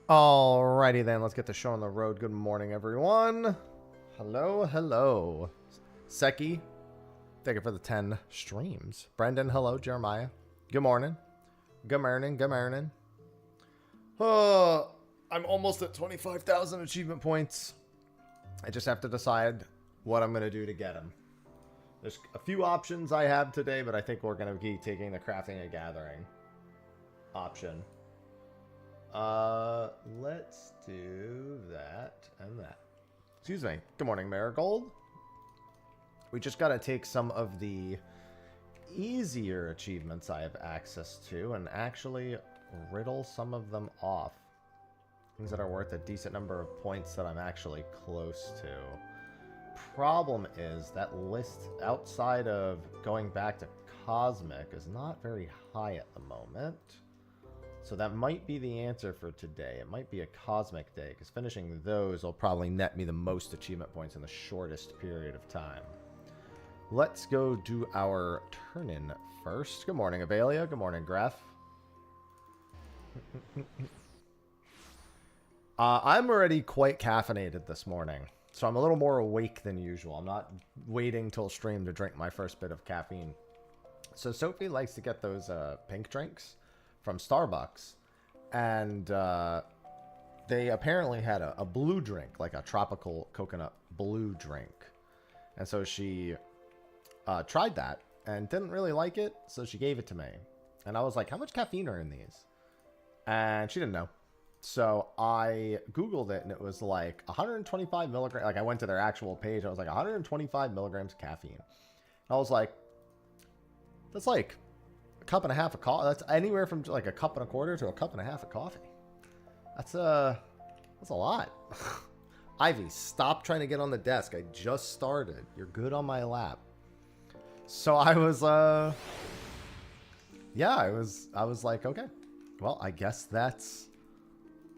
Alrighty then, let's get the show on the road. Good morning, everyone. Hello, hello. Seki, thank you for the 10 streams. Brendan, hello. Jeremiah, good morning. Good morning, good morning. I'm almost at 25,000 achievement points. I just have to decide what I'm going to do to get them. There's a few options I have today, but I think we're going to be taking the crafting and gathering option. Let's do that and that. Excuse me. Good morning, Marigold. We just gotta take some of the easier achievements I have access to and actually riddle some of them off. Things that are worth a decent number of points that I'm actually close to. Problem is that list outside of going back to Cosmic is not very high at the moment. So that might be the answer for today. It might be a Cosmic day, because finishing those will probably net me the most achievement points in the shortest period of time. Let's go do our turn-in first. Good morning, Avelia. Good morning, Graf. I'm already quite caffeinated this morning, so I'm a little more awake than usual. I'm not waiting till stream to drink my first bit of caffeine. So Sophie likes to get those pink drinks from Starbucks, and they apparently had a blue drink, like a tropical coconut blue drink, and so she tried that and didn't really like it, so she gave it to me, and I was like, how much caffeine are in these? And she didn't know, so I googled it, and it was like 125 milligrams. Like, I went to their actual page, I was like 125 milligrams of caffeine, and I was like, that's like cup and a half of coffee. That's anywhere from like a cup and a quarter to a cup and a half of coffee. That's a lot. Ivy, stop trying to get on the desk. I just started. You're good on my lap. So I was yeah, I was like, okay, well, I guess that's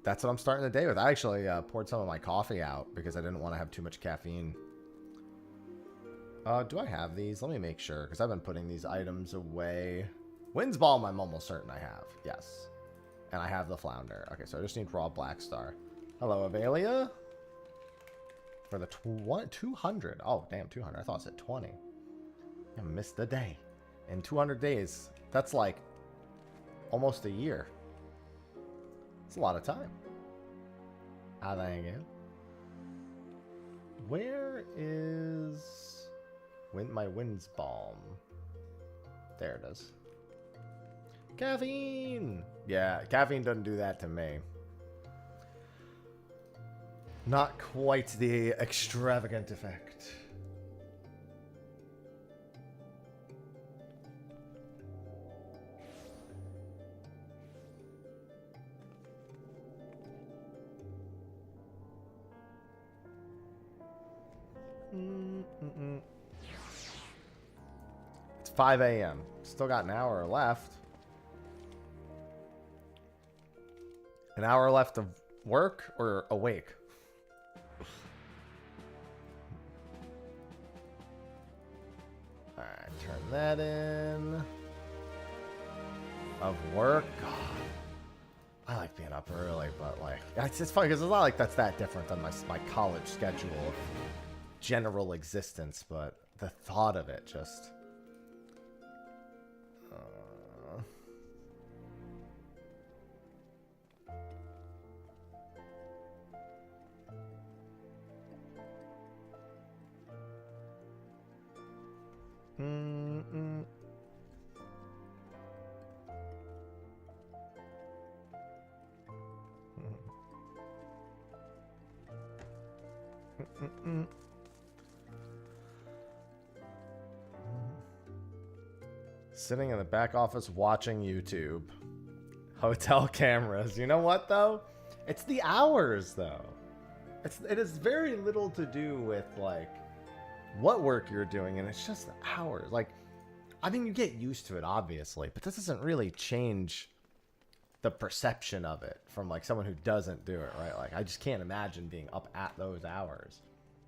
what I'm starting the day with. I actually poured some of my coffee out because I didn't want to have too much caffeine. Do I have these? Let me make sure, because I've been putting these items away. Wind's Balm, I'm almost certain I have. Yes. And I have the Flounder. Okay, so I just need raw Black Star. Hello, Avelia. For the 200. Oh, damn, 200. I thought it said 20. I missed the day. In 200 days, that's like almost a year. It's a lot of time. Ah, thank you. Where is my Wind's Balm? There it is. Caffeine! Yeah, caffeine doesn't do that to me. Not quite the extravagant effect. It's 5 a.m. Still got an hour left. An hour left of work or awake? Alright, turn that in. Of work? God. I like being up early, but like, it's funny because it's not like that's that different than my college schedule of general existence, but the thought of it just... Sitting in the back office watching YouTube. Hotel cameras. You know what, though? It's the hours, though. It has very little to do with, like, what work you're doing, and it's just the hours. Like, I mean, you get used to it, obviously, but this doesn't really change the perception of it from, like, someone who doesn't do it, right? Like, I just can't imagine being up at those hours.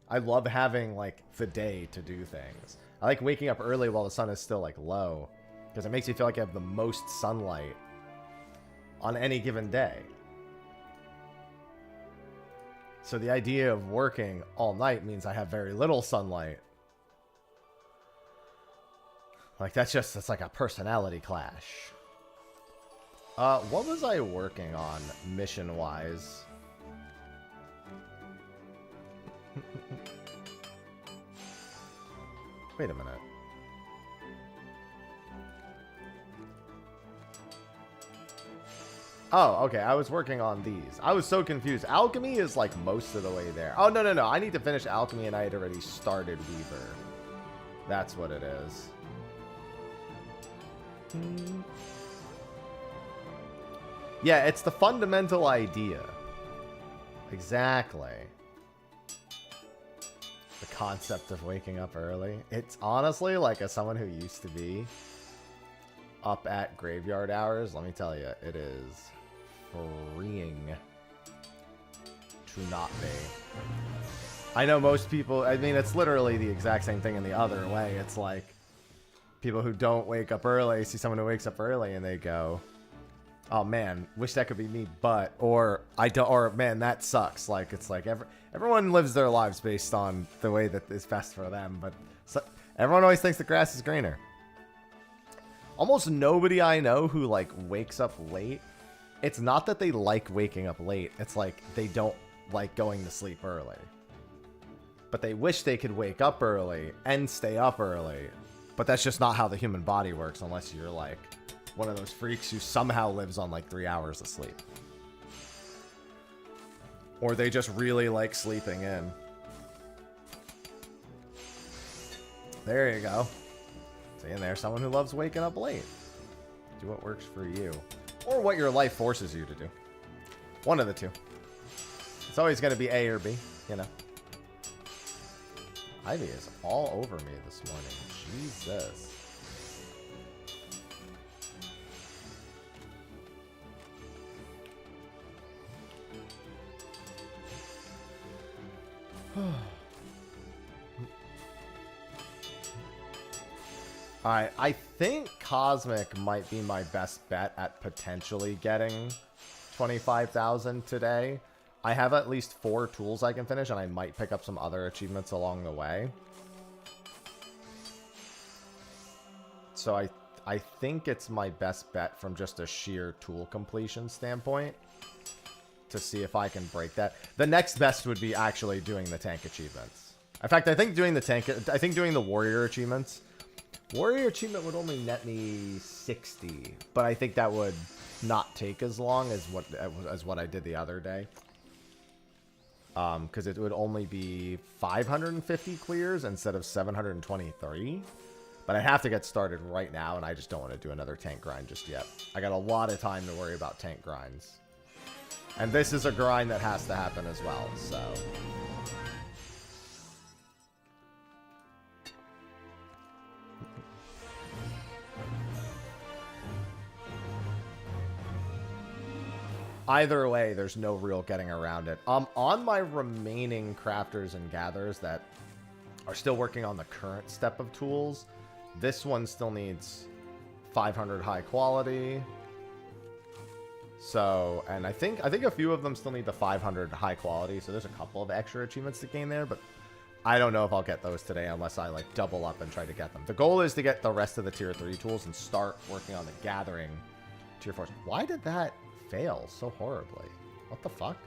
I love having, like, the day to do things. I like waking up early while the sun is still, like, low, because it makes you feel like you have the most sunlight on any given day. So the idea of working all night means I have very little sunlight. Like, that's like a personality clash. What was I working on mission-wise? Wait a minute. Oh, okay. I was working on these. I was so confused. Alchemy is like most of the way there. Oh, no, no, no. I need to finish Alchemy and I had already started Weaver. That's what it is. Yeah, it's the fundamental idea. Exactly. The concept of waking up early. It's honestly like, as someone who used to be up at graveyard hours, let me tell you, it is freeing to not be. I know most people, I mean, it's literally the exact same thing in the other way. It's like people who don't wake up early see someone who wakes up early and they go, oh man, wish that could be me, but, or I don't, or man, that sucks. Like, it's like everyone lives their lives based on the way that is best for them, but everyone always thinks the grass is greener. Almost nobody I know who like wakes up late, it's not that they like waking up late, it's like they don't like going to sleep early. But they wish they could wake up early and stay up early. But that's just not how the human body works unless you're like one of those freaks who somehow lives on like 3 hours of sleep. Or they just really like sleeping in. There you go. See, and there's someone who loves waking up late. Do what works for you. Or what your life forces you to do. One of the two. It's always going to be A or B, you know. Ivy is all over me this morning. Jesus. Alright, I think Cosmic might be my best bet at potentially getting 25,000 today. I have at least 4 tools I can finish, and I might pick up some other achievements along the way. So I think it's my best bet from just a sheer tool completion standpoint to see if I can break that. The next best would be actually doing the tank achievements. In fact, I think doing the warrior achievements. Warrior achievement would only net me 60, but I think that would not take as long as what I did the other day. Because it would only be 550 clears instead of 723. But I have to get started right now, and I just don't want to do another tank grind just yet. I got a lot of time to worry about tank grinds. And this is a grind that has to happen as well, so... Either way, there's no real getting around it. On my remaining crafters and gatherers that are still working on the current step of tools, this one still needs 500 high quality. So, and I think a few of them still need the 500 high quality. So there's a couple of extra achievements to gain there, but I don't know if I'll get those today unless I like double up and try to get them. The goal is to get the rest of the tier 3 tools and start working on the gathering tier 4. Why did that fail so horribly? What the fuck?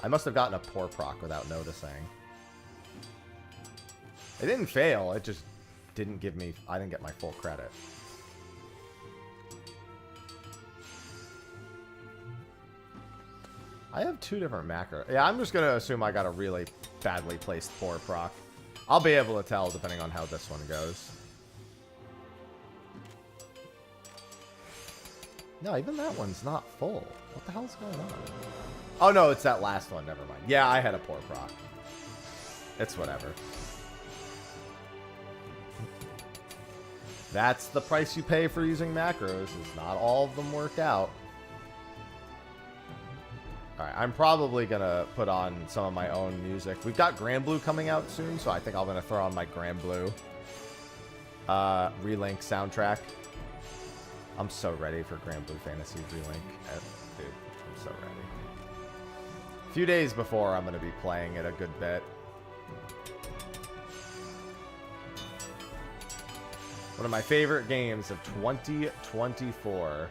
I must have gotten a poor proc without noticing. It didn't fail, it just didn't give me, I didn't get my full credit. I have 2 different macros. Yeah, I'm just gonna assume I got a really badly placed poor proc. I'll be able to tell depending on how this one goes. No, even that one's not full. What the hell's going on? Oh no, it's that last one. Never mind. Yeah, I had a poor proc. It's whatever. That's the price you pay for using macros, is not all of them work out. Alright, I'm probably gonna put on some of my own music. We've got Grand Blue coming out soon, so I think I'm gonna throw on my Grand Blue Relink soundtrack. I'm so ready for Grand Blue Fantasy Relink. Dude, I'm so ready. A few days before, I'm going to be playing it a good bit. One of my favorite games of 2024.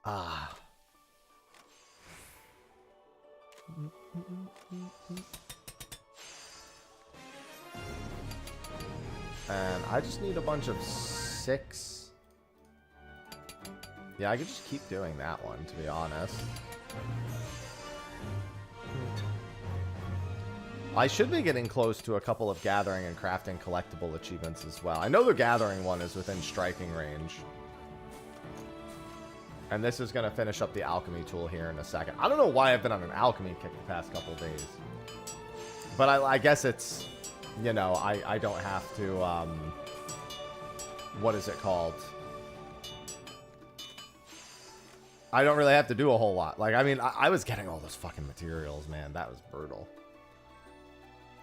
Ah. And I just need a bunch of 6. Yeah, I could just keep doing that one, to be honest. I should be getting close to a couple of gathering and crafting collectible achievements as well. I know the gathering one is within striking range. And this is going to finish up the alchemy tool here in a second. I don't know why I've been on an alchemy kick the past couple days. But I guess it's, you know, I don't have to, what is it called? I don't really have to do a whole lot. Like, I mean, I was getting all those fucking materials, man. That was brutal.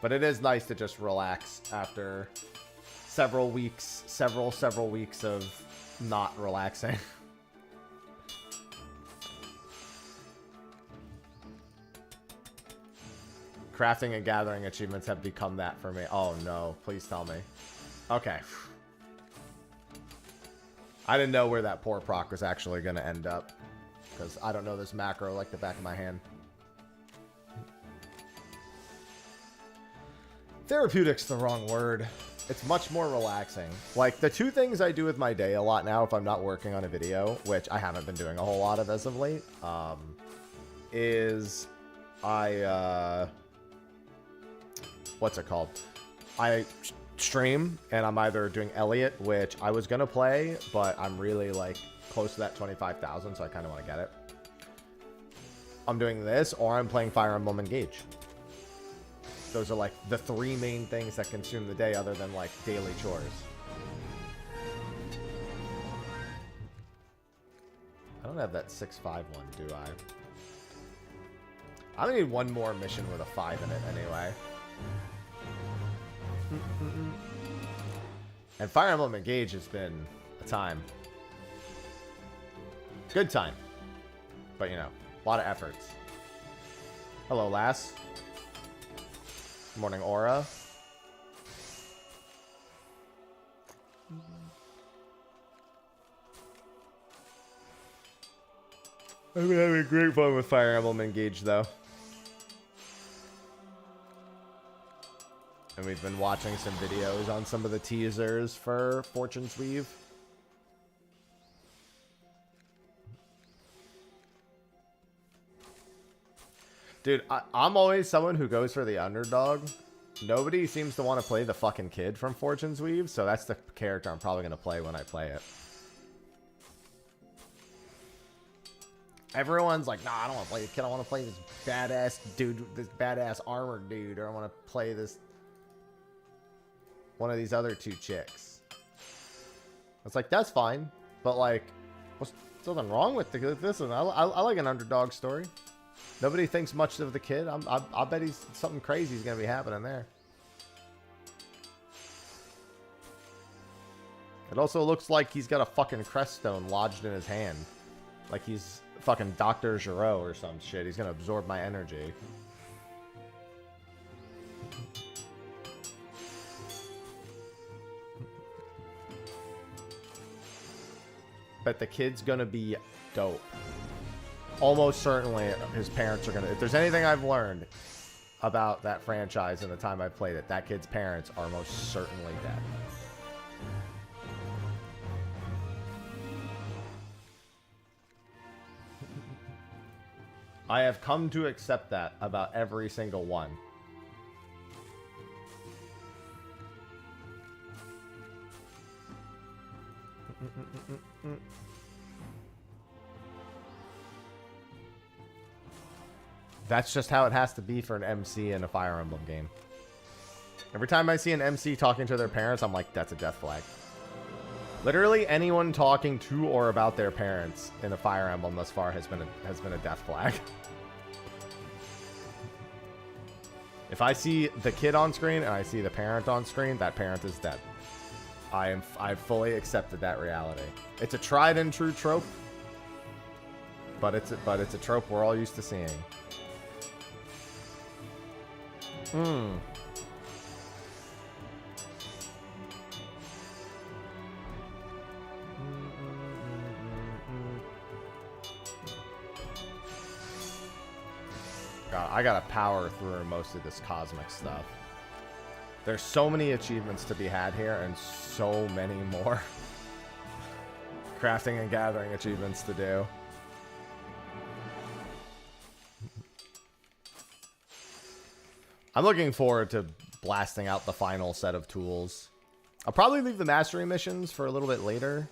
But it is nice to just relax after several weeks, several weeks of not relaxing. Crafting and gathering achievements have become that for me. Oh no, please tell me. Okay. I didn't know where that poor proc was actually going to end up. Because I don't know this macro like the back of my hand. Therapeutic's the wrong word. It's much more relaxing. Like, the two things I do with my day a lot now if I'm not working on a video, which I haven't been doing a whole lot of as of late, is what's it called? I stream, and I'm either doing Elliot, which I was going to play, but I'm really, like, close to that 25,000, so I kind of want to get it. I'm doing this, or I'm playing Fire Emblem Engage. Those are, like, the 3 main things that consume the day other than, like, daily chores. I don't have that 6-5 one, do I? I only need one more mission with a 5 in it anyway. And Fire Emblem Engage has been a time. Good time. But, you know, a lot of efforts. Hello, lass. Good morning, Aura. I've been having great fun with Fire Emblem Engage, though. And we've been watching some videos on some of the teasers for Fortune's Weave. Dude, I'm always someone who goes for the underdog. Nobody seems to want to play the fucking kid from Fortune's Weave, so that's the character I'm probably going to play when I play it. Everyone's like, nah, I don't want to play the kid. I want to play this badass dude, this badass armored dude, or I want to play this one of these other 2 chicks. It's like, that's fine, but like, what's something wrong with this one? I like an underdog story. Nobody thinks much of the kid. I bet he's something crazy is gonna be happening there. It also looks like he's got a fucking crest stone lodged in his hand, like he's fucking Dr. Giro or some shit. He's gonna absorb my energy. But the kid's gonna be dope. Almost certainly his parents are gonna... If there's anything I've learned about that franchise in the time I've played it, that kid's parents are most certainly dead. I have come to accept that about every single one. That's just how it has to be for an MC in a Fire Emblem game. Every time I see an MC talking to their parents, I'm like, that's a death flag. Literally anyone talking to or about their parents in a Fire Emblem thus far has been a death flag. If I see the kid on screen and I see the parent on screen, that parent is dead. I've fully accepted that reality. It's a tried and true trope, but it's a trope we're all used to seeing. God, I gotta power through most of this cosmic stuff. There's so many achievements to be had here, and so many more crafting and gathering achievements to do. I'm looking forward to blasting out the final set of tools. I'll probably leave the mastery missions for a little bit later.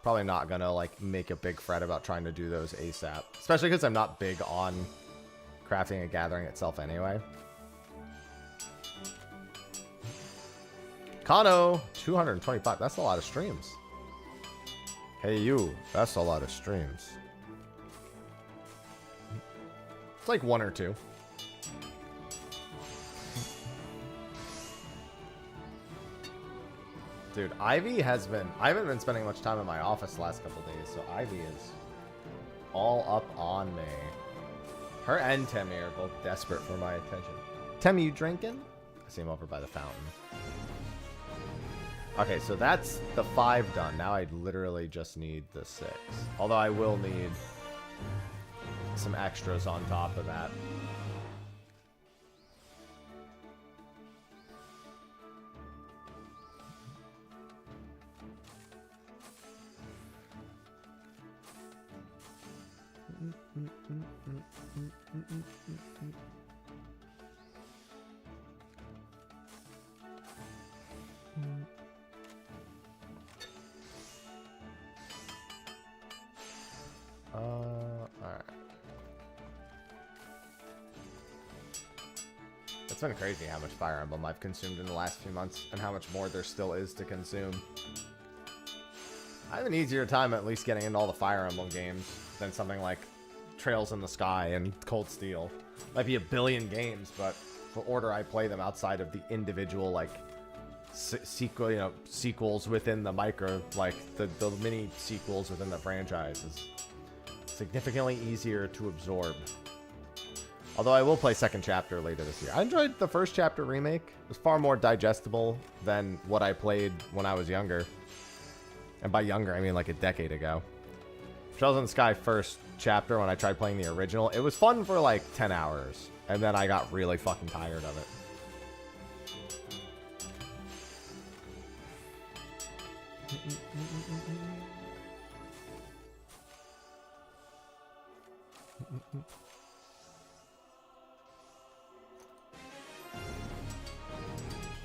Probably not gonna like make a big fret about trying to do those ASAP, especially because I'm not big on crafting and gathering itself anyway. Kano, 225. That's a lot of streams. Hey you, that's a lot of streams. It's like 1 or 2. Dude, Ivy has been... I haven't been spending much time in my office the last couple days, so Ivy is all up on me. Her and Temmie are both desperate for my attention. Temmie, you drinking? I see him over by the fountain. Okay, so that's the 5 done. Now I literally just need the 6. Although I will need some extras on top of that. Alright. It's been crazy how much Fire Emblem I've consumed in the last few months, and how much more there still is to consume. I have an easier time at least getting into all the Fire Emblem games than something like Trails in the Sky and Cold Steel. Might be a billion games, but the order I play them outside of the individual like sequel, you know, sequels within the micro, like the mini sequels within the franchise is significantly easier to absorb. Although I will play second chapter later this year. I enjoyed the first chapter remake. It was far more digestible than what I played when I was younger. And by younger, I mean like a decade ago. Trails in the Sky first chapter, when I tried playing the original, it was fun for like 10 hours. And then I got really fucking tired of it.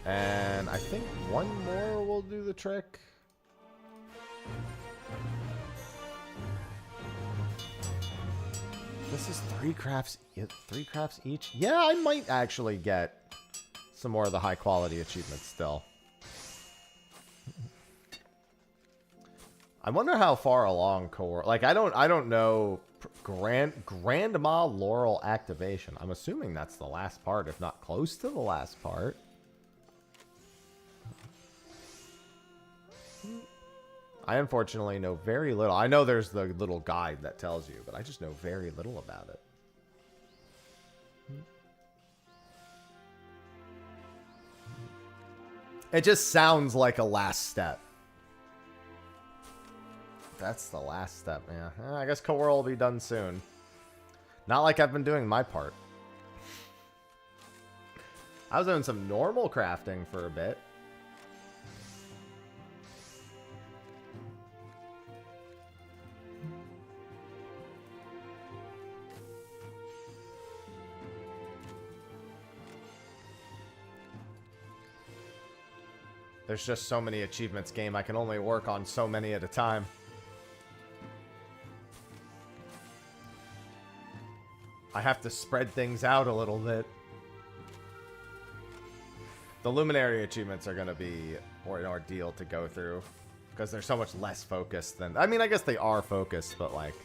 And I think one more will do the trick. This is 3 crafts each. Yeah, I might actually get some more of the high quality achievements still. I wonder how far along core. Like I don't know. Grandma Laurel activation. I'm assuming that's the last part, if not close to the last part. I unfortunately know very little. I know there's the little guide that tells you, but I just know very little about it. It just sounds like a last step. That's the last step, yeah. I guess Core will be done soon. Not like I've been doing my part. I was doing some normal crafting for a bit. There's just so many achievements game. I can only work on so many at a time. I have to spread things out a little bit. The Luminary achievements are going to be an ordeal to go through. Because they're so much less focused than... I mean, I guess they are focused, but like...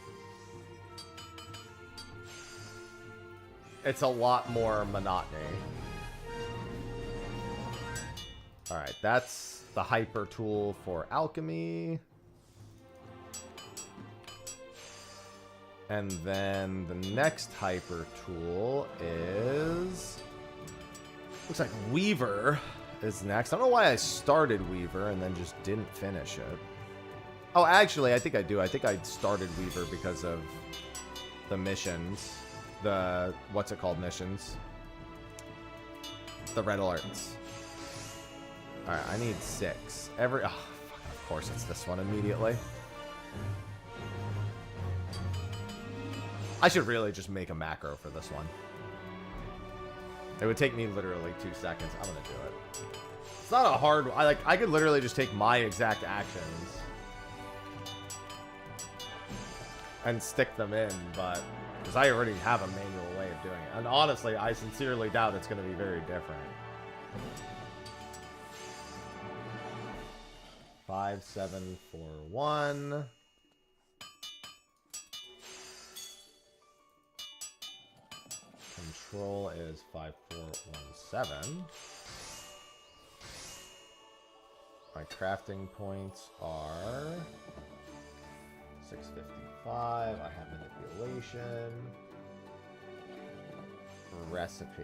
it's a lot more monotony. Alright, that's the hyper tool for alchemy. And then the next hyper tool is... looks like Weaver is next. I don't know why I started Weaver and then just didn't finish it. Oh, actually, I think I do. I think I started Weaver because of the missions. The... what's it called missions? The red alerts. Alright, I need 6. Every... oh, fuck, of course it's this one immediately. I should really just make a macro for this one. It would take me literally 2 seconds. I'm gonna do it. It's not a hard... I could literally just take my exact actions and stick them in, but... because I already have a manual way of doing it. And honestly, I sincerely doubt it's gonna be very different. 5, 7, 4, 1. Control is 5, 4, 1, 7. My crafting points are 655. I have manipulation. Recipe.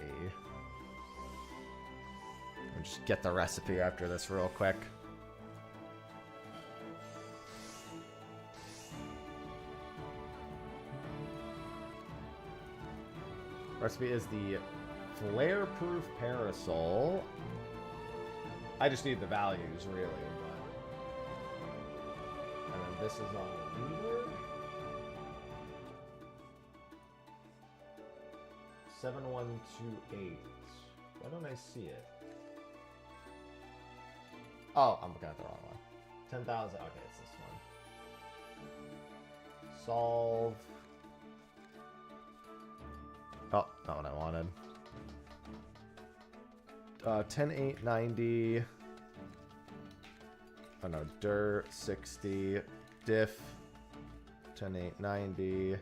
I'll just get the recipe after this real quick. Recipe is the flare-proof parasol. I just need the values, really. But... and then this is on Weaver. 7128. Why don't I see it? Oh, I'm looking at the wrong one. 10,000. Okay, it's this one. Solve. Oh, not what I wanted. 10,890. Oh no, dir 60. Diff 10,890.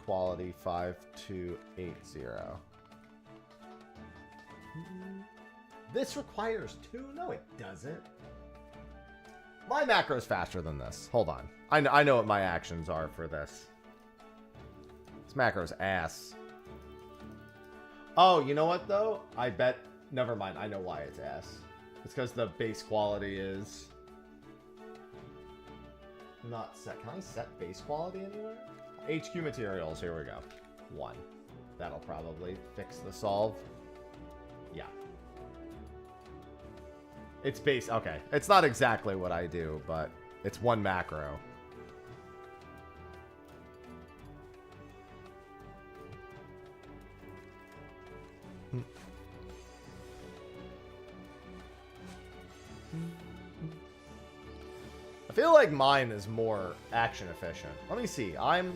Quality 5280. This requires 2? No, it doesn't. My macro's faster than this. Hold on. I know what my actions are for this. This macro's ass. Oh, you know what, though? I bet... never mind. I know why it's ass. It's because the base quality is... not set. Can I set base quality anywhere? HQ materials. Here we go. 1. That'll probably fix the solve. Yeah. It's base... okay. It's not exactly what I do, but it's 1 macro. I feel like mine is more action efficient. Let me see. I'm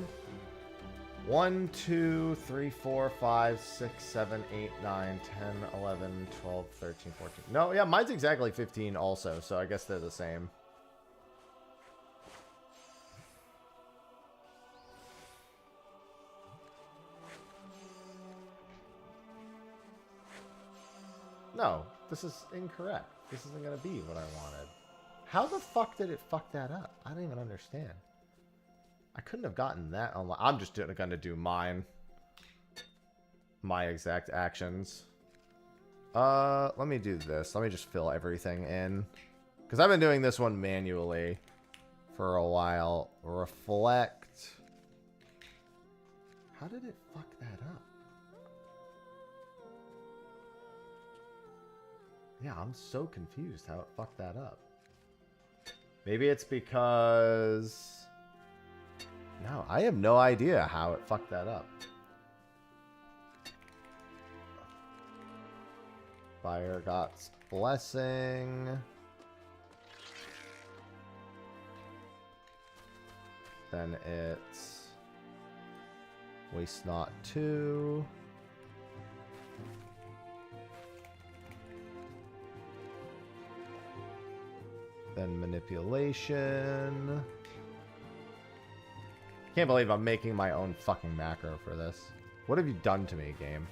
1, 2, 3, 4, 5, 6, 7, 8, 9, 10, 11, 12, 13, 14. No, yeah, mine's exactly 15 also, so I guess they're the same. No, this is incorrect. This isn't going to be what I wanted. How the fuck did it fuck that up? I don't even understand. I couldn't have gotten that online. I'm just going to do mine. My exact actions. Let me do this. Let me just fill everything in. Because I've been doing this one manually for a while. Reflect. How did it fuck that up? Yeah, I'm so confused how it fucked that up. Maybe it's because... no, I have no idea how it fucked that up. Fire God's Blessing. Then it's... Waste Not 2. Then manipulation. Can't believe I'm making my own fucking macro for this. What have you done to me, game?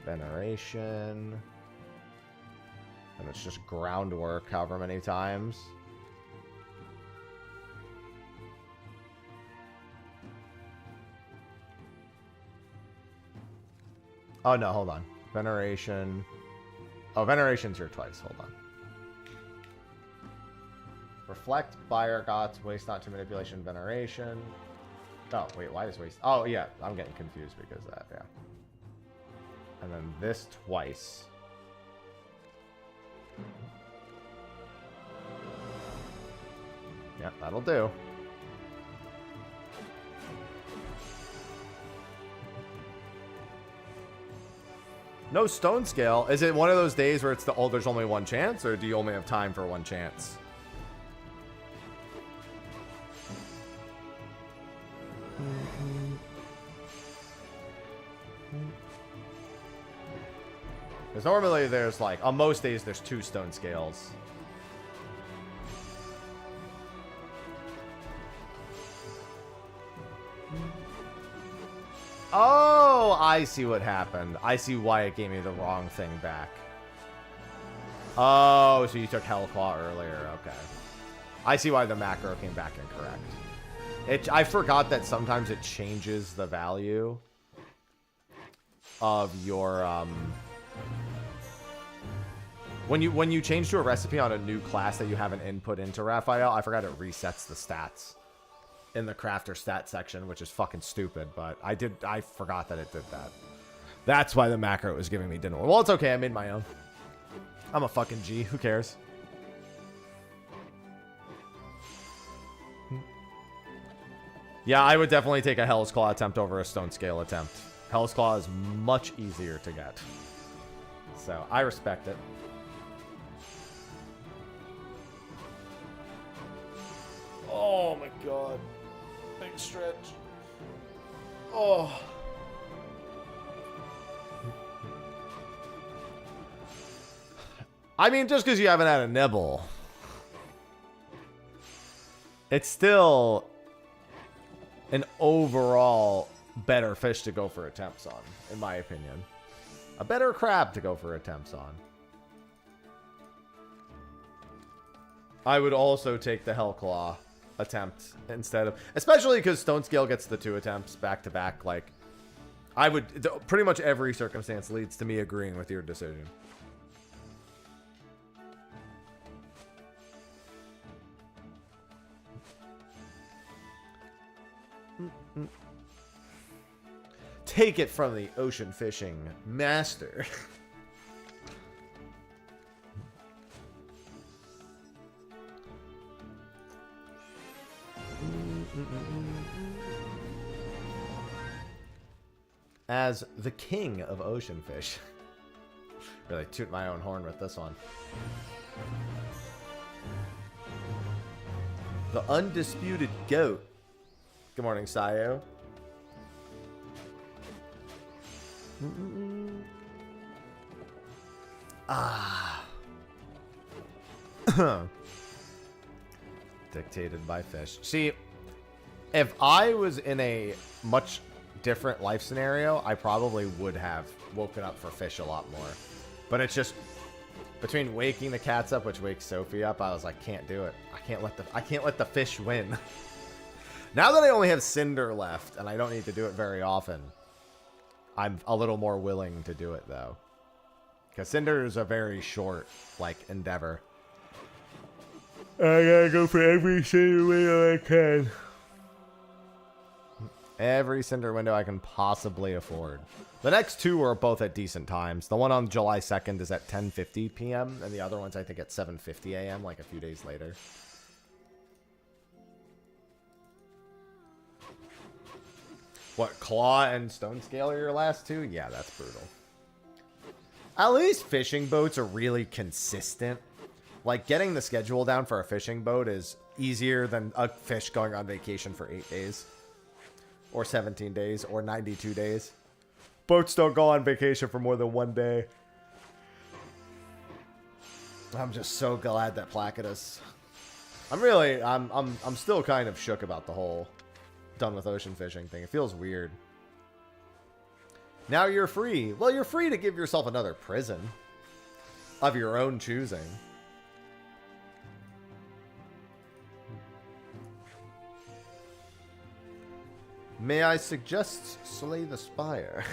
Veneration. And it's just groundwork however many times. Oh, no, hold on. Veneration. Oh, Veneration's here twice. Hold on. Reflect, Fire Gods, Waste Not to Manipulation, Veneration. Oh, wait, why is Waste? Oh, yeah, I'm getting confused because of that, yeah. And then this twice. Yeah, that'll do. No stone scale. Is it one of those days where it's the, oh, there's only one chance, or do you only have time for one chance? Because normally there's like, on most days there's 2 stone scales. Oh, I see what happened. I see why it gave me the wrong thing back. Oh, so you took Hellclaw earlier. Okay. I see why the macro came back incorrect. I forgot that sometimes it changes the value of your when you change to a recipe on a new class that you haven't input into Raphael, I forgot it resets the stats in the crafter stat section, which is fucking stupid, but I forgot that it did that. That's why the macro was giving me didn't work. Well, it's okay, I made my own. I'm a fucking G, who cares? Yeah, I would definitely take a Hell's Claw attempt over a Stone Scale attempt. Hell's Claw is much easier to get. So, I respect it. Oh my god. Big stretch. Oh. I mean, just because you haven't had a nibble, it's still an overall better fish to go for attempts on, in my opinion. A better crab to go for attempts on. I would also take the Hellclaw attempt instead of, especially because Stone Scale gets the 2 attempts back to back. Like, I would, pretty much every circumstance leads to me agreeing with your decision. Take it from the ocean fishing master. As the king of ocean fish. Really toot my own horn with this one. The undisputed goat. Good morning, Sayo. Ah. Dictated by fish. See, if I was in a much different life scenario, I probably would have woken up for fish a lot more. But it's just between waking the cats up, which wakes Sophie up, I was like, can't do it. I can't let the fish win. Now that I only have Cinder left and I don't need to do it very often, I'm a little more willing to do it though. Because Cinder is a very short, like, endeavor. I gotta go for every Cinder window I can. Every Cinder window I can possibly afford. The next 2 are both at decent times. The one on July 2nd is at 10:50 p.m. and the other one's, I think, at 7:50 a.m., like a few days later. What, Claw and Stone Scale are your last 2? Yeah, that's brutal. At least fishing boats are really consistent. Like, getting the schedule down for a fishing boat is easier than a fish going on vacation for 8 days. Or 17 days, or 92 days. Boats don't go on vacation for more than 1 day. I'm just so glad that Placidus. I'm still kind of shook about the whole done with ocean fishing thing. It feels weird. Now you're free. Well, you're free to give yourself another prison of your own choosing. May I suggest slay the spire?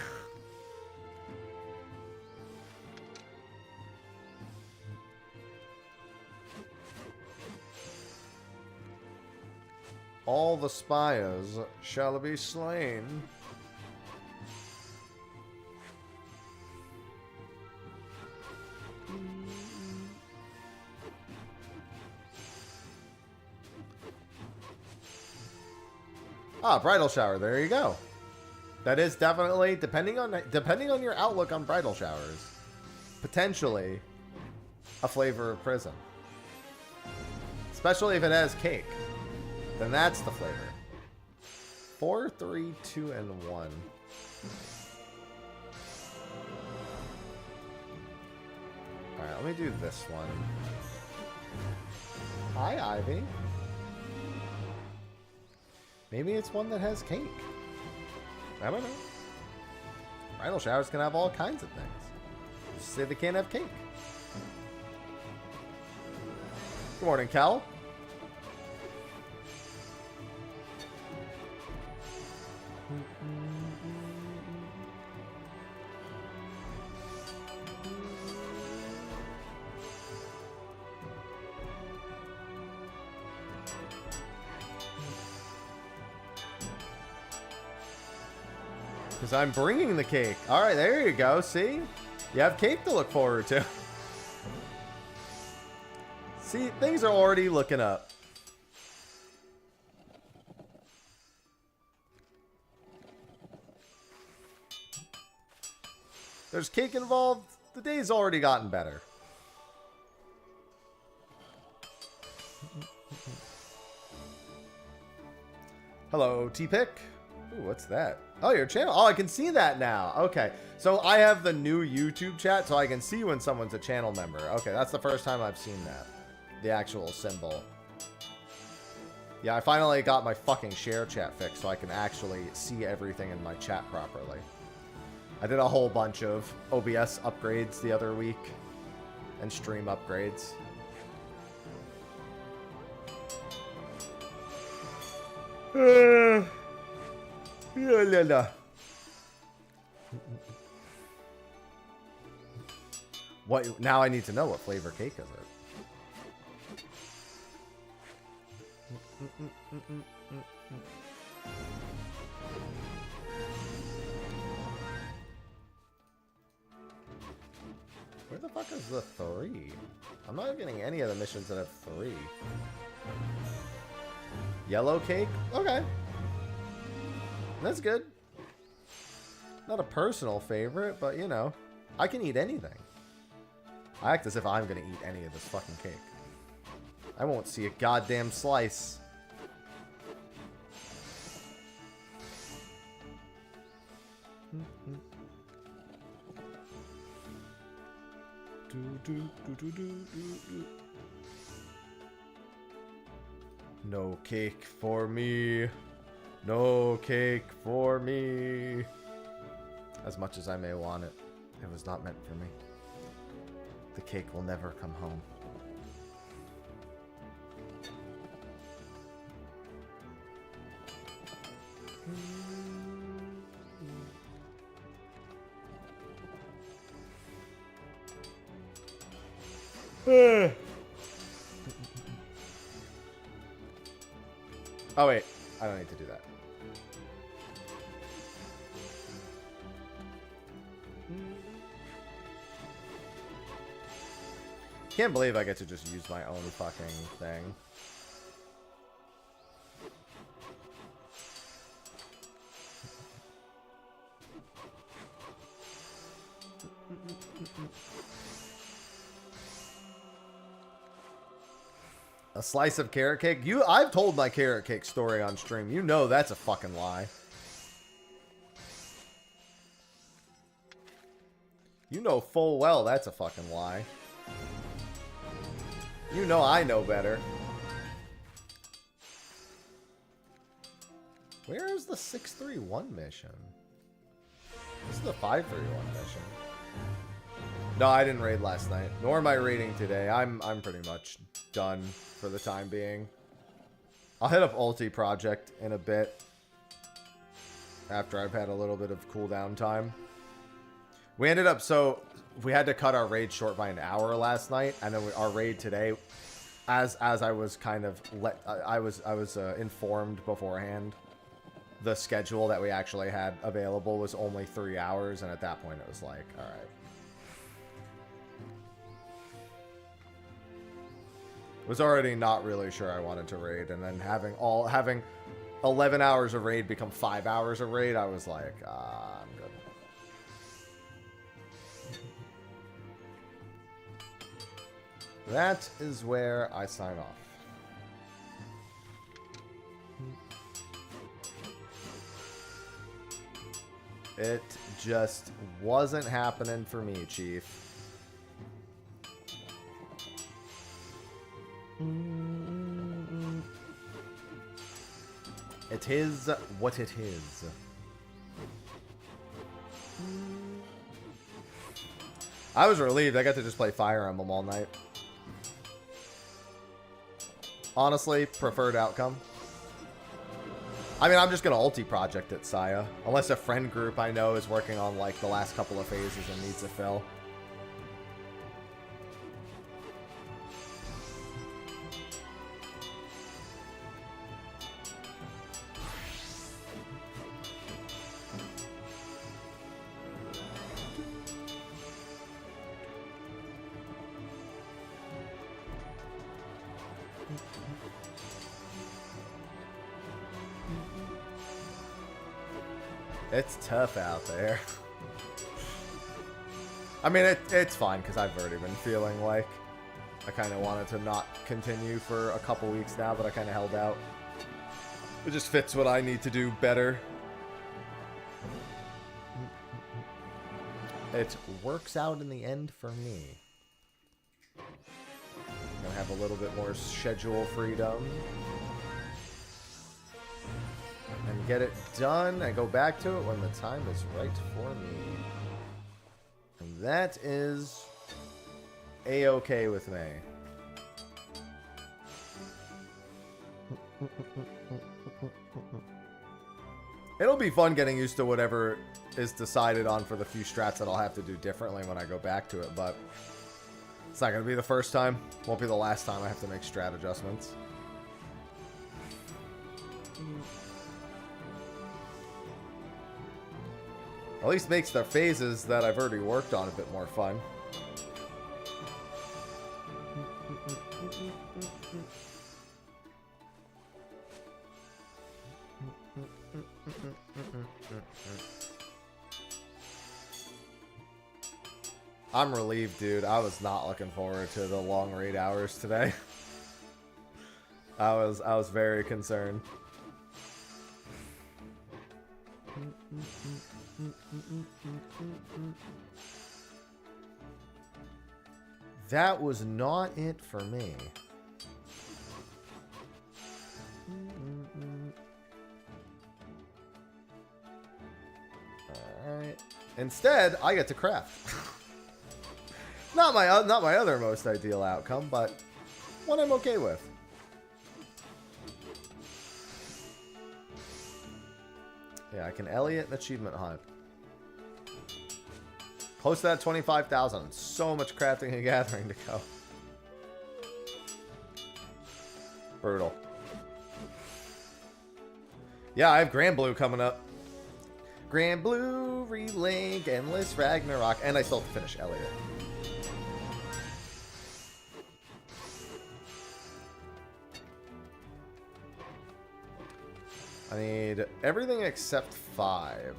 All the spires shall be slain. Ah, bridal shower. There you go. That is definitely, depending on your outlook on bridal showers, potentially a flavor of prison. Especially if it has cake. Then that's the flavor. 4, 3, 2, and 1. Alright, let me do this one. Hi, Ivy. Maybe it's one that has cake. I don't know. Bridal showers can have all kinds of things. Just say they can't have cake. Good morning, Cal. Because I'm bringing the cake. All right, there you go. See? You have cake to look forward to. See, things are already looking up. There's cake involved. The day's already gotten better. Hello, T-Pick. Ooh, what's that? Oh, your channel. Oh, I can see that now. Okay. So I have the new YouTube chat, so I can see when someone's a channel member. Okay, that's the first time I've seen that. The actual symbol. Yeah, I finally got my fucking share chat fixed, so I can actually see everything in my chat properly. I did a whole bunch of OBS upgrades the other week. And stream upgrades. What? Now I need to know what flavor cake is it. Where the fuck is the 3? I'm not getting any of the missions that have 3. Yellow cake? Okay. That's good. Not a personal favorite, but you know, I can eat anything. I act as if I'm gonna eat any of this fucking cake. I won't see a goddamn slice. No cake for me. No cake for me. As much as I may want it, it was not meant for me. The cake will never come home. Oh wait, I don't need to do that. Can't believe I get to just use my own fucking thing. A slice of carrot cake? I've told my carrot cake story on stream. You know that's a fucking lie. You know full well that's a fucking lie. You know I know better. Where is the 631 mission? This is the 531 mission. No, I didn't raid last night. Nor am I raiding today. I'm pretty much done for the time being. I'll hit up Ulti Project in a bit. After I've had a little bit of cooldown time. We ended up, so we had to cut our raid short by an hour last night, and then our raid today, as I was kind of I was informed beforehand, the schedule that we actually had available was only 3 hours, and at that point it was like, all right. Was already not really sure I wanted to raid, and then having 11 hours of raid become 5 hours of raid, I was like, I'm good. That is where I sign off. It just wasn't happening for me, Chief. It is what it is. I was relieved. I got to just play Fire Emblem all night. Honestly, preferred outcome. I mean, I'm just going to Ulti Project it, Saya. Unless a friend group I know is working on, like, the last couple of phases and needs a fill. It's tough out there. I mean, it's fine, because I've already been feeling like I kind of wanted to not continue for a couple weeks now, but I kind of held out. It just fits what I need to do better. It works out in the end for me. I'm gonna have a little bit more schedule freedom. And get it done and go back to it when the time is right for me. And that is A-okay with me. It'll be fun getting used to whatever is decided on for the few strats that I'll have to do differently when I go back to it, but it's not going to be the first time. Won't be the last time I have to make strat adjustments. At least makes the phases that I've already worked on a bit more fun. I'm relieved, dude. I was not looking forward to the long raid hours today. I was very concerned. That was not it for me. Alright. Instead, I get to craft. Not my other most ideal outcome, but one I'm okay with. Yeah, I can Elliot an achievement hunt. Close to that 25,000. So much crafting and gathering to go. Brutal. Yeah, I have Grand Blue coming up. Grand Blue, Relink, Endless Ragnarok, and I still have to finish Elliot. I need everything except 5.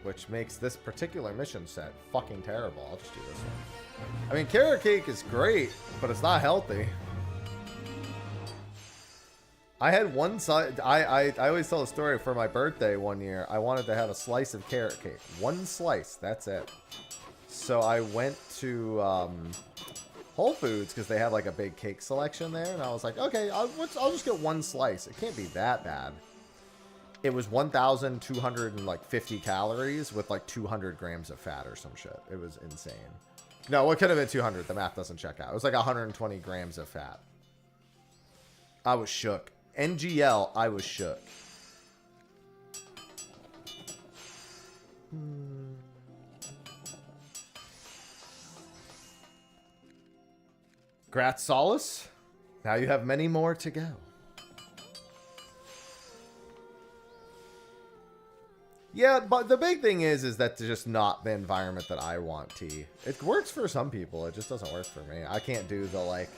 Which makes this particular mission set fucking terrible. I'll just do this one. I mean, carrot cake is great, but it's not healthy. I had one side. I always tell a story for my birthday one year. I wanted to have a slice of carrot cake. One slice. That's it. So I went to Whole Foods because they have like a big cake selection there, and I was like, okay, I'll just get one slice. It can't be that bad. It was 1,250 calories with like 200 grams of fat or some shit. It was insane. No, it could have been 200. The math doesn't check out. It was like 120 grams of fat. I was shook. NGL, I was shook. Grat Solace. Now you have many more to go. Yeah, but the big thing is that's just not the environment that I want tea. It works for some people. It just doesn't work for me. I can't do the, like,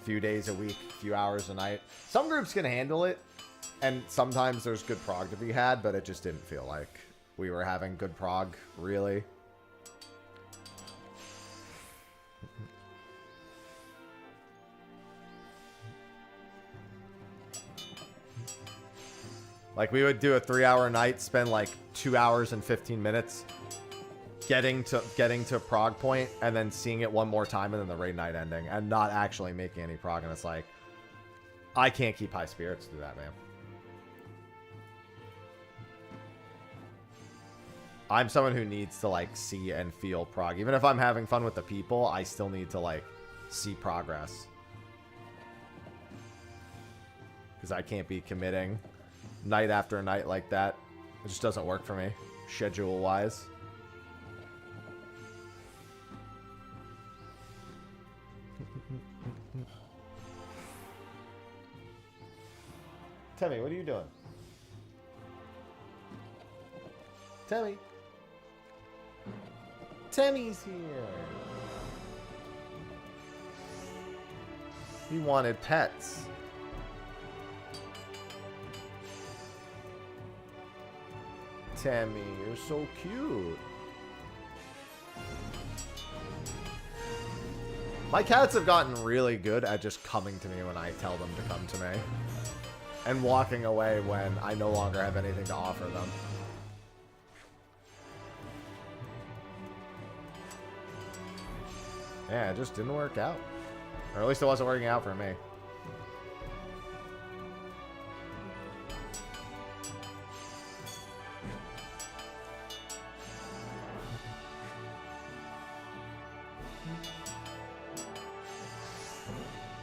few days a week, few hours a night. Some groups can handle it, and sometimes there's good prog to be had, but it just didn't feel like we were having good prog, really. Like, we would do a 3-hour night, spend like 2 hours and 15 minutes getting to prog point, and then seeing it one more time, and then the raid night ending, and not actually making any prog. And it's like, I can't keep high spirits through that, man. I'm someone who needs to, like, see and feel prog. Even if I'm having fun with the people, I still need to, like, see progress. Because I can't be committing night after night like that. It just doesn't work for me, schedule-wise. Timmy, what are you doing? Timmy. Timmy's here. He wanted pets. Tammy, you're so cute. My cats have gotten really good at just coming to me when I tell them to come to me. And walking away when I no longer have anything to offer them. Yeah, it just didn't work out. Or at least it wasn't working out for me.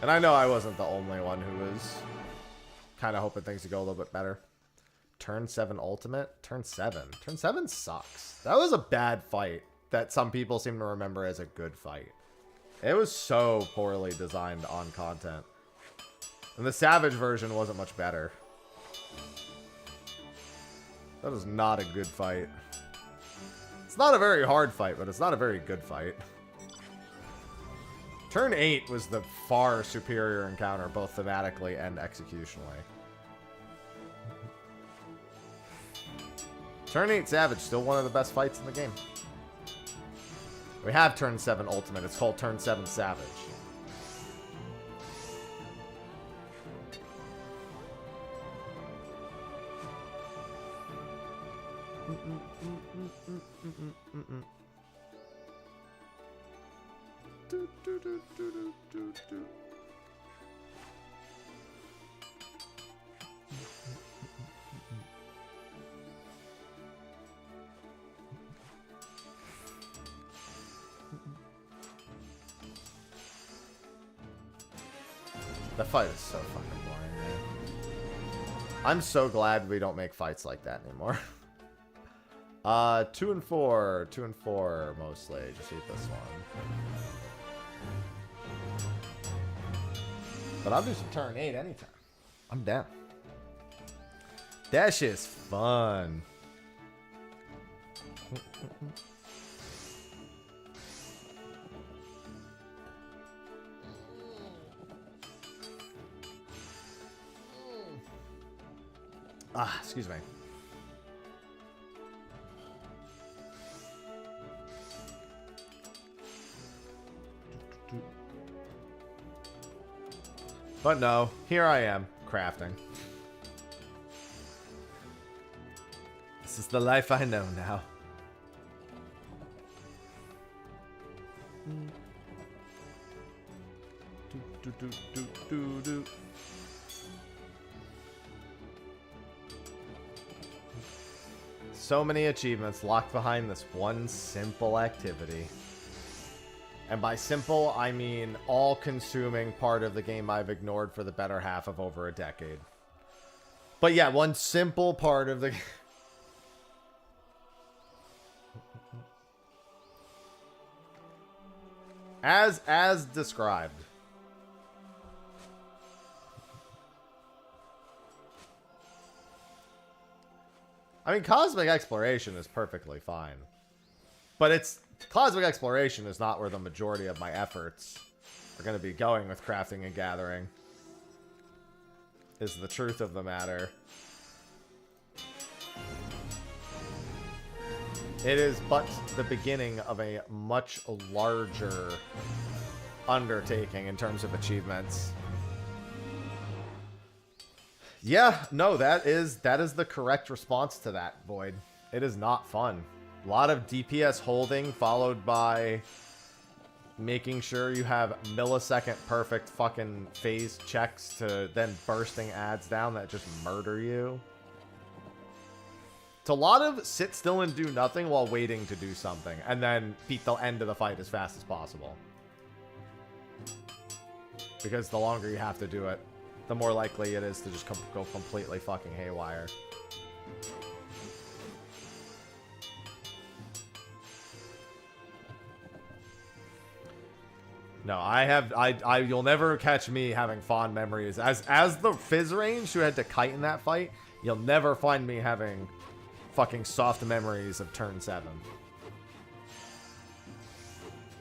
And I know I wasn't the only one who was kind of hoping things would go a little bit better. Turn 7 ultimate? Turn 7. Turn 7 sucks. That was a bad fight that some people seem to remember as a good fight. It was so poorly designed on content. And the Savage version wasn't much better. That was not a good fight. It's not a very hard fight, but it's not a very good fight. Turn 8 was the far superior encounter, both thematically and executionally. Turn 8 Savage, still one of the best fights in the game. We have Turn 7 Ultimate. It's called Turn 7 Savage. The fight is so fucking boring, man. I'm so glad we don't make fights like that anymore. 2 and 4. 2 and 4 mostly. Just eat this one. But I'll do some turn 8 anytime. I'm down. That shit's fun. Ah, excuse me. But no, here I am, crafting. This is the life I know now. So many achievements locked behind this one simple activity. And by simple, I mean all-consuming part of the game I've ignored for the better half of over a decade. But yeah, one simple part of the game. As described. I mean, cosmic exploration is perfectly fine. But it's... Cosmic exploration is not where the majority of my efforts are going to be going with crafting and gathering. Is the truth of the matter. It is but the beginning of a much larger undertaking in terms of achievements. Yeah, no, that is the correct response to that, Void. It is not fun. A lot of DPS holding followed by making sure you have millisecond perfect fucking phase checks to then bursting ads down that just murder you. It's a lot of sit still and do nothing while waiting to do something, and then beat the end of the fight as fast as possible. Because the longer you have to do it, the more likely it is to just go completely fucking haywire. No, you'll never catch me having fond memories. As the Fizz range who had to kite in that fight, you'll never find me having fucking soft memories of turn 7.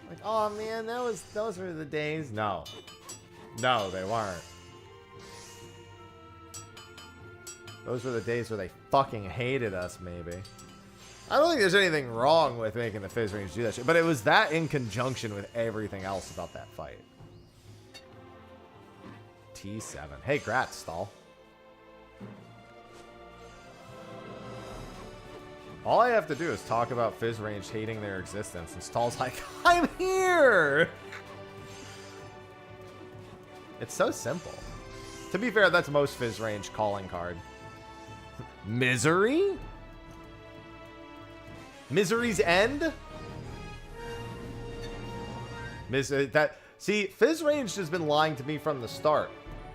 Like, oh man, those were the days. No. No, they weren't. Those were the days where they fucking hated us, maybe. I don't think there's anything wrong with making the Fizz range do that shit, but it was that in conjunction with everything else about that fight. T7. Hey, grats, Stall. All I have to do is talk about Fizz range hating their existence, and Stall's like, I'm here! It's so simple. To be fair, that's most Fizz range calling card. Misery? Misery's End? See, Fizz Ranged has been lying to me from the start.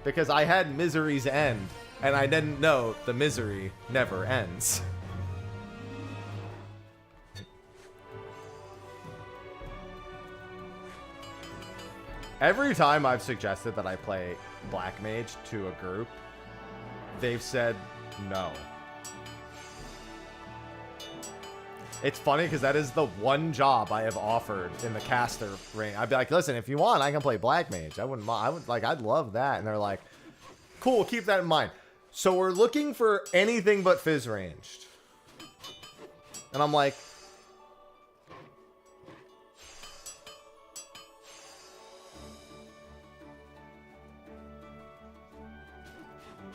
Because I had Misery's End, and I didn't know the misery never ends. Every time I've suggested that I play Black Mage to a group, they've said no. It's funny because that is the one job I have offered in the caster ring. I'd be like, listen, if you want, I can play Black Mage. I wouldn't mind. I'd love that. And they're like, cool, keep that in mind. So we're looking for anything but Fizz ranged. And I'm like,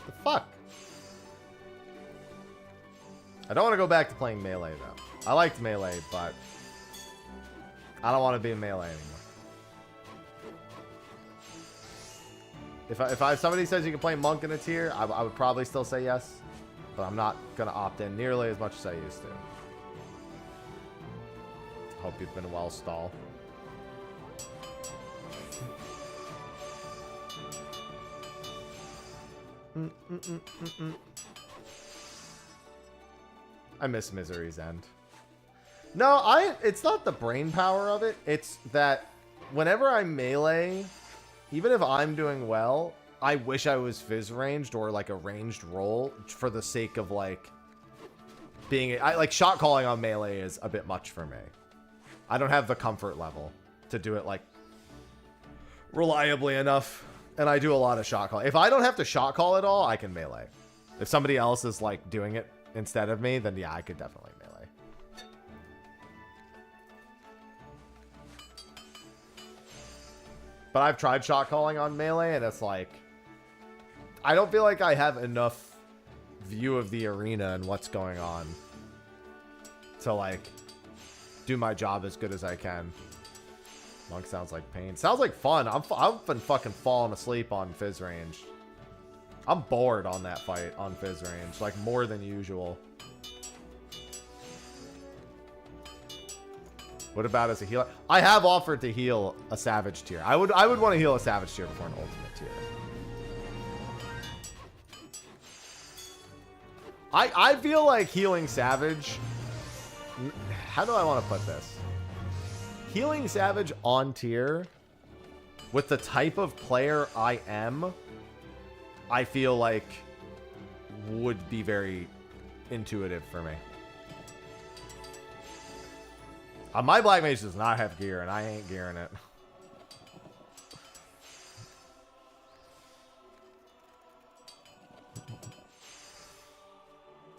the fuck? I don't want to go back to playing melee though. I liked melee, but I don't want to be in melee anymore. If somebody says you can play monk in a tier, I would probably still say yes, but I'm not gonna opt in nearly as much as I used to. Hope you've been well, Stall. I miss Misery's End. No, it's not the brain power of it. It's that whenever I melee, even if I'm doing well, I wish I was Fizz ranged or like a ranged roll for the sake of like being... like shot calling on melee is a bit much for me. I don't have the comfort level to do it like reliably enough. And I do a lot of shot call. If I don't have to shot call at all, I can melee. If somebody else is like doing it instead of me, then yeah, I could definitely melee. But I've tried shot calling on melee, and it's like, I don't feel like I have enough view of the arena and what's going on to like do my job as good as I can Monk sounds like pain. Sounds like fun. I've been fucking falling asleep on Fizz range. I'm bored on that fight on Fizz range, like more than usual. What about as a healer? I have offered to heal a Savage tier. I would want to heal a Savage tier before an Ultimate tier. I feel like healing Savage... How do I want to put this? Healing Savage on tier, with the type of player I am, I feel like would be very intuitive for me. My Black Mage does not have gear, and I ain't gearing it.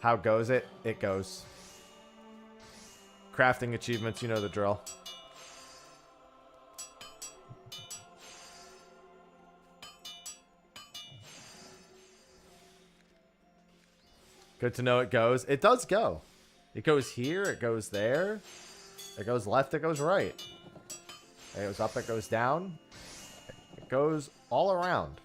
How goes it? It goes. Crafting achievements, you know the drill. Good to know it goes. It does go. It goes here, it goes there. It goes left, it goes right. It goes up, it goes down. It goes all around.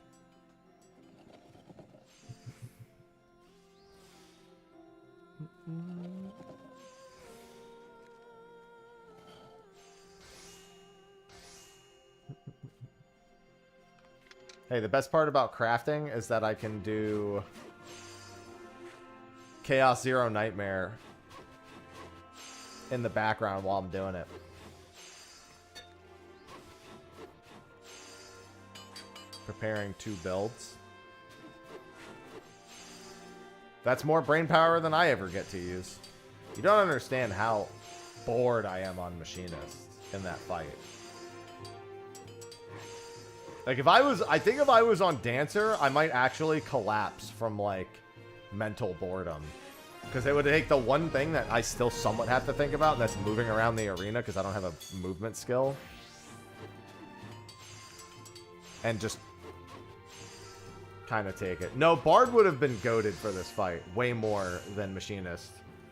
Hey, the best part about crafting is that I can do Chaos Zero Nightmare in the background while I'm doing it. Preparing 2 builds. That's more brain power than I ever get to use. You don't understand how bored I am on Machinist in that fight. Like, I think if I was on Dancer, I might actually collapse from, like, mental boredom. Because it would take the one thing that I still somewhat have to think about, and that's moving around the arena, because I don't have a movement skill. And just kind of take it. No, Bard would have been goated for this fight, way more than Machinist.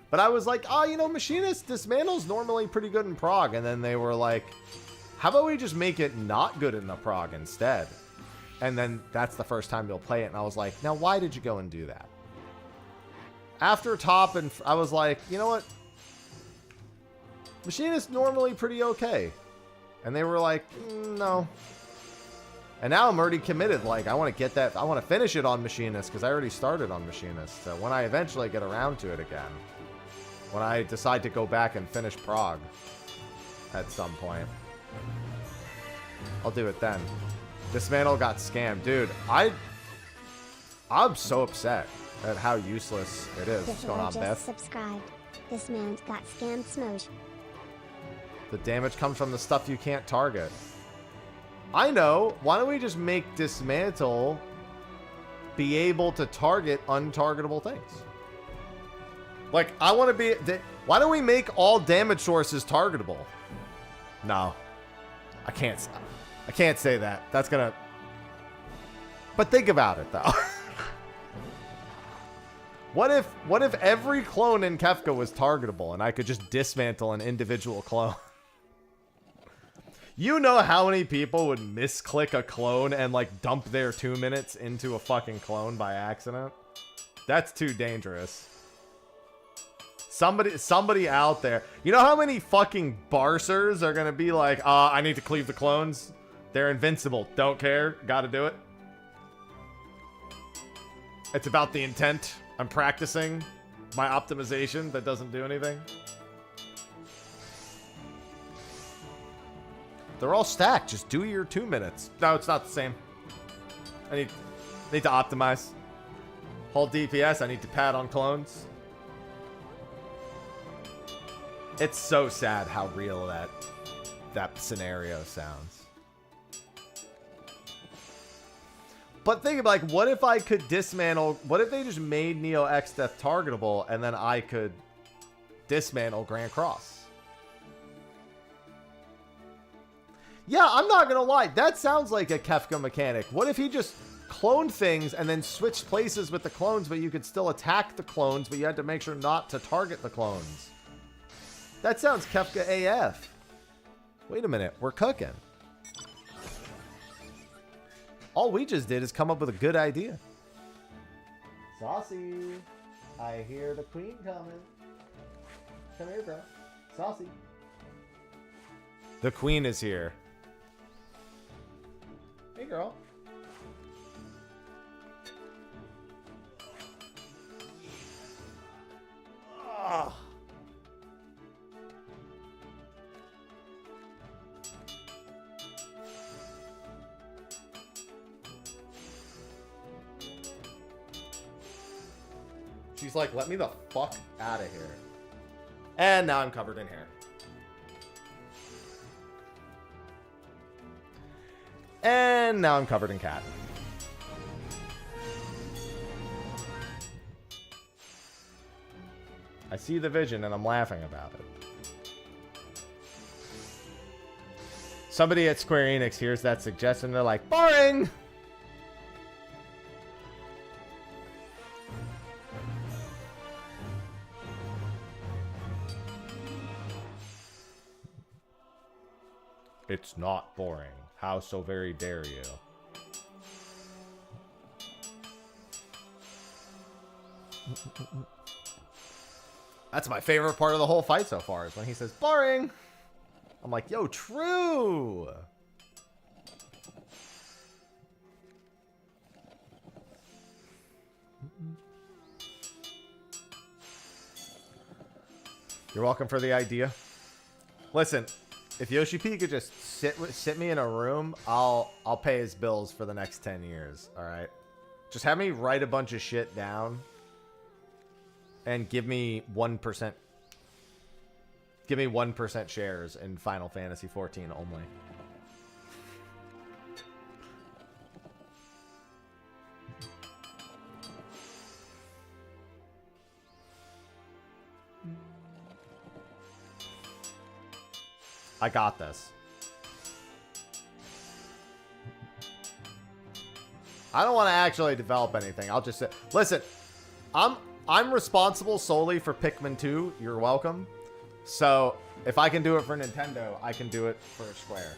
But I was like, oh, you know, Machinist dismantle's normally pretty good in prog. And then they were like, how about we just make it not good in the prog instead? And then that's the first time you'll play it. And I was like, now why did you go and do that? After top, and I was like, you know what? Machinist normally pretty okay. And they were like, no. And now I'm already committed. Like, I want to get that. I want to finish it on Machinist because I already started on Machinist. So when I eventually get around to it again, when I decide to go back and finish prog at some point, I'll do it then. Dismantle got scammed. Dude, I'm so upset at how useless it is. What's going on, Beth? Subscribed. This man's got scammed smosh. The damage comes from the stuff you can't target. I know. Why don't we just make Dismantle be able to target untargetable things? Like, I want to be... Why don't we make all damage sources targetable? No. I can't say that. That's gonna... But think about it, though. What if every clone in Kefka was targetable and I could just dismantle an individual clone? You know how many people would misclick a clone and like dump their 2 minutes into a fucking clone by accident? That's too dangerous. Somebody out there. You know how many fucking barsers are gonna be like, I need to cleave the clones? They're invincible. Don't care. Gotta do it. It's about the intent. I'm practicing my optimization that doesn't do anything. They're all stacked. Just do your 2 minutes. No, it's not the same. I need to optimize. Hold DPS. I need to pad on clones. It's so sad how real that scenario sounds. But think about, like, what if I could dismantle... What if they just made Neo X Death targetable, and then I could dismantle Grand Cross? Yeah, I'm not gonna lie. That sounds like a Kefka mechanic. What if he just cloned things and then switched places with the clones, but you could still attack the clones, but you had to make sure not to target the clones? That sounds Kefka AF. Wait a minute. We're cooking. All we just did is come up with a good idea. Saucy, I hear the queen coming. Come here, bro. Saucy. The queen is here. Hey, girl. Ah. She's like, let me the fuck out of here. And now I'm covered in hair. And now I'm covered in cat. I see the vision and I'm laughing about it. Somebody at Square Enix hears that suggestion. They're like, boring! It's not boring. How so very dare you? That's my favorite part of the whole fight so far, is when he says, boring! I'm like, yo, true! You're welcome for the idea. Listen, if Yoshi P could just sit me in a room, I'll pay his bills for the next 10 years, all right? Just have me write a bunch of shit down and give me 1%. Give me 1% shares in Final Fantasy XIV only. I got this. I don't want to actually develop anything. I'll just say, listen, I'm responsible solely for Pikmin 2. You're welcome. So if I can do it for Nintendo, I can do it for Square.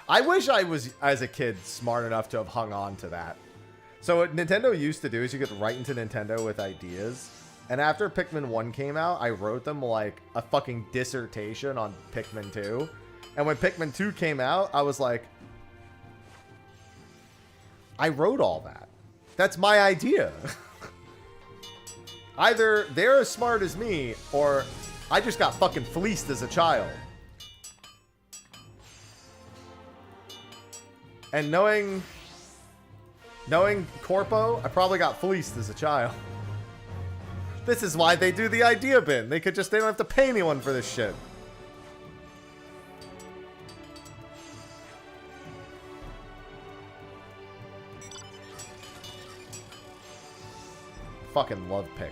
I wish I was, as a kid, smart enough to have hung on to that. So what Nintendo used to do is you could write into Nintendo with ideas. And after Pikmin 1 came out, I wrote them like a fucking dissertation on Pikmin 2. And when Pikmin 2 came out, I was like, I wrote all that. That's my idea. Either they're as smart as me, or I just got fucking fleeced as a child. And knowing Corpo, I probably got fleeced as a child. This is why they do the idea bin. They don't have to pay anyone for this shit. Fucking love Pikmin.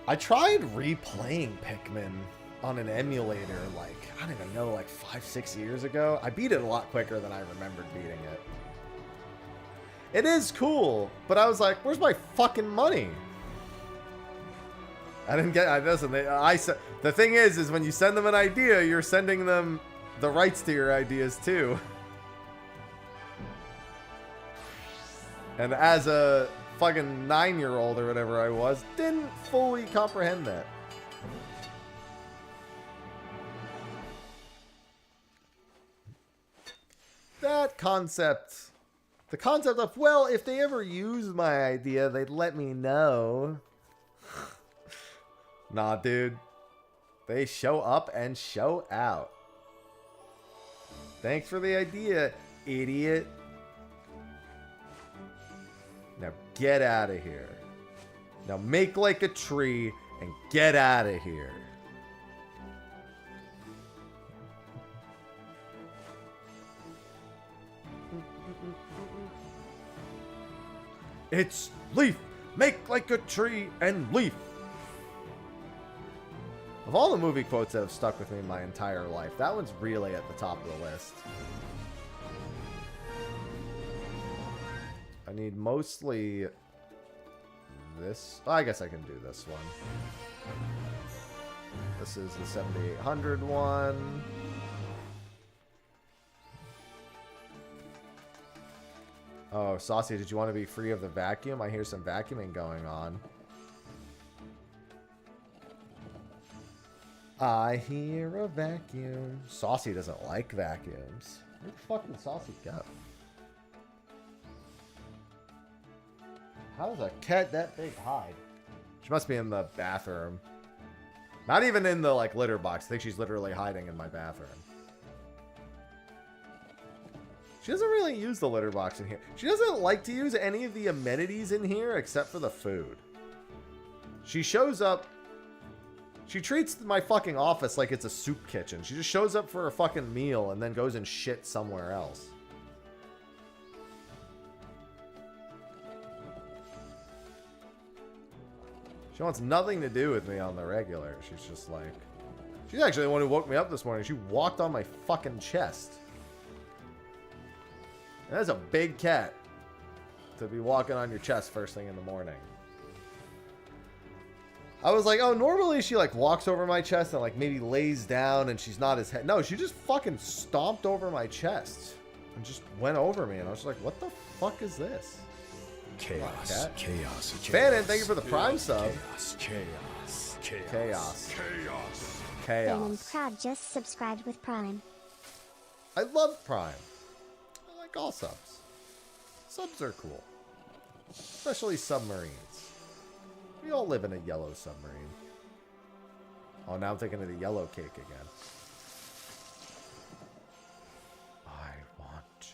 I tried replaying Pikmin on an emulator like, I don't even know, like 5-6 years ago. I beat it a lot quicker than I remembered beating it. It is cool, but I was like, where's my fucking money? I didn't get, the thing is when you send them an idea, you're sending them the rights to your ideas too. And as a fucking 9-year-old or whatever I was, didn't fully comprehend that. That concept, the concept of, well, if they ever use my idea, they'd let me know. Nah, dude. They show up and show out. Thanks for the idea, idiot. Now get out of here. Now make like a tree and get out of here. It's Leaf. Make like a tree and leaf. Of all the movie quotes that have stuck with me my entire life, that one's really at the top of the list. I need mostly this. Oh, I guess I can do this one. The this is the 7800 one. Oh, Saucy, did you want to be free of the vacuum? I hear some vacuuming going on. I hear a vacuum. Saucy doesn't like vacuums. Where the fuck did Saucy go? How does a cat that big hide? She must be in the bathroom. Not even in the, like, litter box. I think she's literally hiding in my bathroom. She doesn't really use the litter box in here. She doesn't like to use any of the amenities in here except for the food. She shows up. She treats my fucking office like it's a soup kitchen. She just shows up for a fucking meal and then goes and shit somewhere else. She wants nothing to do with me on the regular. She's just like... She's actually the one who woke me up this morning. She walked on my fucking chest. And that's a big cat to be walking on your chest first thing in the morning. I was like, oh, normally she like walks over my chest and like maybe lays down and she's not as head. No, she just fucking stomped over my chest and just went over me. And I was like, what the fuck is this? Chaos, chaos, Fannin, thank you for the prime sub. Chaos, chaos, Chaos. chaos. Fannin Chaos. Proud just subscribed with Prime. I love Prime. I like all subs. Subs are cool. Especially submarines. We all live in a yellow submarine. Oh, now I'm thinking of the yellow cake again. I want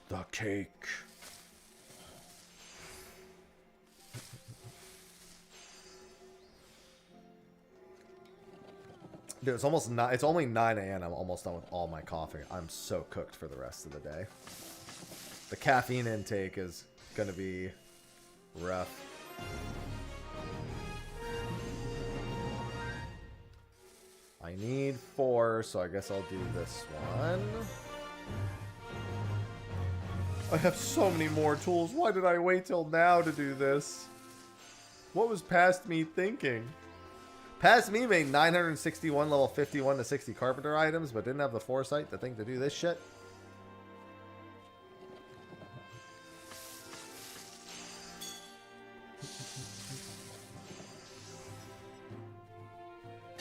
the cake. Dude, it's almost not. It's only 9 a.m. I'm almost done with all my coffee. I'm so cooked for the rest of the day. The caffeine intake is gonna be rough. I need 4, so I guess I'll do this one. I have so many more tools. Why did I wait till now to do this? What was past me thinking? Past me made 961 level 51 to 60 carpenter items, but didn't have the foresight to think to do this shit.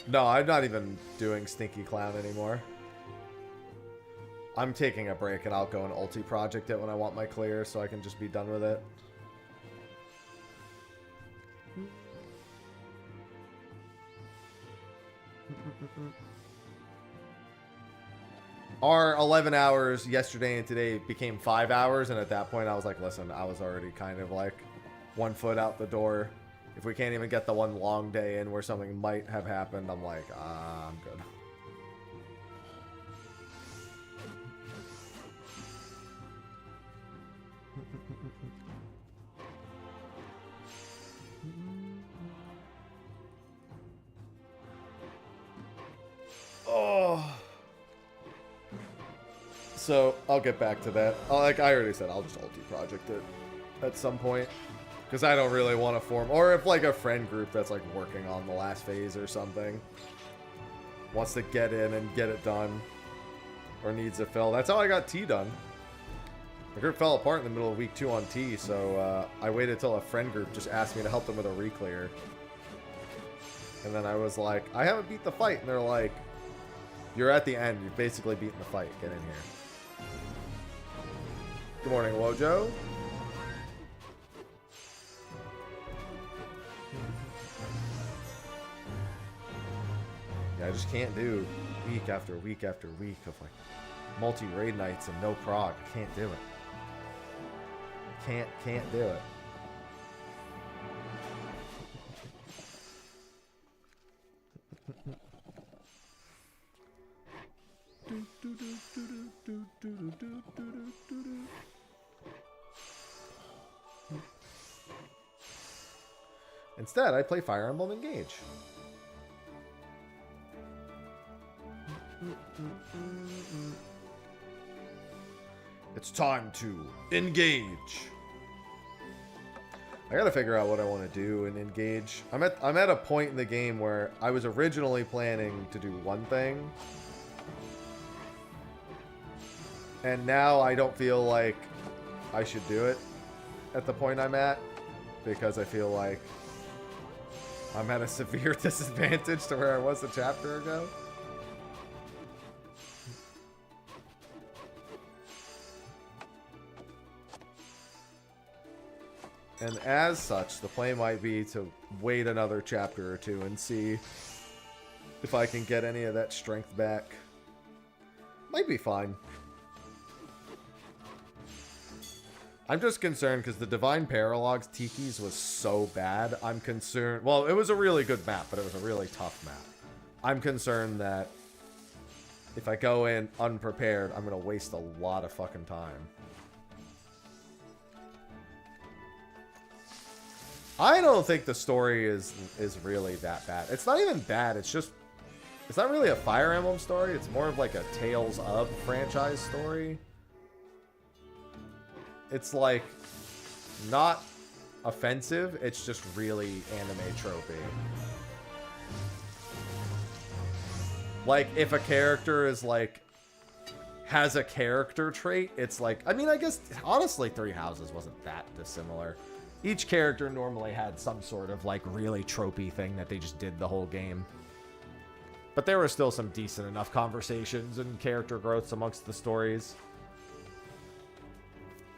No, I'm not even doing Stinky Clown anymore. I'm taking a break and I'll go and ulti project it when I want my clear so I can just be done with it. Our 11 hours yesterday and today became 5 hours, and at that point I was like, listen, I was already kind of like 1 foot out the door. If we can't even get the one long day in where something might have happened, I'm like, I'm good. Oh. So, I'll get back to that. Like I already said, I'll just ulti project it at some point. Because I don't really want to form... Or if, like, a friend group that's, like, working on the last phase or something wants to get in and get it done. Or needs a fill. That's how I got T done. The group fell apart in the middle of week 2 on T, so I waited till a friend group just asked me to help them with a reclear. And then I was like, I haven't beat the fight. And they're like, you're at the end. You've basically beaten the fight. Get in here. Good morning, Wojo. Yeah, I just can't do week after week after week of like multi-raid nights and no prog. I can't do it. Can't do it. Instead, I play Fire Emblem Engage. It's time to engage. I gotta figure out what I want to do and engage. I'm at a point in the game where I was originally planning to do one thing, and now I don't feel like I should do it at the point I'm at, because I feel like I'm at a severe disadvantage to where I was a chapter ago. And as such, the play might be to wait another chapter or two and see if I can get any of that strength back. Might be fine. I'm just concerned because the Divine Paralogs Tiki's was so bad. I'm concerned. Well, it was a really good map, but it was a really tough map. I'm concerned that if I go in unprepared, I'm going to waste a lot of fucking time. I don't think the story is really that bad. It's not even bad. It's just, it's not really a Fire Emblem story. It's more of like a Tales of franchise story. It's like not offensive. It's just really anime tropey. Like if a character is like has a character trait, it's like, I mean, I guess honestly Three Houses wasn't that dissimilar. Each character normally had some sort of like really tropey thing that they just did the whole game. But there were still some decent enough conversations and character growths amongst the stories.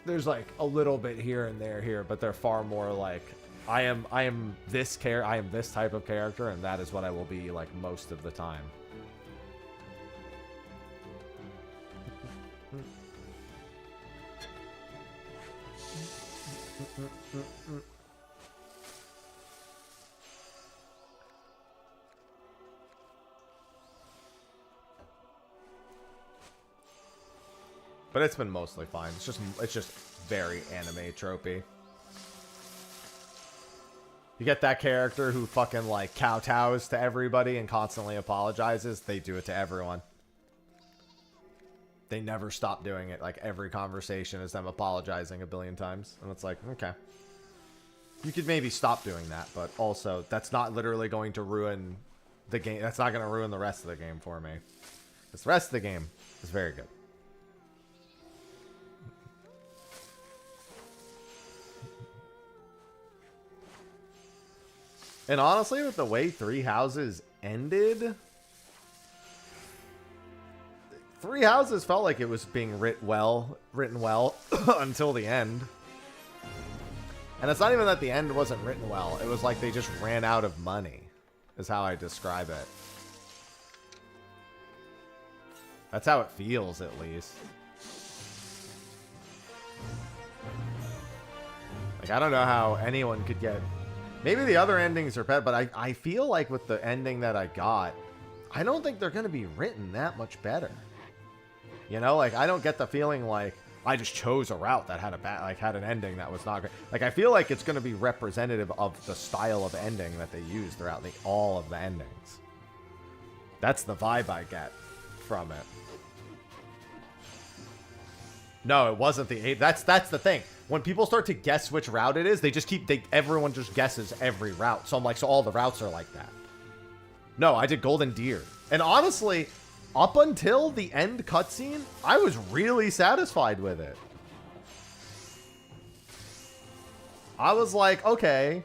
There's like a little bit here and there here, but they're far more like I am this type of character, and that is what I will be like most of the time. But it's been mostly fine. It's just very anime tropey. You get that character who fucking like kowtows to everybody and constantly apologizes. They do it to everyone. They never stop doing it. Like every conversation is them apologizing a billion times. And it's like, okay. You could maybe stop doing that, but also that's not literally going to ruin the game. That's not going to ruin the rest of the game for me. Because the rest of the game is very good. And honestly, with the way Three Houses ended, Three Houses felt like it was being written well until the end. And it's not even that the end wasn't written well. It was like they just ran out of money, is how I describe it. That's how it feels, at least. Like, I don't know how anyone could get... Maybe the other endings are better, but I feel like with the ending that I got, I don't think they're going to be written that much better. You know, like, I don't get the feeling like I just chose a route that had had an ending that was not great. Like, I feel like it's going to be representative of the style of ending that they use throughout all of the endings. That's the vibe I get from it. No, it wasn't the 8. That's the thing. When people start to guess which route it is, everyone just guesses every route. So I'm like, so all the routes are like that. No, I did Golden Deer. And honestly, up until the end cutscene, I was really satisfied with it. I was like, okay.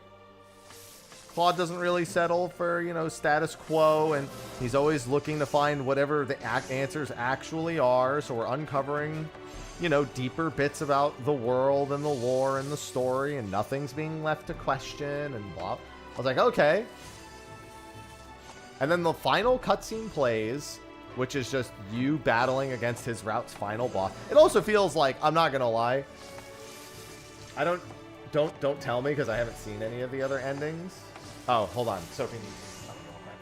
Claude doesn't really settle for, you know, status quo, and he's always looking to find whatever the answers actually are, so we're uncovering, you know, deeper bits about the world and the lore and the story, and nothing's being left to question and blah. I was like, okay. And then the final cutscene plays, which is just you battling against his route's final boss. It also feels like, I'm not gonna lie, don't tell me because I haven't seen any of the other endings. Oh, hold on. Sophie needs something real quick.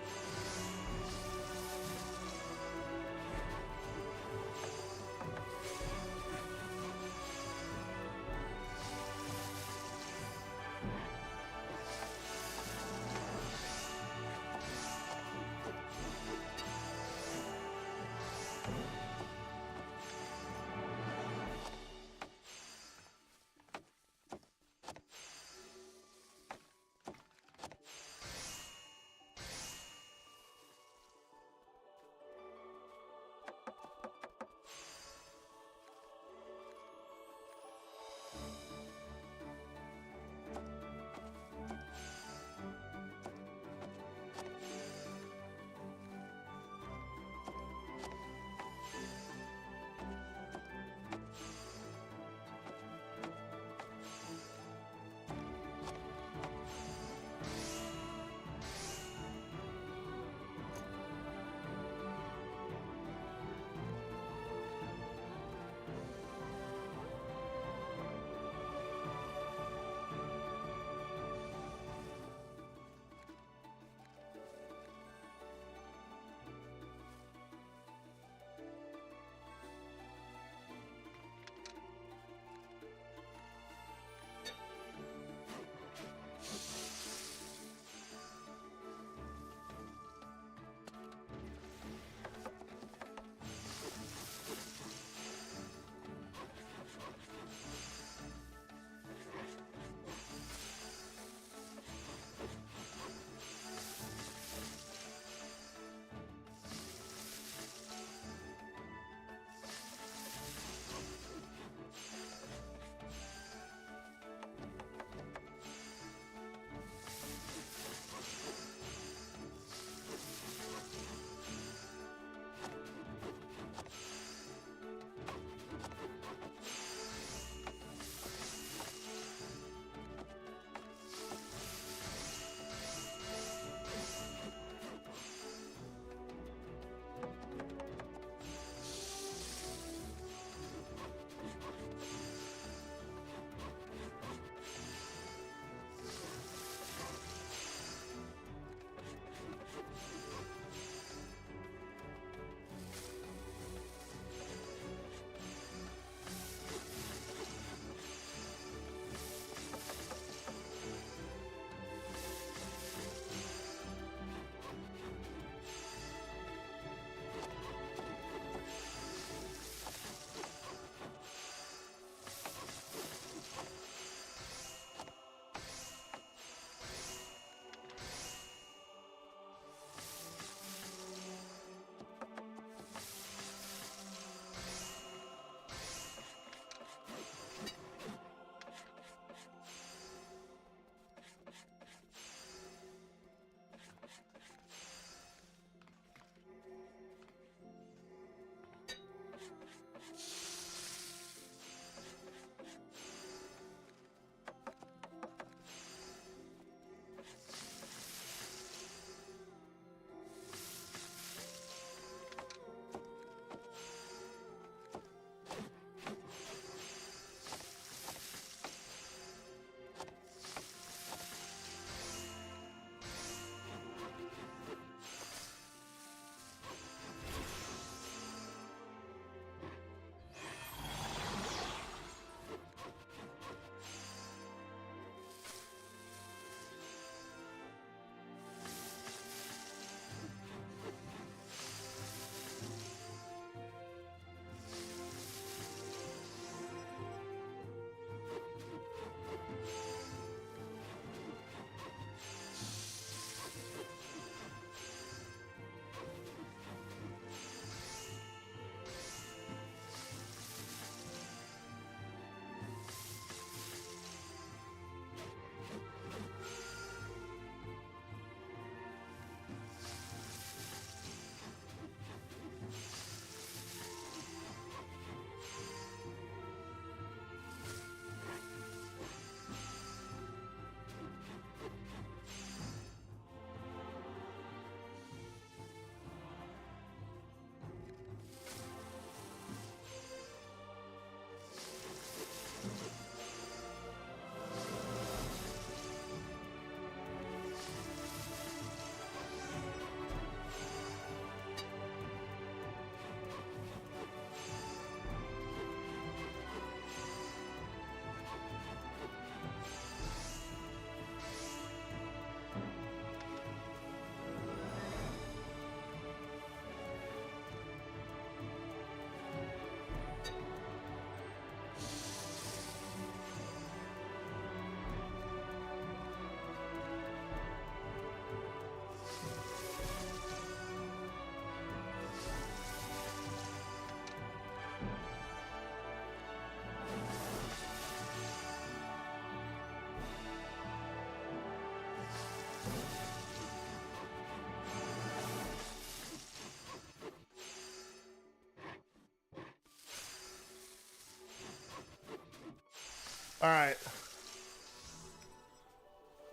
All right.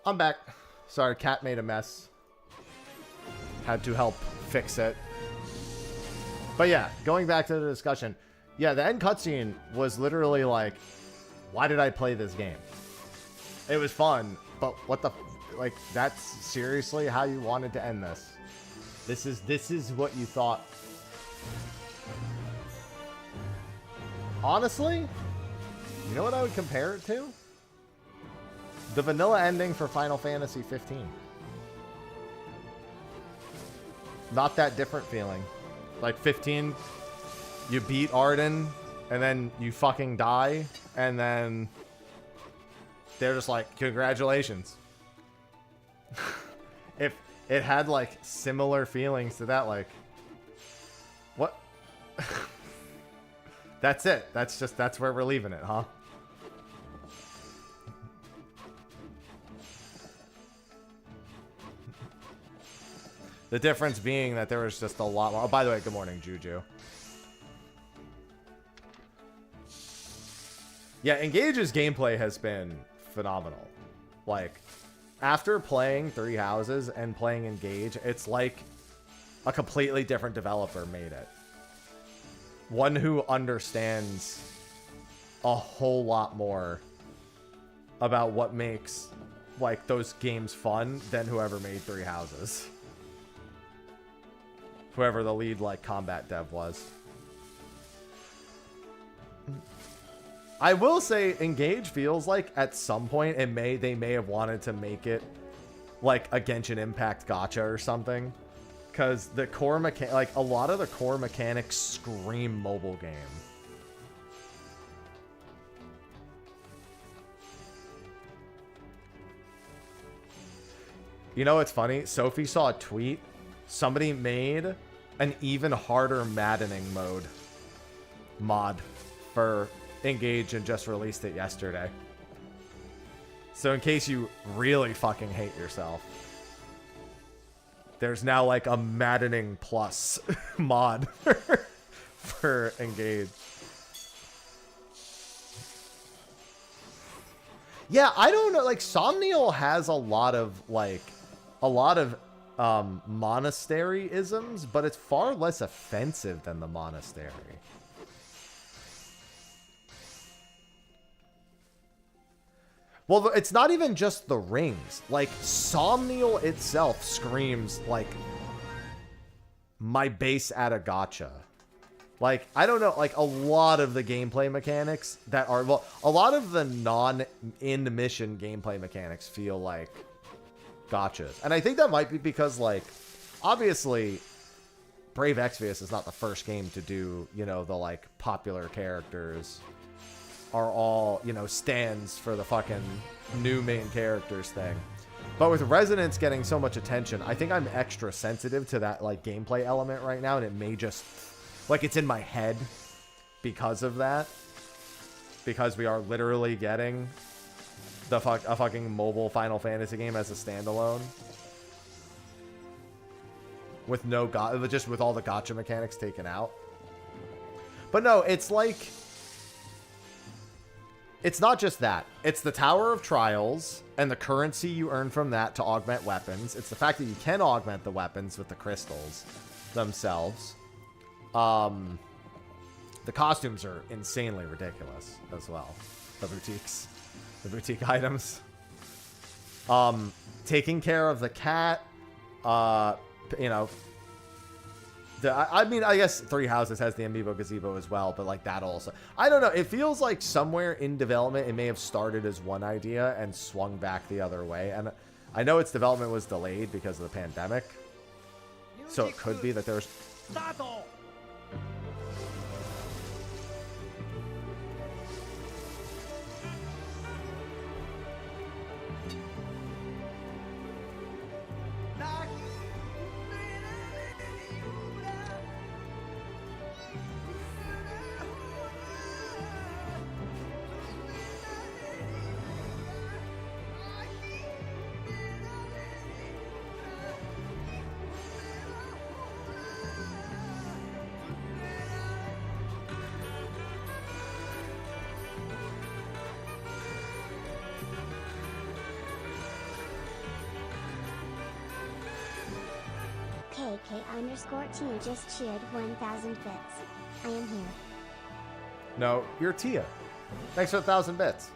I'm back. Sorry, cat made a mess. Had to help fix it. But yeah, going back to the discussion. Yeah, the end cutscene was literally like, why did I play this game? It was fun, but what the... Like, that's seriously how you wanted to end this. This is what you thought. Honestly, you know what I would compare it to? The vanilla ending for Final Fantasy 15. Not that different feeling. Like 15, you beat Arden, and then you fucking die, and then they're just like, congratulations. If it had like similar feelings to that, like, what? That's it. That's where we're leaving it, huh? The difference being that there was just a lot more. Oh, by the way, good morning, Juju. Yeah, Engage's gameplay has been phenomenal. Like, after playing Three Houses and playing Engage, it's like a completely different developer made it. One who understands a whole lot more about what makes, like, those games fun than whoever made Three Houses. Whoever the lead, like, combat dev was. I will say Engage feels like at some point they may have wanted to make it like a Genshin Impact gacha or something. Because the core like a lot of the core mechanics scream mobile game. You know what's funny? Sophie saw a tweet. Somebody made an even harder maddening mod for Engage and just released it yesterday. So in case you really fucking hate yourself, there's now like a maddening plus mod for Engage. Yeah, I don't know. Like, Somnial has a lot of monastery-isms, but it's far less offensive than the monastery. Well, it's not even just the rings. Like, Somnial itself screams, like, my base at a gacha. Like, I don't know, like, a lot of the gameplay mechanics that are... Well, a lot of the non-in-mission gameplay mechanics feel like gachas. And I think that might be because, like, obviously, Brave Exvius is not the first game to do, you know, the, like, popular characters are all, you know, stands for the fucking new main characters thing. But with Resonance getting so much attention, I think I'm extra sensitive to that, like, gameplay element right now, and it may just, like, it's in my head because of that. Because we are literally getting a fucking mobile Final Fantasy game as a standalone. With no just with all the gacha mechanics taken out. But no, it's like... It's not just that. It's the Tower of Trials and the currency you earn from that to augment weapons. It's the fact that you can augment the weapons with the crystals themselves. The costumes are insanely ridiculous as well. The boutique items. Taking care of the cat. You know, I mean, I guess Three Houses has the Amiibo Gazebo as well, but like that also. I don't know. It feels like somewhere in development, it may have started as one idea and swung back the other way. And I know its development was delayed because of the pandemic. So it could be that there's... KK_T just cheered 1000 bits. I am here. No, you're Tia. Thanks for 1,000 bits.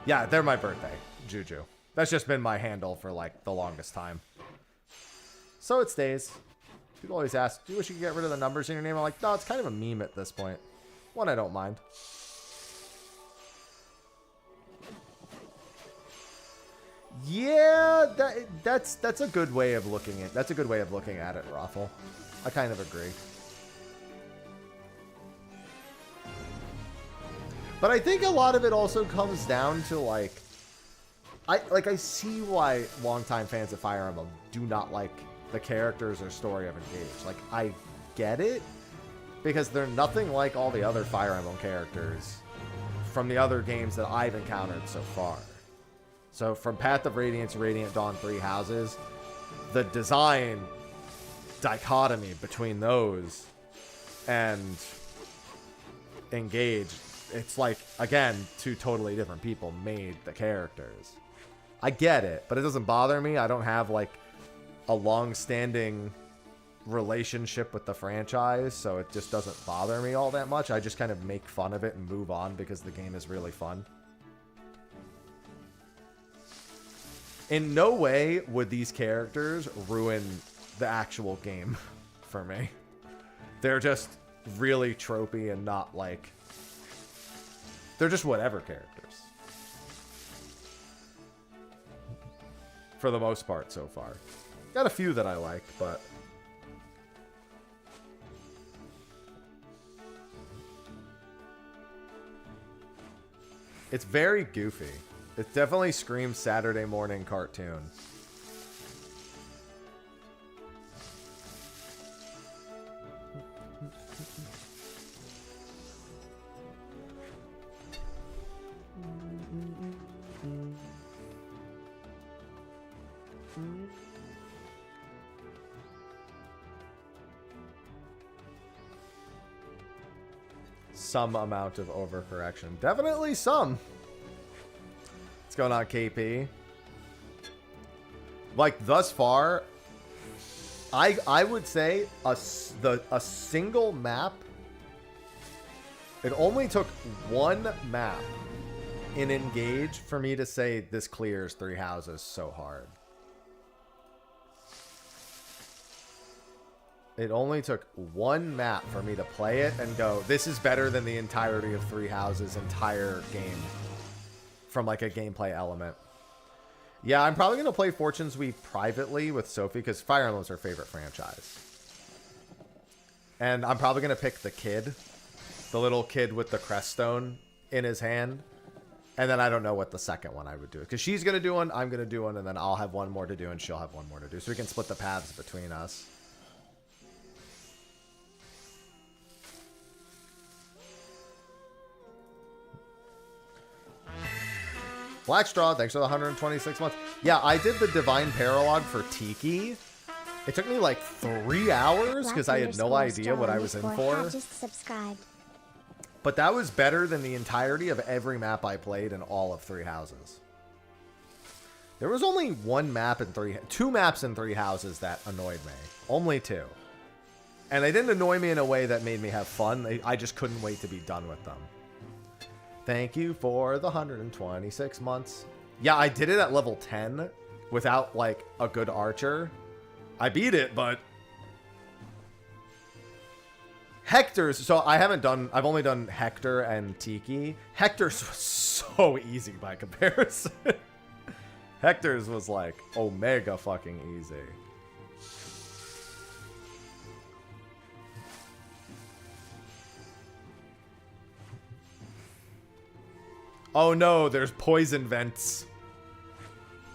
Yeah, they're my birthday, Juju. That's just been my handle for, like, the longest time. So it stays. People always ask, do you wish you could get rid of the numbers in your name? I'm like, no, it's kind of a meme at this point. One I don't mind. Yeah, that's a good way of looking at that's a good way of looking at it, Raffle. I kind of agree. But I think a lot of it also comes down to like I see why longtime fans of Fire Emblem do not like the characters or story of Engage. Like, I get it, because they're nothing like all the other Fire Emblem characters from the other games that I've encountered so far. So from Path of Radiance, Radiant Dawn, Three Houses, the design dichotomy between those and Engage, it's like, again, two totally different people made the characters. I get it, but it doesn't bother me. I don't have, like, a long-standing relationship with the franchise, so it just doesn't bother me all that much. I just kind of make fun of it and move on because the game is really fun. In no way would these characters ruin the actual game for me. They're just really tropey and not like... They're just whatever characters. For the most part so far. Got a few that I like, but... It's very goofy. It definitely screams Saturday morning cartoon. Some amount of overcorrection. Definitely some. What's going on, KP? Like, thus far, I would say a single map, it only took one map in Engage for me to say this clears Three Houses so hard. It only took one map for me to play it and go, this is better than the entirety of Three Houses' entire game from like a gameplay element. Yeah, I'm probably going to play Fortune's Weave privately with Sophie because Fire Emblem's her favorite franchise. And I'm probably going to pick the kid, the little kid with the crest stone in his hand. And then I don't know what the second one I would do. Because she's going to do one, I'm going to do one, and then I'll have one more to do, and she'll have one more to do. So we can split the paths between us. Blackstraw, thanks for the 126 months. Yeah, I did the Divine Paralog for Tiki. It took me like 3 hours because I had no idea what I was in for. Just subscribed. But that was better than the entirety of every map I played in all of Three Houses. There was only one map in two maps in Three Houses that annoyed me. Only two. And they didn't annoy me in a way that made me have fun. I just couldn't wait to be done with them. Thank you for the 126 months. Yeah, I did it at level 10 without, like, a good archer. I beat it, but... Hector's... So, I've only done Hector and Tiki. Hector's was so easy by comparison. Hector's was, like, omega fucking easy. Oh no, there's poison vents.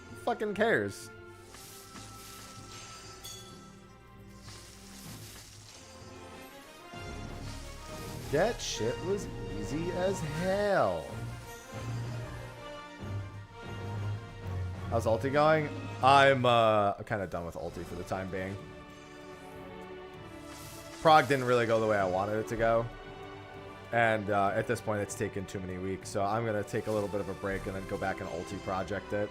Who fucking cares? That shit was easy as hell. How's ulti going? I'm kind of done with ulti for the time being. Prog didn't really go the way I wanted it to go. And at this point, it's taken too many weeks. So I'm going to take a little bit of a break and then go back and ulti project it.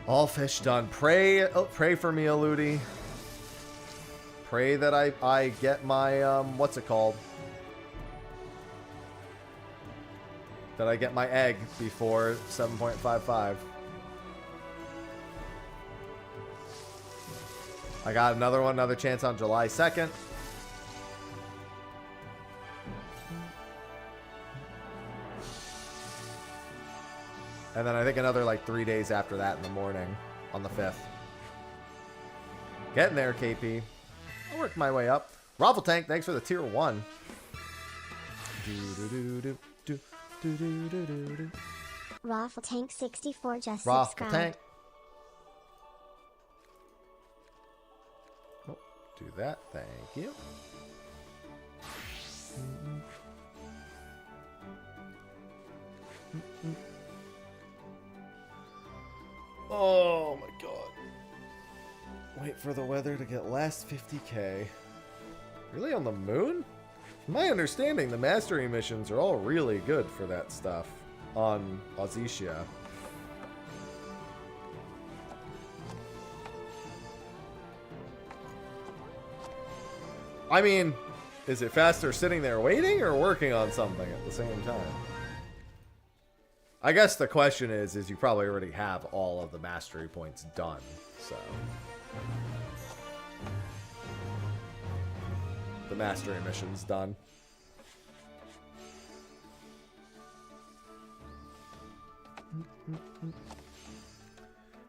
All fish done. Pray, pray for me, Eludi. Pray that I get my, what's it called? That I get my egg before 7.55. I got another one, another chance on July 2nd. And then I think another like 3 days after that in the morning on the 5th. Getting there, KP. I'll work my way up. Raffle Tank, thanks for the tier 1. Raffle Tank 64 just Raffle subscribed. Tank. Oh, do that, thank you. Oh my god. Wait for the weather to get last 50k. Really, on the moon? From my understanding, the mastery missions are all really good for that stuff on Ozisia. I mean, is it faster sitting there waiting or working on something at the same time? I guess the question is you probably already have all of the mastery points done, so. The mastery mission's done.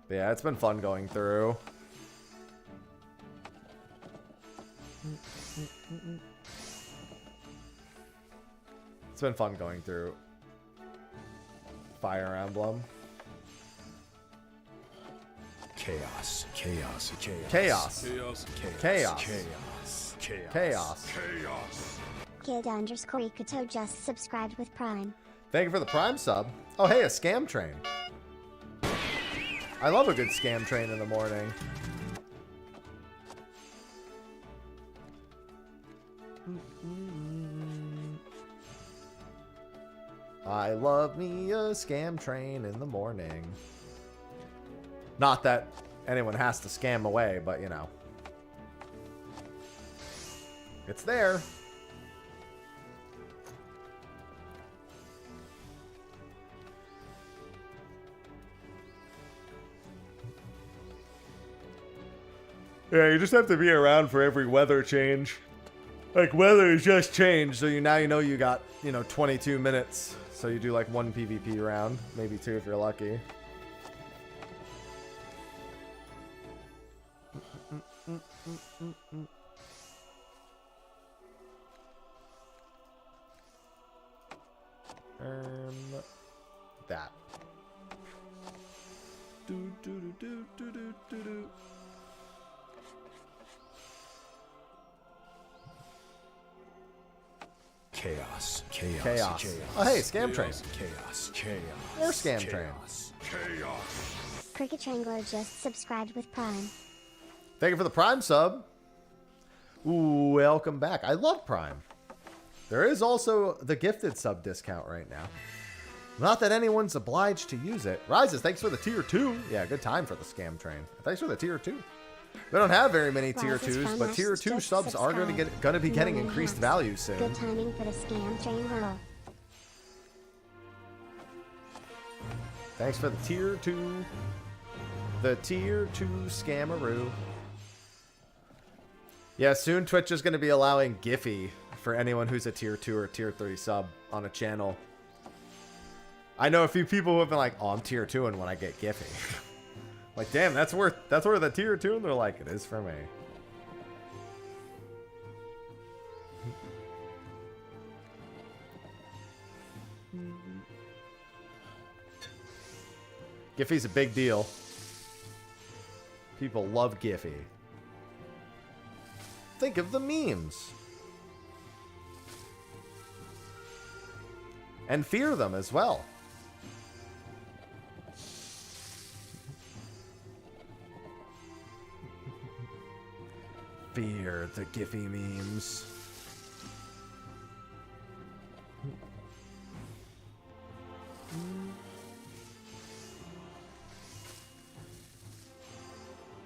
But yeah, it's been fun going through. It's been fun going through Fire Emblem. Chaos. Chaos. Chaos. Chaos. Chaos. Chaos. Chaos. Chaos. Chaos. Chaos. Kid_Ikuto just subscribed with Prime. Thank you for the Prime sub. Oh, hey, a scam train. I love a good scam train in the morning. I love me a scam train in the morning. Not that anyone has to scam away, but you know. It's there. Yeah, you just have to be around for every weather change. Like, weather has just changed, so now you know you got, 22 minutes. So you do like one PvP round, maybe two if you're lucky. That. Chaos. Chaos. Chaos. Chaos. Oh, hey, scam train. Chaos. Chaos. Or scam train. Chaos. Cricket Trangler just subscribed with Prime. Thank you for the Prime sub. Ooh, welcome back. I love Prime. There is also the gifted sub discount right now. Not that anyone's obliged to use it. Rises, thanks for the tier 2. Yeah, good time for the scam train. Thanks for the tier 2. We don't have very many tier Rises 2s, from but us tier 2 just subs are going to be getting Morning increased hacks. value soon. Good timing for the scam train whirl. Thanks for the tier 2. The tier 2 scammeroo. Yeah, soon Twitch is going to be allowing Giphy for anyone who's a tier 2 or tier 3 sub on a channel. I know a few people who have been like, oh, I'm tier 2 and when I get Giphy. Like, damn, that's worth the tier 2, and they're like, it is for me. Giphy's a big deal. People love Giphy. Think of the memes. And fear them as well. Fear the Giphy memes.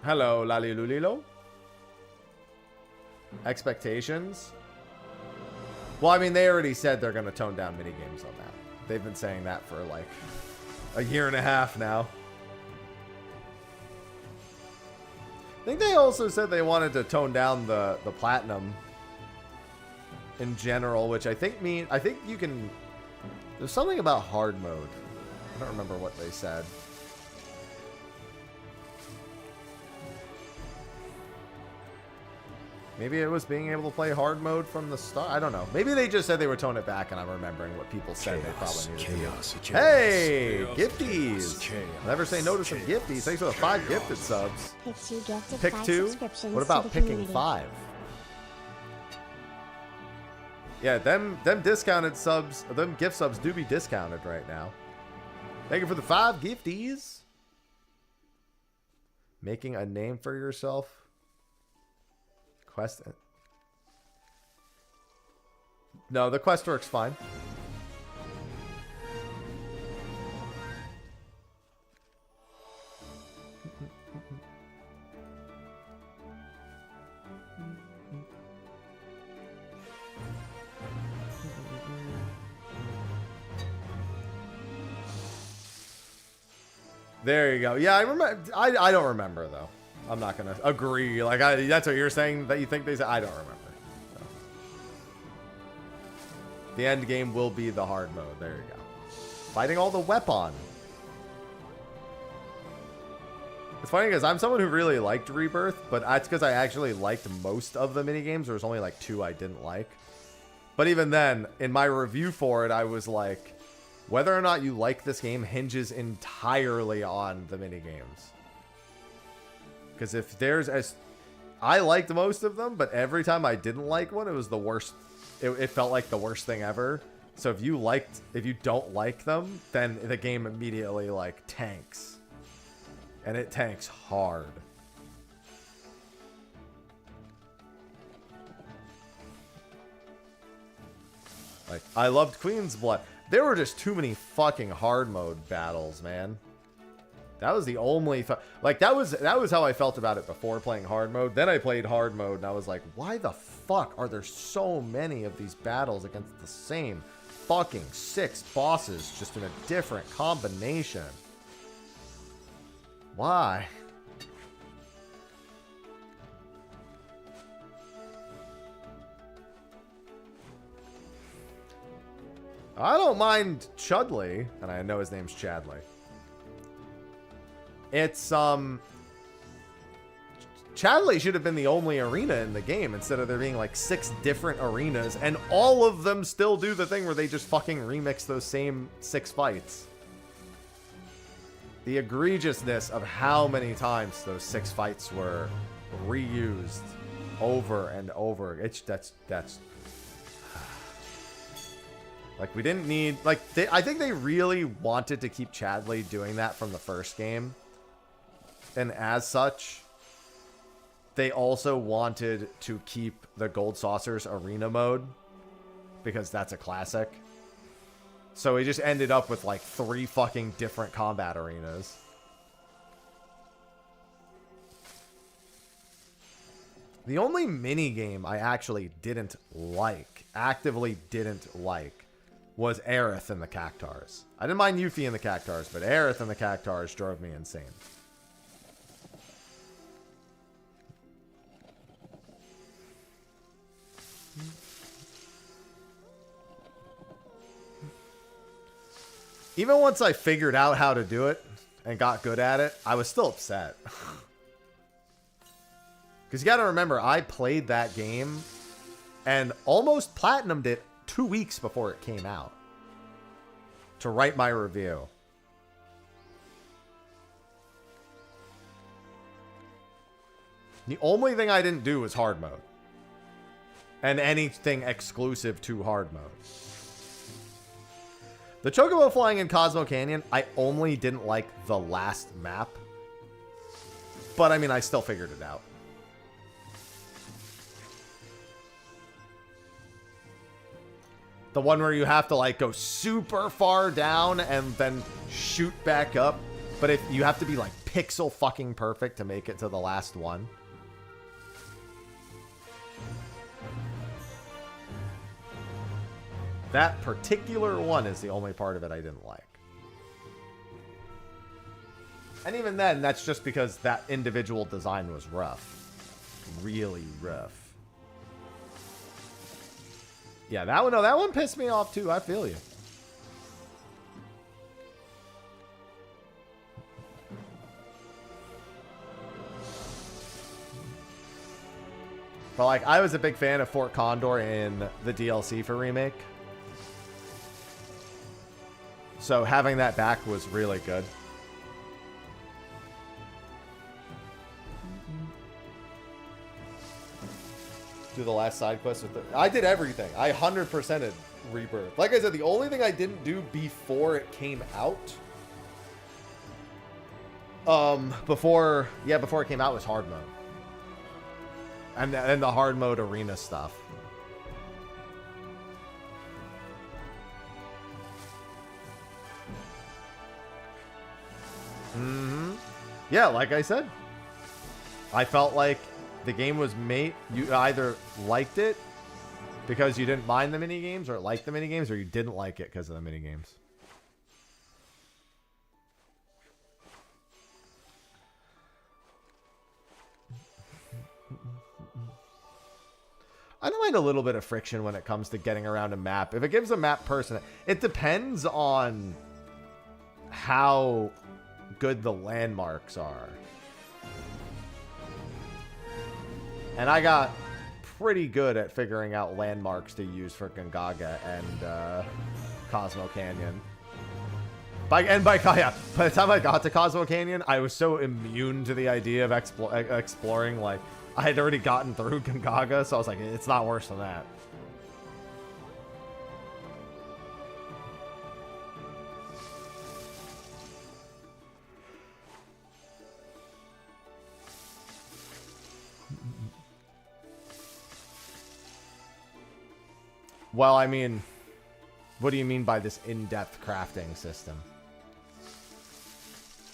Hello, Lalilulilo. Expectations? Well, I mean, they already said they're going to tone down minigames on that. They've been saying that for like a year and a half now. I think they also said they wanted to tone down the platinum in general, which I think you can... There's something about hard mode. I don't remember what they said. Maybe it was being able to play hard mode from the start. I don't know. Maybe they just said they would tone it back, and I'm remembering what people said they probably needed to do. Hey, gifties! Never say no to some gifties. Thanks for the 5 gifted subs. Pick 2? What about picking 5? Yeah, them discounted subs, them gift subs do be discounted right now. Thank you for the 5 gifties. Making a name for yourself. Quest. No, the quest works fine. There you go. Yeah, I remember. I don't remember though. I'm not gonna agree. Like, that's what you're saying that you think they said. I don't remember. So. The end game will be the hard mode. There you go. Fighting all the weapon. It's funny because I'm someone who really liked Rebirth, but that's because I actually liked most of the minigames. There was only like 2 I didn't like. But even then, in my review for it, I was like, whether or not you like this game hinges entirely on the minigames. Because if there's I liked most of them, but every time I didn't like one, it was the worst. It felt like the worst thing ever. So if you don't like them, then the game immediately like tanks. And it tanks hard. Like, I loved Queen's Blood. There were just too many fucking hard mode battles, man. That was the only... Like, that was how I felt about it before playing hard mode. Then I played hard mode, and I was like, why the fuck are there so many of these battles against the same fucking 6 bosses, just in a different combination? Why? I don't mind Chudley, and I know his name's Chadley. It's, Chadley should have been the only arena in the game instead of there being like 6 different arenas, and all of them still do the thing where they just fucking remix those same 6 fights. The egregiousness of how many times those 6 fights were reused over and over. That's like, we didn't need, like, I think they really wanted to keep Chadley doing that from the first game. And as such, they also wanted to keep the Gold Saucers arena mode, because that's a classic. So we just ended up with like 3 fucking different combat arenas. The only mini game I actually didn't like, actively didn't like, was Aerith and the Cactars. I didn't mind Yuffie and the Cactars, but Aerith and the Cactars drove me insane. Even once I figured out how to do it and got good at it, I was still upset. Because you got to remember, I played that game and almost platinumed it 2 weeks before it came out to write my review. The only thing I didn't do was hard mode. And anything exclusive to hard mode. The Chocobo flying in Cosmo Canyon, I only didn't like the last map. But, I mean, I still figured it out. The one where you have to, like, go super far down and then shoot back up. But if you have to be, like, pixel fucking perfect to make it to the last one. That particular one is the only part of it I didn't like. And even then, that's just because that individual design was rough. Really rough. Yeah, that one, no, that one pissed me off too. I feel you. But like, I was a big fan of Fort Condor in the DLC for Remake. So having that back was really good. Do the last side quest with the... I did everything. I 100%ed Rebirth. Like I said, the only thing I didn't do before it came out... before it came out was hard mode. And the hard mode arena stuff. Mm-hmm. Yeah, like I said. I felt like the game was made... You either liked it because you didn't mind the minigames, or liked the minigames, or you didn't like it because of the minigames. I don't mind a little bit of friction when it comes to getting around a map. If it gives a map person... It depends on how good the landmarks are. And I got pretty good at figuring out landmarks to use for Gongaga and Cosmo Canyon. By the time I got to Cosmo Canyon, I was so immune to the idea of exploring. Like, I had already gotten through Gongaga, so I was like, it's not worse than that. Well, I mean, what do you mean by this in-depth crafting system?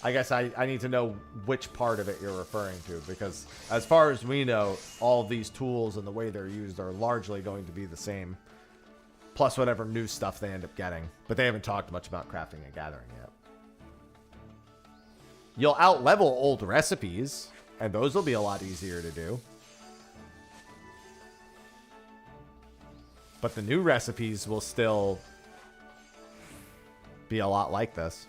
I guess I need to know which part of it you're referring to, because as far as we know, all of these tools and the way they're used are largely going to be the same, plus whatever new stuff they end up getting. But they haven't talked much about crafting and gathering yet. You'll out-level old recipes, and those will be a lot easier to do. But the new recipes will still be a lot like this.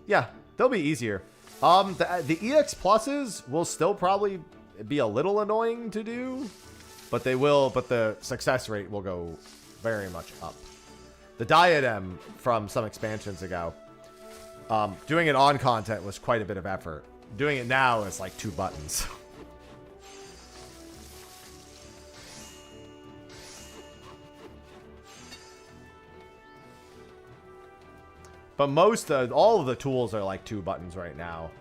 Yeah, they'll be easier. The EX pluses will still probably be a little annoying to do, but the success rate will go very much up. The diadem from some expansions ago, doing it on content was quite a bit of effort. Doing it now is like 2 buttons. But all of the tools are like 2 buttons right now.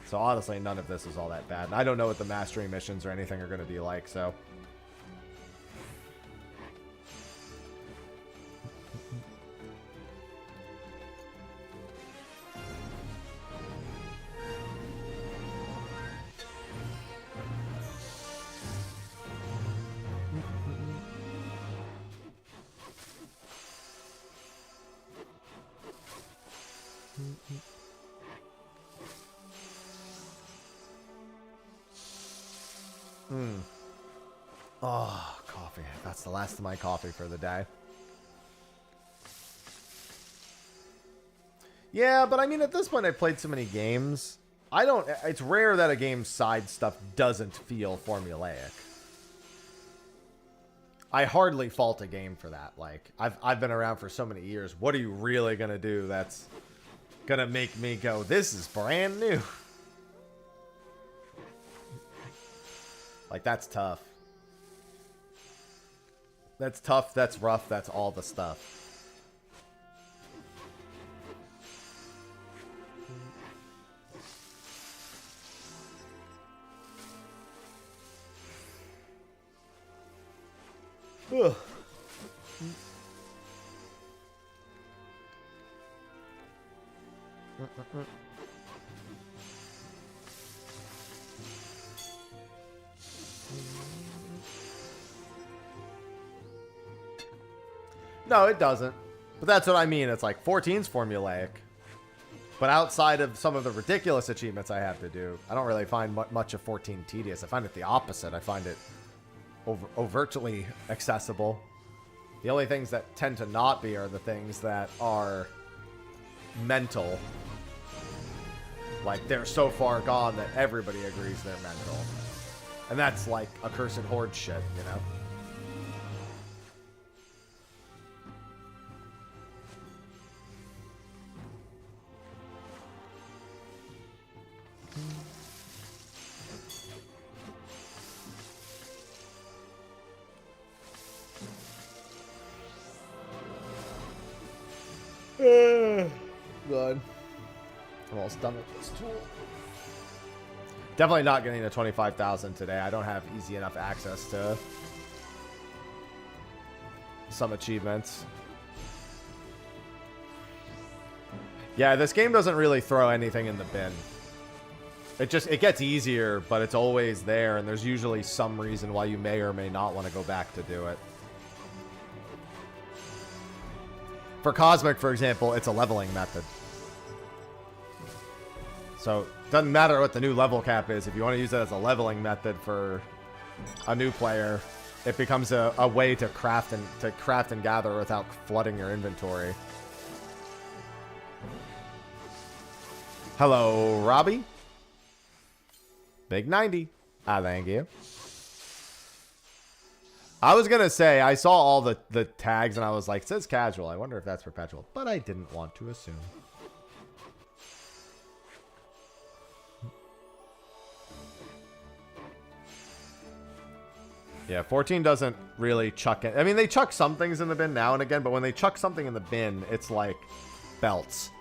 So honestly, none of this is all that bad. And I don't know what the mastery missions or anything are going to be like, so... Oh, coffee. That's the last of my coffee for the day. Yeah, but I mean, at this point, I've played so many games. It's rare that a game's side stuff doesn't feel formulaic. I hardly fault a game for that. Like, I've been around for so many years. What are you really going to do that's going to make me go, this is brand new? Like, that's tough. That's tough, that's rough, that's all the stuff. Ugh. No, it doesn't. But that's what I mean. It's like 14's formulaic. But outside of some of the ridiculous achievements I have to do, I don't really find much of 14 tedious. I find it the opposite. I find it overtly accessible. The only things that tend to not be are the things that are mental. Like, they're so far gone that everybody agrees they're mental. And that's like accursed horde shit, you know? Good. I'm almost done with this tool. Definitely not getting to 25,000 today. I don't have easy enough access to some achievements. Yeah, this game doesn't really throw anything in the bin. It gets easier, but it's always there, and there's usually some reason why you may or may not want to go back to do it. For Cosmic, for example, it's a leveling method. So, it doesn't matter what the new level cap is. If you want to use it as a leveling method for a new player, it becomes a way to craft and gather without flooding your inventory. Hello, Robbie. Big 90. Thank you. I was going to say, I saw all the tags and I was like, it says casual. I wonder if that's perpetual. But I didn't want to assume. Yeah, 14 doesn't really chuck it. I mean, they chuck some things in the bin now and again, but when they chuck something in the bin, it's like belts.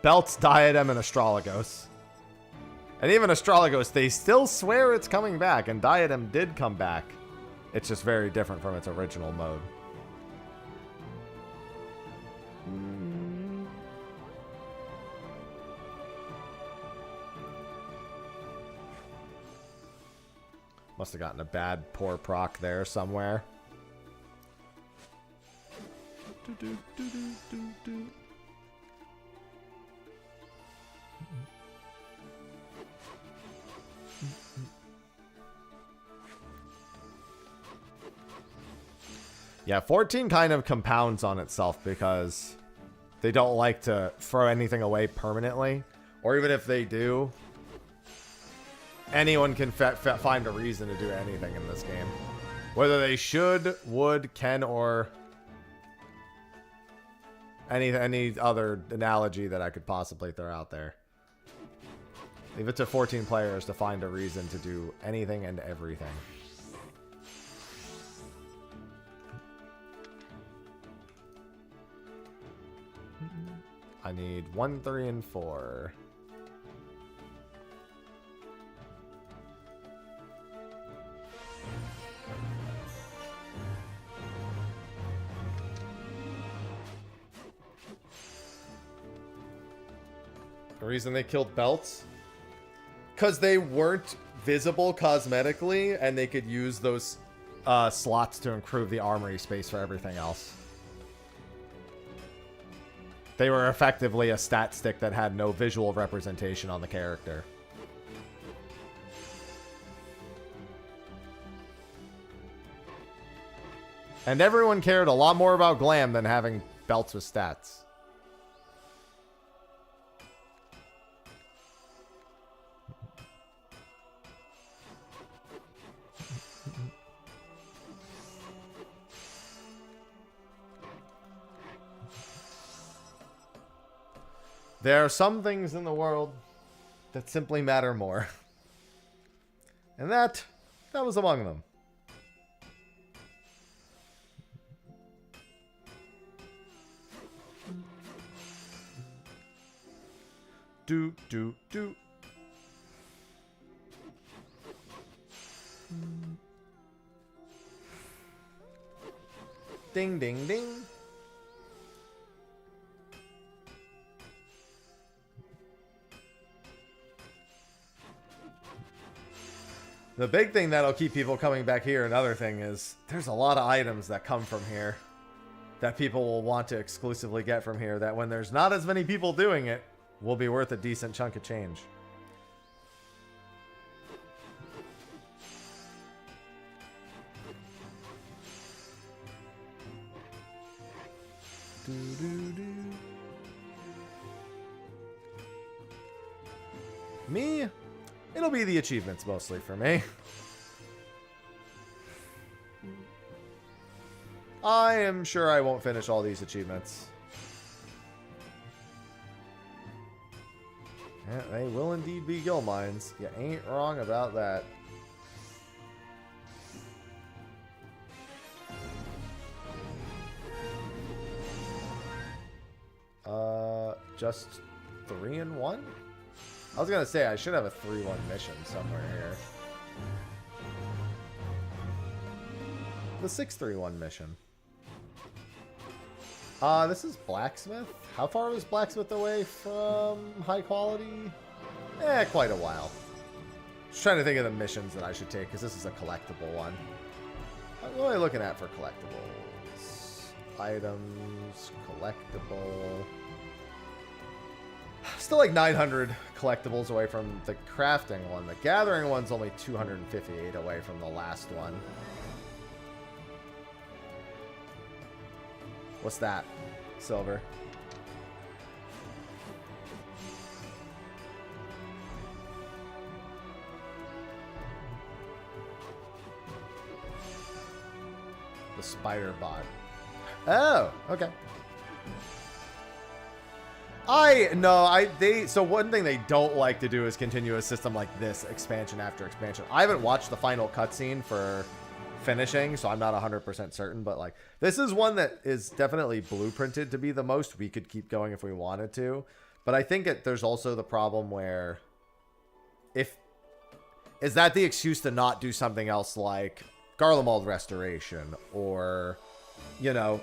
Belts, Diadem, and Astrologos. And even Astrologos, they still swear it's coming back, and Diadem did come back. It's just very different from its original mode. Must have gotten a bad poor proc there somewhere. Yeah, 14 kind of compounds on itself because they don't like to throw anything away permanently. Or even if they do, anyone can find a reason to do anything in this game. Whether they should, would, can, or any other analogy that I could possibly throw out there. Leave it to 14 players to find a reason to do anything and everything. I need 1, 3, and 4. The reason they killed belts? Because they weren't visible cosmetically, and they could use those slots to improve the armory space for everything else. They were effectively a stat stick that had no visual representation on the character. And everyone cared a lot more about glam than having belts with stats. There are some things in the world that simply matter more. And that was among them. Do. Ding, ding, ding. The big thing that'll keep people coming back here, another thing, is there's a lot of items that come from here that people will want to exclusively get from here that when there's not as many people doing it, will be worth a decent chunk of change. Me? It'll be the achievements mostly for me. I am sure I won't finish all these achievements. Yeah, they will indeed be gill mines. You ain't wrong about that. Just 3 in 1? I was gonna say I should have a 3-1 mission somewhere here. The 6-3-1 mission. This is Blacksmith. How far was Blacksmith away from high quality? Quite a while. Just trying to think of the missions that I should take, because this is a collectible one. What am I looking at for collectibles? Items, collectible. Still like 900 collectibles away from the crafting one. The gathering one's only 258 away from the last one. What's that? Silver. The spider bot. Oh, okay. So one thing they don't like to do is continue a system like this, expansion after expansion. I haven't watched the final cutscene for finishing, so I'm not 100% certain, but like this is one that is definitely blueprinted to be the most. We could keep going if we wanted to, but I think there's also the problem where is that the excuse to not do something else like Garlemald restoration or, you know,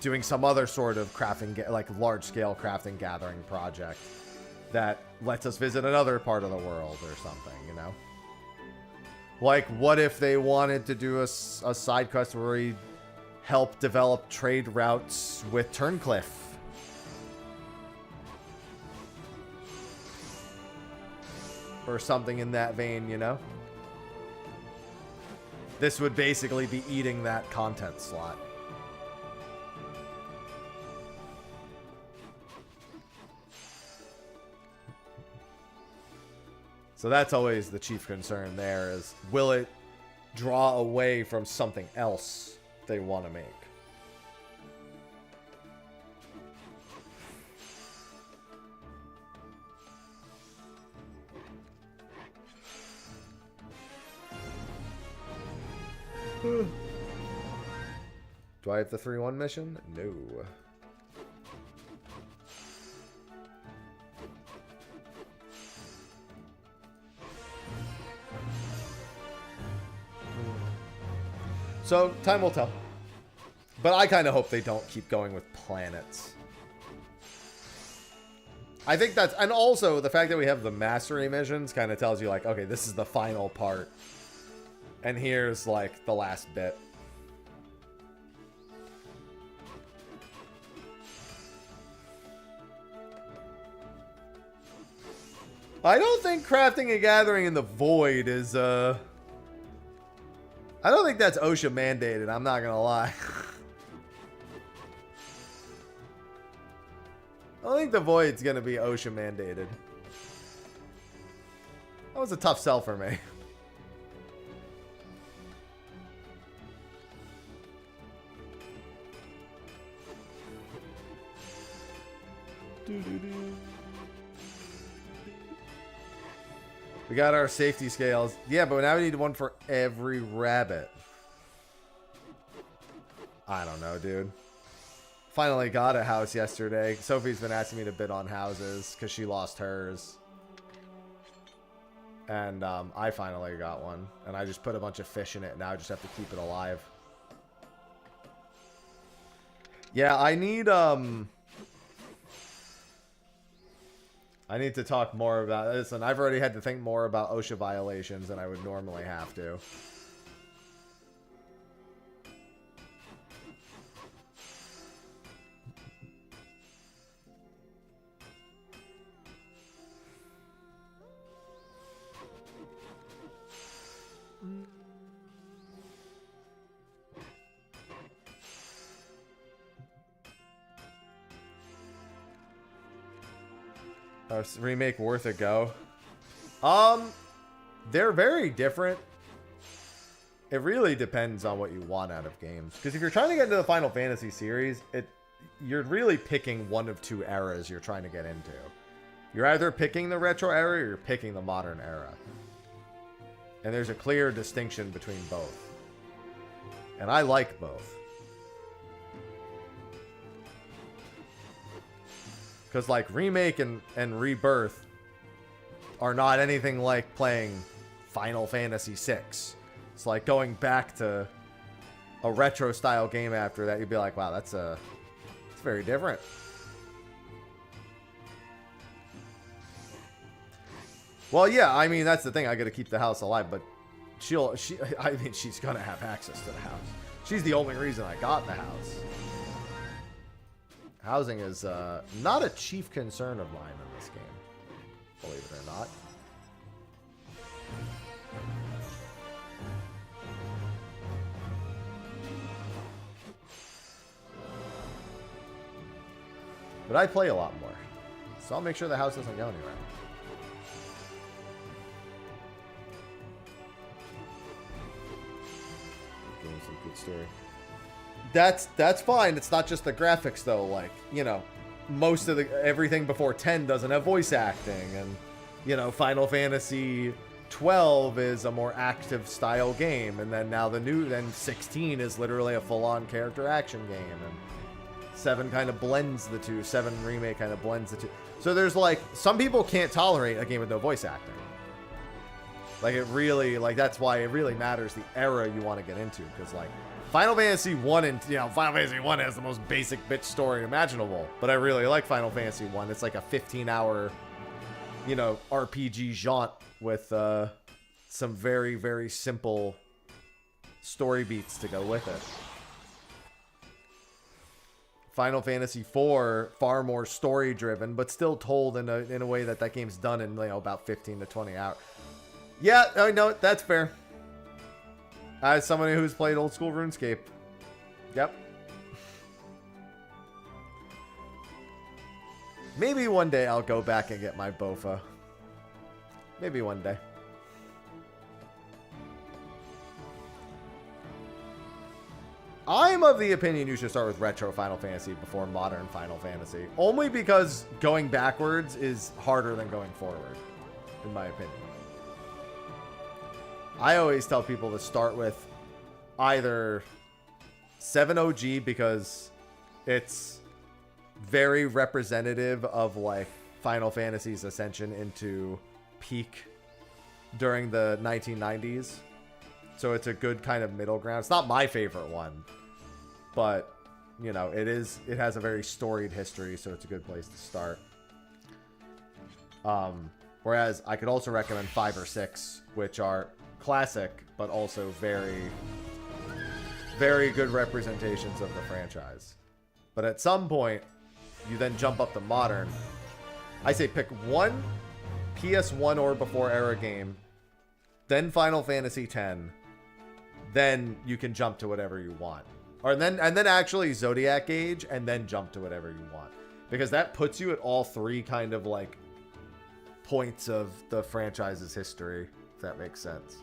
doing some other sort of crafting, like large-scale crafting gathering project that lets us visit another part of the world or something, you know? Like, what if they wanted to do a side quest where we help develop trade routes with Turncliffe? Or something in that vein, you know? This would basically be eating that content slot. So that's always the chief concern there is, will it draw away from something else they want to make? Do I have the 3-1 mission? No. So, time will tell. But I kind of hope they don't keep going with planets. I think that's... And also, the fact that we have the mastery missions kind of tells you, like, okay, this is the final part. And here's, like, the last bit. I don't think crafting and gathering in the void is, I don't think that's OSHA mandated, I'm not gonna lie. I don't think the void's gonna be OSHA mandated. That was a tough sell for me. We got our safety scales. Yeah, but now we need one for every rabbit. I don't know, dude. Finally got a house yesterday. Sophie's been asking me to bid on houses because she lost hers. And I finally got one. And I just put a bunch of fish in it. Now I just have to keep it alive. Yeah, I need... I need to talk more about this, and I've already had to think more about OSHA violations than I would normally have to. Remake worth a go? They're very different. It really depends on what you want out of games. Because if you're trying to get into the Final Fantasy series, you're really picking one of two eras you're trying to get into. You're either picking the retro era or you're picking the modern era. And there's a clear distinction between both. And I like both. Because, like, Remake and Rebirth are not anything like playing Final Fantasy VI. It's like going back to a retro-style game after that. You'd be like, wow, it's very different. Well, yeah, I mean, that's the thing. I got to keep the house alive, but I mean, she's going to have access to the house. She's the only reason I got the house. Housing is not a chief concern of mine in this game, believe it or not. But I play a lot more, so I'll make sure the house doesn't go anywhere. Game's a good story. That's fine. It's not just the graphics though. Like, you know, most of everything before 10 doesn't have voice acting, and you know, Final Fantasy 12 is a more active style game, and then now then 16 is literally a full-on character action game, and 7 kind of blends the two. 7 Remake kind of blends the two. So there's like, some people can't tolerate a game with no voice acting. Like, it really, like, that's why it really matters the era you want to get into, because like Final Fantasy 1 and, you know, Final Fantasy 1 has the most basic bitch story imaginable, but I really like Final Fantasy 1. It's like a 15-hour, you know, RPG jaunt with some very, very simple story beats to go with it. Final Fantasy 4, far more story-driven, but still told in a way that game's done in, you know, about 15 to 20 hours. Yeah, I know, that's fair. As someone who's played old school RuneScape. Yep. Maybe one day I'll go back and get my Bofa. Maybe one day. I'm of the opinion you should start with retro Final Fantasy before modern Final Fantasy. Only because going backwards is harder than going forward, in my opinion. I always tell people to start with either 7 OG because it's very representative of like Final Fantasy's ascension into peak during the 1990s. So it's a good kind of middle ground. It's not my favorite one, but you know, it has a very storied history, so it's a good place to start. Whereas I could also recommend 5 or 6, which are classic, but also very, very good representations of the franchise. But at some point, you then jump up to modern. I say pick one PS1 or before era game, then Final Fantasy X, then you can jump to whatever you want. Or then actually Zodiac Age, and then jump to whatever you want. Because that puts you at all 3 kind of like points of the franchise's history, if that makes sense.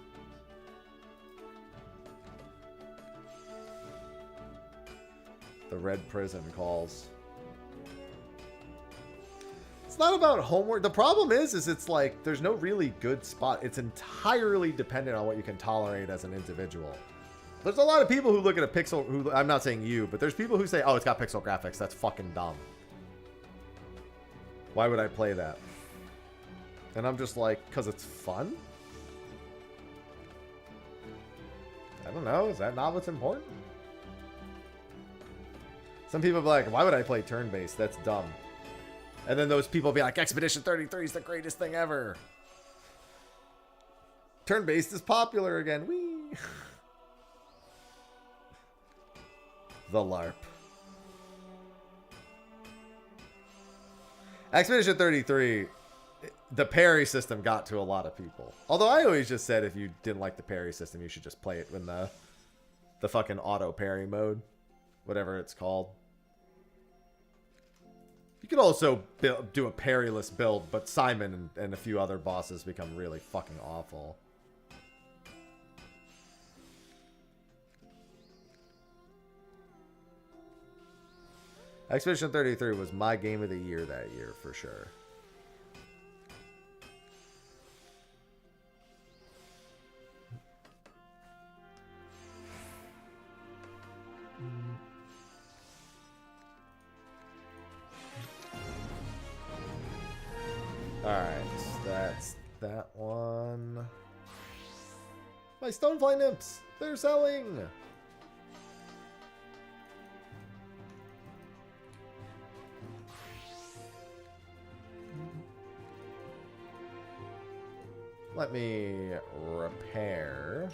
The Red Prison calls. It's not about homework. The problem is it's like there's no really good spot. It's entirely dependent on what you can tolerate as an individual. There's a lot of people who look at a pixel, I'm not saying you, but there's people who say, oh, it's got pixel graphics. That's fucking dumb. Why would I play that? And I'm just like, because it's fun? I don't know. Is that not what's important? Some people be like, why would I play turn-based? That's dumb. And then those people be like, Expedition 33 is the greatest thing ever. Turn-based is popular again. Whee! The LARP. Expedition 33, the parry system got to a lot of people. Although I always just said if you didn't like the parry system, you should just play it in the fucking auto parry mode. Whatever it's called. You could also do a parryless build, but Simon and a few other bosses become really fucking awful. Expedition 33 was my game of the year that year, for sure. Alright, that's that one. My Stonefly Nymphs! They're selling! Let me repair.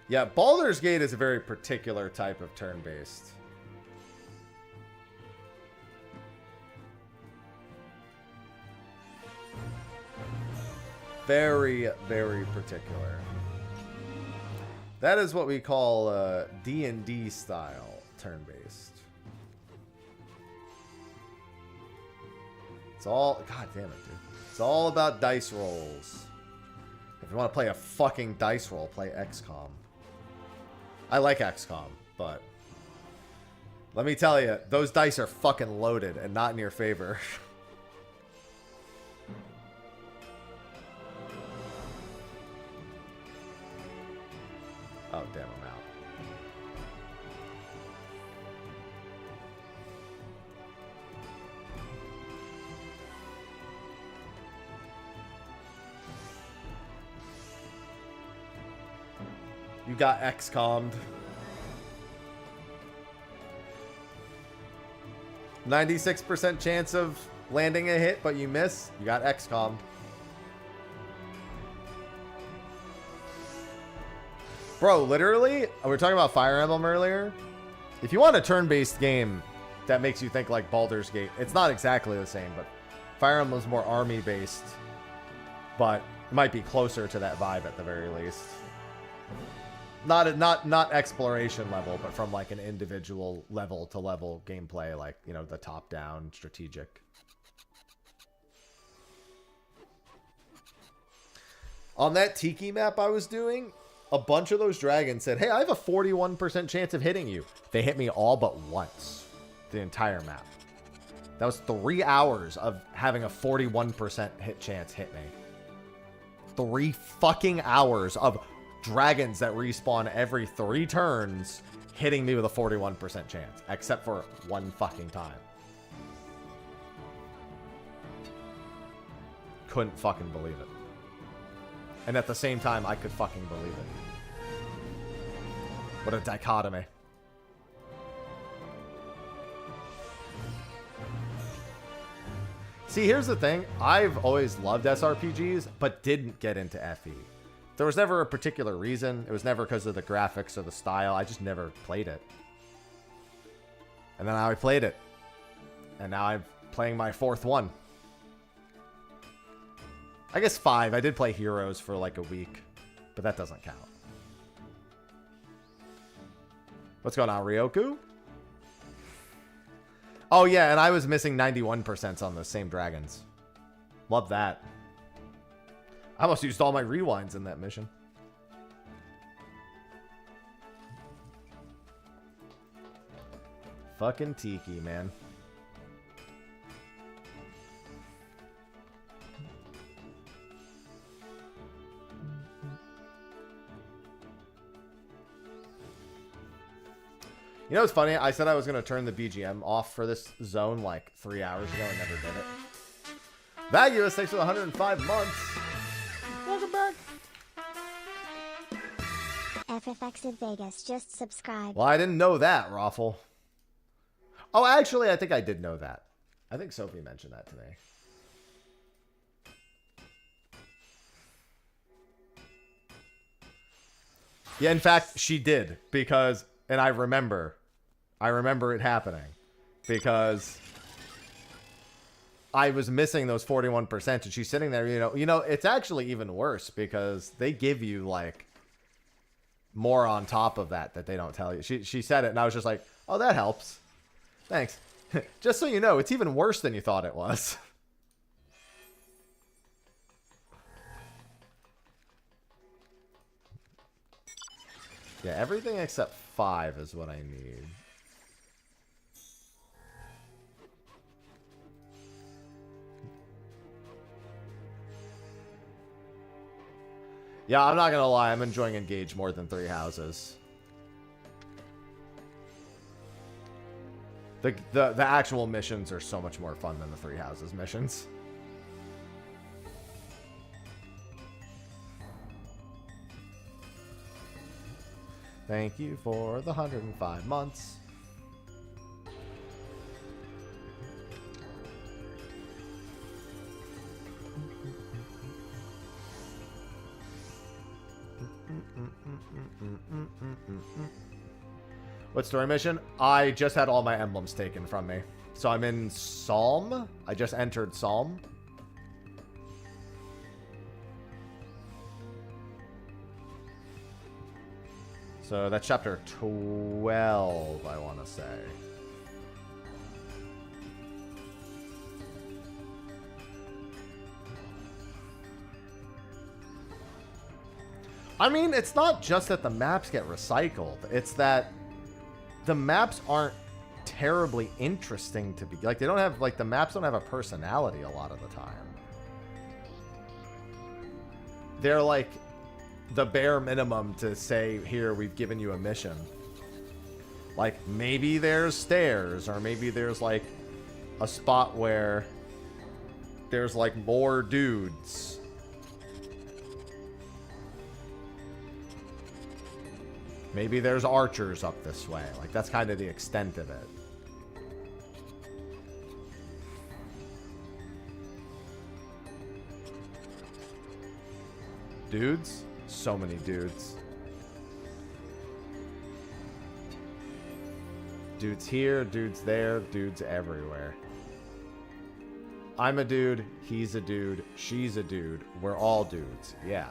Yeah, Baldur's Gate is a very particular type of turn-based. Very, very particular. That is what we call D&D style turn-based. It's all... God damn it, dude. It's all about dice rolls. If you want to play a fucking dice roll, play XCOM. I like XCOM, but... let me tell you, those dice are fucking loaded and not in your favor. Oh, damn, I'm out. You got XCOM'd. 96% chance of landing a hit, but you miss. You got XCOM'd. Bro, literally, we were talking about Fire Emblem earlier. If you want a turn-based game that makes you think like Baldur's Gate, it's not exactly the same, but Fire Emblem's more army-based, but it might be closer to that vibe at the very least. Not exploration level, but from like an individual level to level gameplay, like, you know, the top-down strategic. On that Tiki map I was doing, a bunch of those dragons said, hey, I have a 41% chance of hitting you. They hit me all but once. The entire map. That was 3 hours of having a 41% hit chance hit me. 3 fucking hours of dragons that respawn every 3 turns hitting me with a 41% chance. Except for one fucking time. Couldn't fucking believe it. And at the same time, I could fucking believe it. What a dichotomy. See, here's the thing. I've always loved SRPGs, but didn't get into FE. There was never a particular reason. It was never because of the graphics or the style. I just never played it. And then I played it. And now I'm playing my 4th one. I guess 5. I did play Heroes for like a week, but that doesn't count. What's going on, Ryoku? Oh, yeah, and I was missing 91% on the same dragons. Love that. I almost used all my rewinds in that mission. Fucking Tiki, man. You know what's funny? I said I was going to turn the BGM off for this zone like 3 hours ago and never did it. Vaguous, thanks for the 105 months. Welcome back. FFXIV Vegas just subscribed. Well, I didn't know that, Raffle. Oh, actually, I think I did know that. I think Sophie mentioned that to me. Yeah, in fact, she did. Because, and I remember it happening. Because I was missing those 41%, and she's sitting there, you know, it's actually even worse because they give you, like, more on top of that they don't tell you. She said it, and I was just like, oh, that helps. Thanks. Just so you know, it's even worse than you thought it was. Yeah, everything except 5 is what I need. Yeah, I'm not gonna lie, I'm enjoying Engage more than 3 houses. The actual missions are so much more fun than the 3 houses missions. Thank you for the 105 months. What story mission? I just had all my emblems taken from me. So I'm in Psalm. I just entered Psalm. So that's chapter 12, I want to say. I mean, it's not just that the maps get recycled. It's that the maps aren't terribly interesting to be... Like, they don't have... Like, the maps don't have a personality a lot of the time. They're like the bare minimum to say, here, we've given you a mission. Like, maybe there's stairs, or maybe there's, like, a spot where there's, like, more dudes. Maybe there's archers up this way. Like, that's kind of the extent of it. Dudes? So many dudes. Dudes here, dudes there, dudes everywhere. I'm a dude, he's a dude, she's a dude, we're all dudes. Yeah.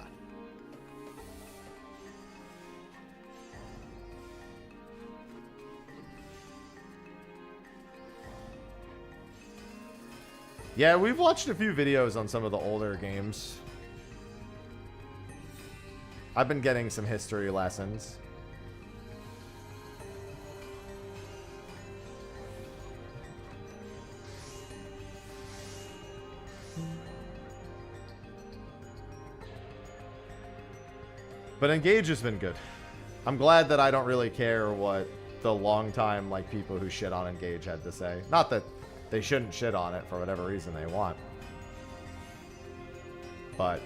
Yeah, we've watched a few videos on some of the older games. I've been getting some history lessons. But Engage has been good. I'm glad that I don't really care what the long-time, like, people who shit on Engage had to say. Not that they shouldn't shit on it for whatever reason they want. But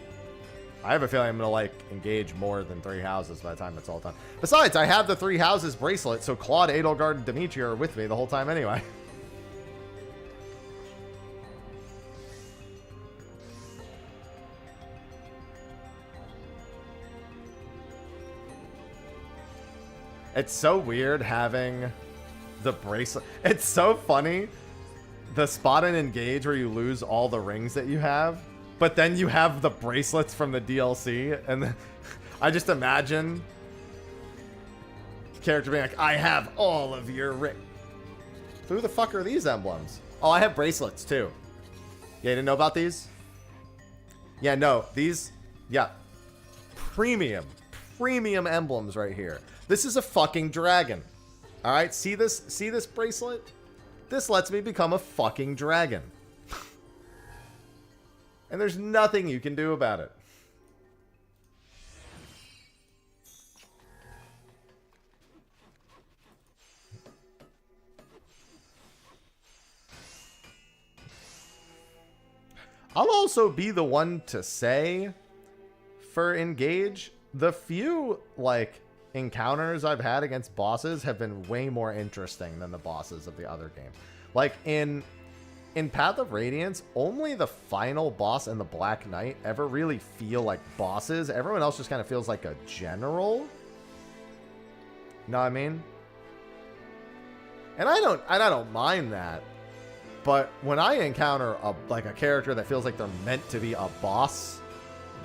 I have a feeling I'm going to, like, Engage more than 3 houses by the time it's all done. Besides, I have the 3 houses bracelet, so Claude, Edelgard, and Dimitri are with me the whole time anyway. It's so weird having the bracelet. It's so funny. The spot in Engage where you lose all the rings that you have, but then you have the bracelets from the DLC, and I just imagine the character being like, I have all of your rings. Who the fuck are these emblems? Oh, I have bracelets too. Yeah, you didn't know about these? Yeah, no, these, yeah. Premium emblems right here. This is a fucking dragon. All right, see this bracelet? This lets me become a fucking dragon. And there's nothing you can do about it. I'll also be the one to say, for Engage, the few, like, encounters I've had against bosses have been way more interesting than the bosses of the other game. Like in Path of Radiance, only the final boss and the Black Knight ever really feel like bosses. Everyone else just kind of feels like a general. Know what I mean? And I don't mind that. But when I encounter a character that feels like they're meant to be a boss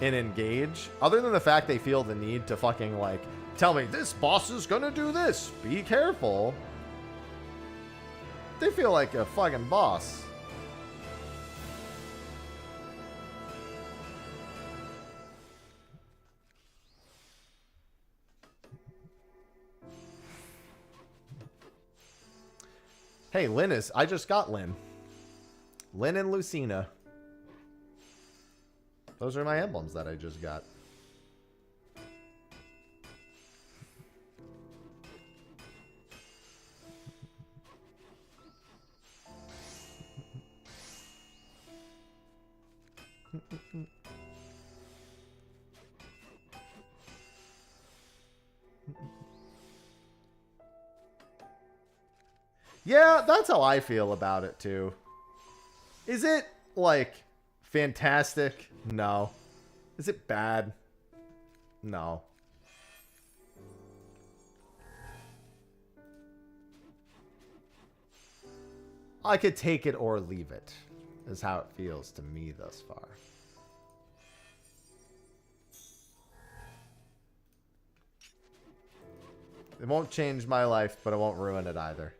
in Engage, other than the fact they feel the need to fucking like tell me this boss is gonna do this, be careful, they feel like a fucking boss. Hey, Lynn is... I just got Lynn. Lynn and Lucina. Those are my emblems that I just got. Yeah, that's how I feel about it, too. Is it, like, fantastic? No. Is it bad? No. I could take it or leave it, is how it feels to me thus far. It won't change my life, but it won't ruin it either.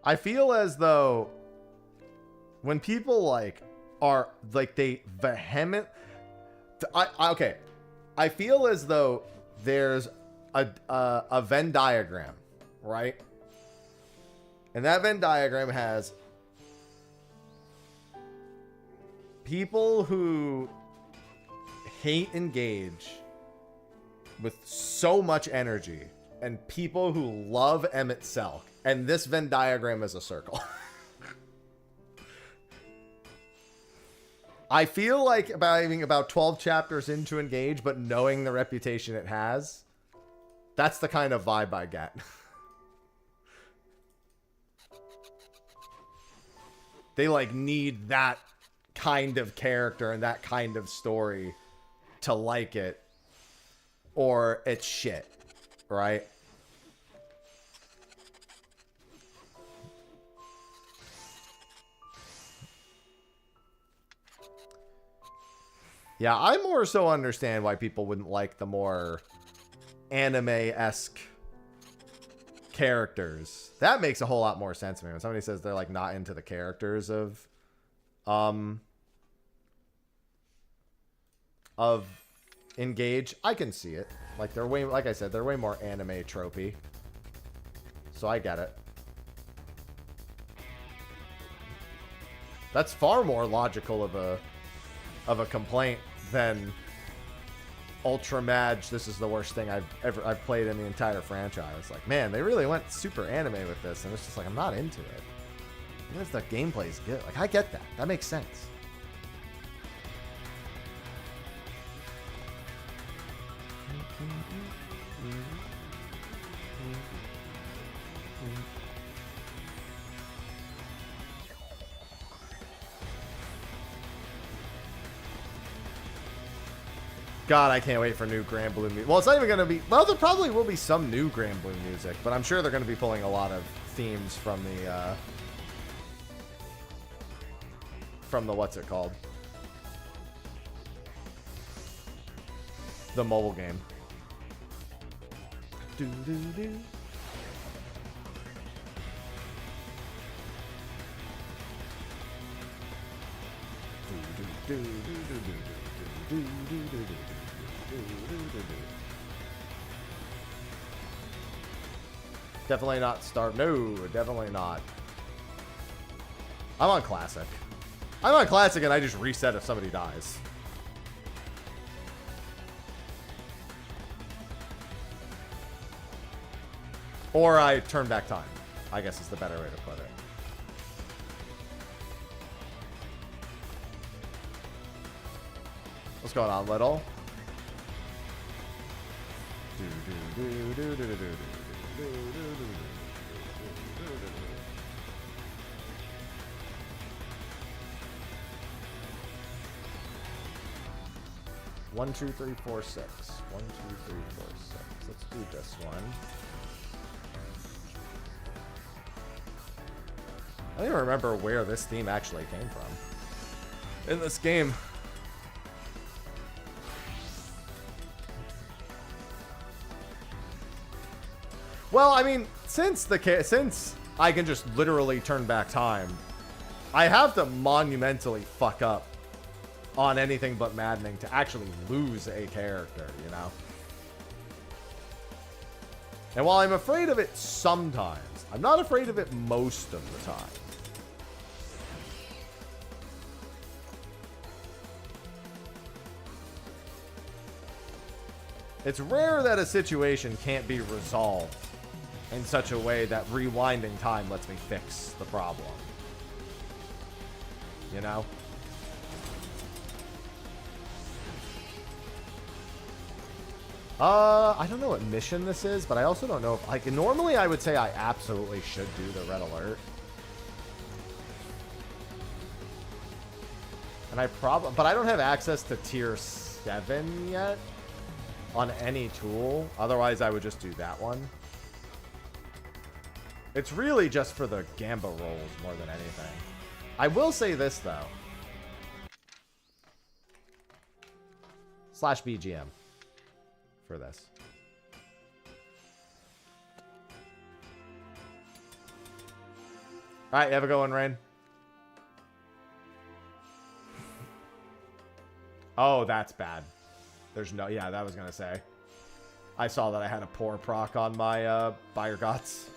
I feel as though when people like are like they vehement, okay, I feel as though there's a Venn diagram, right? And that Venn diagram has people who hate Engage with so much energy and people who love Emmett Selk. And this Venn diagram is a circle. I feel like about 12 chapters into Engage, but knowing the reputation it has, that's the kind of vibe I get. They like need that kind of character and that kind of story to like it, or it's shit, right? Yeah, I more so understand why people wouldn't like the more anime-esque characters. That makes a whole lot more sense to me. When somebody says they're like not into the characters of Engage, I can see it. Like they're way, like I said, they're way more anime tropey. So I get it. That's far more logical of a complaint than Ultra Mage. This is the worst thing I've played in the entire franchise. Like, man, they really went super anime with this, and it's just like I'm not into it. Even if the gameplay's good, like I get that. That makes sense. God, I can't wait for new Grand Blue music. Well, it's not even going to be... Well, there probably will be some new Grand Blue music, but I'm sure they're going to be pulling a lot of themes from the what's it called? The mobile game. Do-do-do. Definitely not Star. No, definitely not. I'm on classic. I'm on classic and I just reset if somebody dies. Or I turn back time, I guess is the better way to put it. What's going on, Little? 1, 2, 3, 4, 6. 1, 2, 3, 4, 6. Let's do this one. I don't even remember where this theme actually came from in this game. Well, I mean, since I can just literally turn back time, I have to monumentally fuck up on anything but maddening to actually lose a character, you know? And while I'm afraid of it sometimes, I'm not afraid of it most of the time. It's rare that a situation can't be resolved in such a way that rewinding time lets me fix the problem. You know? I don't know what mission this is, but I also don't know if, like, normally I would say I absolutely should do the red alert. And but I don't have access to tier 7 yet on any tool. Otherwise, I would just do that one. It's really just for the Gamba rolls more than anything. I will say this, though. /BGM for this. All right, you have a good one, Rain. Oh, that's bad. There's no... Yeah, that was going to say. I saw that I had a poor proc on my Buyer Gots.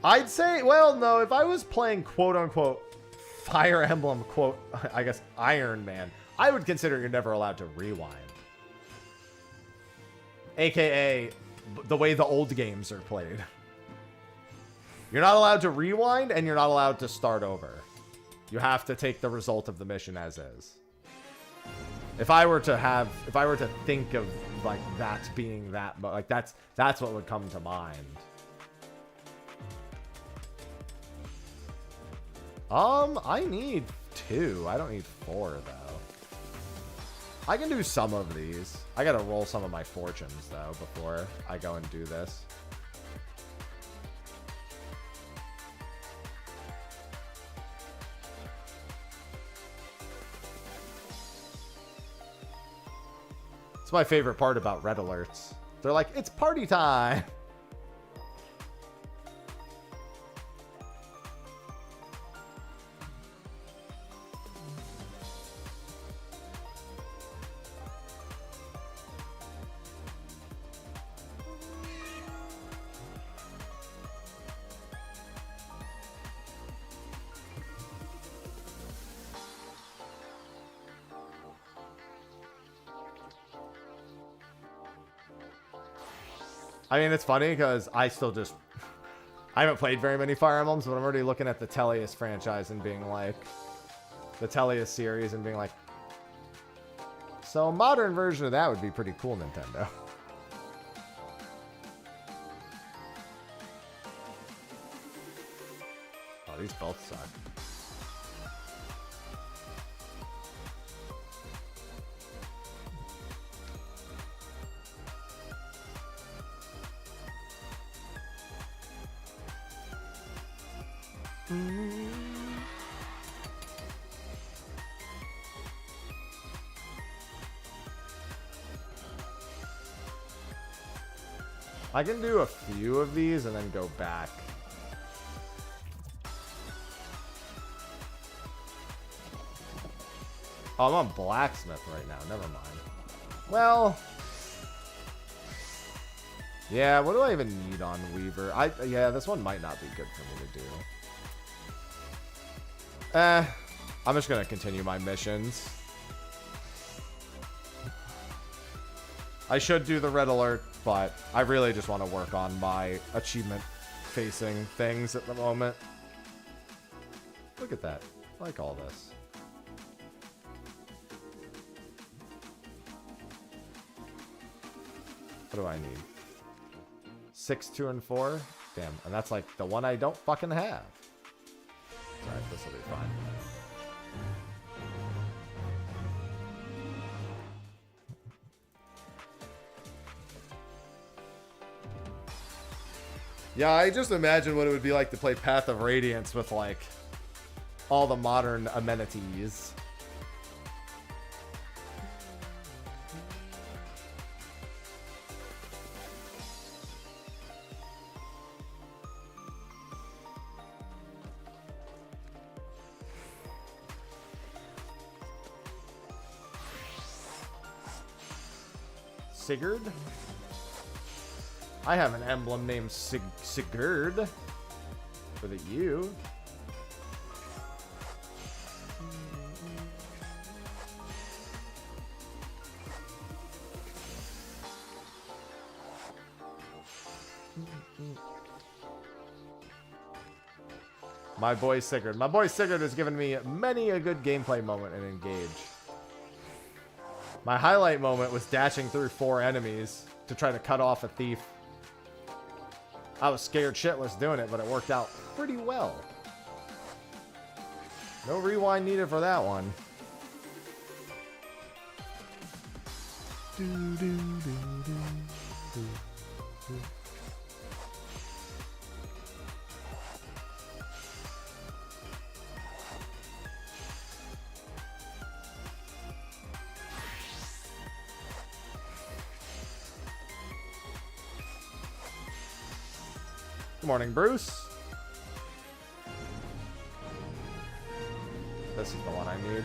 I'd say, well, no, if I was playing quote-unquote Fire Emblem, quote, I guess, Iron Man, I would consider you're never allowed to rewind. AKA the way the old games are played. You're not allowed to rewind, and you're not allowed to start over. You have to take the result of the mission as is. If I were to think of, like, that being that, like, that's what would come to mind. I need 2. I don't need 4, though. I can do some of these. I gotta roll some of my fortunes, though, before I go and do this. It's my favorite part about red alerts. They're like, it's party time! I mean, it's funny because I haven't played very many Fire Emblems, but I'm already looking at the Tellius franchise and being like, the Tellius series and being like, so a modern version of that would be pretty cool, Nintendo. Oh, these both suck. I can do a few of these and then go back. Oh, I'm on Blacksmith right now. Never mind. Well, Yeah, what do I even need on Weaver? Yeah, this one might not be good for me to do. I'm just gonna continue my missions. I should do the red alert, but I really just want to work on my achievement-facing things at the moment. Look at that. I like all this. What do I need? 6, 2, and 4? Damn, and that's like the one I don't fucking have. Alright, this will be fine. Yeah, I just imagine what it would be like to play Path of Radiance with, like, all the modern amenities. Sigurd? I have an emblem named Sigurd for the U. My boy Sigurd. My boy Sigurd has given me many a good gameplay moment in Engage. My highlight moment was dashing through 4 enemies to try to cut off a thief. I was scared shitless doing it, but it worked out pretty well. No rewind needed for that one. Good morning, Bruce. This is the one I need.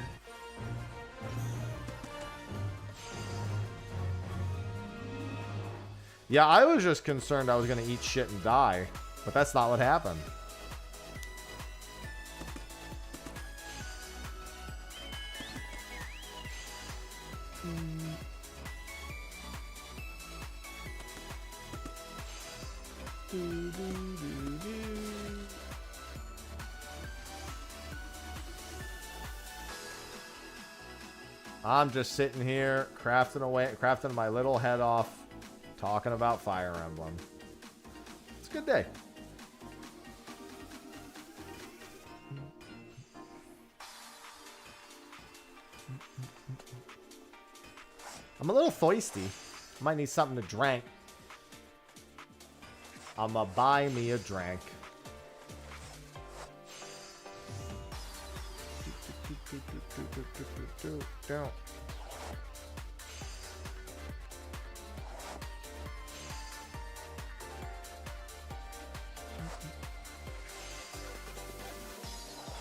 Yeah, I was just concerned I was going to eat shit and die, but that's not what happened. I'm just sitting here crafting my little head off, talking about Fire Emblem. It's a good day. I'm a little thirsty. Might need something to drink. I'ma buy me a drink.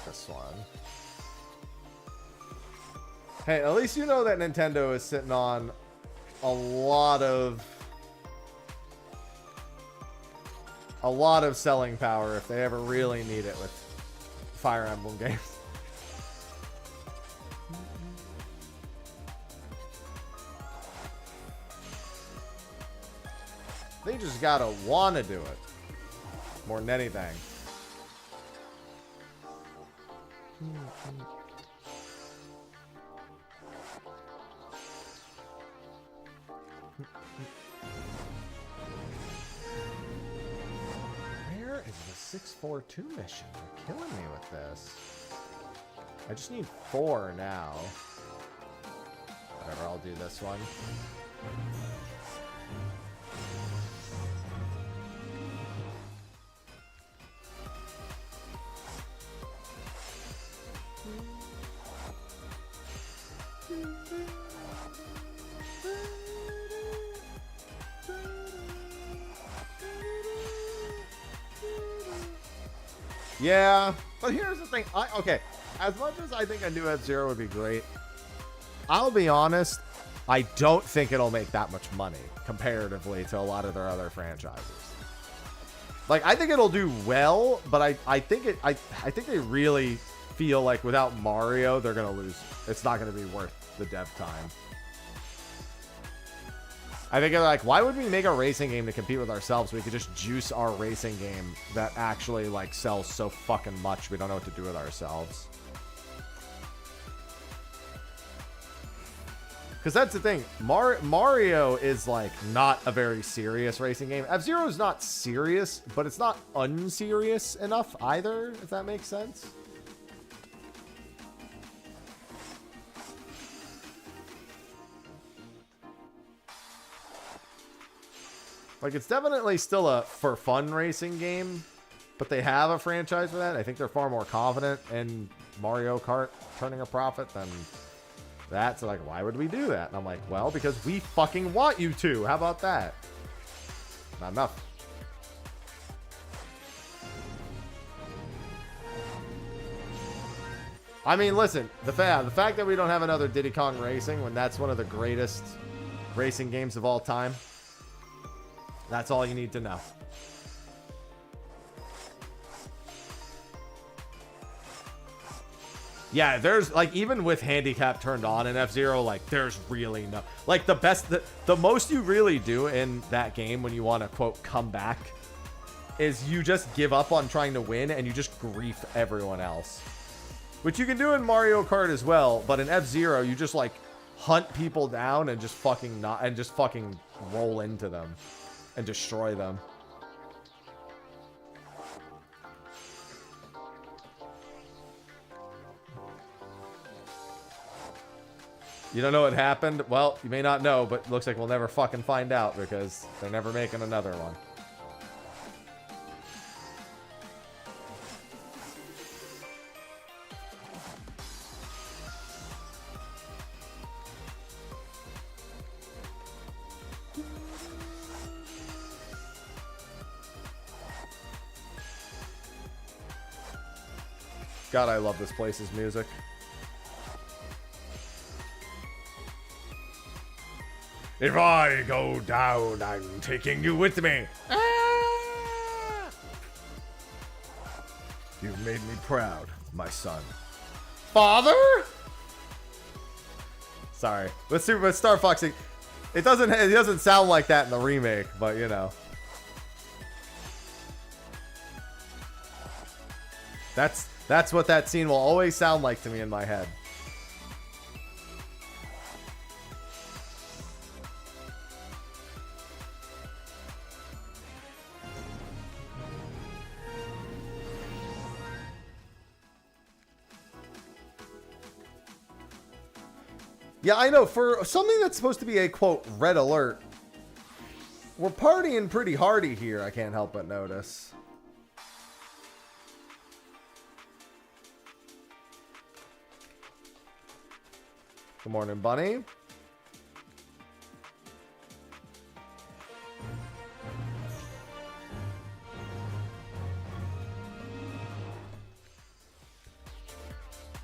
This one. Hey, at least you know that Nintendo is sitting on a lot of selling power if they ever really need it with Fire Emblem games. They just gotta wanna do it more than anything. Where is the 642 mission? You're killing me with this. I just need 4 now. Whatever, I'll do this one. Yeah, but here's the thing. Okay, as much as I think a new F-Zero would be great, I'll be honest, I don't think it'll make that much money comparatively to a lot of their other franchises. Like, I think it'll do well, but I think they really feel like without Mario, they're going to lose. It's not going to be worth the dev time. I think they're like, why would we make a racing game to compete with ourselves? We could just juice our racing game that actually, like, sells so fucking much we don't know what to do with ourselves. Because that's the thing. Mario is, like, not a very serious racing game. F-Zero is not serious, but it's not unserious enough either, if that makes sense. Like, it's definitely still a for fun racing game, but they have a franchise for that. I think they're far more confident in Mario Kart turning a profit than that. So, like, why would we do that? And I'm like, well, because we fucking want you to. How about that? Not enough. I mean, listen, the fact that we don't have another Diddy Kong Racing when that's one of the greatest racing games of all time, that's all you need to know. Yeah, there's, like, even with handicap turned on in F-Zero, like, there's really no... Like, the most you really do in that game when you want to, quote, come back is you just give up on trying to win and you just grief everyone else. Which you can do in Mario Kart as well, but in F-Zero, you just, like, hunt people down and just fucking roll into them. And destroy them. You don't know what happened? Well, you may not know, but it looks like we'll never fucking find out because they're never making another one. God, I love this place's music. If I go down, I'm taking you with me. Ah! You've made me proud, my son. Father? Sorry. With Star Fox, it doesn't sound like that in the remake, but you know. That's what that scene will always sound like to me in my head. Yeah, I know. For something that's supposed to be a, quote, red alert, we're partying pretty hardy here, I can't help but notice. Good morning, Bunny.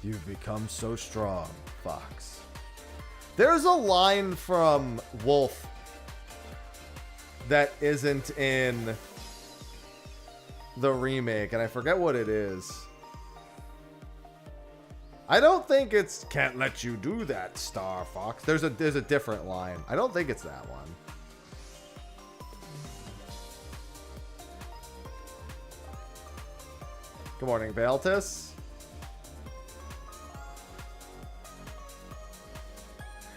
You've become so strong, Fox. There's a line from Wolf that isn't in the remake, and I forget what it is. I don't think it's "Can't let you do that, Star Fox." There's a different line. I don't think it's that one. Good morning, Valtis.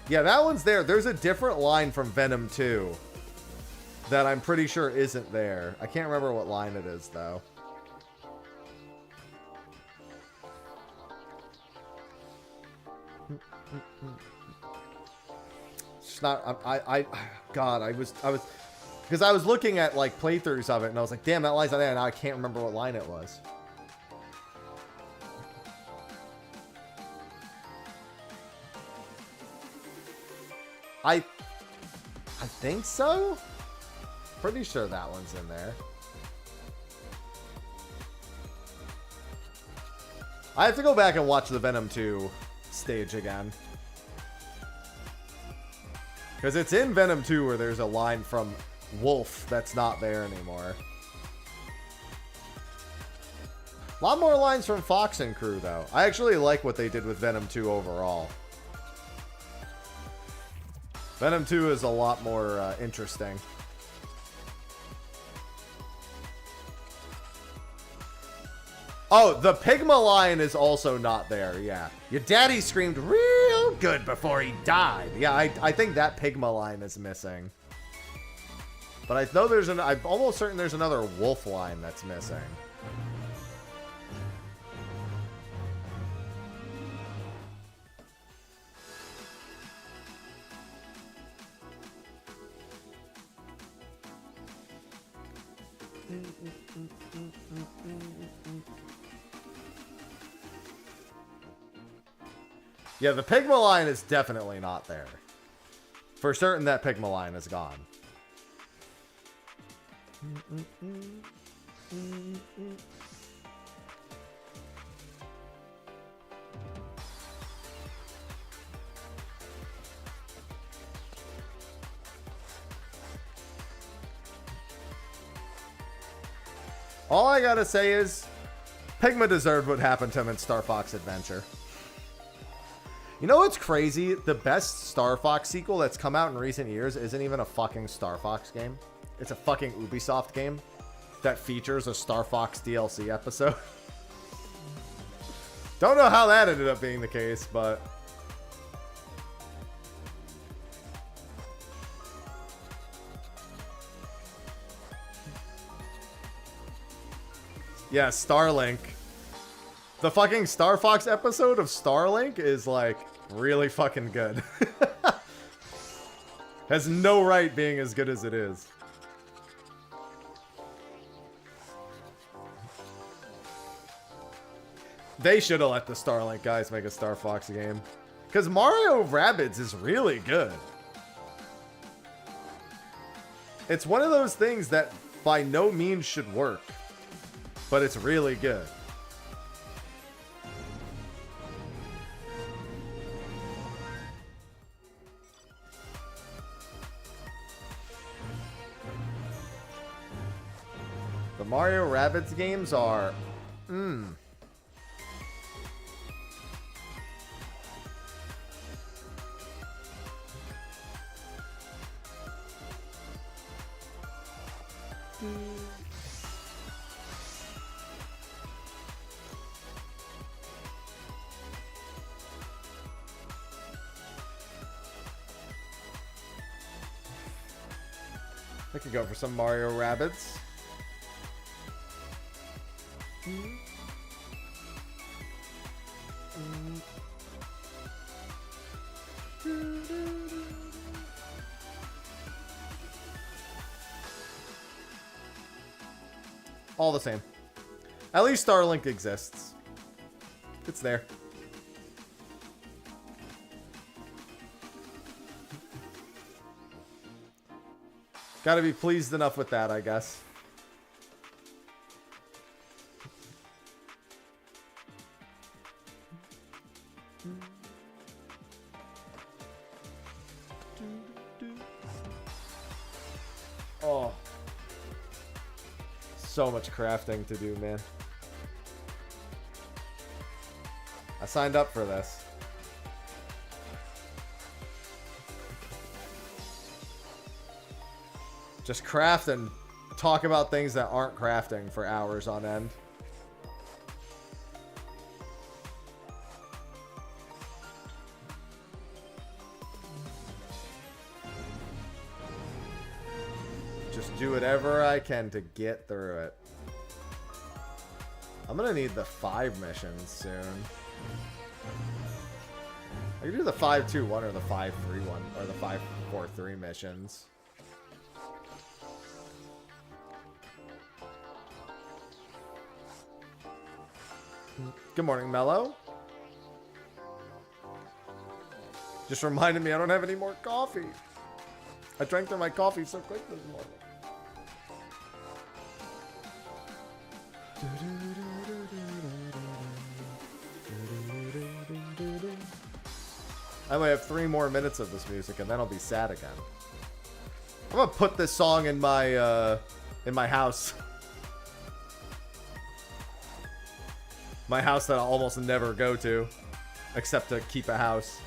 Yeah, that one's there. There's a different line from Venom 2 that I'm pretty sure isn't there. I can't remember what line it is, though. It's not. God, I was because I was looking at like playthroughs of it, and I was like, damn, that line's not there. And now I can't remember what line it was. I think so. Pretty sure that one's in there. I have to go back and watch the Venom 2 stage again. Because it's in Venom 2 where there's a line from Wolf that's not there anymore. A lot more lines from Fox and crew, though. I actually like what they did with Venom 2 overall. Venom 2 is a lot more interesting. Oh, the Pigma line is also not there, yeah. Your daddy screamed real good before he died. Yeah, I think that Pigma line is missing. But I know there's I'm almost certain there's another Wolf line that's missing. Yeah, the Pigma line is definitely not there. For certain, that Pigma line is gone. All I gotta say is, Pigma deserved what happened to him in Star Fox Adventure. You know what's crazy? The best Star Fox sequel that's come out in recent years isn't even a fucking Star Fox game. It's a fucking Ubisoft game that features a Star Fox DLC episode. Don't know how that ended up being the case, but... yeah, Starlink. The fucking Star Fox episode of Starlink is, like, really fucking good. Has no right being as good as it is. They should have let the Starlink guys make a Star Fox game. Because Mario Rabbids is really good. It's one of those things that by no means should work. But it's really good. The Mario Rabbids games are... I could go for some Mario Rabbids. All the same. At least Starlink exists. It's there. Gotta be pleased enough with that, I guess. Oh. So much crafting to do, man. I signed up for this. Just craft and talk about things that aren't crafting for hours on end. Just do whatever I can to get through it. I'm gonna need the 5 missions soon. I can do the 5-2-1 or the 5-3-1 or the 5-4-3 missions. Good morning, Mello. Just reminded me I don't have any more coffee. I drank through my coffee so quick this morning. I only have 3 more minutes of this music, and then I'll be sad again. I'm gonna put this song in my house. My house that I'll almost never go to, except to keep a house.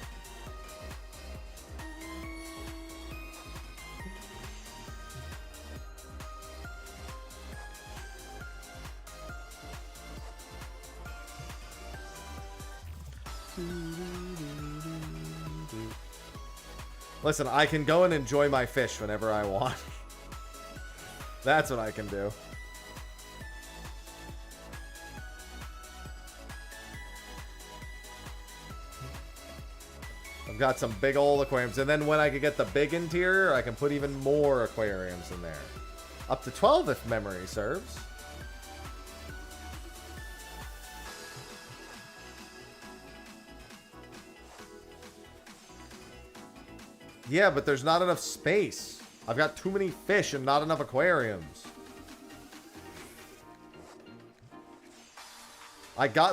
Listen, I can go and enjoy my fish whenever I want. That's what I can do. I've got some big old aquariums. And then when I can get the big interior, I can put even more aquariums in there. Up to 12 if memory serves. Yeah, but there's not enough space. I've got too many fish and not enough aquariums.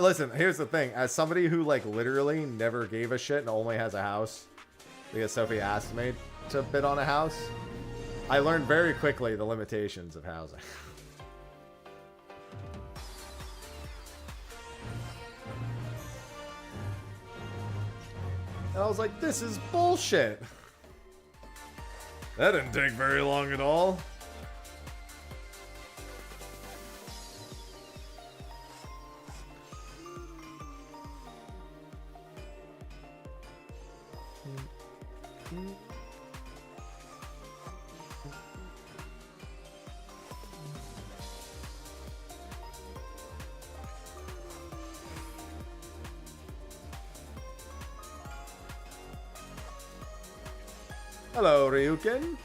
Listen, here's the thing. As somebody who, like, literally never gave a shit and only has a house, because Sophie asked me to bid on a house, I learned very quickly the limitations of housing. And I was like, this is bullshit. That didn't take very long at all. Hello, Ryukin.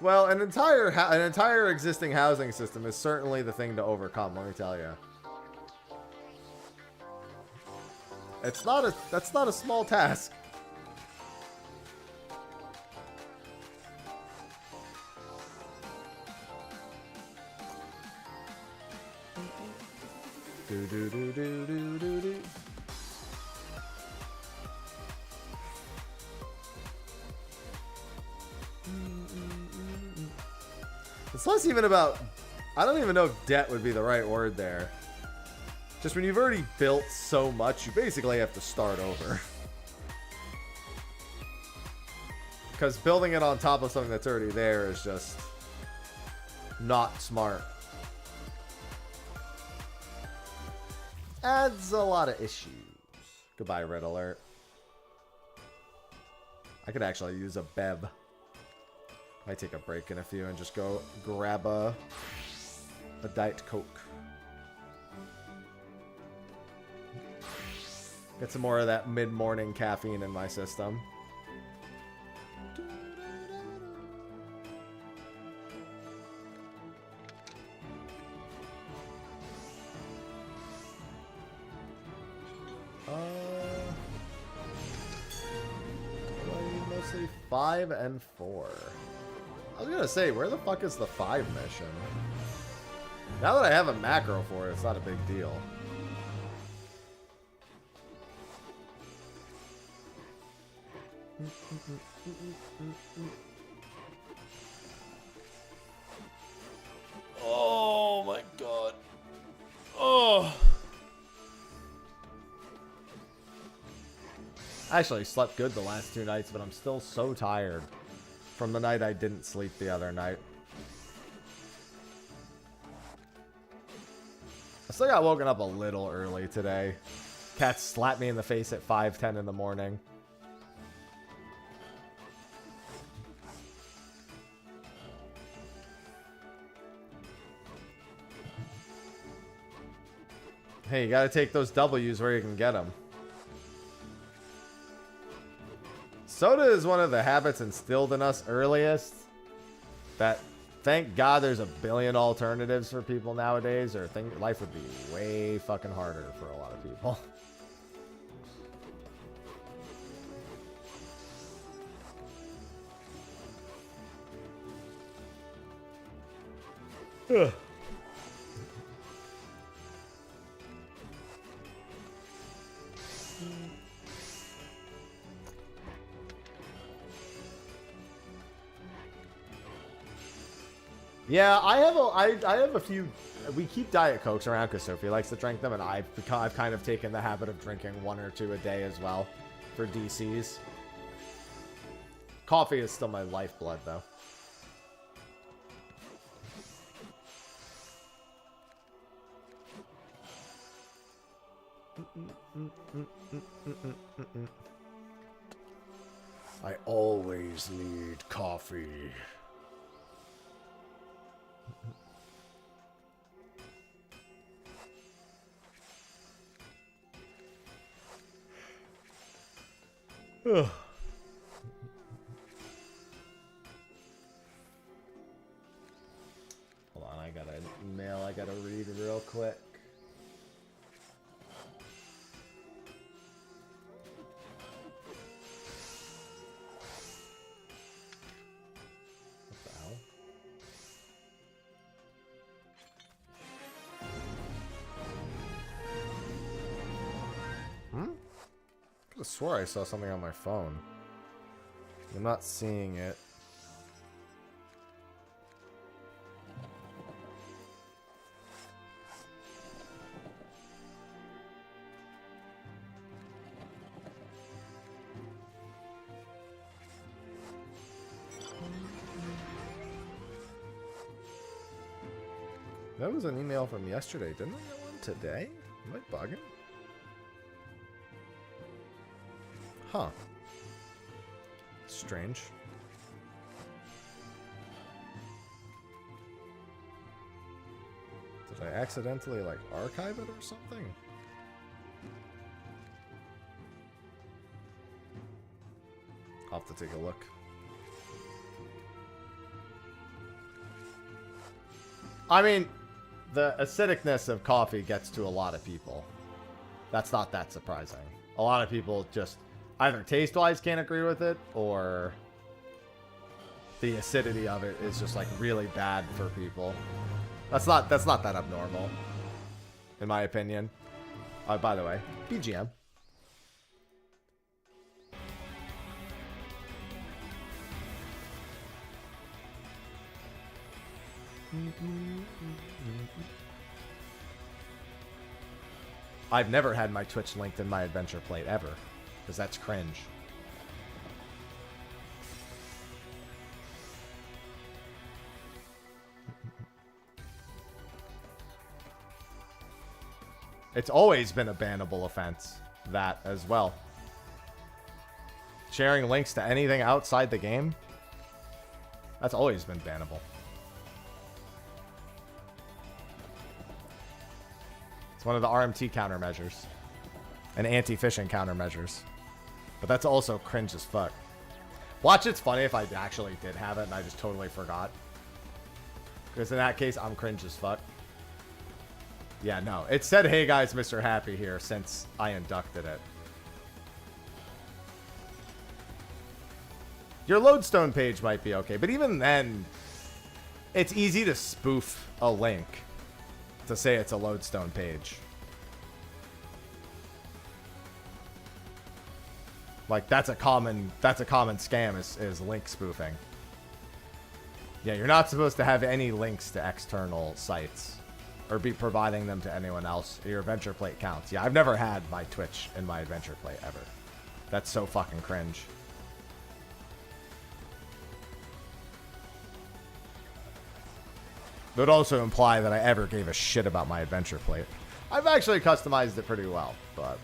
Well, an entire existing housing system is certainly the thing to overcome, let me tell you. That's not a small task. Do do do do do do do. It's less even about, I don't even know if debt would be the right word there. Just when you've already built so much, you basically have to start over. Because building it on top of something that's already there is just not smart. Adds a lot of issues. Goodbye, Red Alert. I could actually use a Beb. Might take a break in a few and just go grab a Diet Coke. Get some more of that mid-morning caffeine in my system. Mostly 5 and 4. I was gonna say, where the fuck is the 5 mission? Now that I have a macro for it, it's not a big deal. Oh my god. Oh. I actually slept good the last 2 nights, but I'm still so tired from the night I didn't sleep the other night. I still got woken up a little early today. Cat slapped me in the face at 5:10 in the morning. Hey, you gotta take those W's where you can get them. Soda is one of the habits instilled in us earliest that, thank God, there's a billion alternatives for people nowadays, or life would be way fucking harder for a lot of people. Yeah, I have a few. We keep Diet Cokes around because Sophie likes to drink them, and I've kind of taken the habit of drinking 1 or 2 a day as well for DCs. Coffee is still my lifeblood, though. I always need coffee. Ugh. Hold on, I got an email I gotta read real quick. What the hell? I could have swore I saw something on my phone. I'm not seeing it. That was an email from yesterday. Didn't I get one today? Am I bugging? Huh. Strange. Did I accidentally, like, archive it or something? I'll have to take a look. I mean, the acidicness of coffee gets to a lot of people. That's not that surprising. A lot of people just either taste-wise can't agree with it, or the acidity of it is just like really bad for people. That's not that abnormal, in my opinion. By the way, BGM. I've never had my Twitch linked in my adventure plate ever, because that's cringe. It's always been a bannable offense, that as well. Sharing links to anything outside the game, that's always been bannable. It's one of the RMT countermeasures and anti-phishing countermeasures. But that's also cringe as fuck. Watch, it's funny if I actually did have it and I just totally forgot. Because in that case, I'm cringe as fuck. Yeah, no. It said, hey guys, Mr. Happy here since I inducted it. Your Lodestone page might be okay, but even then, it's easy to spoof a link to say it's a Lodestone page. Like, that's a common scam is link spoofing. Yeah, you're not supposed to have any links to external sites or be providing them to anyone else. Your adventure plate counts. Yeah, I've never had my Twitch in my adventure plate ever. That's so fucking cringe. It would also imply that I ever gave a shit about my adventure plate. I've actually customized it pretty well, but...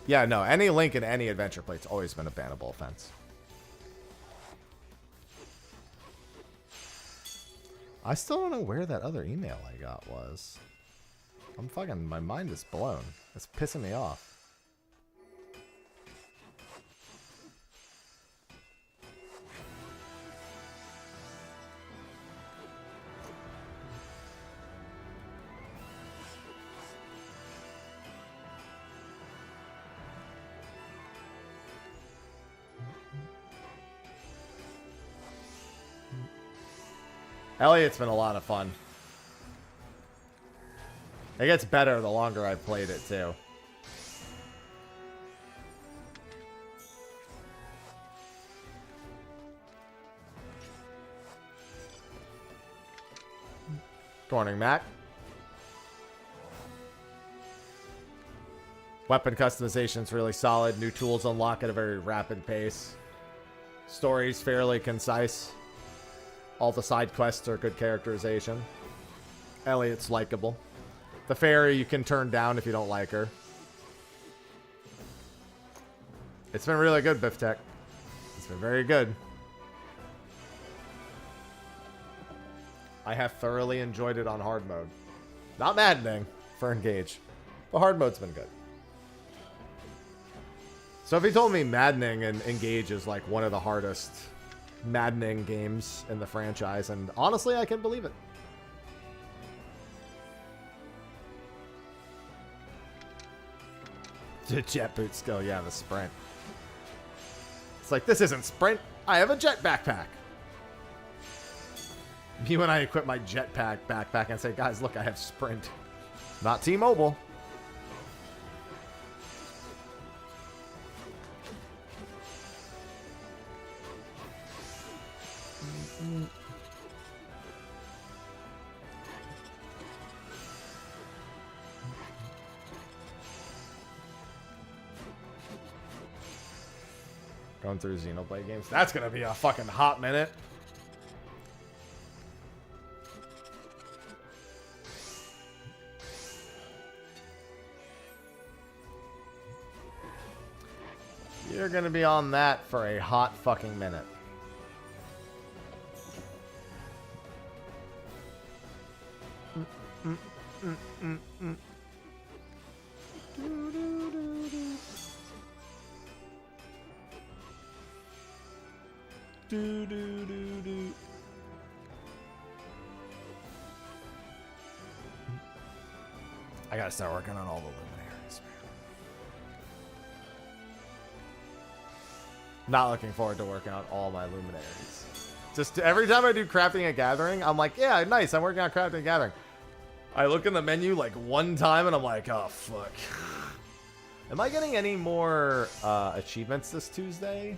yeah, no, any link in any adventure plate's always been a bannable offense. I still don't know where that other email I got was. I'm fucking... my mind is blown. It's pissing me off. Elliot's been a lot of fun. It gets better the longer I've played it, too. Good morning, Matt. Weapon customization is really solid. New tools unlock at a very rapid pace. Story's fairly concise. All the side quests are good characterization. Elliot's likable. The fairy you can turn down if you don't like her. It's been really good, Biff Tech. It's been very good. I have thoroughly enjoyed it on hard mode. Not maddening for Engage, but hard mode's been good. So if he told me maddening and Engage is like one of the hardest maddening games in the franchise, and honestly, I can believe it. The jet boot skill, yeah, the sprint. It's like, this isn't sprint. I have a jet backpack. Me when I equip my jetpack backpack and say, guys, look, I have sprint. Not T-Mobile. Going through Xenoblade games. That's going to be a fucking hot minute. You're going to be on that for a hot fucking minute. I gotta start working on all the luminaries, man. Not looking forward to working on all my luminaries. Just every time I do crafting and gathering, I'm like, yeah, nice, I'm working on crafting and gathering. I look in the menu like one time and I'm like, oh, fuck. Am I getting any more achievements this Tuesday?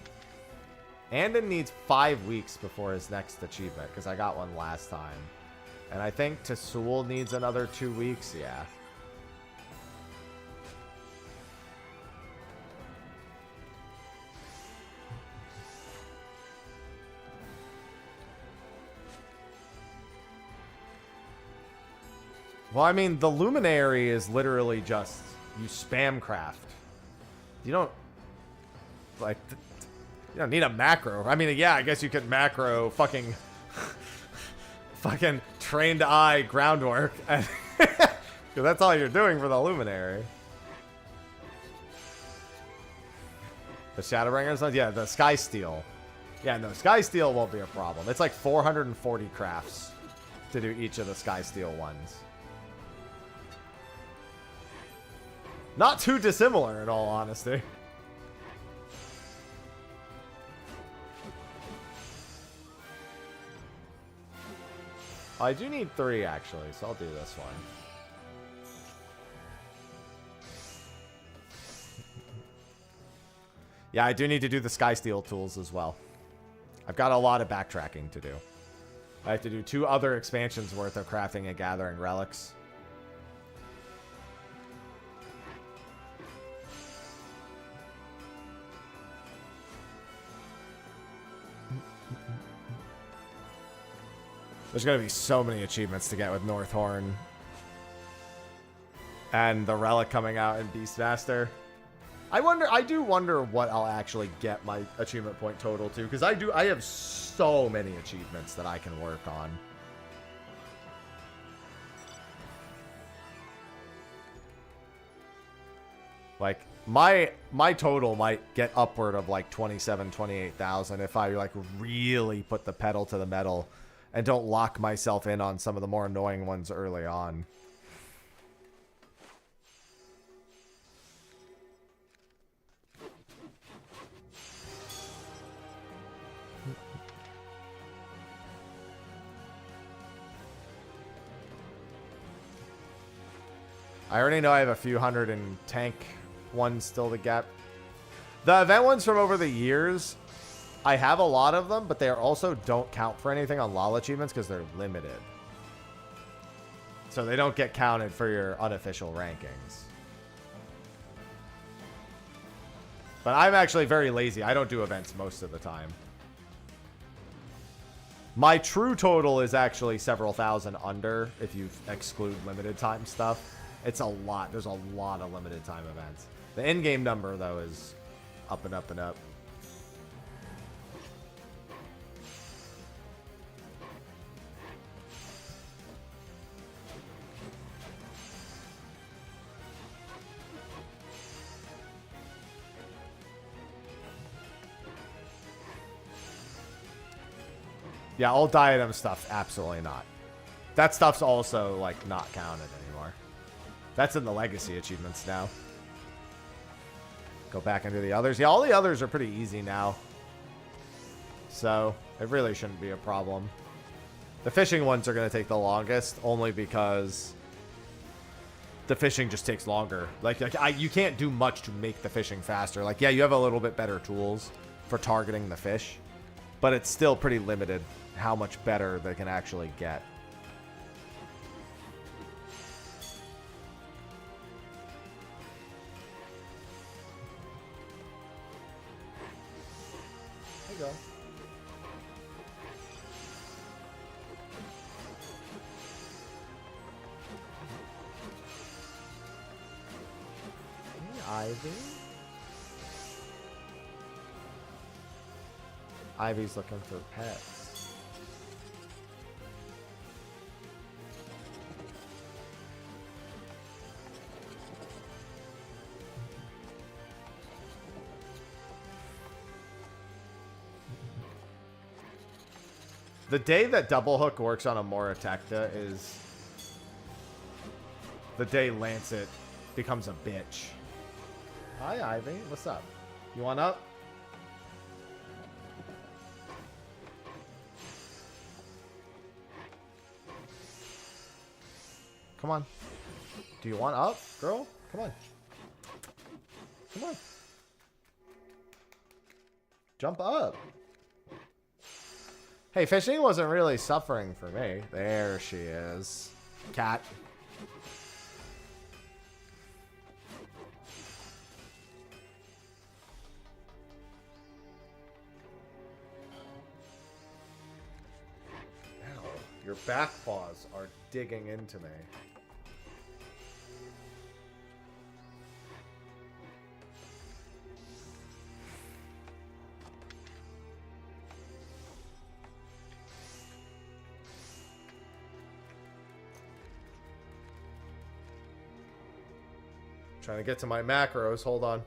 Andon needs 5 weeks before his next achievement, because I got one last time. And I think Tasul needs another 2 weeks, yeah. Well, I mean, the Luminary is literally just, you spam craft. You don't, like, you don't need a macro. I mean, yeah, I guess you could macro fucking trained eye groundwork. Because that's all you're doing for the Luminary. The Shadowbringers? Yeah, the Sky Steel. Yeah, no, Sky Steel won't be a problem. It's like 440 crafts to do each of the Sky Steel ones. Not too dissimilar, in all honesty. I do need 3, actually, so I'll do this one. Yeah, I do need to do the Sky Steel tools as well. I've got a lot of backtracking to do. I have to do 2 other expansions worth of crafting and gathering relics. There's going to be so many achievements to get with Northhorn. And the relic coming out in Beastmaster. I do wonder what I'll actually get my achievement point total to. Because I have so many achievements that I can work on. Like, my total might get upward of like 27, 28,000 if I like really put the pedal to the metal. And don't lock myself in on some of the more annoying ones early on. I already know I have a few hundred in tank ones still to get. The event ones from over the years, I have a lot of them, but they also don't count for anything on LOL achievements because they're limited. So they don't get counted for your unofficial rankings. But I'm actually very lazy. I don't do events most of the time. My true total is actually several thousand under if you exclude limited time stuff. It's a lot. There's a lot of limited time events. The in-game number, though, is up and up and up. Yeah, all diadem stuff, absolutely not. That stuff's also, like, not counted anymore. That's in the legacy achievements now. Go back into the others. Yeah, all the others are pretty easy now. So, it really shouldn't be a problem. The fishing ones are going to take the longest, only because the fishing just takes longer. Like you can't do much to make the fishing faster. Like, yeah, you have a little bit better tools for targeting the fish, but it's still pretty limited how much better they can actually get. There you go. Ivy? Ivy's looking for pets. The day that Double Hook works on a Moratecta is the day Lancet becomes a bitch. Hi, Ivy. What's up? You want up? Come on. Do you want up, girl? Come on. Come on. Jump up. Hey, fishing wasn't really suffering for me. There she is. Cat. Ow. Your back paws are digging into me. Trying to get to my macros. Hold on.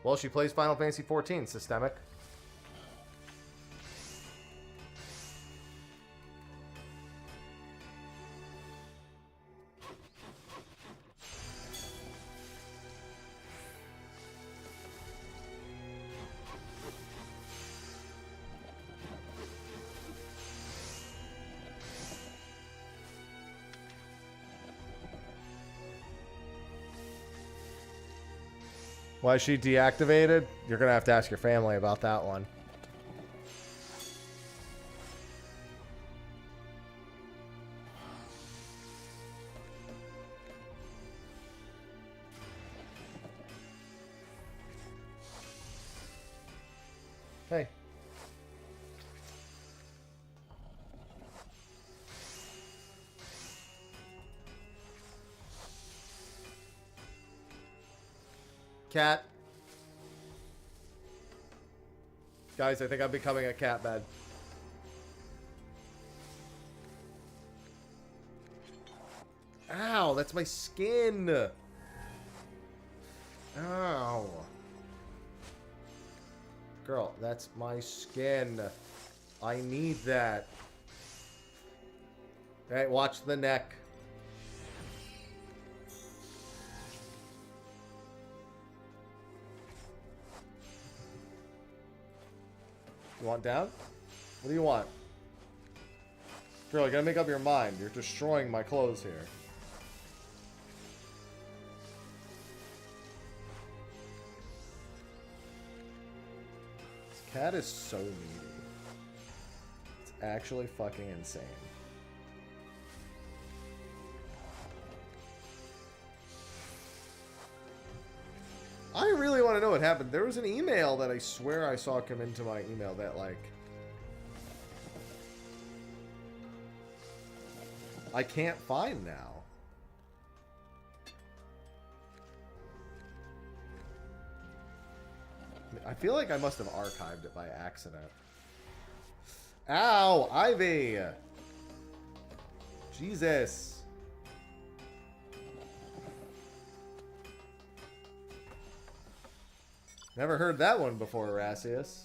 Well, she plays Final Fantasy XIV, Systemic. Why is she deactivated? You're going to have to ask your family about that one. Hey. Cat. Guys, I think I'm becoming a cat bed. Ow, that's my skin. Ow. Girl, that's my skin. I need that. Hey, watch the neck. You want down? What do you want? Girl, you gotta make up your mind. You're destroying my clothes here. This cat is so needy. It's actually fucking insane. I really want to know what happened. There was an email that I swear I saw come into my email that, like, I can't find now. I feel like I must have archived it by accident. Ow! Ivy! Jesus. Never heard that one before, Erasius.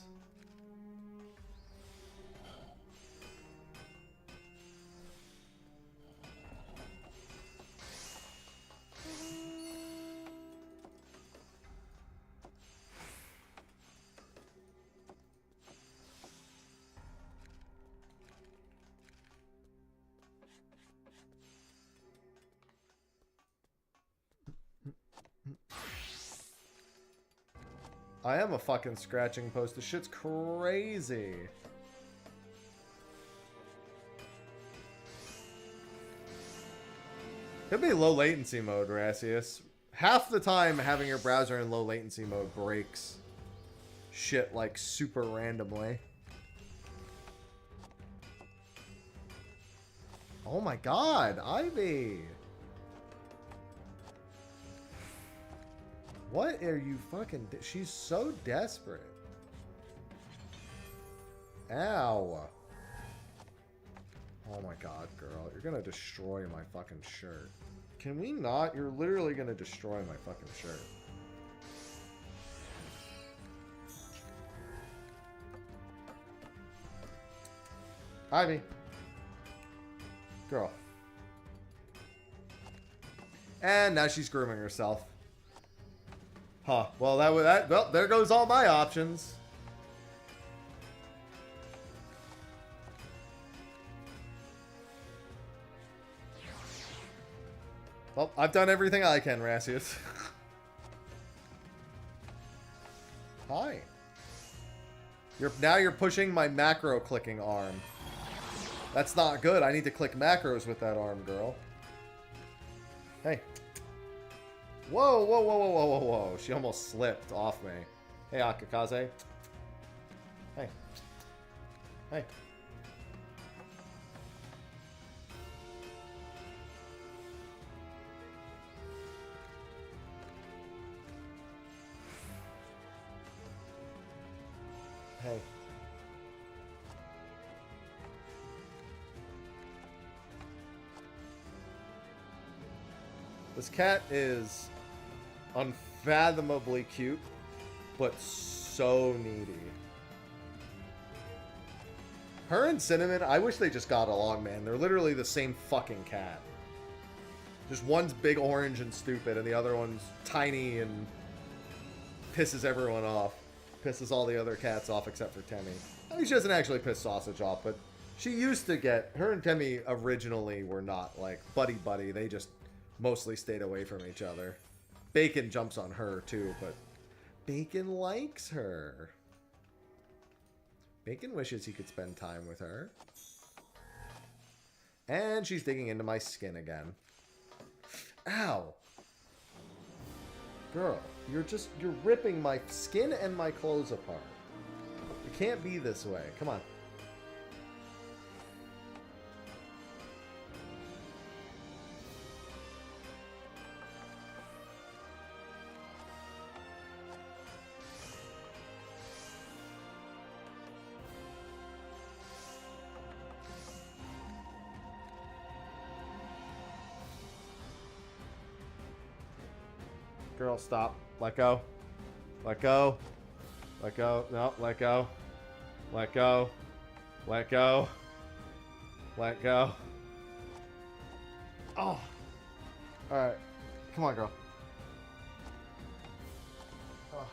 I am a fucking scratching post. This shit's crazy. Could be low latency mode, Rassius. Half the time having your browser in low latency mode breaks shit like super randomly. Oh my god, Ivy! What are you fucking... She's so desperate. Ow. Oh my god, girl. You're gonna destroy my fucking shirt. Can we not? You're literally gonna destroy my fucking shirt. Ivy. Girl. And now she's grooming herself. Huh. Well, well, there goes all my options. Well, I've done everything I can, Rassius. Hi. Now you're pushing my macro clicking arm. That's not good. I need to click macros with that arm, girl. Hey. Whoa, whoa, whoa, whoa, whoa, whoa, whoa. She almost slipped off me. Hey, Akakaze. Hey. Hey. Hey. This cat is unfathomably cute, but so needy. Her and Cinnamon, I wish they just got along, man. They're literally the same fucking cat. Just one's big orange and stupid, and the other one's tiny and pisses everyone off. Pisses all the other cats off except for Temmie. I mean, she doesn't actually piss Sausage off, but she used to get... Her and Temmie originally were not, like, buddy-buddy. They just mostly stayed away from each other. Bacon jumps on her, too, but Bacon likes her. Bacon wishes he could spend time with her. And she's digging into my skin again. Ow! Girl, you're ripping my skin and my clothes apart. It can't be this way. Come on. Girl, stop. Let go. Let go. Let go. No, let go. Let go. Let go. Let go. Oh. Alright. Come on, girl. Oh.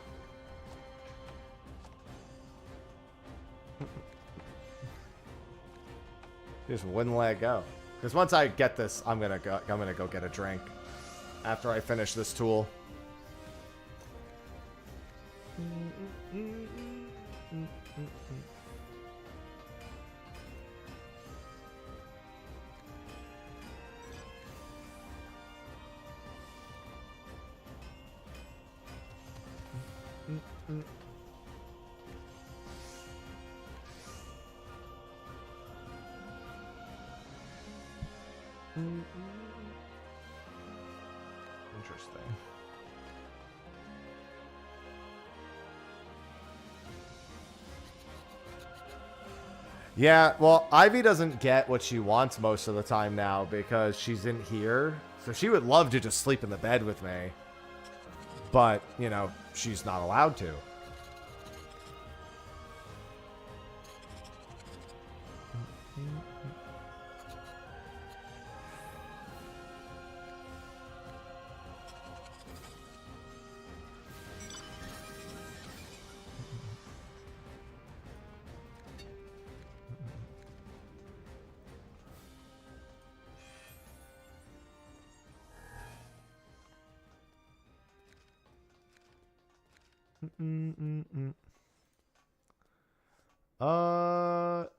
Just wouldn't let it go. Because once I get this, I'm gonna go get a drink after I finish this tool. Interesting. Yeah, well, Ivy doesn't get what she wants most of the time now because she's in here. So she would love to just sleep in the bed with me. But, you know, she's not allowed to.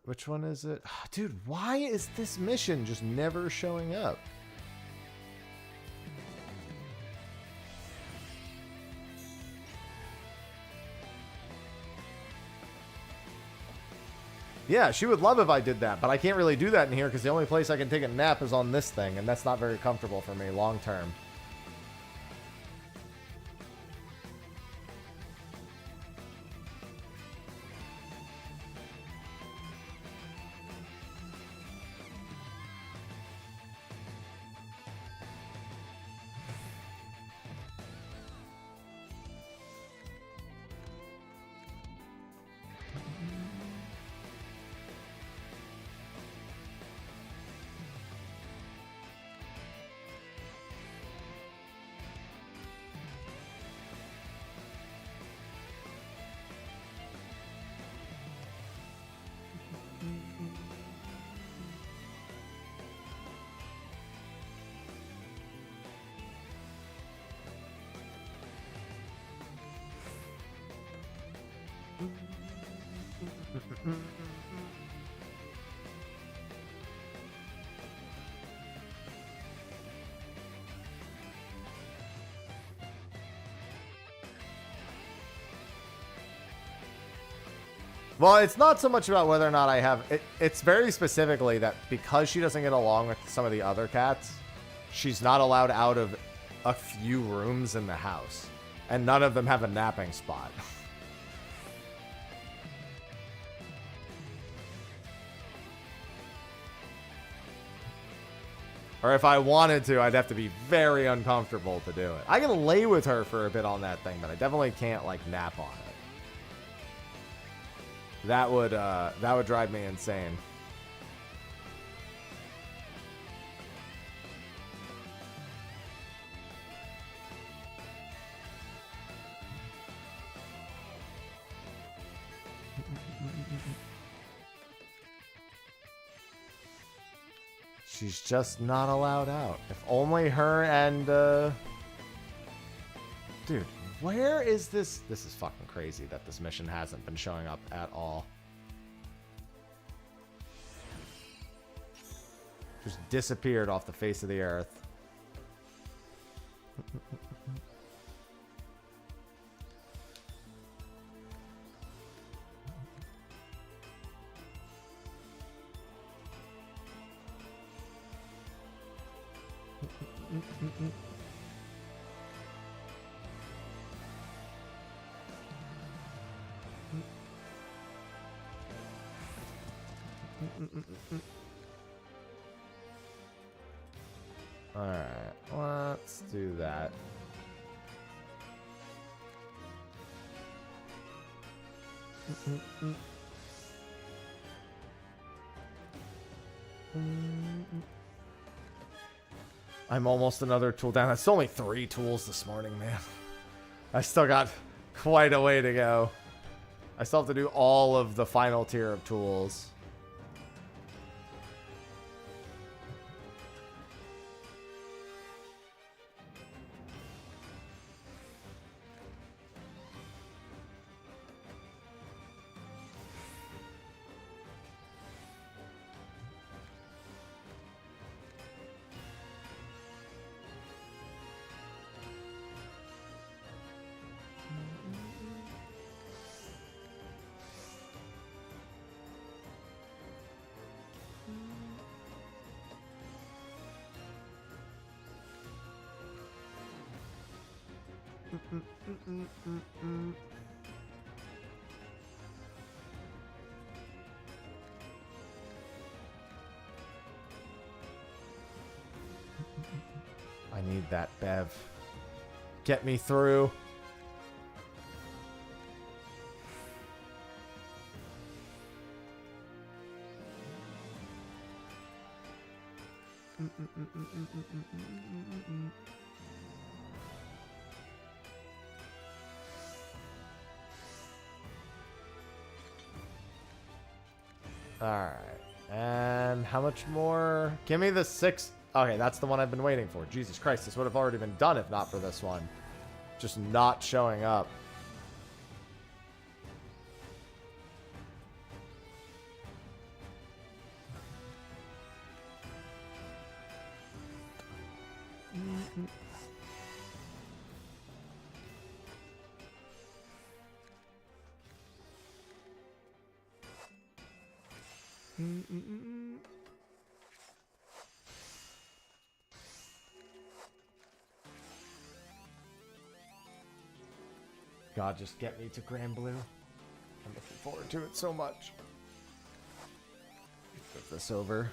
Which one is it? Dude, why is this mission just never showing up? Yeah, she would love if I did that, but I can't really do that in here because the only place I can take a nap is on this thing, and that's not very comfortable for me long term. Well, it's not so much about whether or not I have... It's very specifically that because she doesn't get along with some of the other cats, she's not allowed out of a few rooms in the house. And none of them have a napping spot. Or if I wanted to, I'd have to be very uncomfortable to do it. I can lay with her for a bit on that thing, but I definitely can't, like, nap on it. That would drive me insane. She's just not allowed out. If only her and, Dude, where is this? This is fucking crazy that this mission hasn't been showing up at all. Just disappeared off the face of the earth. Alright, let's do that. I'm almost another tool down. That's only 3 tools this morning, man. I still got quite a way to go. I still have to do all of the final tier of tools. I need that Bev. Get me through. Alright. And how much more? Give me the 6. Okay, that's the one I've been waiting for. Jesus Christ, this would have already been done if not for this one. Just not showing up. God, just get me to Grand Blue. I'm looking forward to it so much. Flip this over.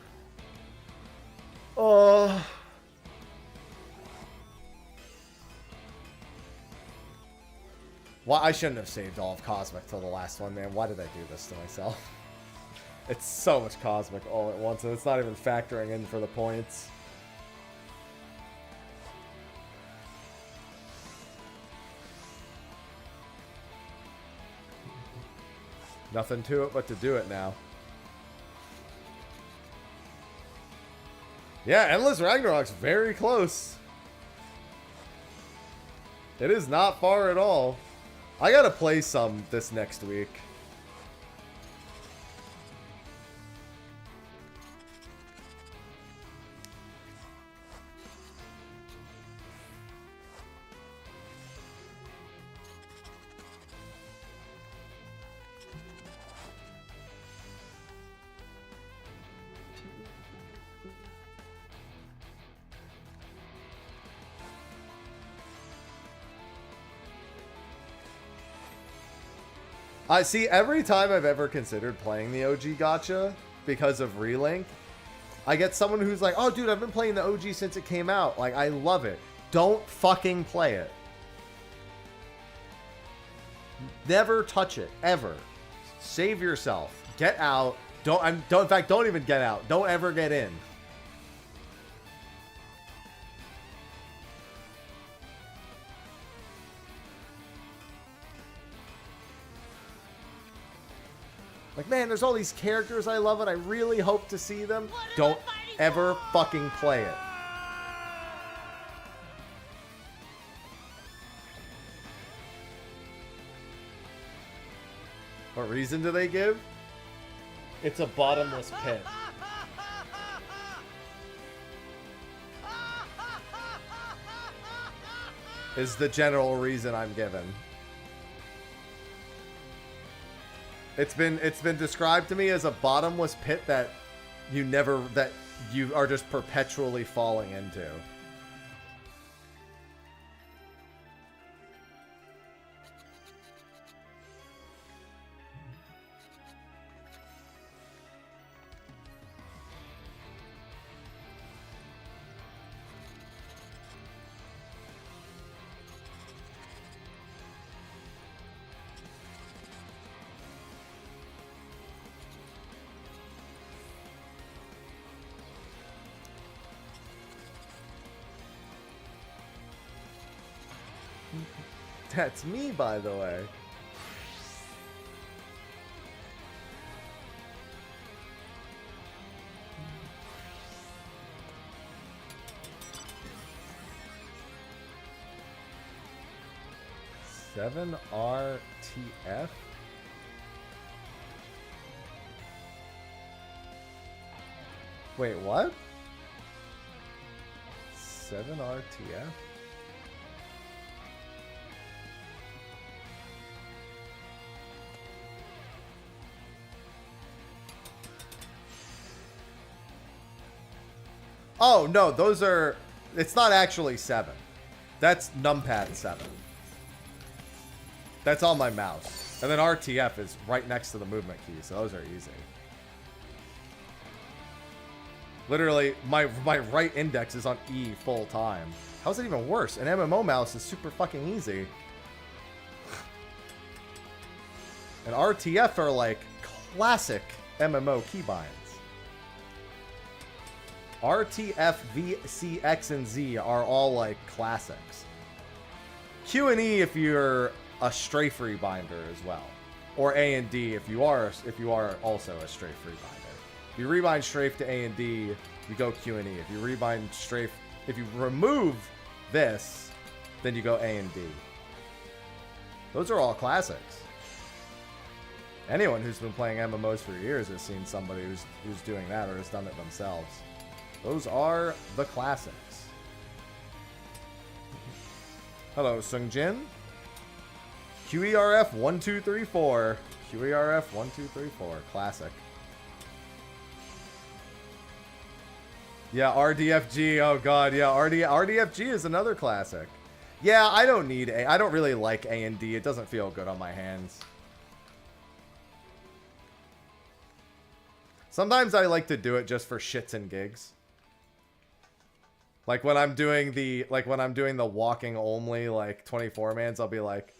Oh. Well, I shouldn't have saved all of Cosmic till the last one, man. Why did I do this to myself? It's so much Cosmic all at once, and it's not even factoring in for the points. Nothing to it but to do it now. Yeah, Endless Ragnarok's very close. It is not far at all. I gotta play some this next week. I see, every time I've ever considered playing the OG gacha because of Relink, I get someone who's like, oh dude, I've been playing the OG since it came out. Like, I love it. Don't fucking play it. Never touch it, ever. Save yourself. Get out. In fact, don't even get out. Don't ever get in. Like, man, there's all these characters I love and I really hope to see them. Don't ever fucking play it. What reason do they give? It's a bottomless pit. Is the general reason I'm given. It's been described to me as a bottomless pit that you are just perpetually falling into. That's me, by the way. 7RTF? Wait, what? 7RTF? Oh, no, those are... It's not actually 7. That's numpad 7. That's on my mouse. And then RTF is right next to the movement key, so those are easy. Literally, my right index is on E full time. How's it even worse? An MMO mouse is super fucking easy. And RTF are like classic MMO keybinds. RTF, V, C, X, and Z are all like classics. Q and E if you're a strafe rebinder as well, or A and D if you are also a strafe rebinder. If you rebind strafe to A and D, you go Q and E. If you rebind strafe, if you remove this, then you go A and D. Those are all classics. Anyone who's been playing MMOs for years has seen somebody who's doing that or has done it themselves. Those are the classics. Hello, Sungjin. QERF 1234. QERF 1234. Classic. Yeah, RDFG. Oh god, yeah, RDFG is another classic. Yeah, I don't really like A and D. It doesn't feel good on my hands. Sometimes I like to do it just for shits and gigs. Like when I'm doing the walking only like 24 mans, I'll be like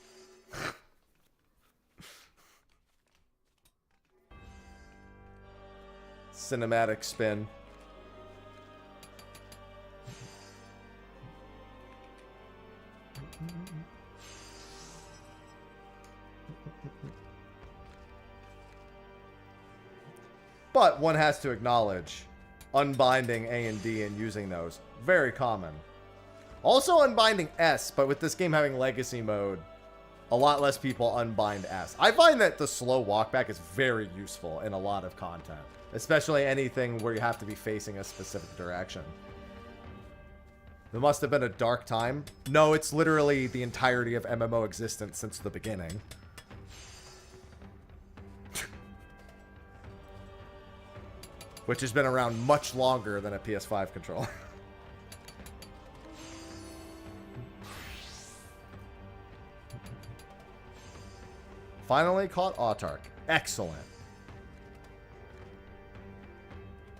cinematic spin. But one has to acknowledge unbinding A and D and using those. Very common. Also unbinding S, but with this game having legacy mode, a lot less people unbind S. I find that the slow walkback is very useful in a lot of content. Especially anything where you have to be facing a specific direction. There must have been a dark time. No, it's literally the entirety of MMO existence since the beginning. Which has been around much longer than a PS5 controller. Finally caught Autark. Excellent.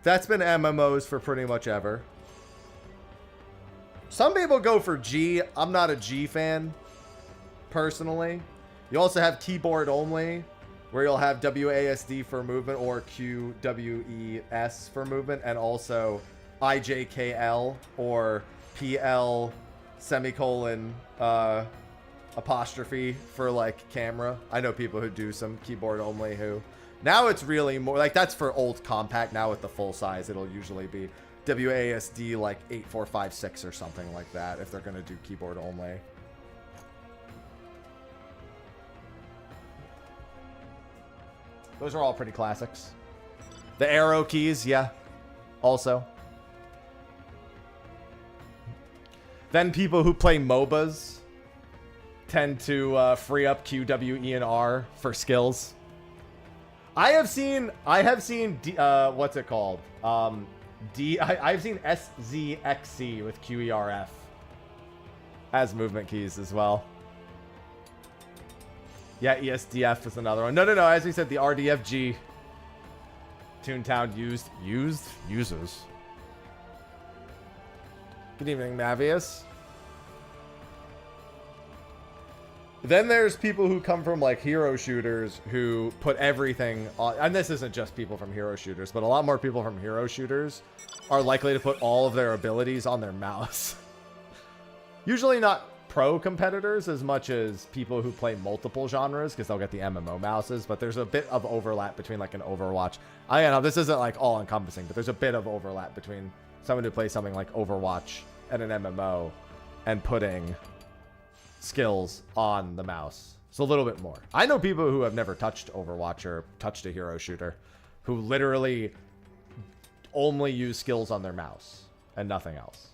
That's been MMOs for pretty much ever. Some people go for G. I'm not a G fan, personally. You also have keyboard only, where you'll have WASD for movement or QWES for movement, and also IJKL or PL semicolon apostrophe for like camera. I know people who do some keyboard only who... Now it's really more... Like that's for old compact. Now with the full size, it'll usually be WASD like 8456 or something like that if they're going to do keyboard only. Those are all pretty classics. The arrow keys, yeah. Also. Then people who play MOBAs tend to free up Q, W, E, and R for skills. I have seen what's it called? I've seen SZXC with QERF as movement keys as well. Yeah, ESDF is another one. No. As we said, the RDFG Toontown uses. Good evening, Mavius. Then there's people who come from like hero shooters who put everything on, and this isn't just people from hero shooters, but a lot more people from hero shooters are likely to put all of their abilities on their mouse. Usually not pro competitors as much as people who play multiple genres, because they'll get the MMO mouses, but there's a bit of overlap between like an Overwatch. I know this isn't like all encompassing, but there's a bit of overlap between someone who plays something like Overwatch and an MMO and putting skills on the mouse. It's a little bit more. I know people who have never touched Overwatch or touched a hero shooter who literally only use skills on their mouse and nothing else.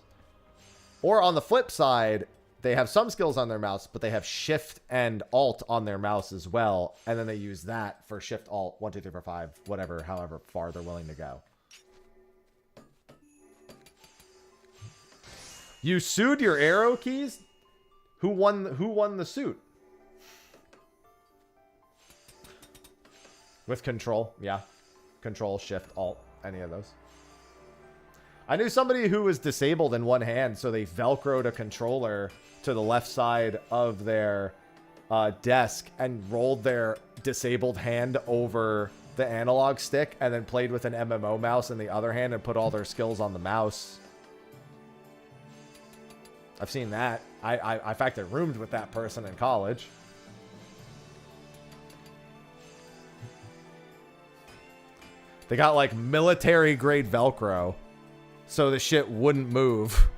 Or on the flip side, they have some skills on their mouse, but they have Shift and Alt on their mouse as well. And then they use that for Shift, Alt, 1, 2, 3, 4, 5, whatever, however far they're willing to go. You sued your arrow keys? Who won the suit? With Control, yeah. Control, Shift, Alt, any of those. I knew somebody who was disabled in one hand, so they Velcroed a controller to the left side of their desk and rolled their disabled hand over the analog stick and then played with an MMO mouse in the other hand and put all their skills on the mouse. I've seen that. I in fact, I roomed with that person in college. They got like military grade Velcro so the shit wouldn't move.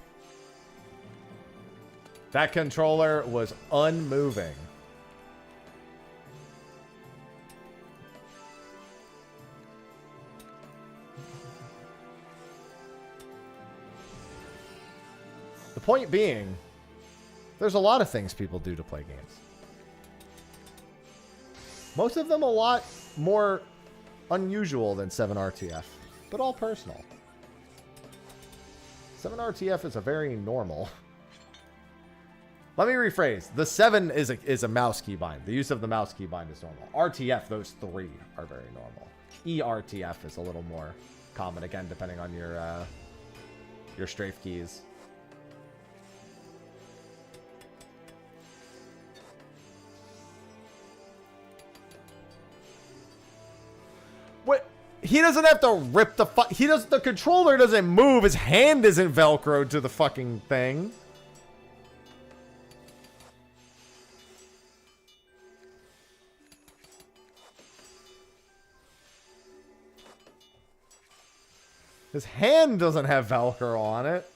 That controller was unmoving. The point being, there's a lot of things people do to play games. Most of them a lot more unusual than 7RTF, but all personal. 7RTF is a very normal. Let me rephrase. The 7 is a mouse keybind. The use of the mouse keybind is normal. RTF, those 3 are very normal. ERTF is a little more common, again, depending on your strafe keys. What? He doesn't have to rip the the controller doesn't move. His hand isn't Velcroed to the fucking thing. His hand doesn't have Velcro on it.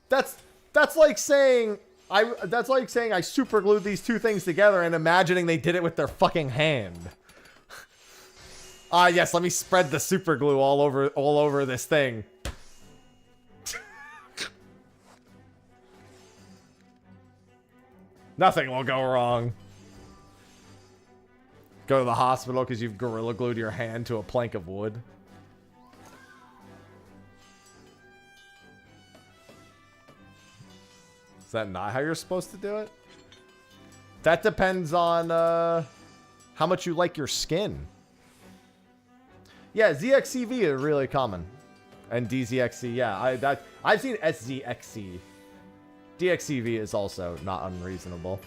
That's like saying I super glued these two things together and imagining they did it with their fucking hand. Yes, let me spread the super glue all over this thing. Nothing will go wrong. Go to the hospital because you've gorilla glued your hand to a plank of wood. Is that not how you're supposed to do it? That depends on how much you like your skin. Yeah, ZXCV is really common. And DZXC, yeah. I've seen SZXC. DXCV is also not unreasonable.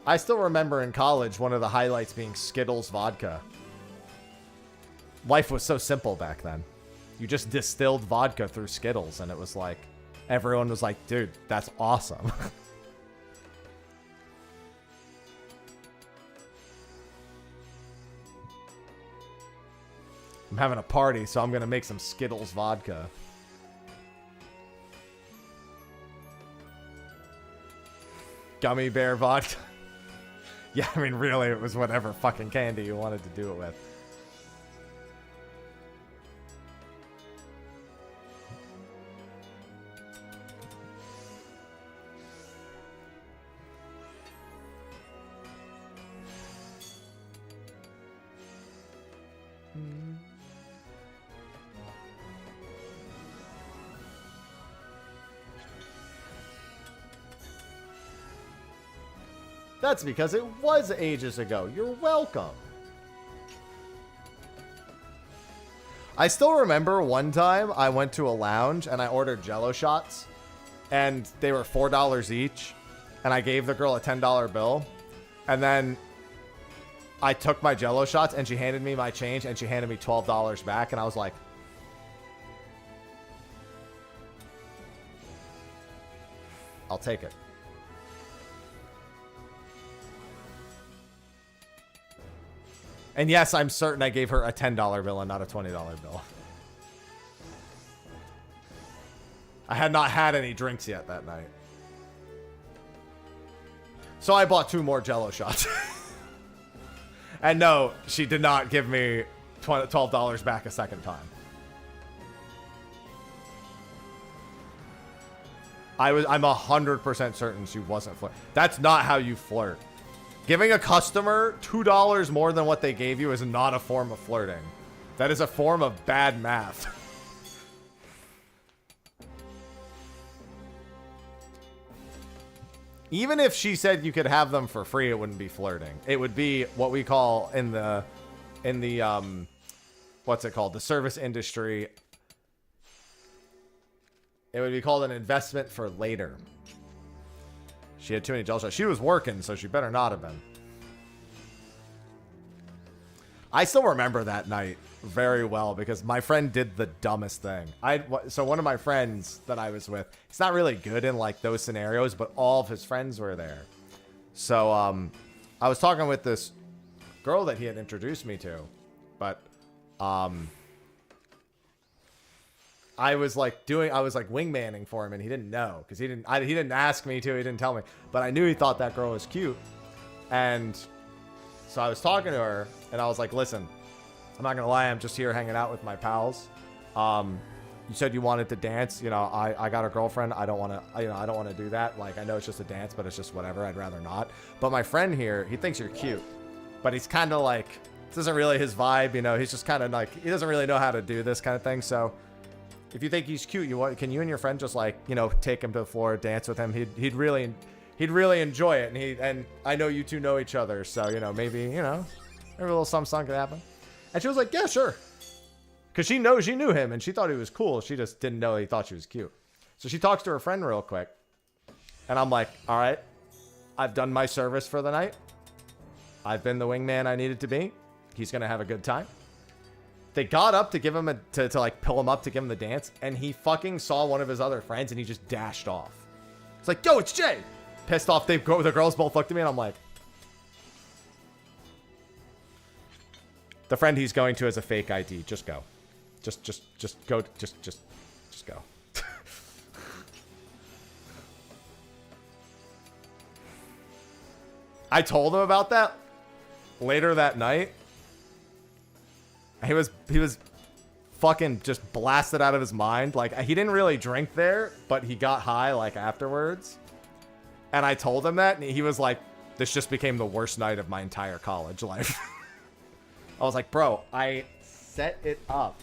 I still remember in college one of the highlights being Skittles vodka. Life was so simple back then. You just distilled vodka through Skittles and it was like, everyone was like, dude, that's awesome. I'm having a party, so I'm going to make some Skittles vodka. Gummy bear vodka. Yeah, I mean, really, it was whatever fucking candy you wanted to do it with. That's because it was ages ago. You're welcome. I still remember one time I went to a lounge and I ordered Jello shots and they were $4 each and I gave the girl a $10 bill and then I took my Jello shots and she handed me my change and she handed me $12 back and I was like, I'll take it. And yes, I'm certain I gave her a $10 bill and not a $20 bill. I had not had any drinks yet that night. So I bought 2 more Jell-O shots. And no, she did not give me $12 back a second time. I'm 100% certain she wasn't flirting. That's not how you flirt. Giving a customer $2 more than what they gave you is not a form of flirting. That is a form of bad math. Even if she said you could have them for free, it wouldn't be flirting. It would be what we call in the what's it called? The service industry. It would be called an investment for later. She had too many Jell-O shots. She was working, so she better not have been. I still remember that night very well because my friend did the dumbest thing. So one of my friends that I was with, he's not really good in like those scenarios, but all of his friends were there. So I was talking with this girl that he had introduced me to, but I was like wingmanning for him, and he didn't know because he didn't ask me to. He didn't tell me, but I knew he thought that girl was cute, and so I was talking to her, and I was like, "Listen, I'm not gonna lie, I'm just here hanging out with my pals. You said you wanted to dance. You know, I got a girlfriend. I don't want to. I don't want to do that. Like, I know it's just a dance, but it's just whatever. I'd rather not. But my friend here, he thinks you're cute, but he's kind of like, this isn't really his vibe. You know, he's just kind of like, he doesn't really know how to do this kind of thing. So if you think he's cute, can you and your friend just like, you know, take him to the floor, dance with him? He'd really enjoy it. And I know you two know each other, so you know, maybe a little something could happen." And she was like, "Yeah, sure," because she knew him and she thought he was cool. She just didn't know he thought she was cute. So she talks to her friend real quick, and I'm like, "All right, I've done my service for the night. I've been the wingman I needed to be. He's gonna have a good time." They got up to give him to like pull him up to give him the dance, and he fucking saw one of his other friends and he just dashed off. It's like, "Yo, it's Jay." Pissed off. The girls both looked at me and I'm like, the friend he's going to has a fake ID. Just go. Just go. Just go. I told him about that later that night. He was fucking just blasted out of his mind. Like, he didn't really drink there, but he got high like afterwards. And I told him that, and he was like, "This just became the worst night of my entire college life." I was like, "Bro, I set it up.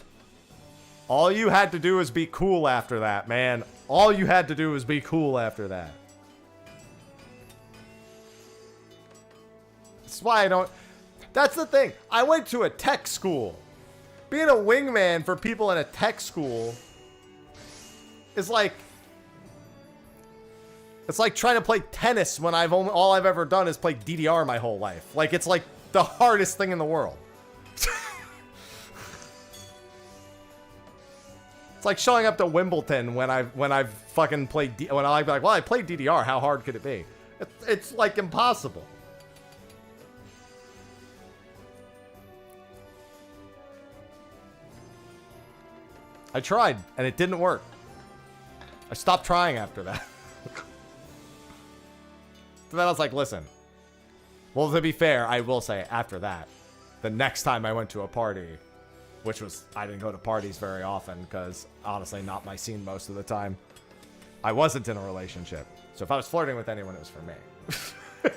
All you had to do was be cool after that, man. All you had to do was be cool after that." That's why I don't... That's the thing. I went to a tech school. Being a wingman for people in a tech school is like... It's like trying to play tennis when all I've ever done is play DDR my whole life. Like, it's like the hardest thing in the world. It's like showing up to Wimbledon when I've fucking played when I be like, "Well, I played DDR. How hard could it be?" It's like impossible. I tried and it didn't work. I stopped trying after that. So then I was like, "Listen." Well, to be fair, I will say after that, the next time I went to a party, which was, I didn't go to parties very often because honestly, not my scene most of the time. I wasn't in a relationship. So if I was flirting with anyone, it was for me.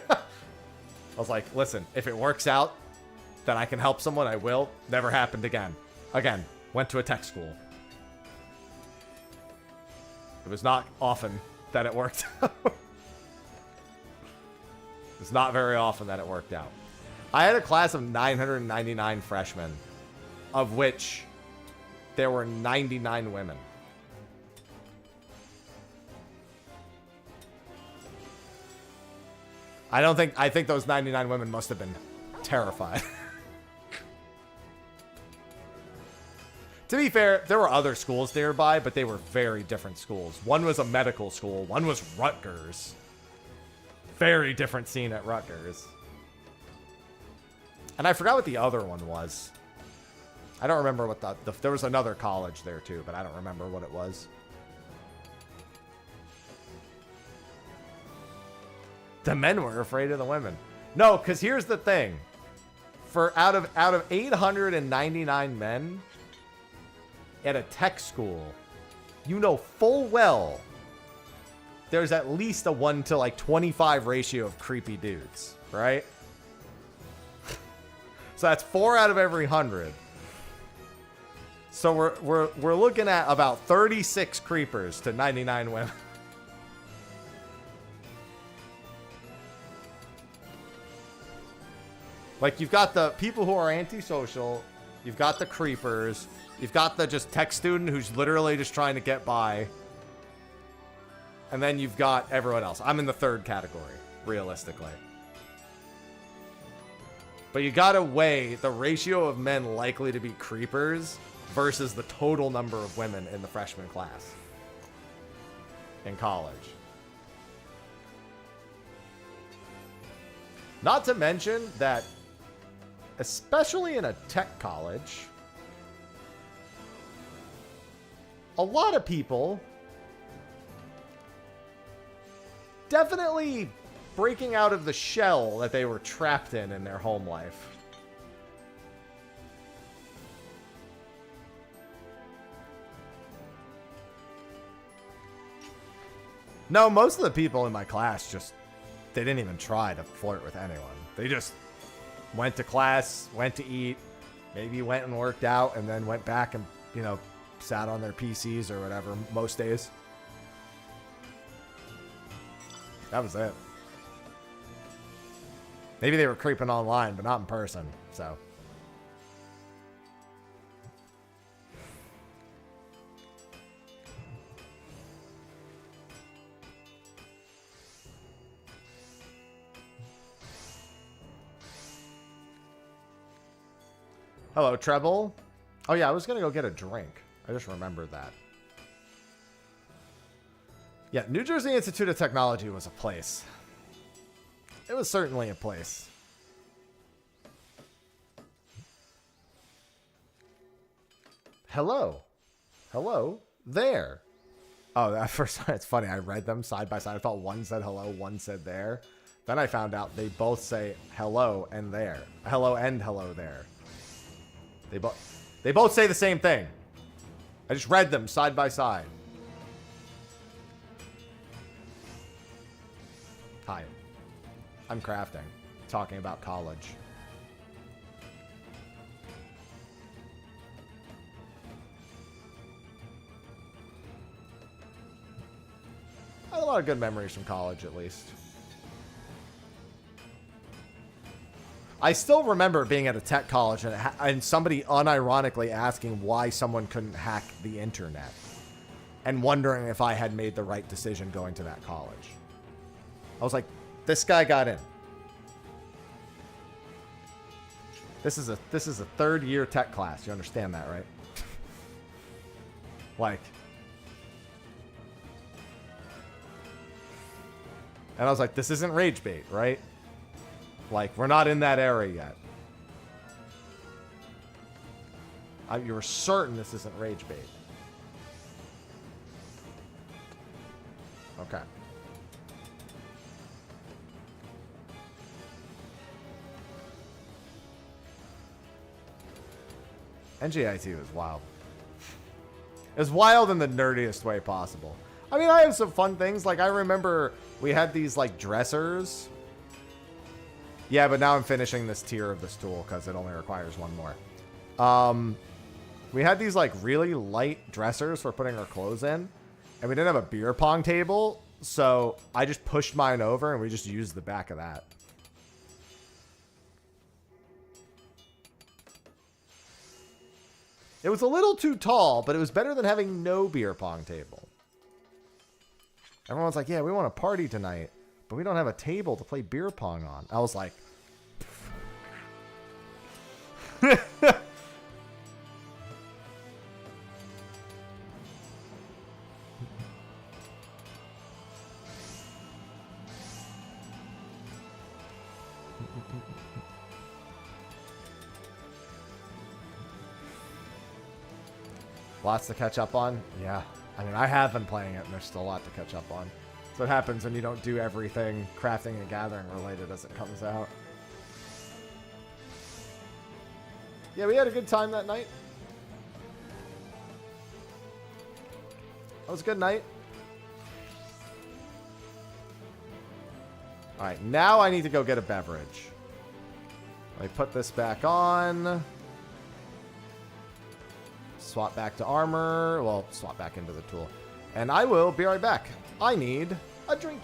I was like, "Listen, if it works out that I can help someone, I will." Never happened again. Again, went to a tech school. It was not often that it worked out. It's not very often that it worked out. I had a class of 999 freshmen, of which there were 99 women. I think those 99 women must have been terrified. To be fair, there were other schools nearby, but they were very different schools. One was a medical school, one was Rutgers. Very different scene at Rutgers. And I forgot what the other one was. I don't remember what there was another college there too, but I don't remember what it was. The men were afraid of the women. No, because here's the thing. For out of 899 men at a tech school, you know full well there's at least a 1 to like 25 ratio of creepy dudes, right? So that's 4 out of every 100. So we're looking at about 36 creepers to 99 women. Like, you've got the people who are antisocial, you've got the creepers, you've got the just tech student who's literally just trying to get by, and then you've got everyone else. I'm in the third category, realistically. But you gotta weigh the ratio of men likely to be creepers versus the total number of women in the freshman class in college. Not to mention that, especially in a tech college, a lot of people definitely breaking out of the shell that they were trapped in their home life. No, most of the people in my class just, they didn't even try to flirt with anyone. They just went to class, went to eat, maybe went and worked out, and then went back and, you know, sat on their PCs or whatever most days. That was it. Maybe they were creeping online, but not in person, so. Hello, Treble. Oh yeah, I was gonna go get a drink. I just remembered that. Yeah, New Jersey Institute of Technology was a place. It was certainly a place. Hello. Hello there. Oh, at first, it's funny. I read them side by side. I thought one said hello, one said there. Then I found out they both say hello and there. Hello and hello there. They both say the same thing. I just read them side by side. Hi. I'm crafting. Talking about college. I had a lot of good memories from college, at least. I still remember being at a tech college and somebody unironically asking why someone couldn't hack the internet and wondering if I had made the right decision going to that college. I was like, this guy got in. This is a third year tech class. You understand that, right? Like, and I was like, this isn't rage bait, right? Like, we're not in that era yet. You're certain this isn't rage bait. Okay. NGIT was wild. It was wild in the nerdiest way possible. I mean, I have some fun things. Like, I remember we had these, like, dressers. Yeah, but now I'm finishing this tier of this tool because it only requires one more. We had these, like, really light dressers for putting our clothes in. And we didn't have a beer pong table. So I just pushed mine over and we just used the back of that. It was a little too tall, but it was better than having no beer pong table. Everyone's like, yeah, we want to party tonight, but we don't have a table to play beer pong on. I was like... Lots to catch up on? Yeah. I mean, I have been playing it, and there's still a lot to catch up on. So what happens when you don't do everything crafting and gathering related as it comes out. Yeah, we had a good time that night. That was a good night. Alright, now I need to go get a beverage. Let me put this back on. Swap back to armor. Well, swap back into the tool. And I will be right back. I need a drinky.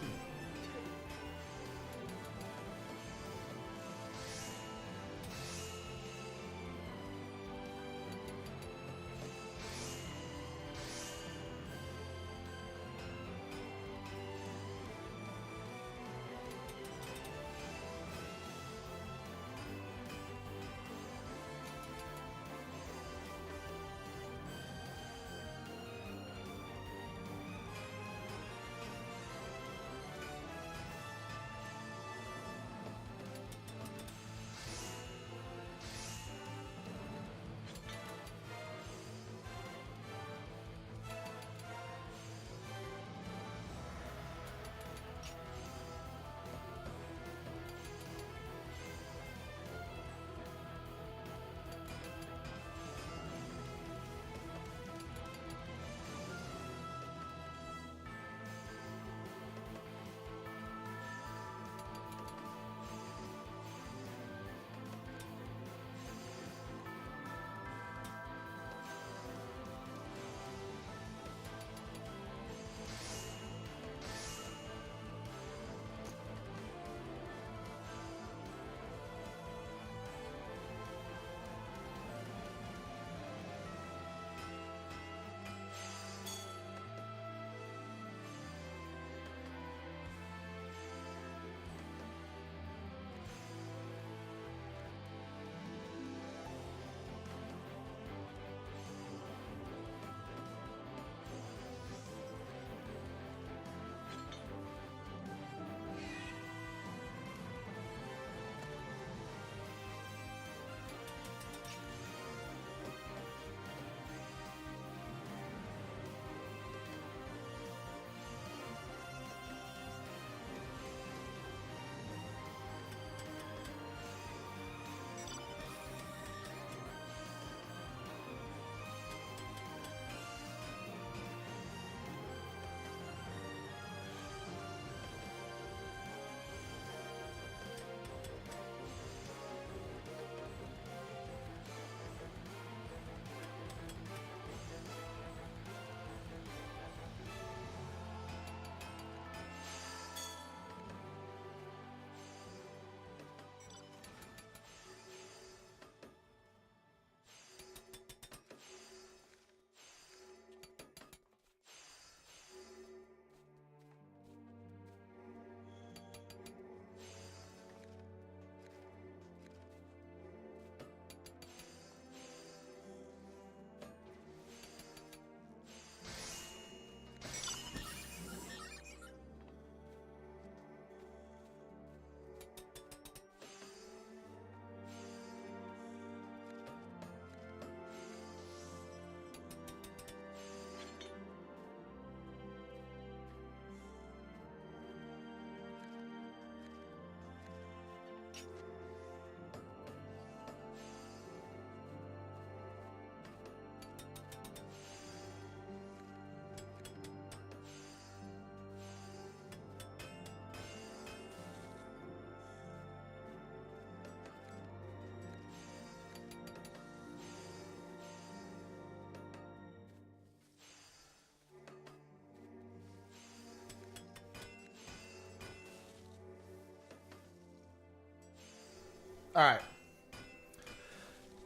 All right.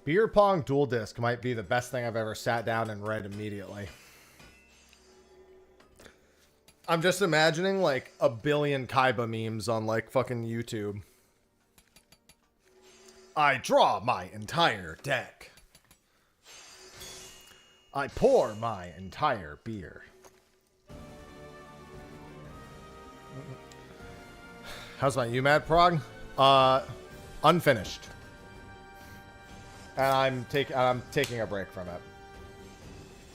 Beer Pong Dual Disc might be the best thing I've ever sat down and read immediately. I'm just imagining like a billion Kaiba memes on like fucking YouTube. I draw my entire deck. I pour my entire beer. How's my UMAD prog? Unfinished. And I'm taking a break from it.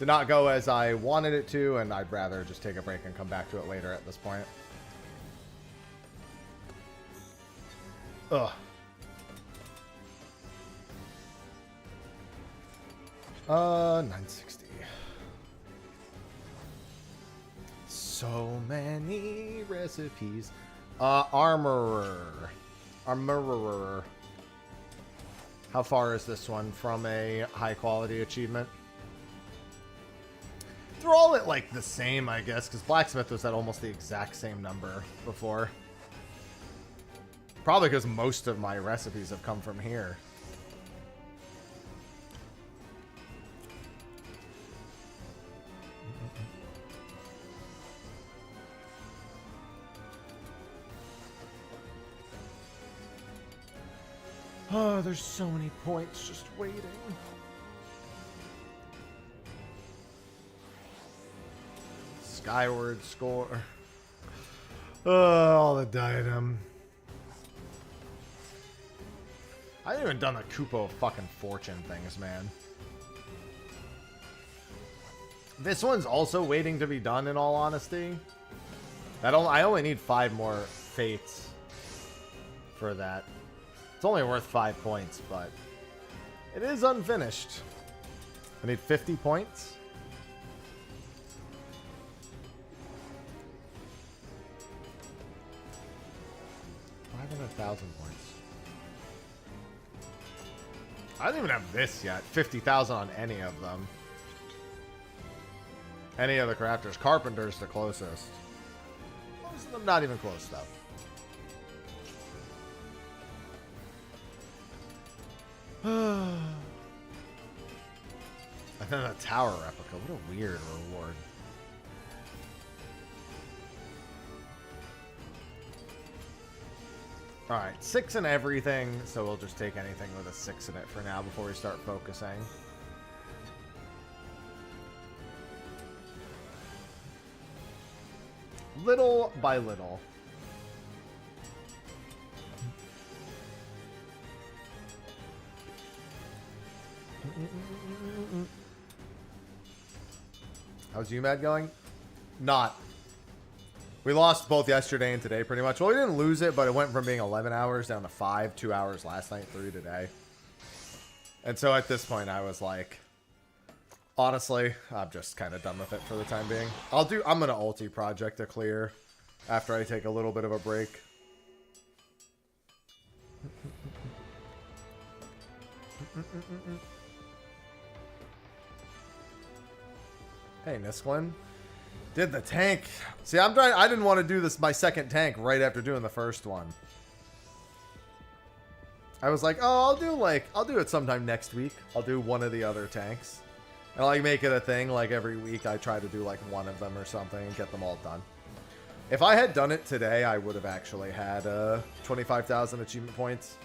did not go as I wanted it to, and I'd rather just take a break and come back to it later at this point. Ugh. 960. So many recipes. Armorer. Armorer. How far is this one from a high quality achievement? They're all at like the same, I guess, because Blacksmith was at almost the exact same number before. Probably because most of my recipes have come from here. Oh, there's so many points just waiting. Skyward score. Oh, all the diadem. I haven't even done the Kupo fucking fortune things, man. This one's also waiting to be done, in all honesty. I only need 5 more fates for that. It's only worth 5 points, but it is unfinished. I need 50 points. $500,000 points. I don't even have this yet. 50,000 on any of them. Any of the crafters. Carpenter's the closest. Most of them not even close, though. And then a tower replica. What a weird reward. Alright, 6 in everything, so we'll just take anything with a 6 in it for now before we start focusing. Little by little. How's UMAD going? Not. We lost both yesterday and today pretty much. Well, we didn't lose it, but it went from being 11 hours down to 5, 2 hours last night, 3 today. And so at this point I was like, honestly, I'm just kind of done with it for the time being. I'm going to ulti project to clear after I take a little bit of a break. Hey, Nisklin. Did the tank. See, I didn't want to do my second tank right after doing the first one. I was like, oh, I'll do it sometime next week. I'll do one of the other tanks. And like make it a thing, like every week I try to do like one of them or something and get them all done. If I had done it today, I would have actually had 25,000 achievement points.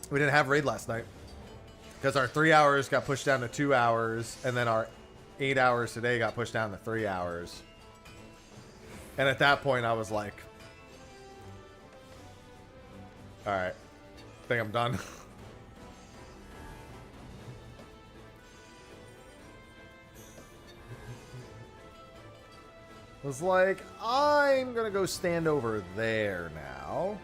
We didn't have raid last night because our 3 hours got pushed down to 2 hours, and then our 8 hours today got pushed down to 3 hours. And at that point, I was like, all right, I think I'm done. I was like, I'm going to go stand over there now.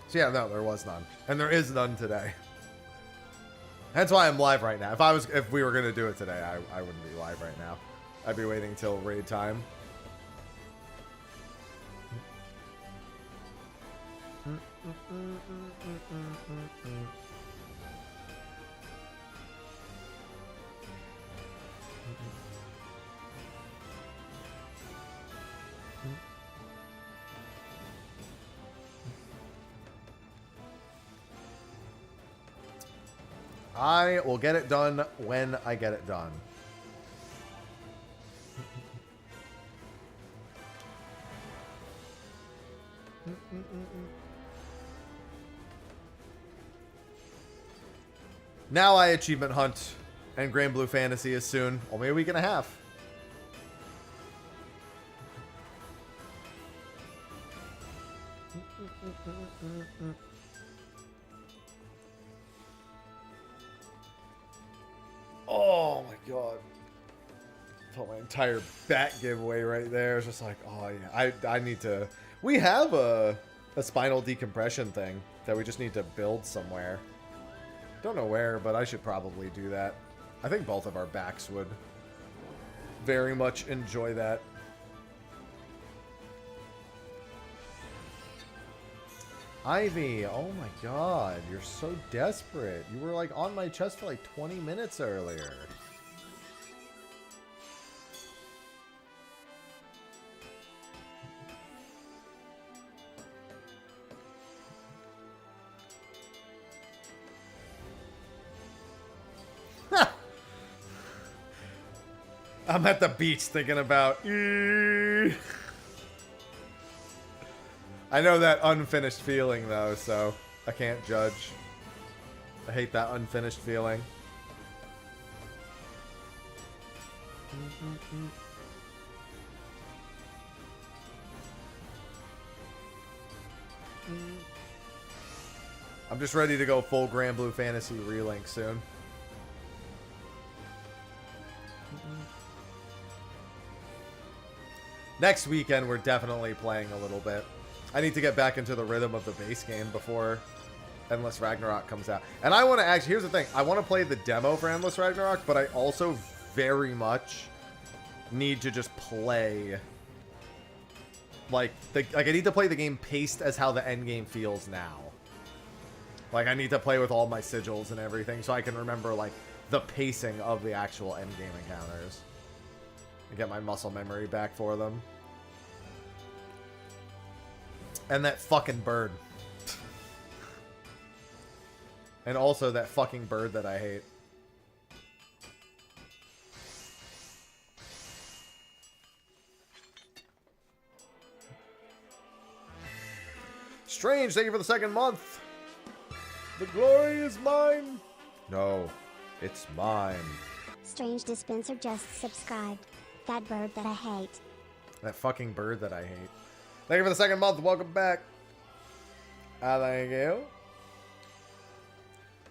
So yeah, no, there was none. And there is none today. That's why I'm live right now. If we were gonna do it today, I wouldn't be live right now. I'd be waiting till raid time. I will get it done when I get it done. Now I achievement hunt, and Grand Blue Fantasy is soon. Only a week and a half. Oh my god. Felt my entire bat giveaway right there. It's just like, oh yeah. I need to... We have a spinal decompression thing that we just need to build somewhere. Don't know where, but I should probably do that. I think both of our backs would very much enjoy that. Ivy, oh my god, you're so desperate. You were like on my chest for like 20 minutes earlier. I'm at the beach thinking about... I know that unfinished feeling, though, so I can't judge. I hate that unfinished feeling. I'm just ready to go full Grand Blue Fantasy relink soon. Next weekend, we're definitely playing a little bit. I need to get back into the rhythm of the base game before Endless Ragnarok comes out. And I want to actually... Here's the thing. I want to play the demo for Endless Ragnarok, but I also very much need to just play... Like I need to play the game paced as how the end game feels now. Like, I need to play with all my sigils and everything so I can remember, like, the pacing of the actual end game encounters. And get my muscle memory back for them. And that fucking bird. And also that fucking bird that I hate. Strange, thank you for the second month. The glory is mine. No, it's mine. Strange Dispenser just subscribed. That bird that I hate. That fucking bird that I hate. Thank you for the second month. Welcome back. Thank you.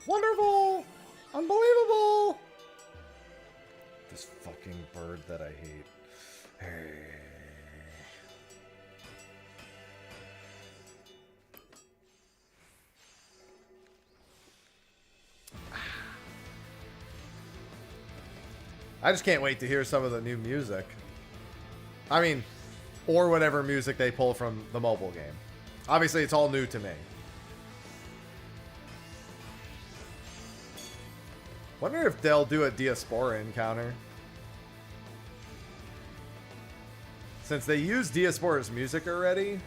Wonderful. Unbelievable. This fucking bird that I hate. Hey. I just can't wait to hear some of the new music. I mean, or whatever music they pull from the mobile game. Obviously, it's all new to me. Wonder if they'll do a Diaspora encounter. Since they use Diaspora's music already,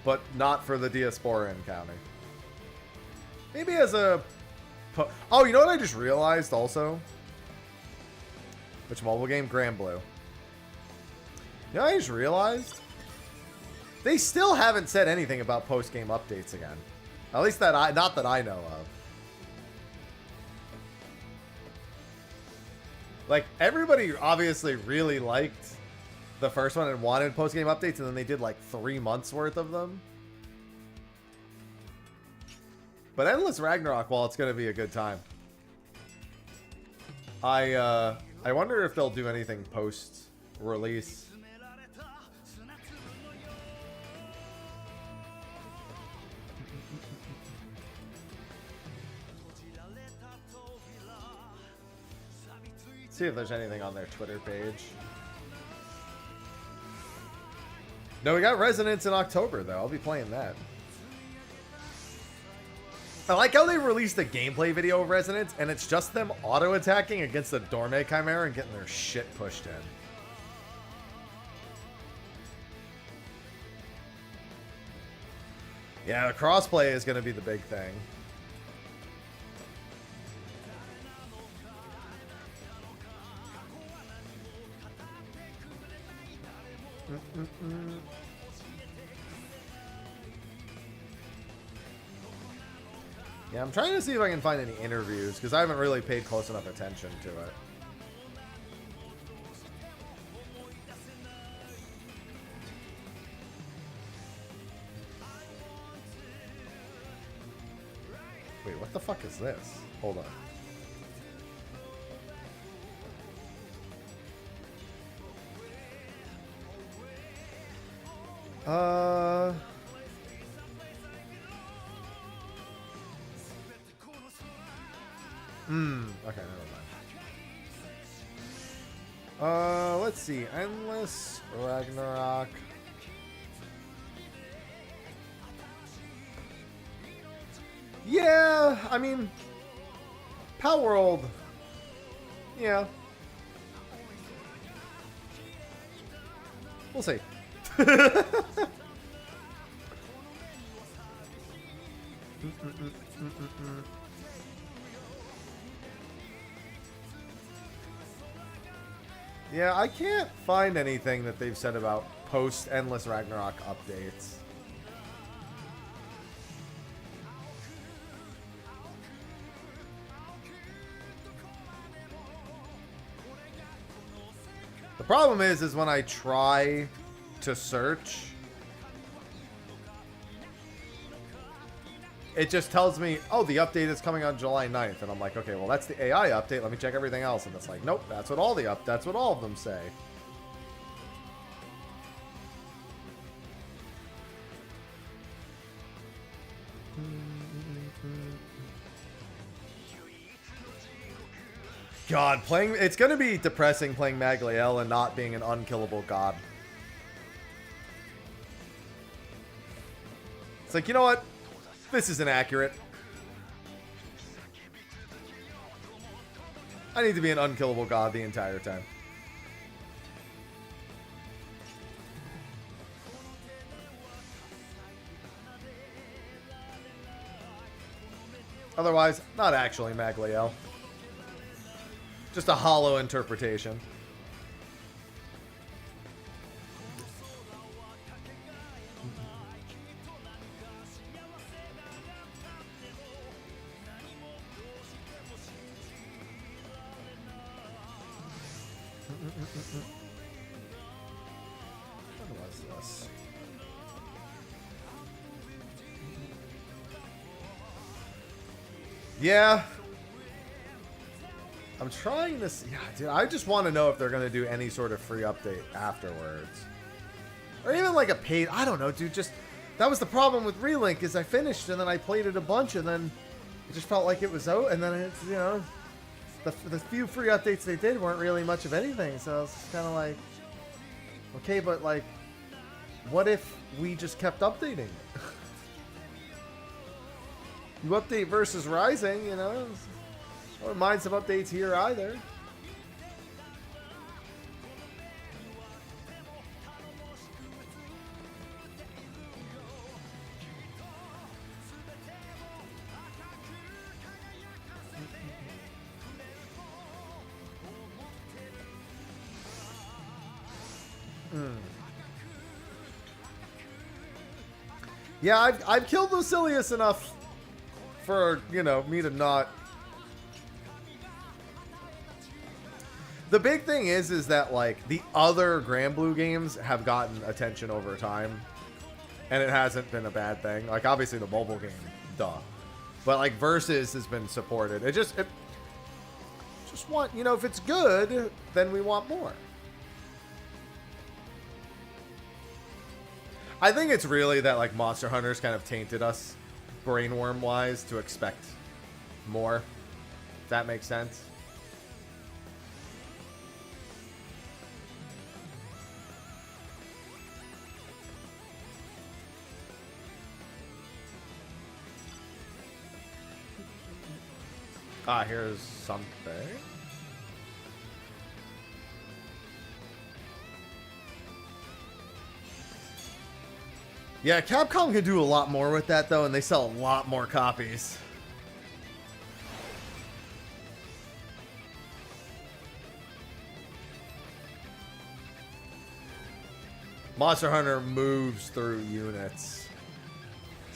but not for the Diaspora encounter. Maybe as a... Oh, you know what I just realized also? Which mobile game? Grand Blue. You know what I just realized? They still haven't said anything about post-game updates again. At least that not that I know of. Like, everybody obviously really liked the first one and wanted post-game updates, and then they did like 3 months worth of them. But Endless Ragnarok, well, it's going to be a good time. I wonder if they'll do anything post-release. See if there's anything on their Twitter page. No, we got Resonance in October, though. I'll be playing that. I like how they released a gameplay video of Resonance, and it's just them auto-attacking against the Dorme Chimera and getting their shit pushed in. Yeah, the crossplay is going to be the big thing. Yeah, I'm trying to see if I can find any interviews, because I haven't really paid close enough attention to it. Wait, what the fuck is this? Hold on. Okay, never mind. Let's see. Endless Ragnarok. Yeah, I mean, Power World. Yeah. We'll see. Yeah, I can't find anything that they've said about post Endless Ragnarok updates. The problem is when I try to search, it just tells me, oh, the update is coming on July 9th. And I'm like, okay, well, that's the AI update. Let me check everything else. And it's like, nope, that's what all of them say. God, it's going to be depressing playing Magliel and not being an unkillable god. It's like, you know what? This isn't accurate. I need to be an unkillable god the entire time. Otherwise, not actually Magliel. Just a hollow interpretation. What was this? Yeah. I'm trying this. Yeah, dude, I just want to know if they're going to do any sort of free update afterwards. Or even like a paid. I don't know, dude. Just that was the problem with Relink is I finished and then I played it a bunch and then it just felt like it was out. And then it's, you know, the few free updates they did weren't really much of anything. So it's kind of like, okay, but like, what if we just kept updating? You update versus Rising, you know. I wouldn't mind some updates here either. Yeah, I've killed Lucilius enough for, you know, me to not. The big thing is that, like, the other Granblue games have gotten attention over time. And it hasn't been a bad thing. Like, obviously the mobile game, duh. But, like, Versus has been supported. It just want, you know, if it's good, then we want more. I think it's really that, like, Monster Hunter's kind of tainted us, brainworm-wise, to expect more. If that makes sense. Ah, here's something. Yeah, Capcom can do a lot more with that, though, and they sell a lot more copies. Monster Hunter moves through units.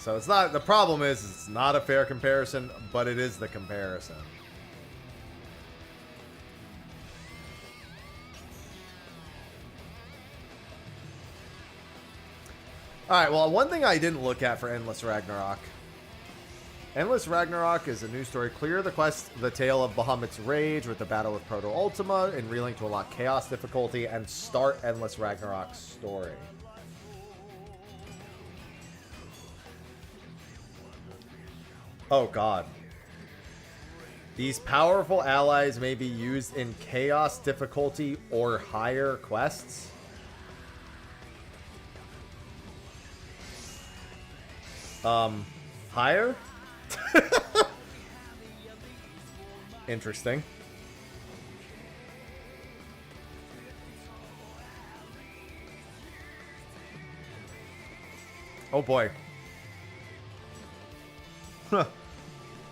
So it's not, the problem is it's not a fair comparison, but it is the comparison. Alright, well, one thing I didn't look at for Endless Ragnarok. Endless Ragnarok is a new story. Clear the quest, The Tale of Bahamut's Rage with the Battle with Proto Ultima and Relink to unlock Chaos difficulty and start Endless Ragnarok's story. Oh god. These powerful allies may be used in Chaos difficulty or higher quests. Higher? Interesting. Oh boy.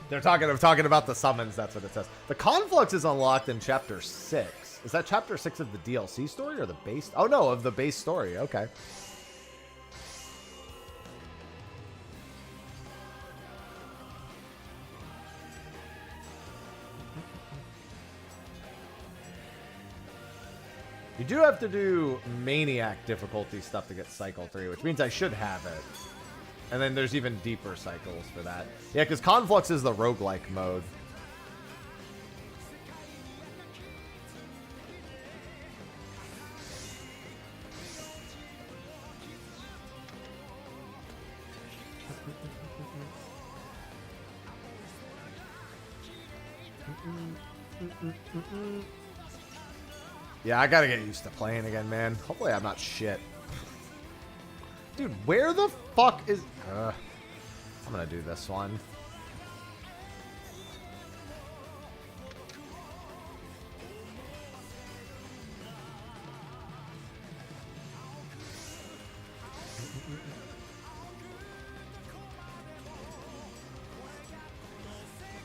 They're talking about the summons, that's what it says. The Conflux is unlocked in chapter 6. Is that chapter 6 of the DLC story or the base? Oh no, of the base story. Okay. You do have to do Maniac difficulty stuff to get Cycle 3, which means I should have it. And then there's even deeper cycles for that. Yeah, because Conflux is the roguelike mode. Yeah, I gotta get used to playing again, man. Hopefully I'm not shit. Dude, where the fuck is... I'm gonna do this one.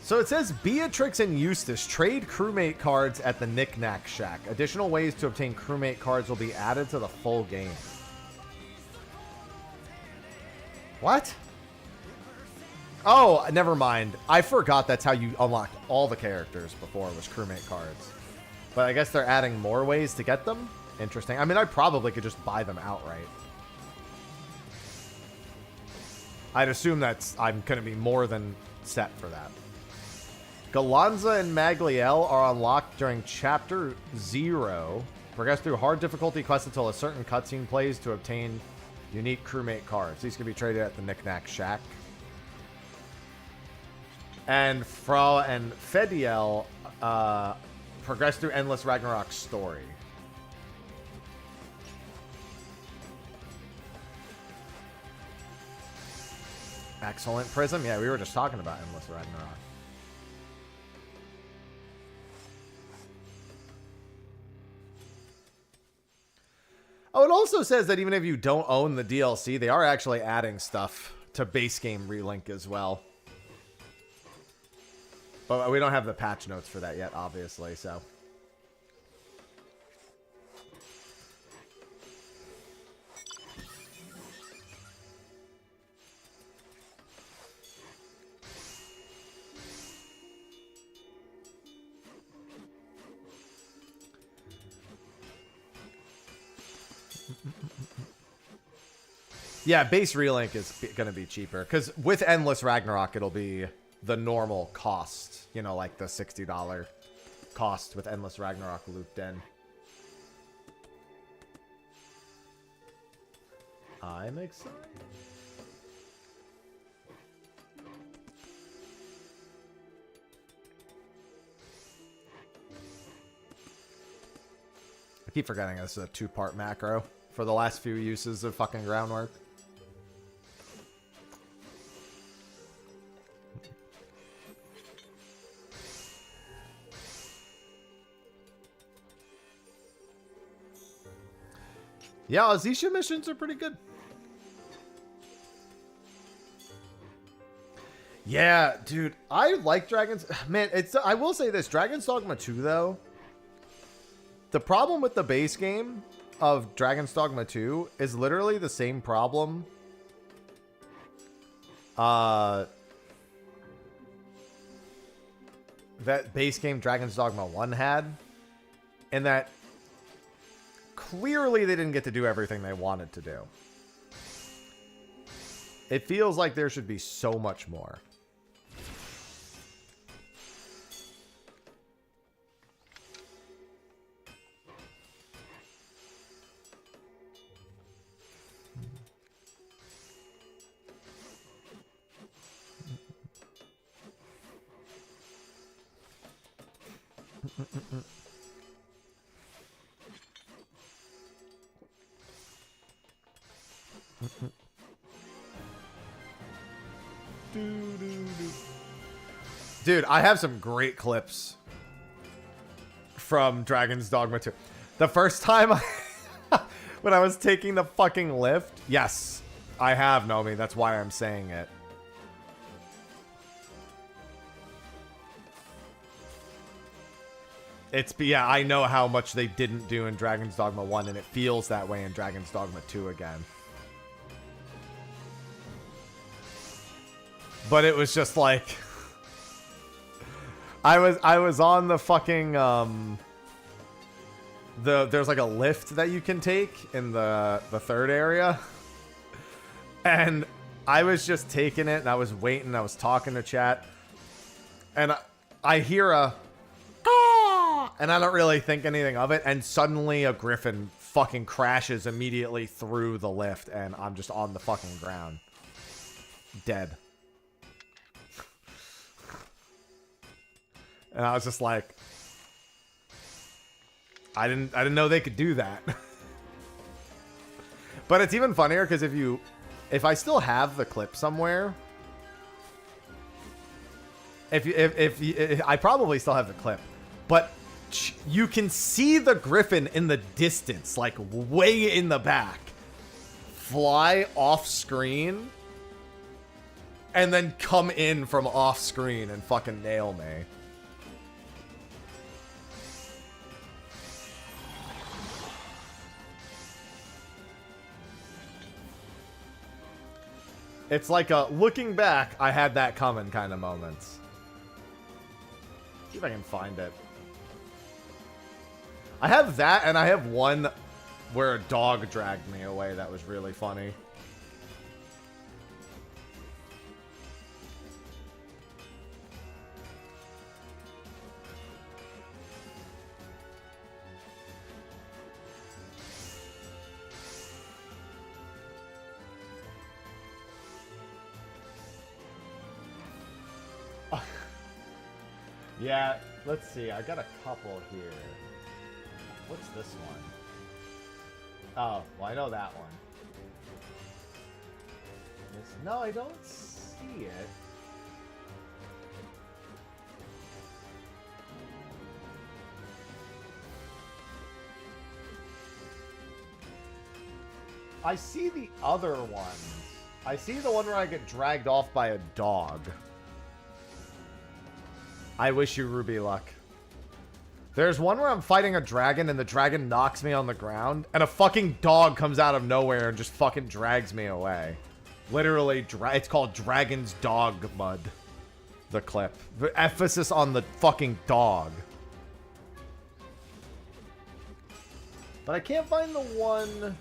So it says Beatrix and Eustace trade crewmate cards at the Knick-Knack Shack. Additional ways to obtain crewmate cards will be added to the full game. What? Oh, never mind. I forgot that's how you unlocked all the characters before it was crewmate cards. But I guess they're adding more ways to get them? Interesting. I mean, I probably could just buy them outright. I'd assume that's... I'm going to be more than set for that. Galanza and Magliel are unlocked during Chapter 0. Progress through hard difficulty quests until a certain cutscene plays to obtain unique crewmate cards. These can be traded at the Knick-Knack Shack. And Frau and Fediel progress through Endless Ragnarok's story. Excellent Prism. Yeah, we were just talking about Endless Ragnarok. Oh, it also says that even if you don't own the DLC, they are actually adding stuff to base game Relink as well. But we don't have the patch notes for that yet, obviously, so... Yeah, base Relink is going to be cheaper. Because with Endless Ragnarok, it'll be the normal cost. You know, like the $60 cost with Endless Ragnarok looped in. I'm excited. I keep forgetting this is a two-part macro for the last few uses of fucking groundwork. Yeah, Azisha missions are pretty good. Yeah, dude, I like Dragon's... Man, it's... I will say this, Dragon's Dogma 2, though. The problem with the base game of Dragon's Dogma 2 is literally the same problem that base game Dragon's Dogma 1 had, and that clearly they didn't get to do everything they wanted to do. It feels like there should be so much more. Dude, I have some great clips from Dragon's Dogma 2. The first time when I was taking the fucking lift. Yes, I have, Nomi. That's why I'm saying it. Yeah, I know how much they didn't do in Dragon's Dogma 1, and it feels that way in Dragon's Dogma 2 again. But it was just like I was on the fucking there's like a lift that you can take in the third area. And I was just taking it and I was waiting, I was talking to chat. And I hear a and I don't really think anything of it, and suddenly a griffin fucking crashes immediately through the lift and I'm just on the fucking ground. Dead. And I was just like, I didn't know they could do that. But it's even funnier because if I still have the clip somewhere, if I probably still have the clip, but you can see the griffin in the distance, like way in the back, fly off screen, and then come in from off screen and fucking nail me. It's like a looking back, I had that coming kind of moments. See if I can find it. I have that, and I have one where a dog dragged me away that was really funny. Yeah, let's see. I got a couple here. What's this one? Oh, well, I know that one. No, I don't see it. I see the other ones. I see the one where I get dragged off by a dog. I wish you Ruby luck. There's one where I'm fighting a dragon and the dragon knocks me on the ground and a fucking dog comes out of nowhere and just fucking drags me away. Literally, it's called Dragon's Dog Mud. The clip. The emphasis on the fucking dog. But I can't find the one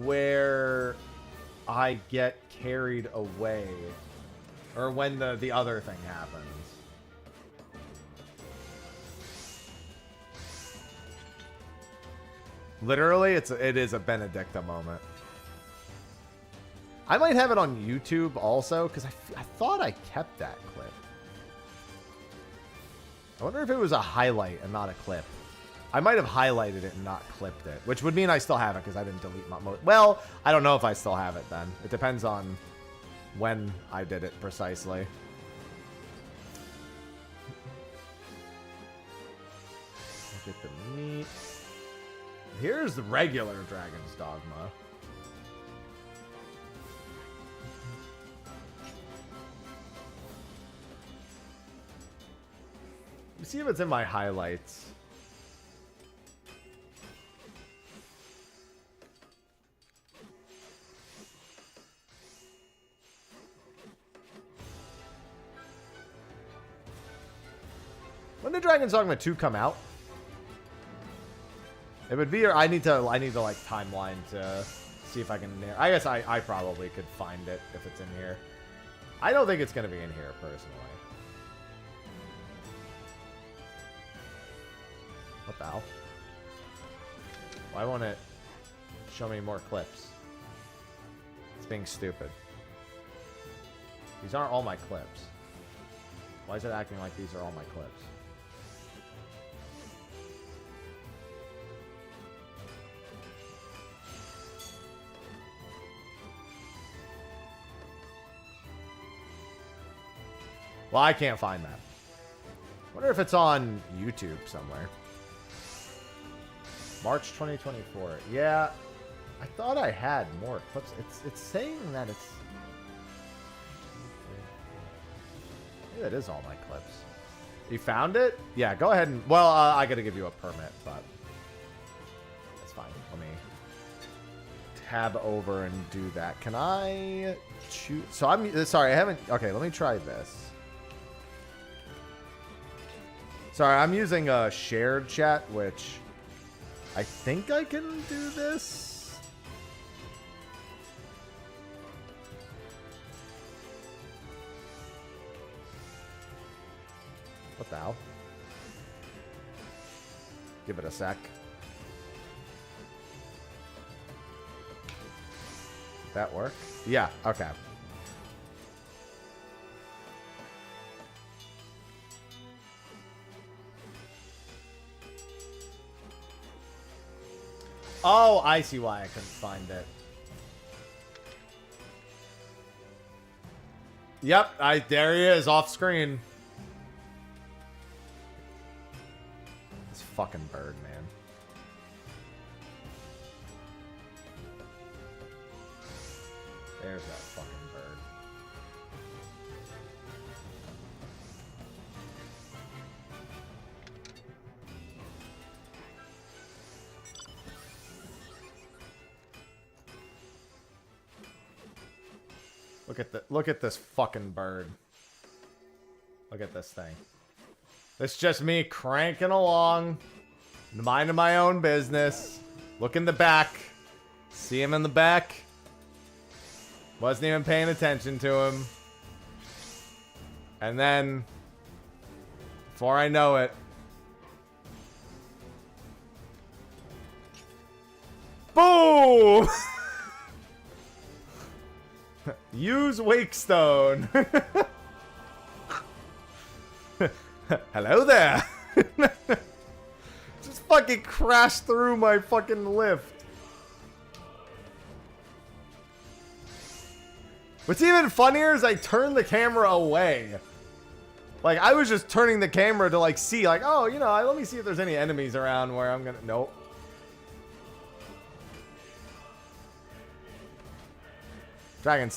where I get carried away. Or when the other thing happens. Literally, it is a Benedicta moment. I might have it on YouTube also, because I thought I kept that clip. I wonder if it was a highlight and not a clip. I might have highlighted it and not clipped it, which would mean I still have it because I didn't delete my mode. Well, I don't know if I still have it then. It depends on when I did it precisely. Get the meat. Here's the regular Dragon's Dogma. Let me see if it's in my highlights. When did Dragon's Dogma 2 come out? It would be. I need to like timeline to see if I can. I guess I probably could find it if it's in here. I don't think it's gonna be in here personally. What the hell? Why won't it show me more clips? It's being stupid. These aren't all my clips. Why is it acting like these are all my clips? Well, I can't find that. Wonder if it's on YouTube somewhere. March 2024. Yeah, I thought I had more clips. It's saying that it's... Maybe that is all my clips. You found it? Yeah, go ahead and... Well, I gotta give you a permit, but... That's fine. Let me tab over and do that. Can I choose... So I'm... Sorry, I haven't... Okay, let me try this. Sorry, I'm using a shared chat, which I think I can do this. What the hell? Give it a sec. Did that work? Yeah, okay. Oh, I see why I couldn't find it. Yep, there he is, off screen. This fucking bird, man. There's that fucking bird. Look at this fucking bird. Look at this thing. It's just me cranking along, minding my own business. Look in the back. See him in the back. Wasn't even paying attention to him. And then, before I know it, boom! Use Wakestone. Hello there. Just fucking crashed through my fucking lift. What's even funnier is I turned the camera away. Like, I was just turning the camera to, like, see, like, oh, you know, let me see if there's any enemies around where I'm gonna... Nope. Dragon's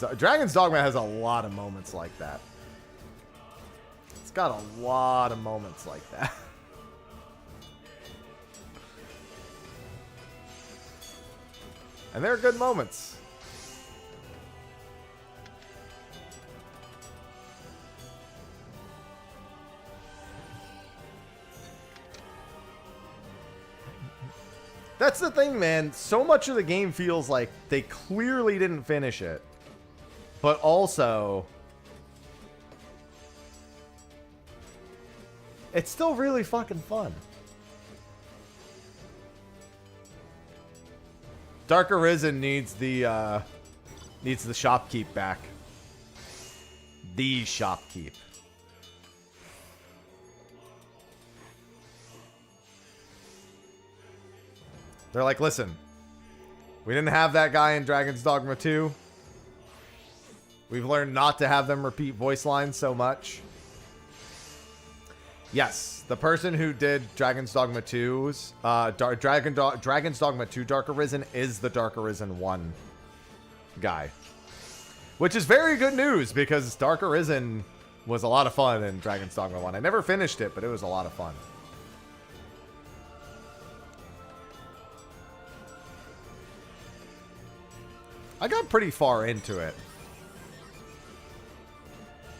Dogma has a lot of moments like that. It's got a lot of moments like that. And they're good moments. That's the thing, man. So much of the game feels like they clearly didn't finish it. But also, it's still really fucking fun. Dark Arisen needs the shopkeep back. The shopkeep. They're like, listen, we didn't have that guy in Dragon's Dogma 2. We've learned not to have them repeat voice lines so much. Yes, the person who did Dragon's Dogma 2's Dragon's Dogma 2 Dark Arisen is the Dark Arisen 1 guy. Which is very good news because Dark Arisen was a lot of fun in Dragon's Dogma 1. I never finished it, but it was a lot of fun. I got pretty far into it.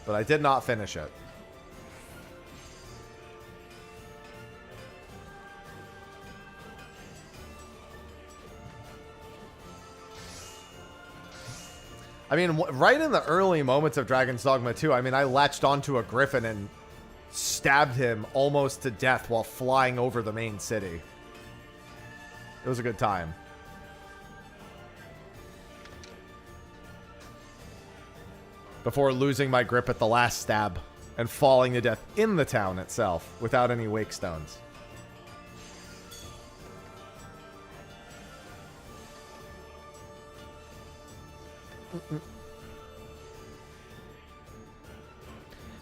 But I did not finish it. I mean, right in the early moments of Dragon's Dogma 2, I mean, I latched onto a griffin and stabbed him almost to death while flying over the main city. It was a good time. Before losing my grip at the last stab and falling to death in the town itself without any wake stones.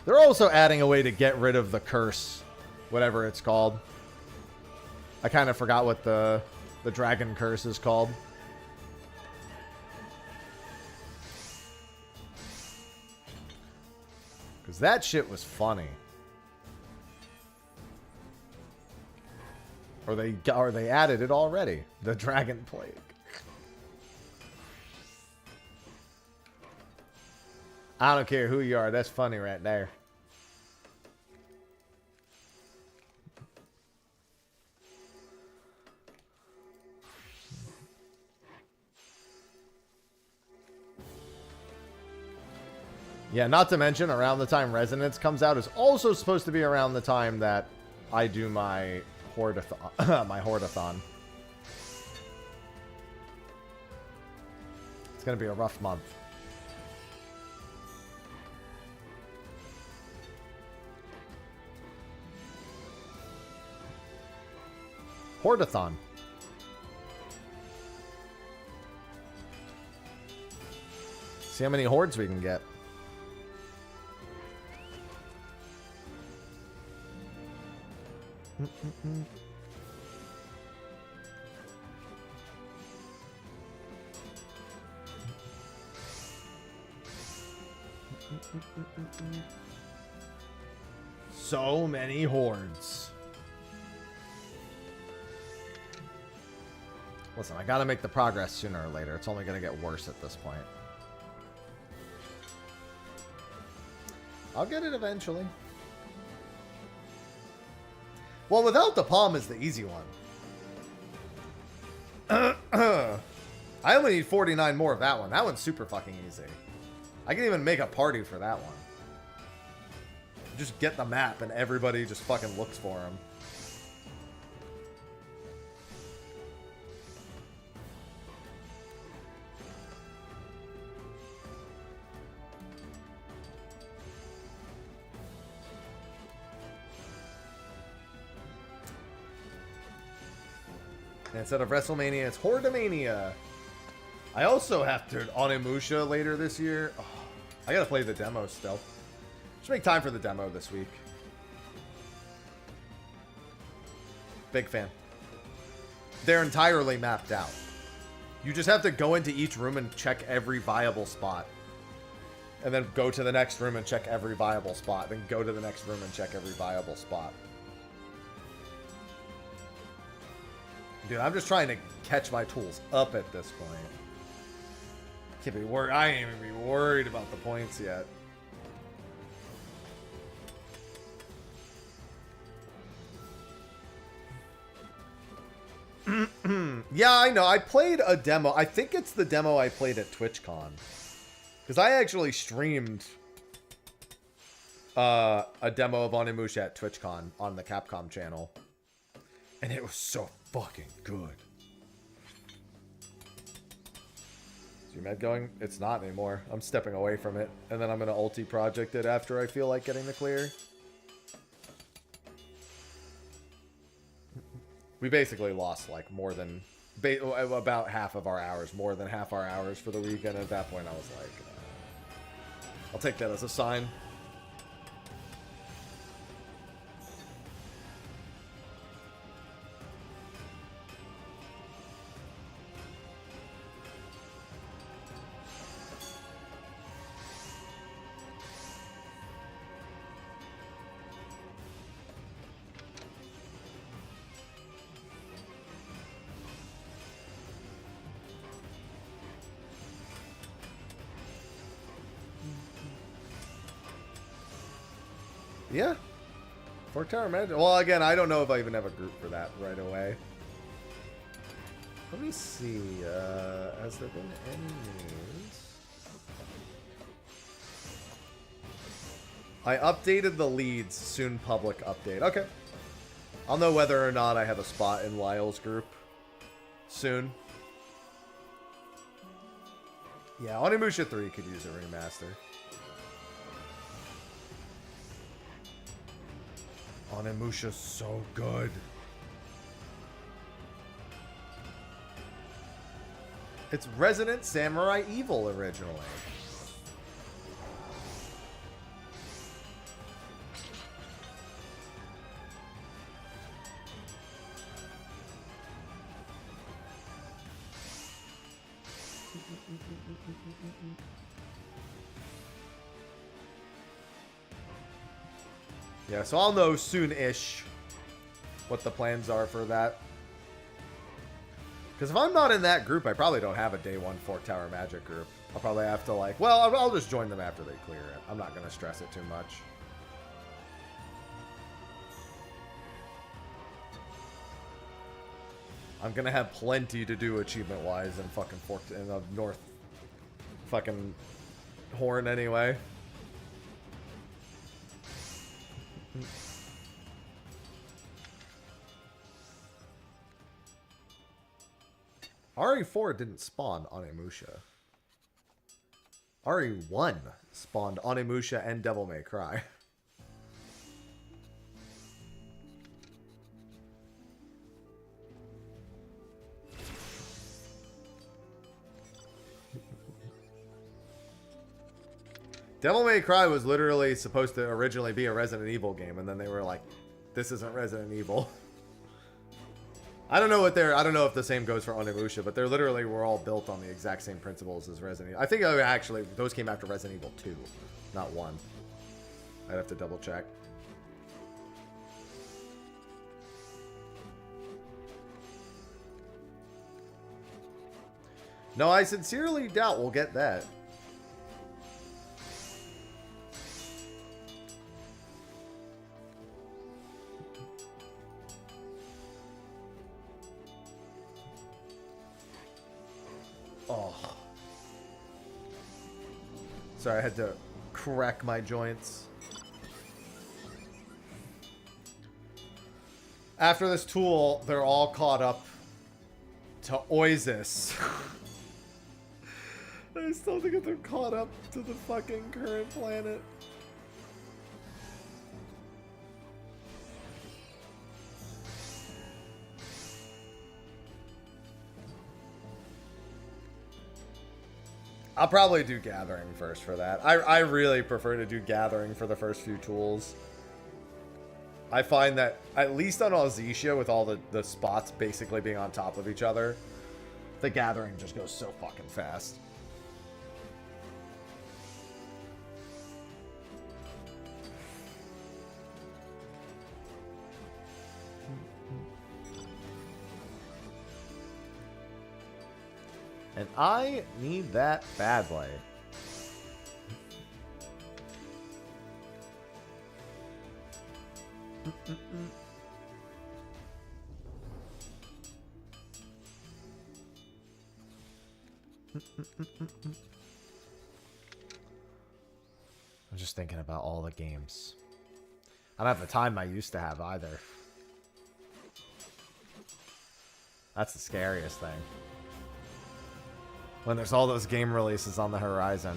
They're also adding a way to get rid of the curse, whatever it's called. I kind of forgot what the dragon curse is called. Because that shit was funny. Or they added it already. The Dragon Plague. I don't care who you are. That's funny right there. Yeah, not to mention, around the time Resonance comes out is also supposed to be around the time that I do my Hordathon. My Hordathon. It's going to be a rough month. Hordathon. See how many hordes we can get. So many hordes. Listen, I gotta make the progress sooner or later. It's only gonna get worse at this point. I'll get it eventually. Well, without the palm is the easy one. I only need 49 more of that one. That one's super fucking easy. I can even make a party for that one. Just get the map and everybody just fucking looks for him. And instead of WrestleMania, it's Hordamania. I also have to Onimusha later this year. Oh, I gotta play the demo still. Should make time for the demo this week. Big fan. They're entirely mapped out. You just have to go into each room and check every viable spot. And then go to the next room and check every viable spot. Then go to the next room and check every viable spot. Dude, I'm just trying to catch my tools up at this point. Can't be worried. I ain't even be worried about the points yet. Yeah, I know. I played a demo. I think it's the demo I played at TwitchCon. Because I actually streamed a demo of Onimusha at TwitchCon on the Capcom channel. And it was so fucking good. Is your med going? It's not anymore. I'm stepping away from it. And then I'm going to ulti-project it after I feel like getting the clear. We basically lost like more than... about half of our hours. More than half our hours for the weekend. At that point I was like... I'll take that as a sign. Yeah. Fork Tower Magic. Well, again, I don't know if I even have a group for that right away. Let me see. Has there been any news? I updated the leads. Soon public update. Okay. I'll know whether or not I have a spot in Lyle's group soon. Yeah, Onimusha 3 could use a remaster. Onimusha's so good. It's Resident Samurai Evil originally. Yeah, so I'll know soon-ish what the plans are for that. Because if I'm not in that group, I probably don't have a day one Fork Tower Magic group. I'll probably have to, like, well, I'll just join them after they clear it. I'm not going to stress it too much. I'm going to have plenty to do achievement-wise in fucking in the North fucking Horn anyway. RE4 didn't spawn Onimusha. RE1 spawned Onimusha and Devil May Cry. Devil May Cry was literally supposed to originally be a Resident Evil game, and then they were like, this isn't Resident Evil. I don't know if the same goes for Onimusha, but they're literally were all built on the exact same principles as Resident Evil. I think actually those came after Resident Evil 2, not 1. I'd have to double check. No, I sincerely doubt we'll get that. Oh. Sorry, I had to crack my joints. After this tool, they're all caught up to Oasis. I still think they're caught up to the fucking current planet. I'll probably do Gathering first for that. I really prefer to do Gathering for the first few tools. I find that, at least on Ozzetia, with all the spots basically being on top of each other, the Gathering just goes so fucking fast. And I need that badly. I'm just thinking about all the games. I don't have the time I used to have either. That's the scariest thing. When there's all those game releases on the horizon.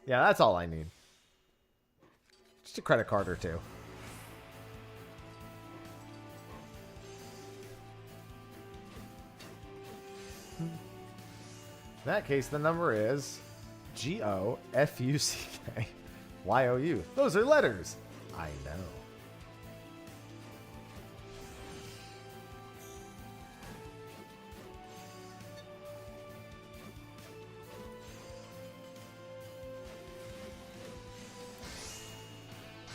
Yeah, that's all I need. Just a credit card or two. In that case, the number is GOFUCKYOU. Those are letters. I know.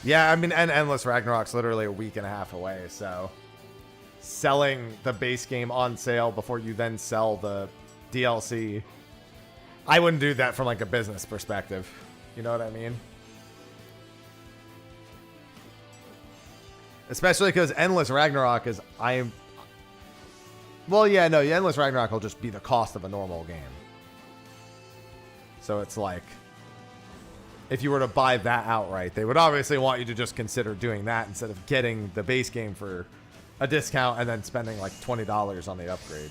Yeah, I mean, and Endless Ragnarok's literally a week and a half away, so selling the base game on sale before you then sell the DLC, I wouldn't do that from like a business perspective. You know what I mean? Especially because Endless Ragnarok is... Well, yeah, no, Endless Ragnarok will just be the cost of a normal game. So it's like... If you were to buy that outright, they would obviously want you to just consider doing that instead of getting the base game for a discount and then spending like $20 on the upgrade.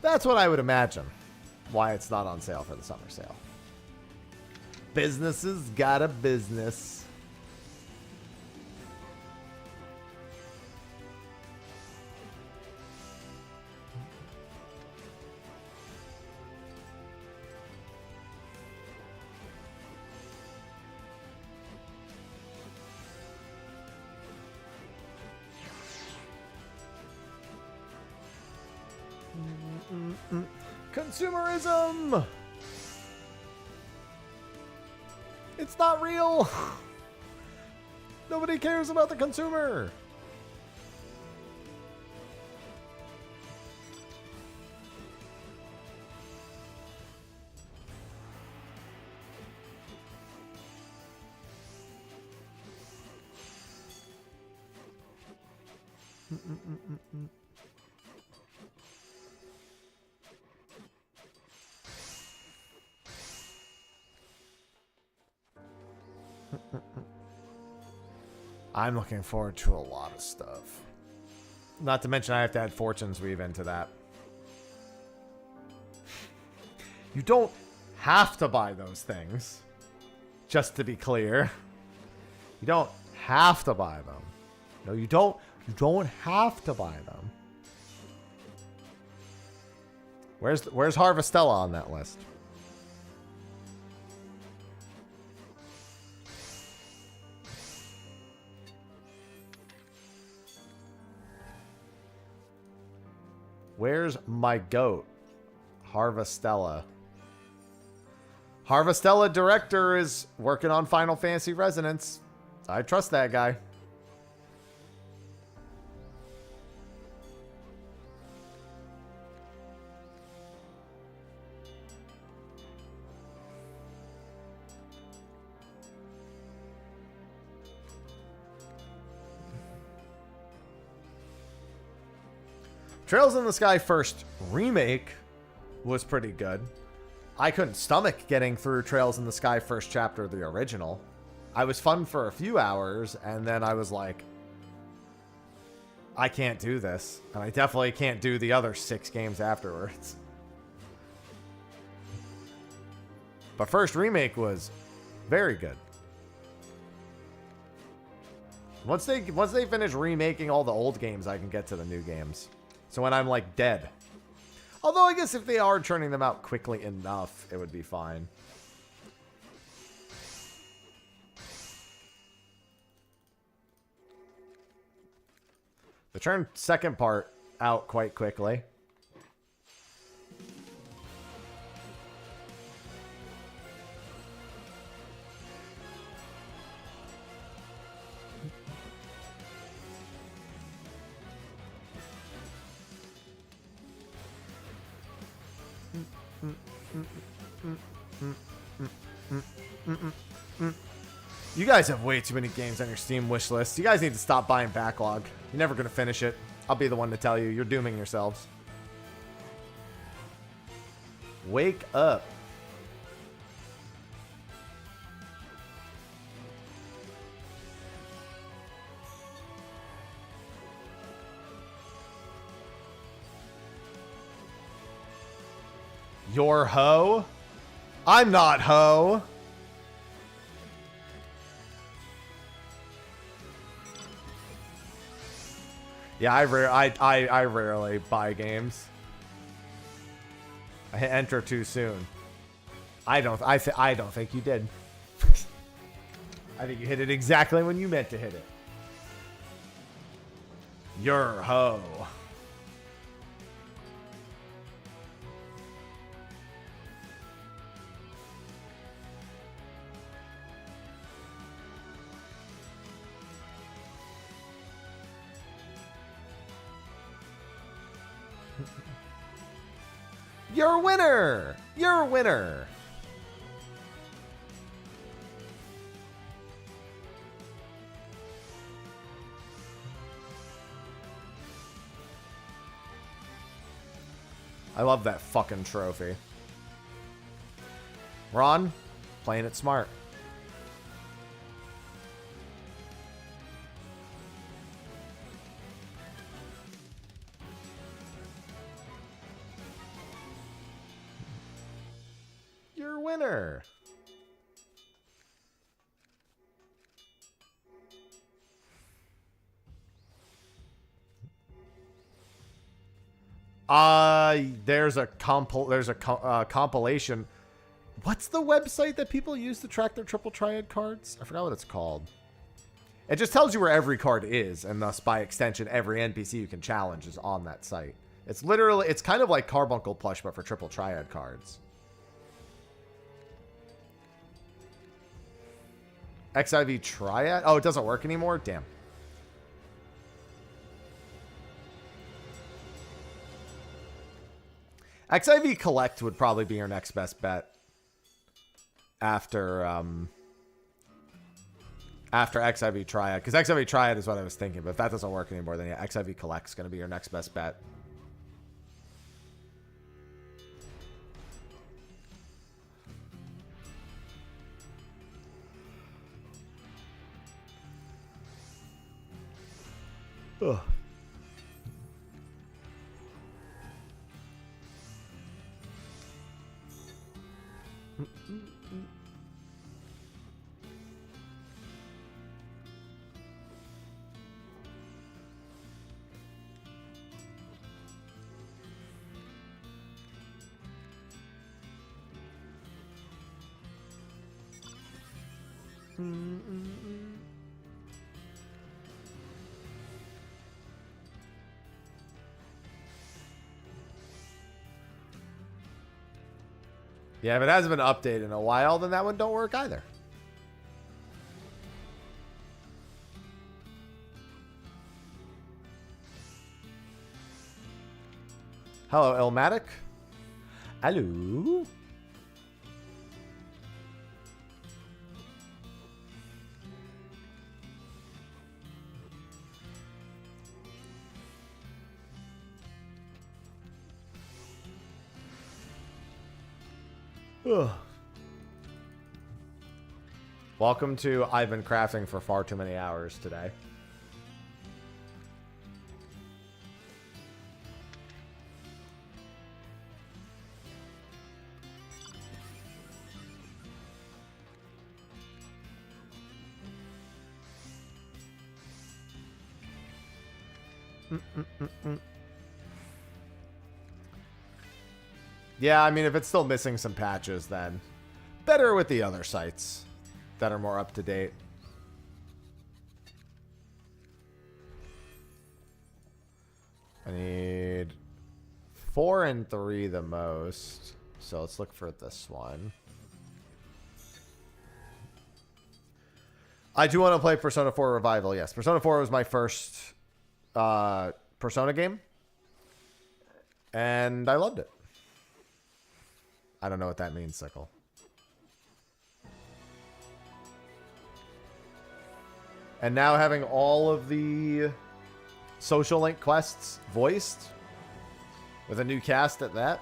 That's what I would imagine. Why it's not on sale for the summer sale. Businesses got a business. Consumerism! It's not real! Nobody cares about the consumer! I'm looking forward to a lot of stuff. Not to mention I have to add Fortune's Weave into that. You don't have to buy those things. Just to be clear. You don't have to buy them. No, you don't. You don't have to buy them. Where's Harvestella on that list? Where's my goat? Harvestella. Harvestella director is working on Final Fantasy Resonance. I trust that guy. Trails in the Sky first remake was pretty good. I couldn't stomach getting through Trails in the Sky first chapter of the original. I was fun for a few hours, and then I was like, I can't do this. And I definitely can't do the other 6 games afterwards. But first remake was very good. Once they finish remaking all the old games, I can get to the new games. So when I'm like dead. Although I guess if they are churning them out quickly enough, it would be fine. They turned second part out quite quickly. You guys have way too many games on your Steam wish list. You guys need to stop buying backlog. You're never going to finish it. I'll be the one to tell you. You're dooming yourselves. Wake up. You're hoe? I'm not hoe. Yeah, I rarely buy games. I hit enter too soon. I don't think you did. I think you hit it exactly when you meant to hit it. You're hoe. You're a winner! You're a winner! I love that fucking trophy. Ron, playing it smart. You're a winner. There's a compilation. What's the website that people use to track their triple triad cards? I forgot what it's called. It just tells you where every card is, and thus by extension every NPC you can challenge is on that site. It's literally, it's kind of like Carbuncle Plush but for triple triad cards. XIV Triad? Oh, it doesn't work anymore? Damn. XIV Collect would probably be your next best bet after XIV Triad, because XIV Triad is what I was thinking, but if that doesn't work anymore, then yeah, XIV Collect's going to be your next best bet. Ugh. Yeah, if it hasn't been updated in a while, then that one don't work either. Hello, Elmatic. Hello. Ugh. Welcome to I've been crafting for far too many hours today. Yeah, I mean, if it's still missing some patches, then better with the other sites that are more up to date. I need 4 and 3 the most. So let's look for this one. I do want to play Persona 4 Revival, yes. Persona 4 was my first Persona game. And I loved it. I don't know what that means, Sickle. And now having all of the social link quests voiced with a new cast at that.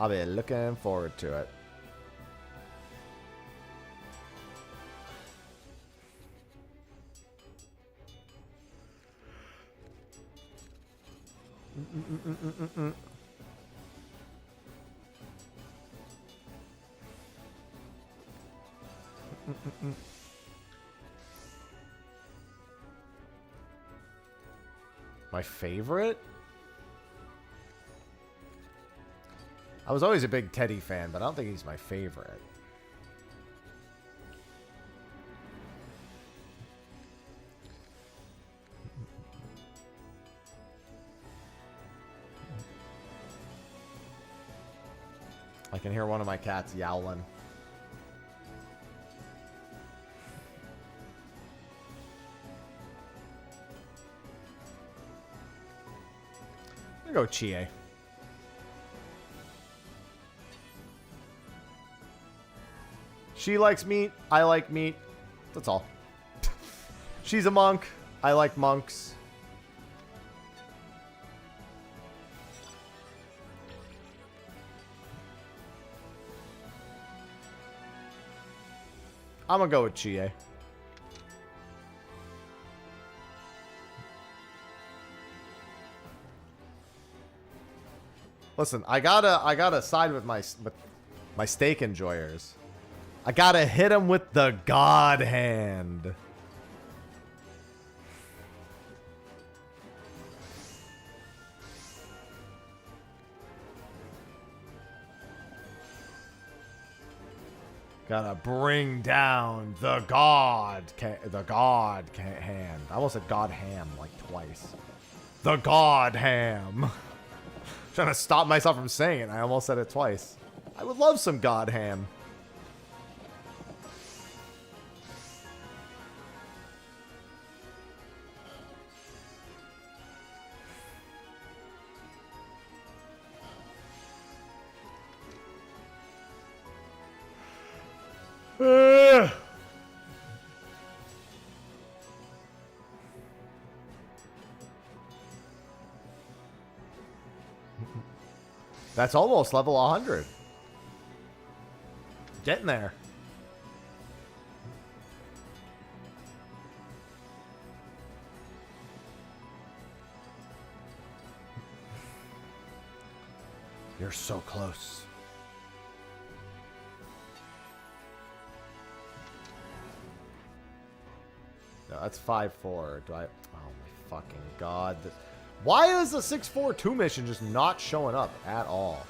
I'll be looking forward to it. My favorite? I was always a big Teddy fan, but I don't think he's my favorite. I can hear one of my cats yowling. I go Chie. She likes meat. I like meat. That's all. She's a monk. I like monks. I'm gonna go with Chie. Listen, I gotta side with my steak enjoyers. I gotta hit him with the God Hand. Gotta bring down the God Hand. I almost said God Ham like twice. The God Ham. Trying to stop myself from saying it. I almost said it twice. I would love some God Ham. That's almost level 100. Getting there. You're so close. No, that's 5-4. Do I... Oh my fucking god. Why is the 6-4-2 mission just not showing up at all?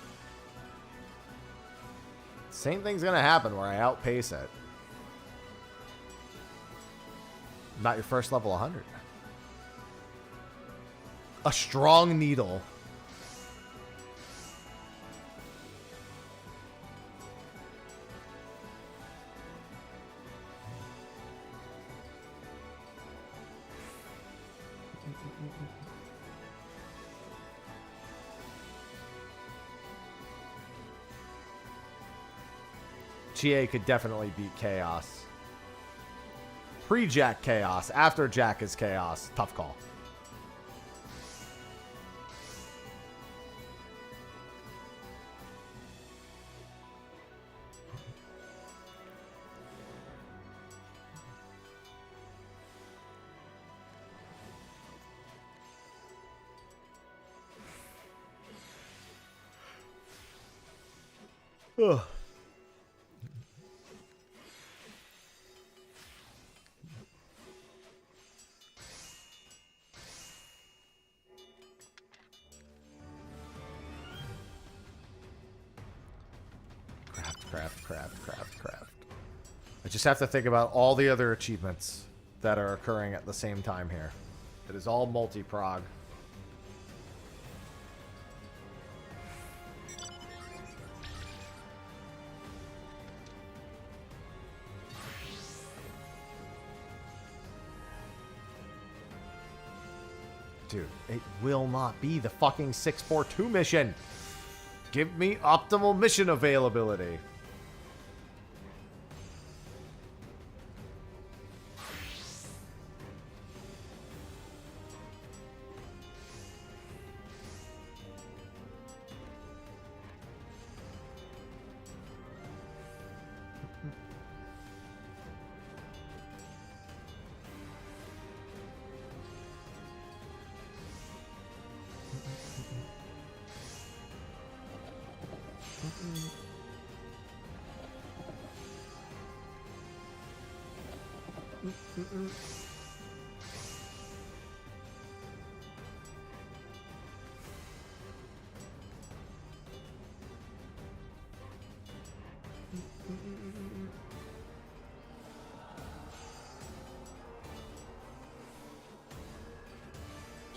Same thing's gonna happen where I outpace it. Not your first level 100. A strong needle. Chie could definitely beat Chaos. Pre-Jack Chaos. After Jack is Chaos. Tough call. Ugh. Craft. I just have to think about all the other achievements that are occurring at the same time here. It is all multi-prog. Dude, it will not be the fucking 6-4-2 mission. Give me optimal mission availability.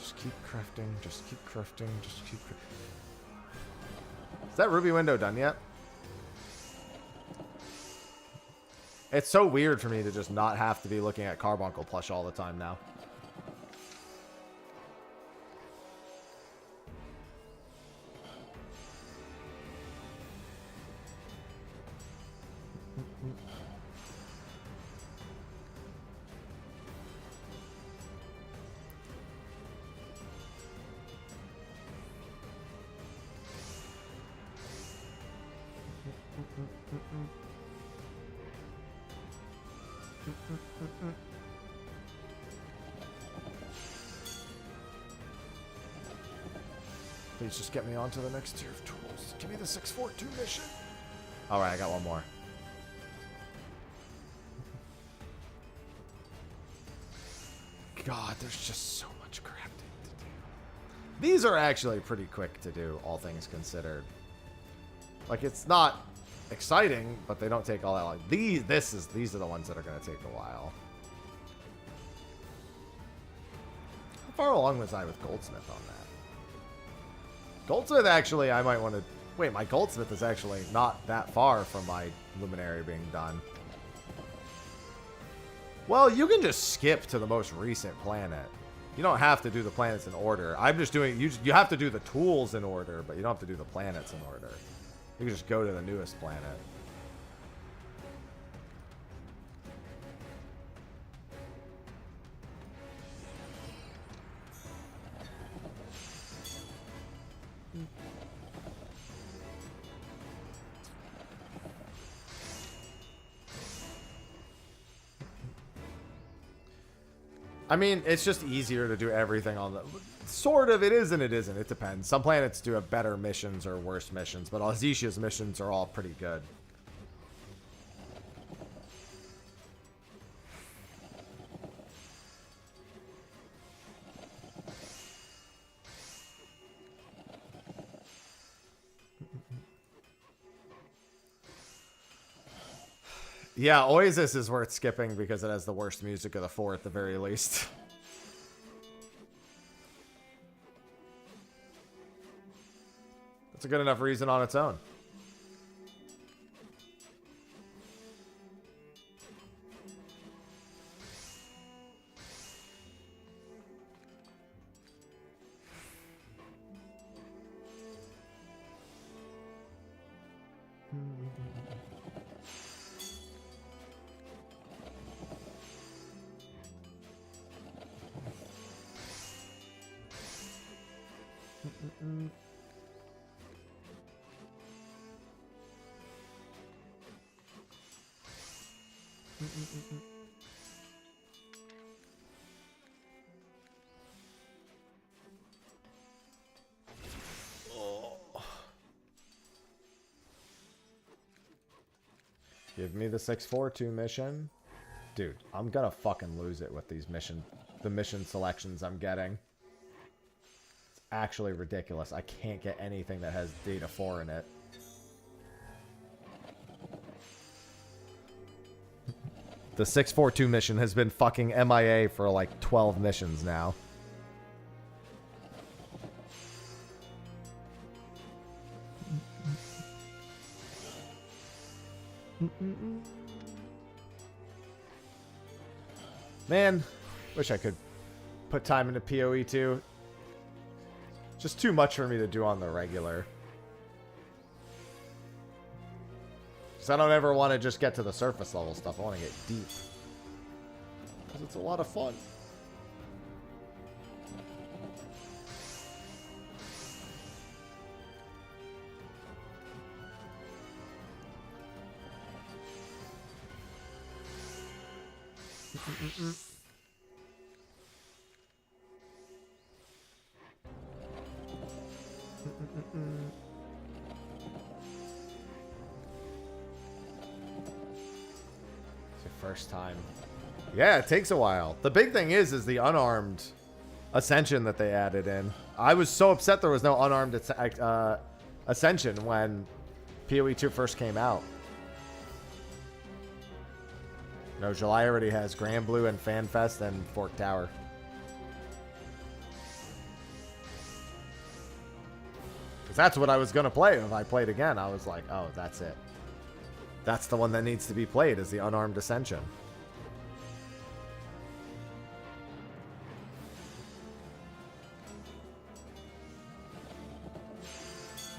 Just keep crafting. Is that Ruby window done yet? It's so weird for me to just not have to be looking at Carbuncle plush all the time now. Please just get me onto the next tier of tools. Give me the 642 mission. Alright, I got one more. God, there's just so much crafting to do. These are actually pretty quick to do, all things considered. Like, it's not exciting, but they don't take all that long. These are the ones that are going to take a while. How far along was I with Goldsmith on that? Goldsmith, actually, I might want to... Wait, my Goldsmith is actually not that far from my Luminary being done. Well, you can just skip to the most recent planet. You don't have to do the planets in order. I'm just doing... You have to do the tools in order, but you don't have to do the planets in order. You can just go to the newest planet. I mean, it's just easier to do everything on the... Sort of, it is and it isn't. It depends. Some planets do have better missions or worse missions, but Azisha's missions are all pretty good. Yeah, Oasis is worth skipping because it has the worst music of the four at the very least. That's a good enough reason on its own. Give me the 642 mission. Dude, I'm gonna fucking lose it with these the mission selections I'm getting. It's actually ridiculous. I can't get anything that has Data 4 in it. The 642 mission has been fucking MIA for like 12 missions now. Man, wish I could put time into PoE too. Just too much for me to do on the regular. Because I don't ever want to just get to the surface level stuff. I want to get deep. Because it's a lot of fun. It's your first time. Yeah, it takes a while. The big thing is the unarmed ascension that they added in. I was so upset there was no unarmed ascension when PoE 2 first came out. No, July already has Grand Blue and FanFest and Fork Tower. Because that's what I was going to play if I played again. I was like, oh, that's it. That's the one that needs to be played, is the Unarmed Ascension.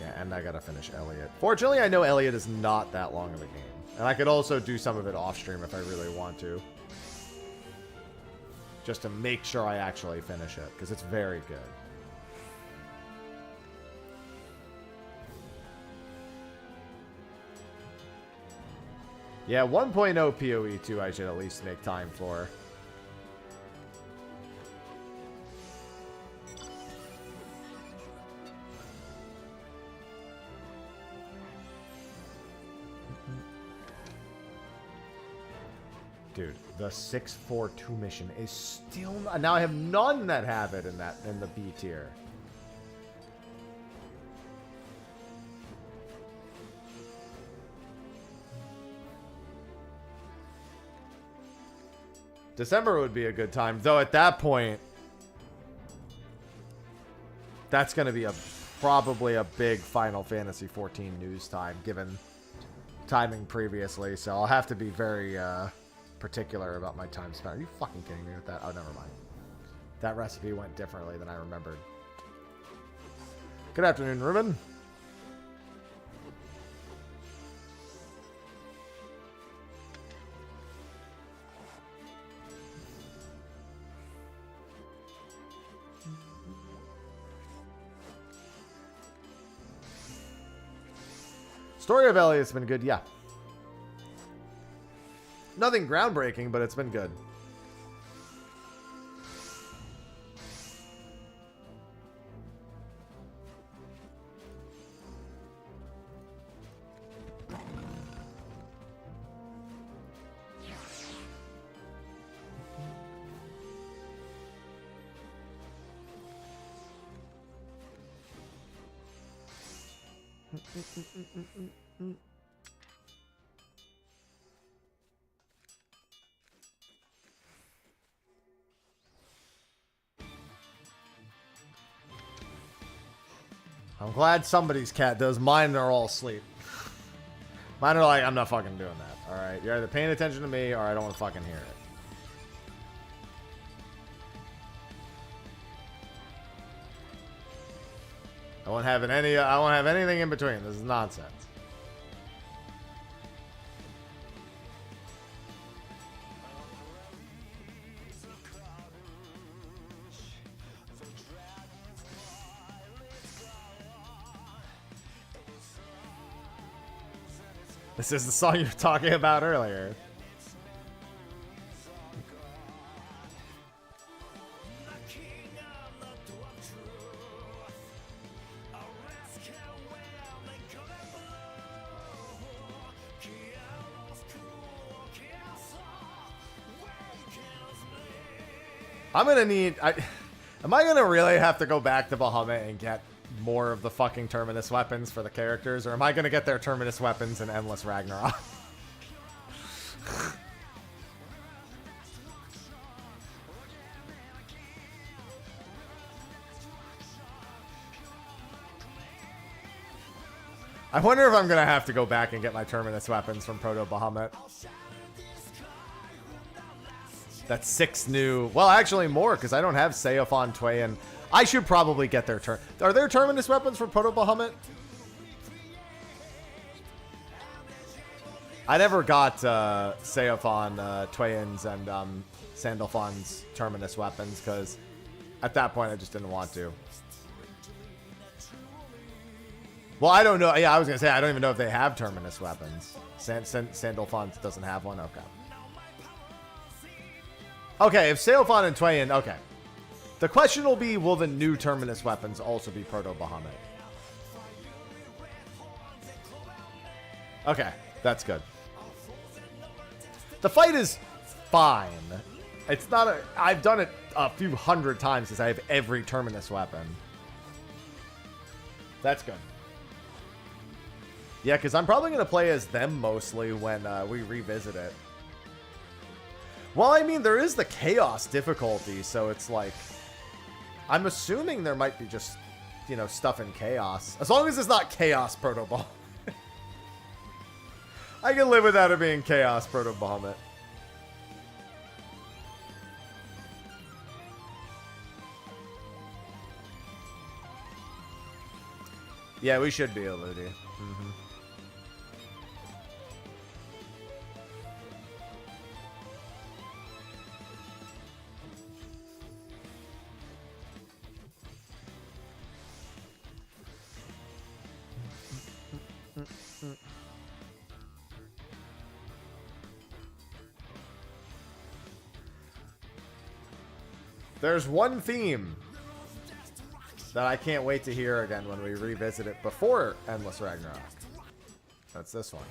Yeah, and I got to finish Elliot. Fortunately, I know Elliot is not that long of a game. And I could also do some of it off stream if I really want to. Just to make sure I actually finish it, because it's very good. Yeah, 1.0 PoE 2 I should at least make time for. Dude, the 642 mission is still not, now I have none that have it in the B tier. December would be a good time, though at that point that's going to be probably a big Final Fantasy 14 news time given timing previously, so I'll have to be very particular about my time spent. Are you fucking kidding me with that? Oh, never mind. That recipe went differently than I remembered. Good afternoon, Ruben. Story of Elliot's been good, yeah. Nothing groundbreaking, but it's been good. I'm glad somebody's cat does. Mine are all asleep. Mine are like, I'm not fucking doing that. Alright, you're either paying attention to me or I don't want to fucking hear it. I won't have anything in between. This is nonsense. This is the song you were talking about earlier. I'm gonna need... am I gonna really have to go back to Bahamut and get more of the fucking Terminus weapons for the characters? Or am I gonna get their Terminus weapons in Endless Ragnarok? I wonder if I'm gonna have to go back and get my Terminus weapons from Proto Bahamut. That's 6 new... Well, actually more, because I don't have Seophon, Tway, and... I should probably get their... Are there Terminus weapons for Proto Bahamut? I never got Seophon, Twayans, and Sandalphon's Terminus weapons, because at that point I just didn't want to. Well, I don't know. Yeah, I was going to say, I don't even know if they have Terminus weapons. Sandalphon doesn't have one? Okay. Okay, if Seophon and Twayan, okay. The question will be, will the new Terminus weapons also be Proto Bahamut? Okay, that's good. The fight is fine. It's not a... I've done it a few hundred times since I have every Terminus weapon. That's good. Yeah, because I'm probably going to play as them mostly when we revisit it. Well, I mean, there is the Chaos difficulty, so it's like... I'm assuming there might be just, you know, stuff in Chaos. As long as it's not Chaos Proto Bahamut. I can live without it being Chaos Proto Bahamut. Yeah, we should be able to do. Mm-hmm. There's one theme that I can't wait to hear again when we revisit it before Endless Ragnarok. That's this one.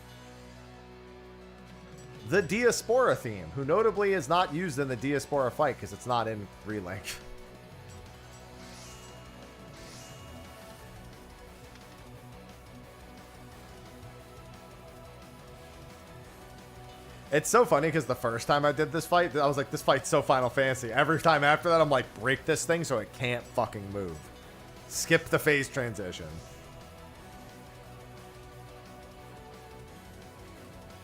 The Diaspora theme, who notably is not used in the Diaspora fight because it's not in Relink. It's so funny because the first time I did this fight, I was like, this fight's so Final Fantasy. Every time after that, I'm like, break this thing so it can't fucking move. Skip the phase transition.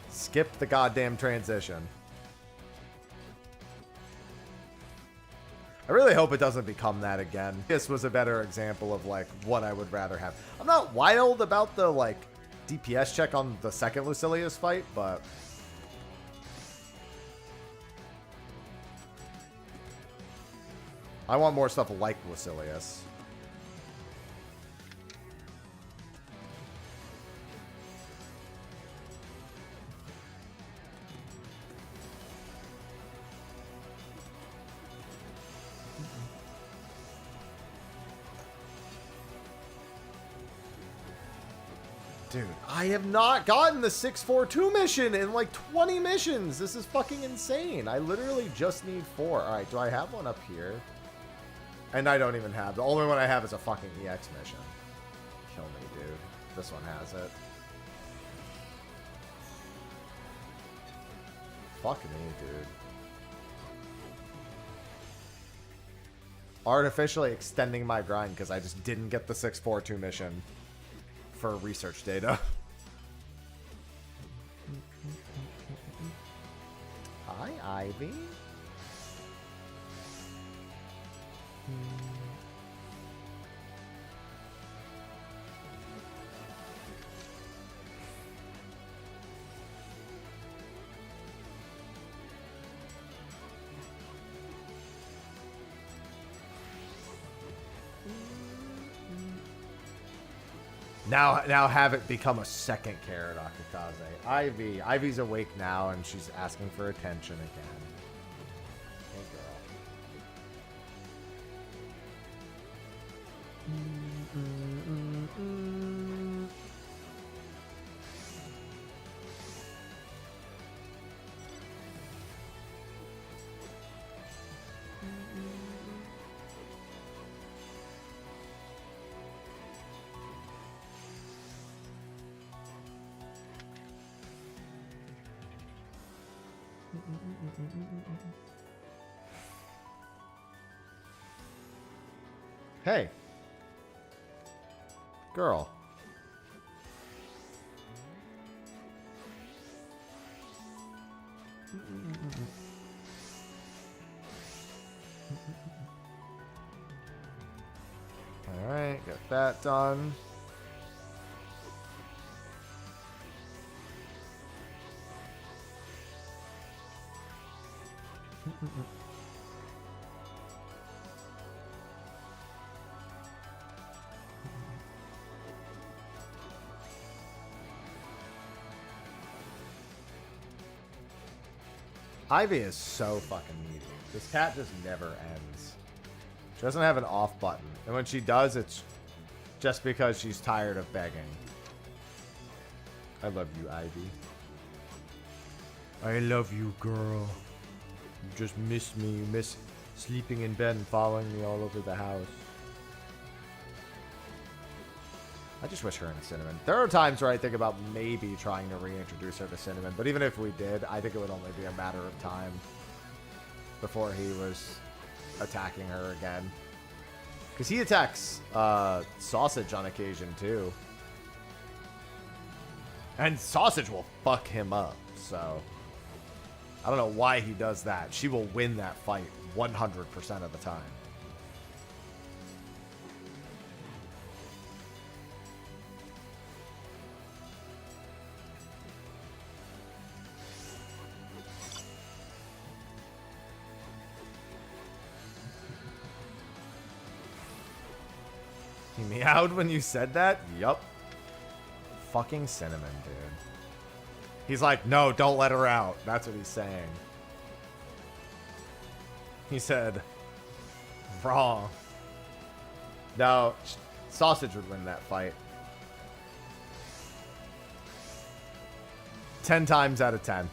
Skip the goddamn transition. I really hope it doesn't become that again. This was a better example of like what I would rather have. I'm not wild about the like DPS check on the second Lucilius fight, but I want more stuff like Lucilius. Dude, I have not gotten the 642 mission in like 20 missions. This is fucking insane. I literally just need 4. All right, do I have one up here? And I don't even have. The only one I have is a fucking EX mission. Kill me, dude. This one has it. Fuck me, dude. Artificially extending my grind because I just didn't get the 642 mission for research data. Hi, Ivy. Now have it become a second carrot, Akikaze. Ivy's awake now, and she's asking for attention again. Hey, girl. Hey. Girl. Alright, got that done. Ivy is so fucking needy. This cat just never ends. She doesn't have an off button. And when she does, it's just because she's tired of begging. I love you, Ivy. I love you, girl. You just miss me. You miss sleeping in bed and following me all over the house. I just wish her in a Cinnamon. There are times where I think about maybe trying to reintroduce her to Cinnamon, but even if we did, I think it would only be a matter of time before he was attacking her again. Because he attacks Sausage on occasion, too. And Sausage will fuck him up, so I don't know why he does that. She will win that fight 100% of the time. He meowed when you said that? Yup. Fucking Cinnamon, dude. He's like, no, don't let her out. That's what he's saying. He said, Wrong. No, Sausage would win that fight. 10 times out of 10.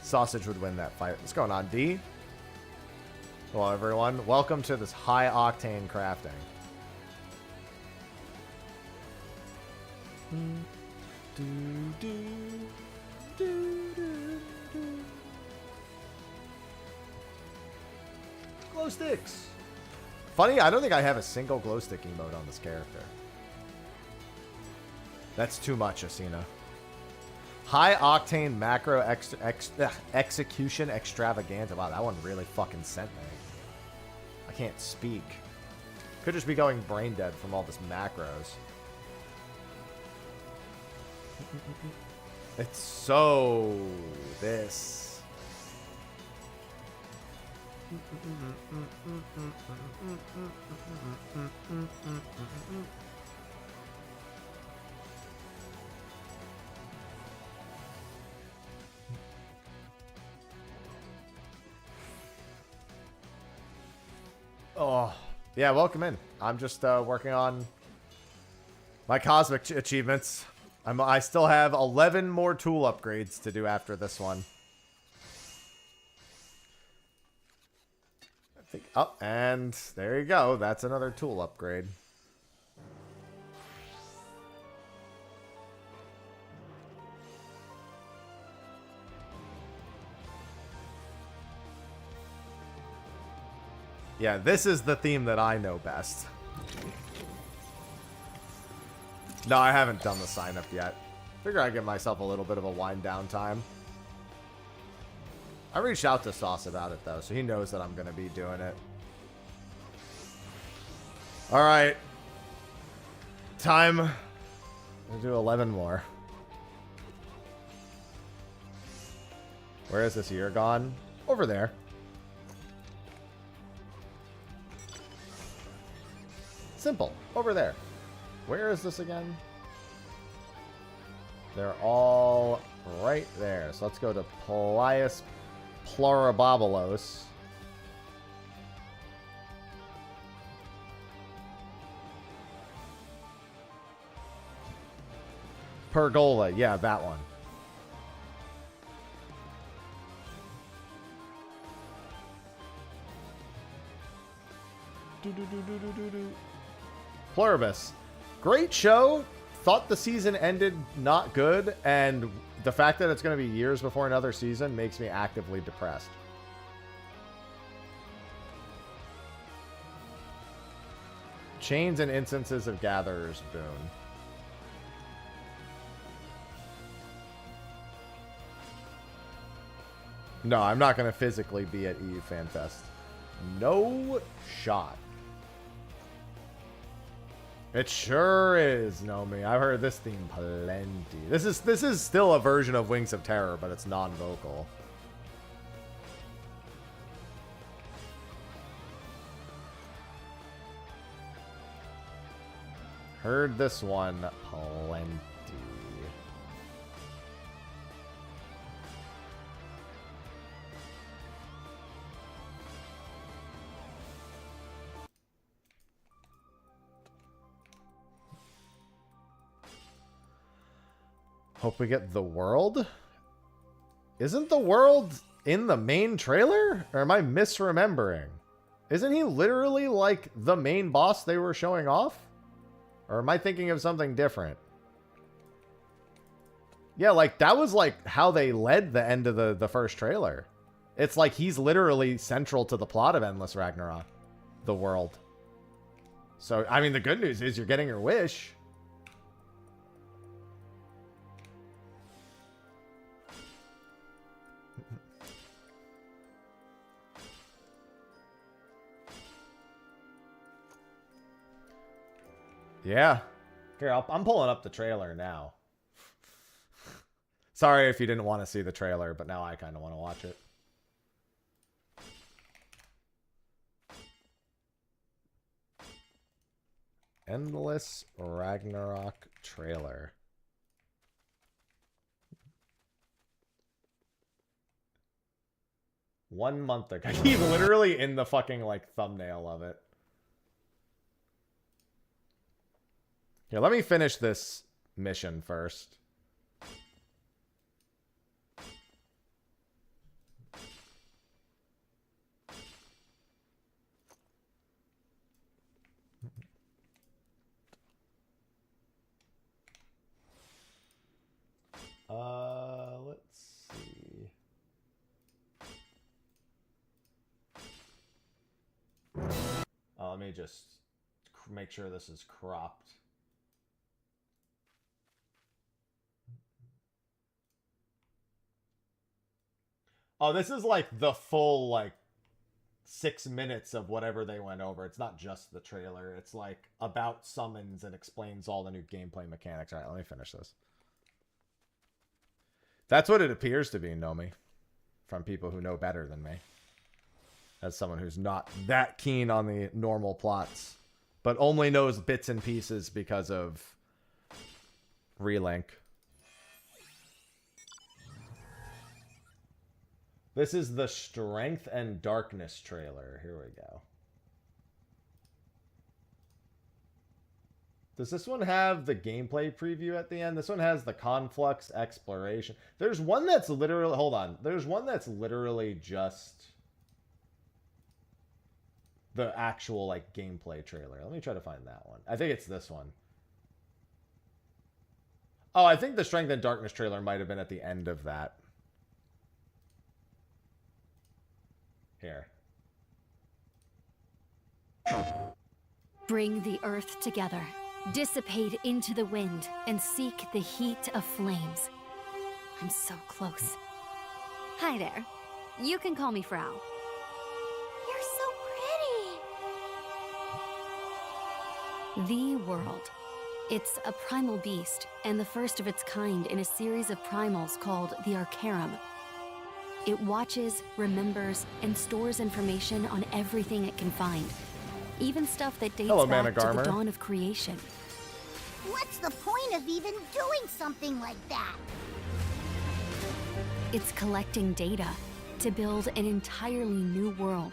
Sausage would win that fight. What's going on, D? Hello, everyone. Welcome to this high-octane crafting. Glow sticks. Funny, I don't think I have a single glow stick emote on this character. That's too much, Asina. High octane macro execution extravaganza. Wow, that one really fucking sent me. I can't speak. Could just be going brain dead from all this macros. It's so this. Oh, yeah, welcome in. I'm just working on my cosmic achievements. I still have 11 more tool upgrades to do after this one. I think, oh, and there you go. That's another tool upgrade. Yeah, this is the theme that I know best. No, I haven't done the sign up yet. Figure I'd give myself a little bit of a wind down time. I reached out to Sauce about it though, so he knows that I'm going to be doing it. Alright. Time to do 11 more. Where is this year gone? Over there. Simple. Over there. Where is this again? They're all right there. So let's go to Palaius Pluribobulos. Pergola. Yeah, that one. Pluribus. Great show. Thought the season ended not good, and the fact that it's going to be years before another season makes me actively depressed. Chains and instances of Gatherer's Boon. No, I'm not going to physically be at EU Fan Fest. No shot. It sure is, Nomi. I've heard this theme plenty. This is still a version of Wings of Terror, but it's non-vocal. Heard this one plenty. Hope we get the world. Isn't the world in the main trailer? Or am I misremembering? Isn't he literally like the main boss they were showing off? Or am I thinking of something different? Yeah, like that was like how they led the end of the first trailer. It's like he's literally central to the plot of Endless Ragnarok. The world. So, I mean, the good news is you're getting your wish. Yeah. Here, I'm pulling up the trailer now. Sorry if you didn't want to see the trailer, but now I kind of want to watch it. Endless Ragnarok trailer. 1 month ago. He's literally in the fucking, like, thumbnail of it. Here, let me finish this mission first. Let's see. Let me just make sure this is cropped. Oh, this is like the full, like, 6 minutes of whatever they went over. It's not just the trailer. It's like about summons and explains all the new gameplay mechanics. All right, let me finish this. That's what it appears to be, Nomi, from people who know better than me. As someone who's not that keen on the normal plots, but only knows bits and pieces because of Relink. This is the Strength and Darkness trailer. Here we go. Does this one have the gameplay preview at the end? This one has the Conflux Exploration. There's one that's literally... Hold on. There's one that's literally just the actual, like, gameplay trailer. Let me try to find that one. I think it's this one. Oh, I think the Strength and Darkness trailer might have been at the end of that. Here. Bring the earth together. Dissipate into the wind and seek the heat of flames. I'm so close. Hi there. You can call me Frau. You're so pretty. The world. It's a primal beast and the first of its kind in a series of primals called the Arcarum. It watches, remembers, and stores information on everything it can find. Even stuff that dates back to the dawn of creation. What's the point of even doing something like that? It's collecting data to build an entirely new world.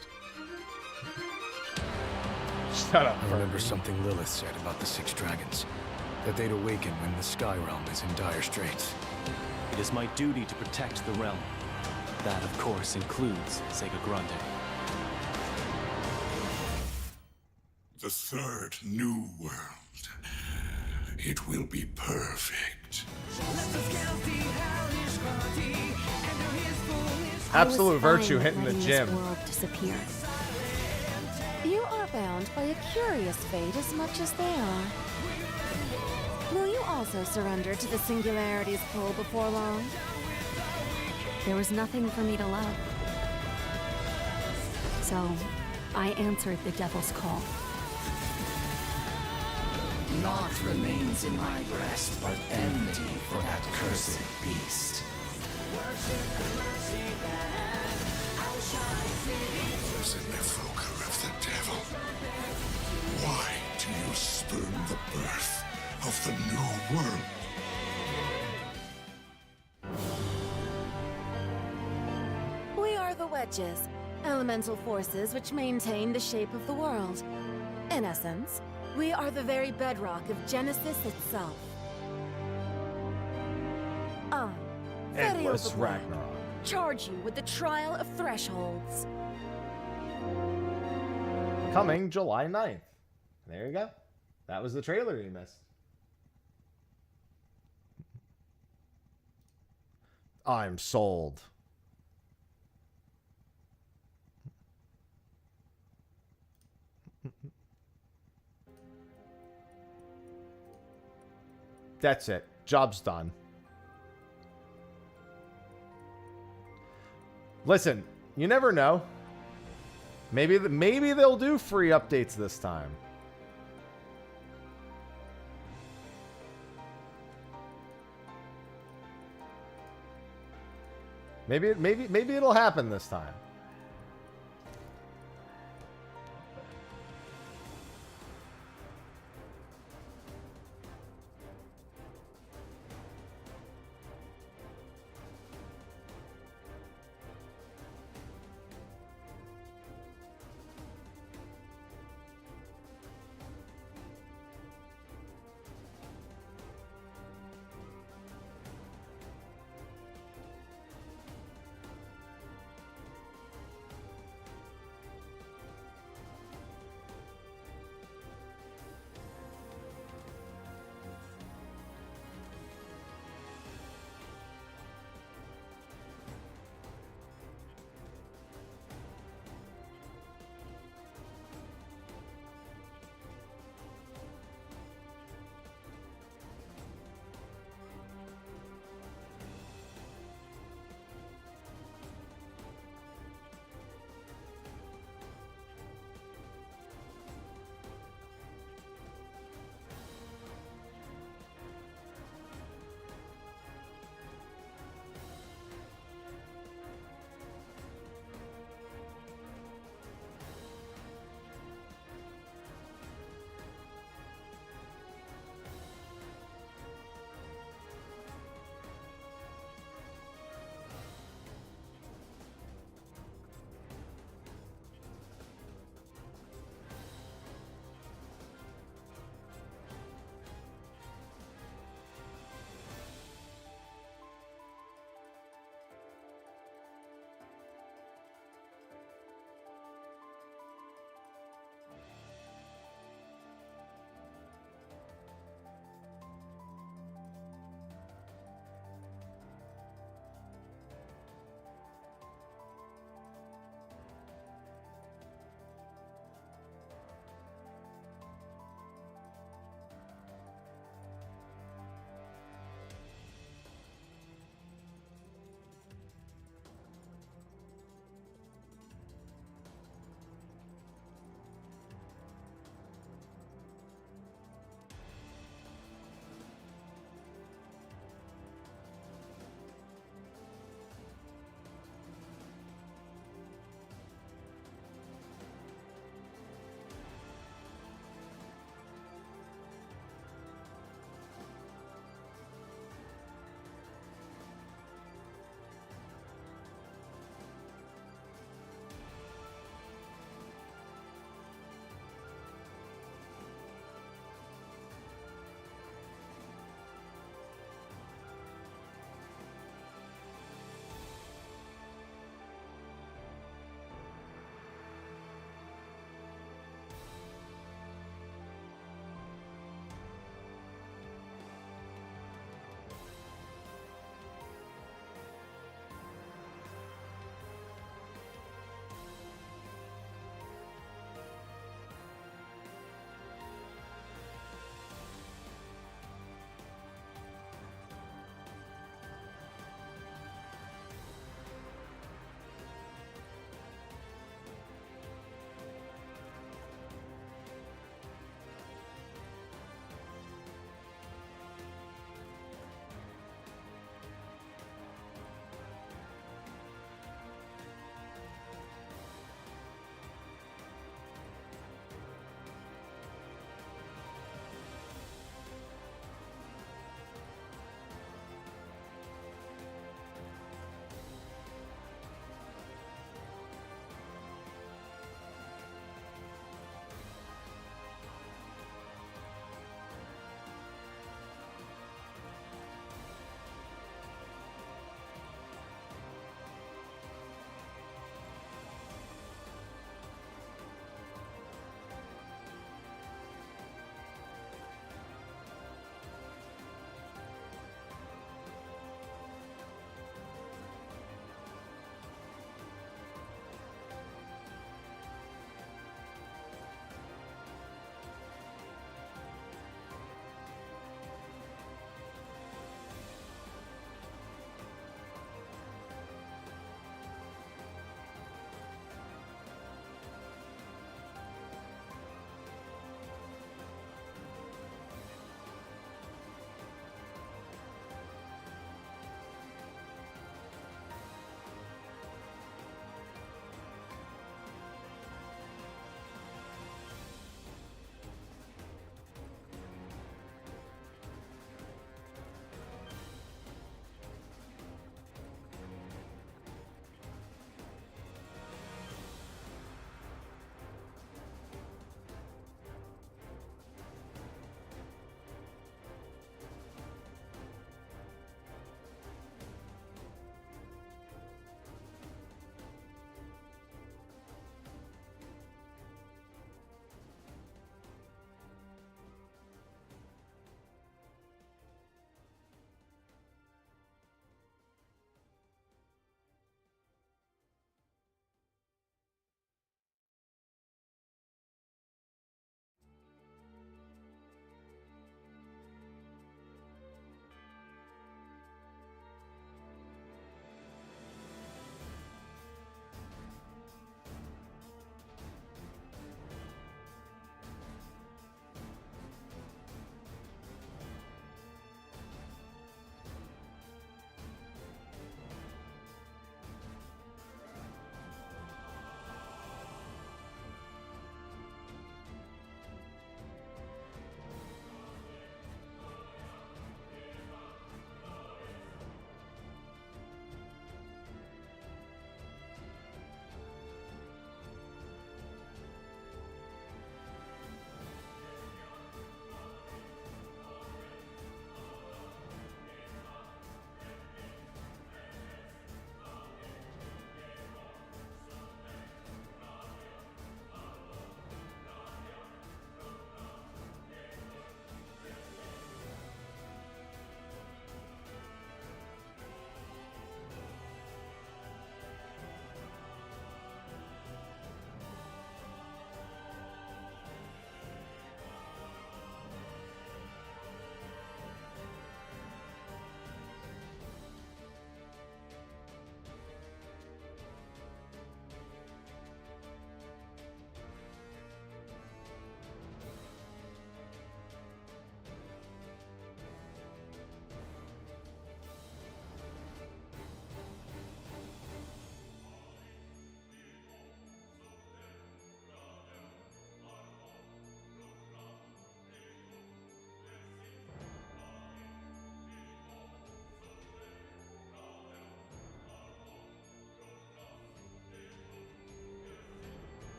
Shut up. I remember something Lilith said about the 6 dragons. That they'd awaken when the Sky Realm is in dire straits. It is my duty to protect the realm. That, of course, includes Sega Grande. The 3rd new world. It will be perfect. Absolute virtue hitting the gym. World disappear. You are bound by a curious fate as much as they are. Will you also surrender to the Singularity's pull before long? There was nothing for me to love. So, I answered the devil's call. Naught remains in my breast but enmity for that cursed beast. The evoker of the devil. Why do you spurn the birth of the new world? We are the wedges, elemental forces which maintain the shape of the world. In essence, we are the very bedrock of Genesis itself. I, Endless Ferial Ragnarok. charge you with the trial of thresholds. Coming July 9th. There you go. That was the trailer you missed. I'm sold. That's it. Job's done. Listen, you never know. Maybe they'll do free updates this time. Maybe it'll happen this time.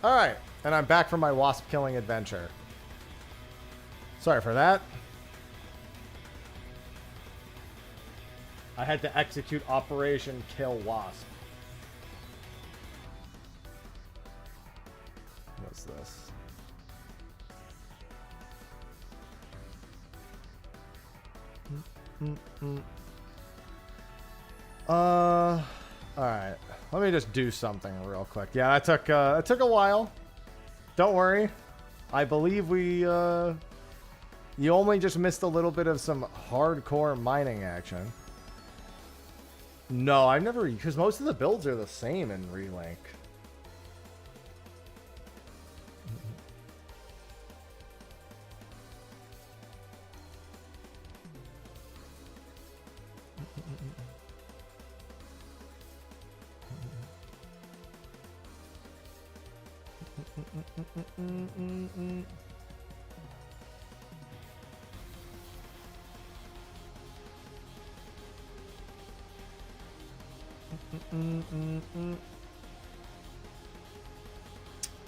Alright, and I'm back from my wasp killing adventure. Sorry for that. I had to execute Operation Kill Wasp. What's this? Alright. Let me just do something real quick. Yeah, that took a while. Don't worry. I believe you only just missed a little bit of some hardcore mining action. No, I've never, because most of the builds are the same in Relink.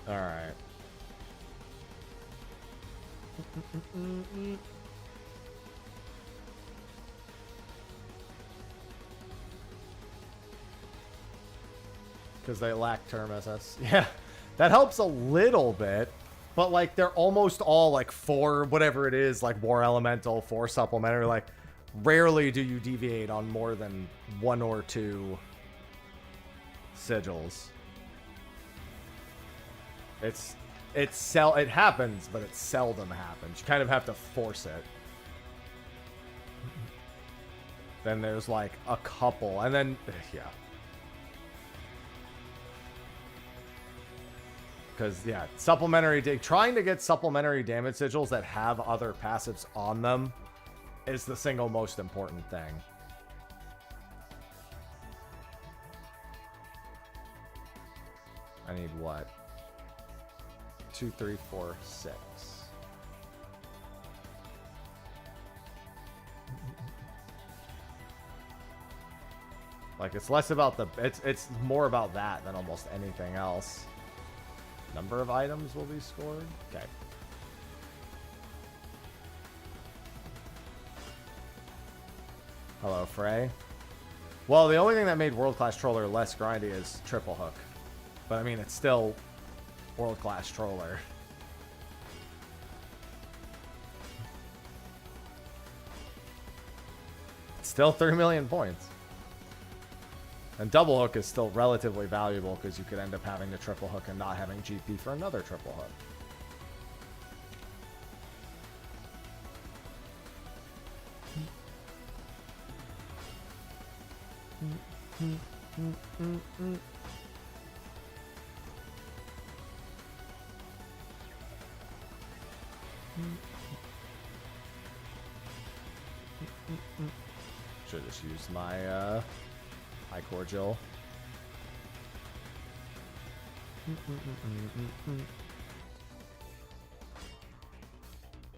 All right. Because they lack term SS. Yeah, that helps a little bit. But, like, they're almost all, like, 4, whatever it is, like, War Elemental, 4 Supplementary. Like, rarely do you deviate on more than 1 or 2 sigils. It happens, but it seldom happens. You kind of have to force it. Then there's, like, a couple. And then, yeah. Because, yeah, trying to get supplementary damage sigils that have other passives on them is the single most important thing. I need what? 2, 3, 4, 6. Like, it's less about it's more about that than almost anything else. Number of items will be scored. Okay. Hello, Frey. Well, the only thing that made World-Class Troller less grindy is Triple Hook. But, I mean, it's still World-Class Troller. It's still 3 million points. And Double Hook is still relatively valuable because you could end up having to Triple Hook and not having GP for another Triple Hook. Should just use my High Cordial.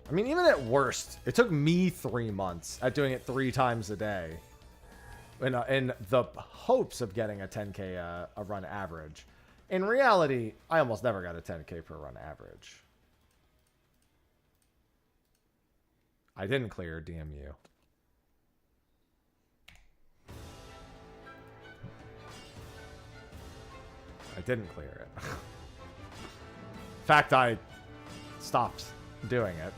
I mean, even at worst, it took me 3 months at doing it 3 times a day. In the hopes of getting a 10k a run average. In reality, I almost never got a 10k per run average. I didn't clear DMU. I didn't clear it. In fact, I stopped doing it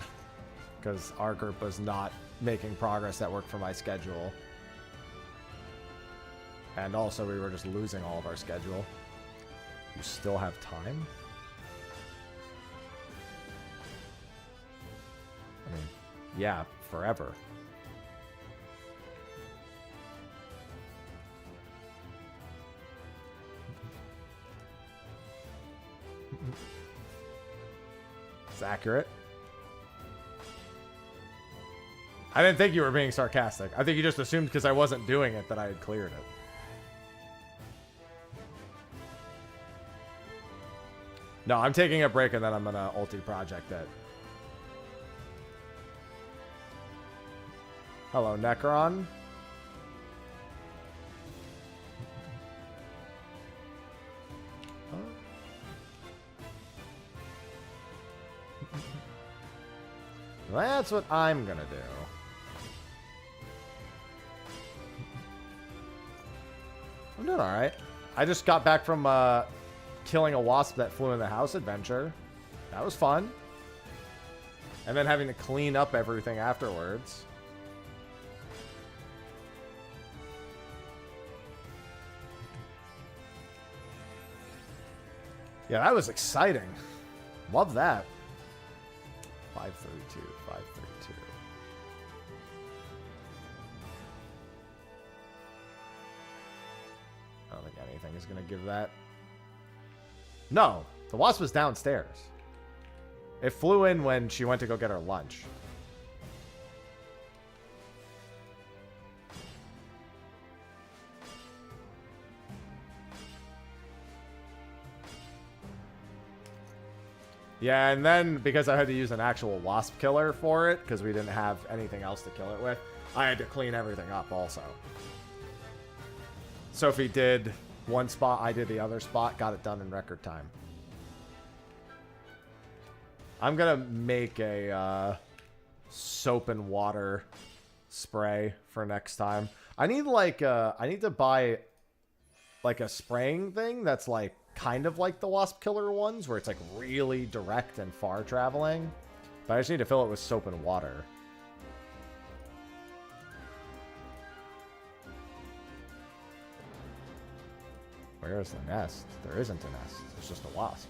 because our group was not making progress that worked for my schedule. And also, we were just losing all of our schedule. You still have time? I mean, yeah, forever. It's accurate. I didn't think you were being sarcastic. I think you just assumed because I wasn't doing it that I had cleared it. No, I'm taking a break and then I'm gonna ulti-project it. Hello, Necron. that's what I'm gonna do. I'm doing alright. I just got back from killing a wasp that flew in the house adventure. That was fun. And then having to clean up everything afterwards. Yeah, that was exciting. Love that. 532, 532. I don't think anything is going to give that. No, the wasp was downstairs. It flew in when she went to go get her lunch. Yeah, and then because I had to use an actual wasp killer for it, because we didn't have anything else to kill it with, I had to clean everything up also. Sophie did one spot, I did the other spot, got it done in record time. I'm gonna make a soap and water spray for next time. I need like I need to buy like a spraying thing that's like kind of like the wasp killer ones, where it's like really direct and far traveling. But I just need to fill it with soap and water. Where is the nest? There isn't a nest. It's just a wasp.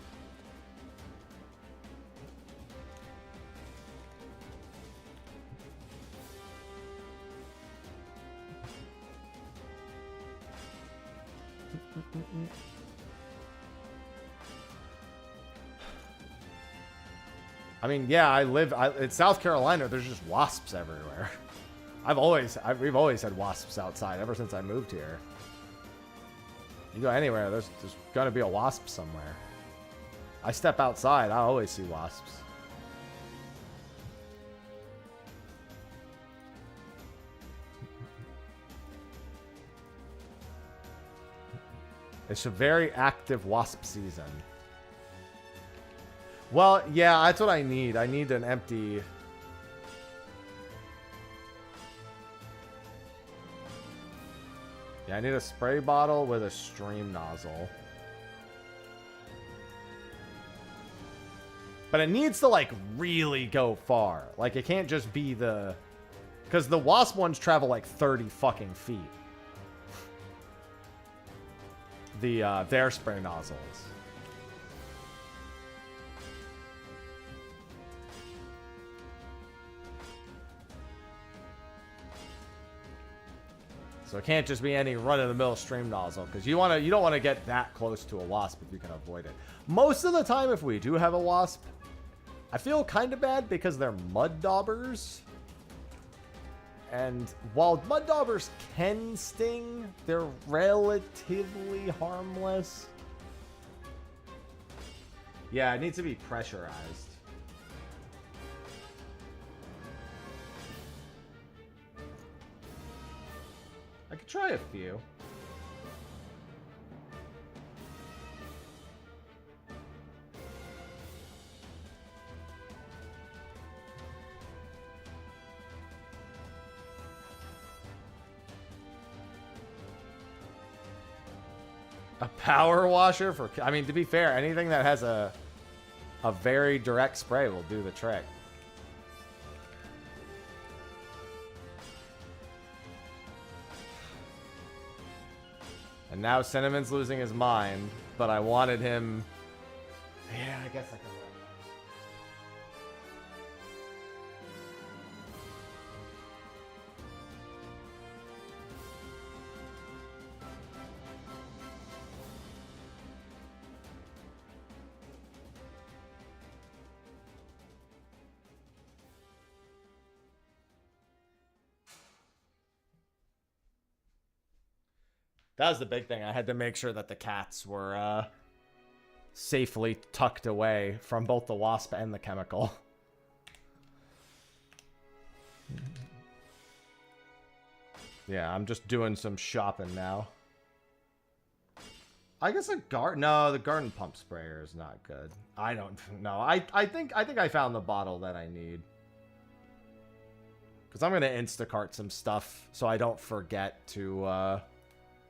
I mean, yeah, in South Carolina. There's just wasps everywhere. We've always had wasps outside ever since I moved here. You go anywhere, there's gonna be a wasp somewhere. I step outside, I always see wasps. It's a very active wasp season. Well, yeah, that's what I need. I need an empty... Yeah, I need a spray bottle with a stream nozzle. But it needs to, like, really go far. Like, it can't just be the... Because the wasp ones travel, like, 30 fucking feet. Their spray nozzles. So it can't just be any run-of-the-mill stream nozzle, because you don't want to get that close to a wasp if you can avoid it. Most of the time, if we do have a wasp, I feel kind of bad because they're mud daubers. And while mud daubers can sting, they're relatively harmless. Yeah, it needs to be pressurized. I could try a few. A power washer for... I mean, to be fair, anything that has a very direct spray will do the trick. And now Cinnamon's losing his mind, but I wanted him... Yeah, I guess I can... That was the big thing. I had to make sure that the cats were safely tucked away from both the wasp and the chemical. Yeah, I'm just doing some shopping now. I guess no, the garden pump sprayer is not good. I don't know. I think I found the bottle that I need. Because I'm going to Instacart some stuff so I don't forget to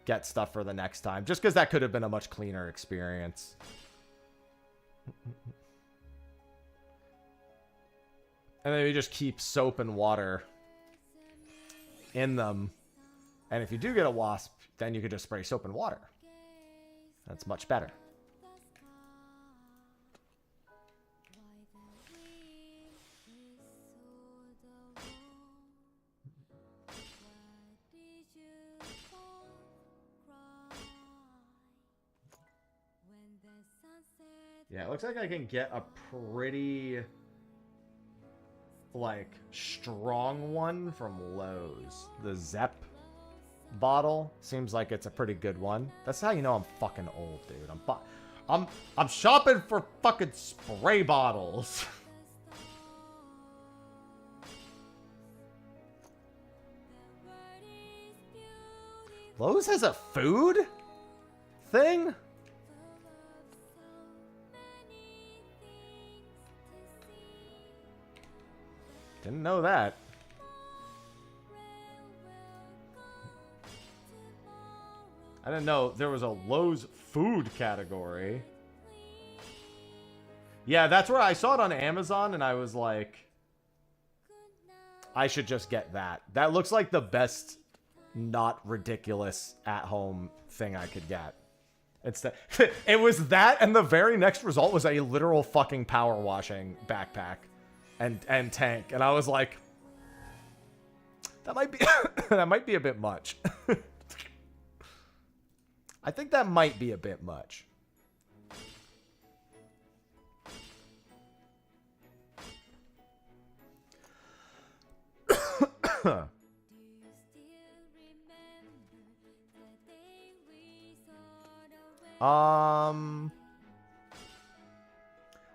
get stuff for the next time. Just because that could have been a much cleaner experience. And then you just keep soap and water in them. And if you do get a wasp, then you could just spray soap and water. That's much better. Yeah, it looks like I can get a pretty, like, strong one from Lowe's. The Zepp bottle seems like it's a pretty good one. That's how you know I'm fucking old, dude. I'm shopping for fucking spray bottles. Lowe's has a food thing? Didn't know that. I didn't know there was a Lowe's food category. Yeah, that's where I saw it on Amazon, and I was like, I should just get that. That looks like the best, not ridiculous at-home thing I could get. It was that, and the very next result was a literal fucking power washing backpack and tank, and I was like, that might be that might be a bit much. I think that might be a bit much.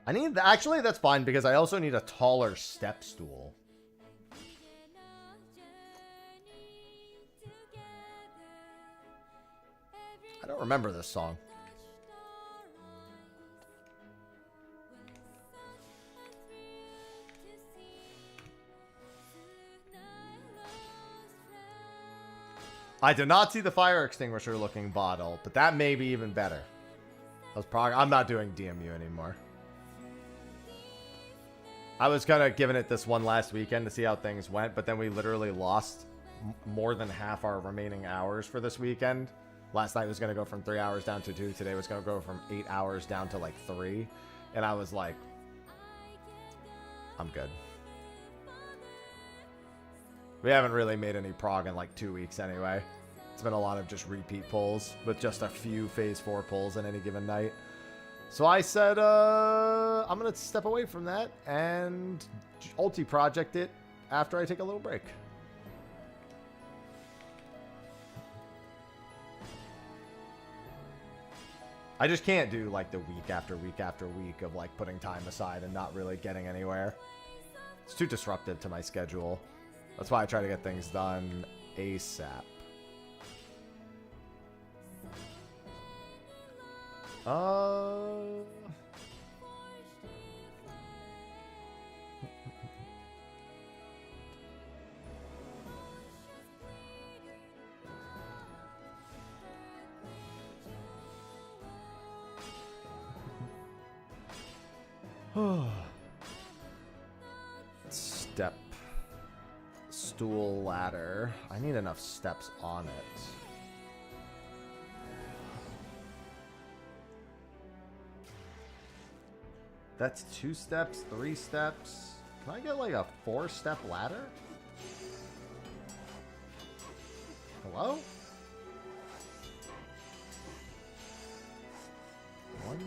I need actually that's fine because I also need a taller step stool. I don't remember this song. I did not see the fire extinguisher looking bottle, but that may be even better. I'm not doing DMU anymore. I was kind of giving it this one last weekend to see how things went, but then we literally lost more than half our remaining hours for this weekend. Last night was going to go from 3 hours down to 2. Today was going to go from 8 hours down to like 3. And I was like, I'm good. We haven't really made any prog in like 2 weeks anyway. It's been a lot of just repeat pulls with just a few phase 4 pulls in any given night. So I said, I'm going to step away from that and ulti-project it after I take a little break. I just can't do like the week after week after week of like putting time aside and not really getting anywhere. It's too disruptive to my schedule. That's why I try to get things done ASAP. Step. Stool ladder. I need enough steps on it. That's 2 steps, 3 steps. Can I get like a 4-step ladder? Hello? 1, 2,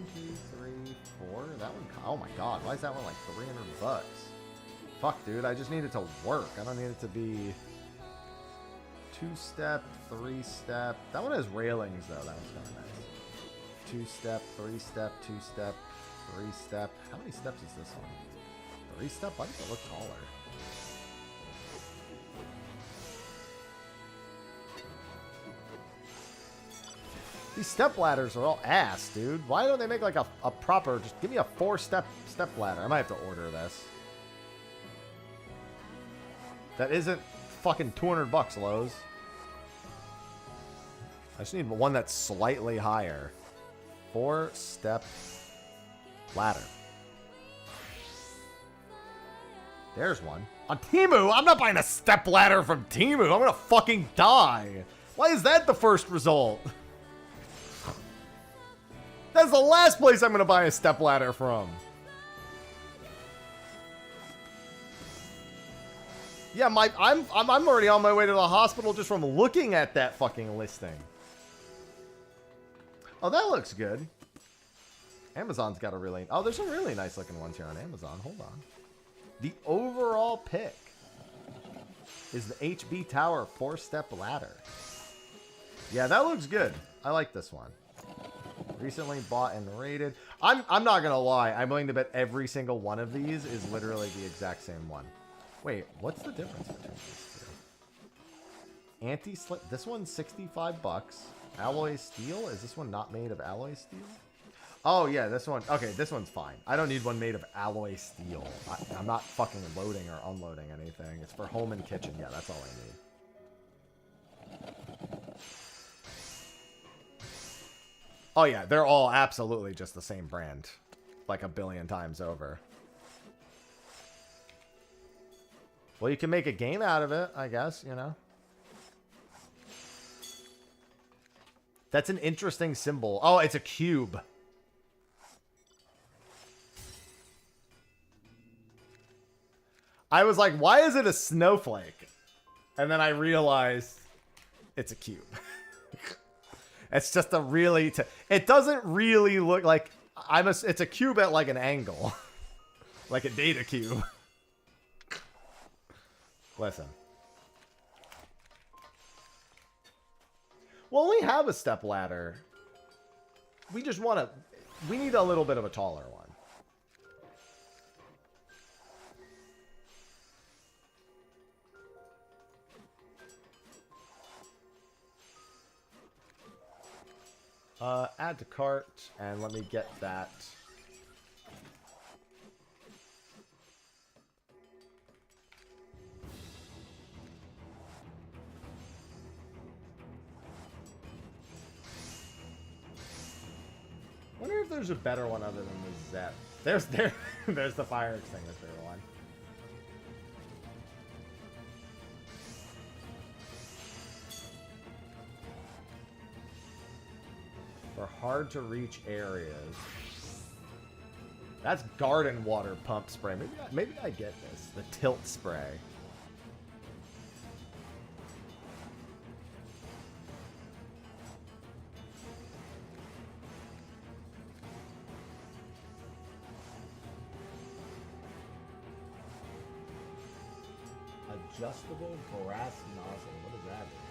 3, 4. That one. Oh my god, why is that one like $300? Fuck, dude, I just need it to work. I don't need it to be 2-step, 3-step. That one has railings though. That one's kind of nice. 2-step, 3-step, 2-step, 3-step. How many steps is this one? 3-step? Why does it look taller? These step ladders are all ass, dude. Why don't they make like a proper, just give me a 4-step ladder. I might have to order this. That isn't fucking $200, Lowe's. I just need one that's slightly higher. 4-step ladder. There's one. On Temu? I'm not buying a step ladder from Temu. I'm gonna fucking die. Why is that the first result? That's the last place I'm gonna buy a step ladder from. Yeah, I'm already on my way to the hospital just from looking at that fucking listing. Oh, that looks good. Amazon's got a really... Oh, there's some really nice looking ones here on Amazon. Hold on. The overall pick is the HB Tower 4-step ladder. Yeah, that looks good. I like this one. Recently bought and rated. I'm not gonna lie. I'm willing to bet every single one of these is literally the exact same one. Wait, what's the difference between these two? Anti-slip. This one's $65. Alloy steel. Is this one not made of alloy steel? Oh yeah, this one. Okay, this one's fine. I don't need one made of alloy steel. I'm not fucking loading or unloading anything. It's for home and kitchen. Yeah, that's all I need. Oh yeah, they're all absolutely just the same brand. Like a billion times over. Well, you can make a game out of it, I guess, you know. That's an interesting symbol. Oh, it's a cube. I was like, why is it a snowflake? And then I realized it's a cube. It's just a really... it doesn't really look like... it's a cube at like an angle. Like a data cube. Listen. Well, we have a step ladder. We just want to... we need a little bit of a taller one. Add to cart, and let me get that. Wonder if there's a better one other than the Zep. There's the fire extinguisher one. For hard to reach areas. That's garden water pump spray. Maybe I get this. The tilt spray. Adjustable brass nozzle. What does that mean?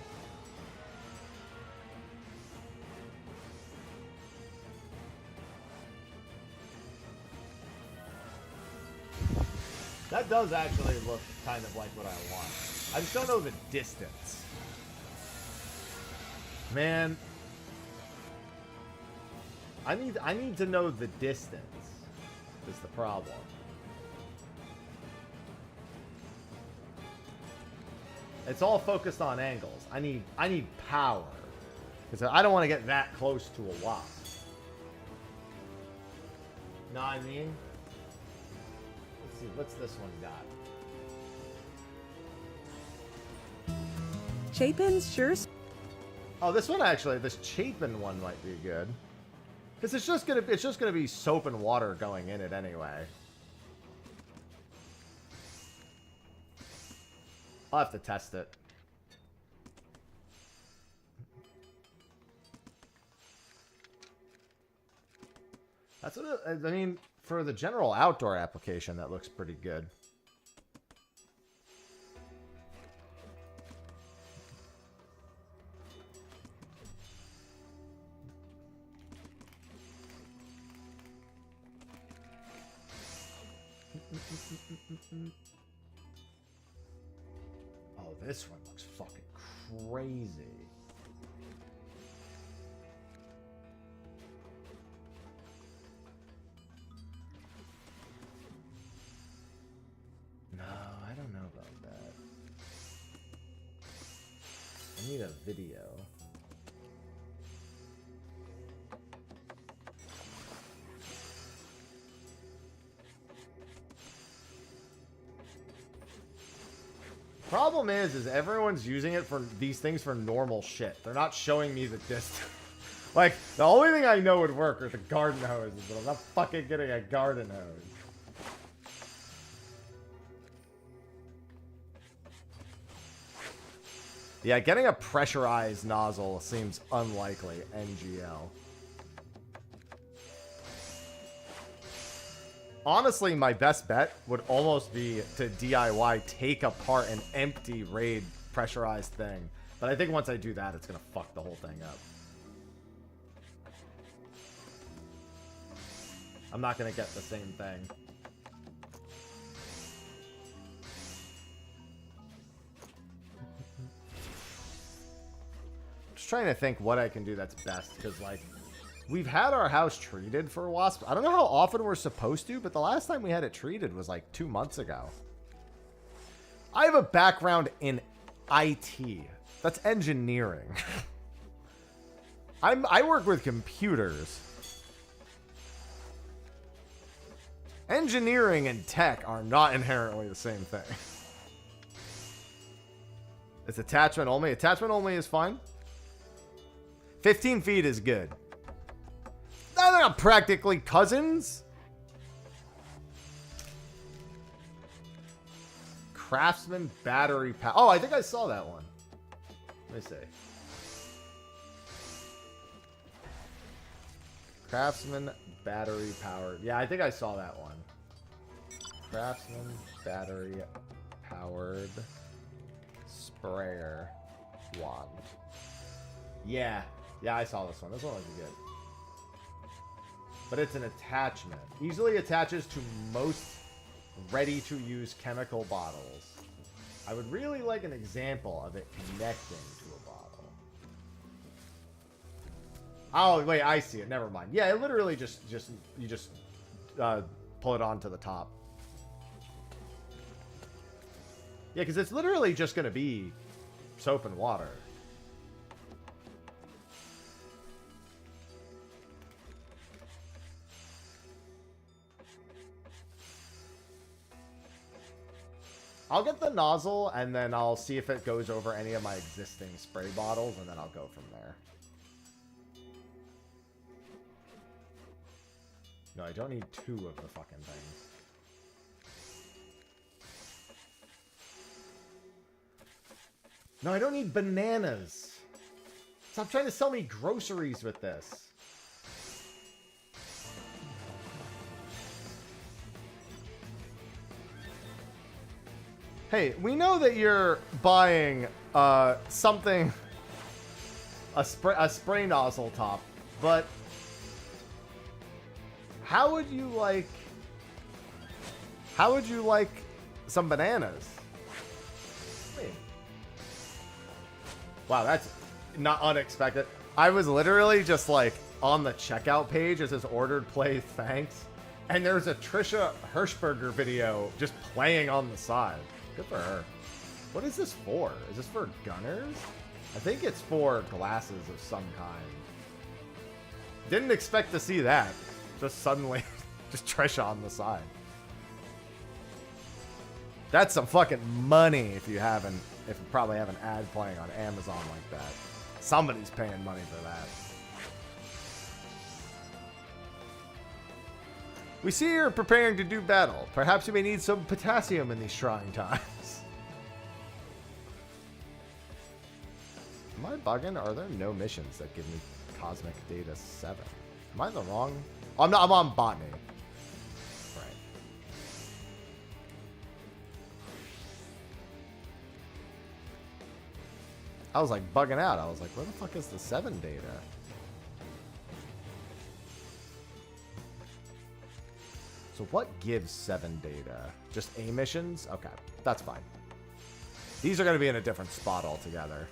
That does actually look kind of like what I want. I just don't know the distance. Man. I need to know the distance. Is the problem. It's all focused on angles. I need power. Because I don't want to get that close to a wasp. Know what I mean? Let's see, what's this one got? Chapin's sure. Oh, this one actually, this Chapin one might be good. Because it's just gonna be soap and water going in it anyway. I'll have to test it. That's what I mean, for the general outdoor application, that looks pretty good. Oh, this one looks fucking crazy. No, I don't know about that. I need a video. Problem is everyone's using it for these things for normal shit. They're not showing me the distance. Like, the only thing I know would work are the garden hoses, but I'm not fucking getting a garden hose. Yeah, getting a pressurized nozzle seems unlikely, NGL. Honestly, my best bet would almost be to DIY take apart an empty Raid pressurized thing. But I think once I do that, it's going to fuck the whole thing up. I'm not going to get the same thing. Just trying to think what I can do that's best, because, like, we've had our house treated for wasps. I don't know how often we're supposed to, but the last time we had it treated was, like, 2 months ago. I have a background in IT. That's engineering. I work with computers. Engineering and tech are not inherently the same thing. It's attachment only. Attachment only is fine. 15 feet is good. They're not practically cousins. Craftsman battery power. Oh, I think I saw that one. Let me see. Craftsman battery powered. Yeah, I think I saw that one. Craftsman battery powered sprayer wand. Yeah. Yeah, I saw this one. This one was good. But it's an attachment. Easily attaches to most ready-to-use chemical bottles. I would really like an example of it connecting to a bottle. Oh, wait, I see it. Never mind. Yeah, it literally you just pull it onto the top. Yeah, because it's literally just going to be soap and water. I'll get the nozzle, and then I'll see if it goes over any of my existing spray bottles, and then I'll go from there. No, I don't need 2 of the fucking things. No, I don't need bananas. Stop trying to sell me groceries with this. Hey, we know that you're buying something, a spray nozzle top, but how would you like some bananas? Wait. Wow, that's not unexpected. I was literally just like on the checkout page. It says ordered, play, thanks, and there's a Trisha Hirschberger video just playing on the side. Good for her. What is this for? Is this for gunners? I think it's for glasses of some kind. Didn't expect to see that. Just suddenly, just Trisha on the side. That's some fucking money if you probably have an ad playing on Amazon like that. Somebody's paying money for that. We see you're preparing to do battle. Perhaps you may need some potassium in these trying times. Am I bugging? Are there no missions that give me Cosmic Data 7? Am I in the wrong? Oh, I'm on botany. Right. I was like bugging out. I was like, where the fuck is the 7 data? So what gives 7 data? Just A missions? Okay, that's fine. These are going to be in a different spot altogether.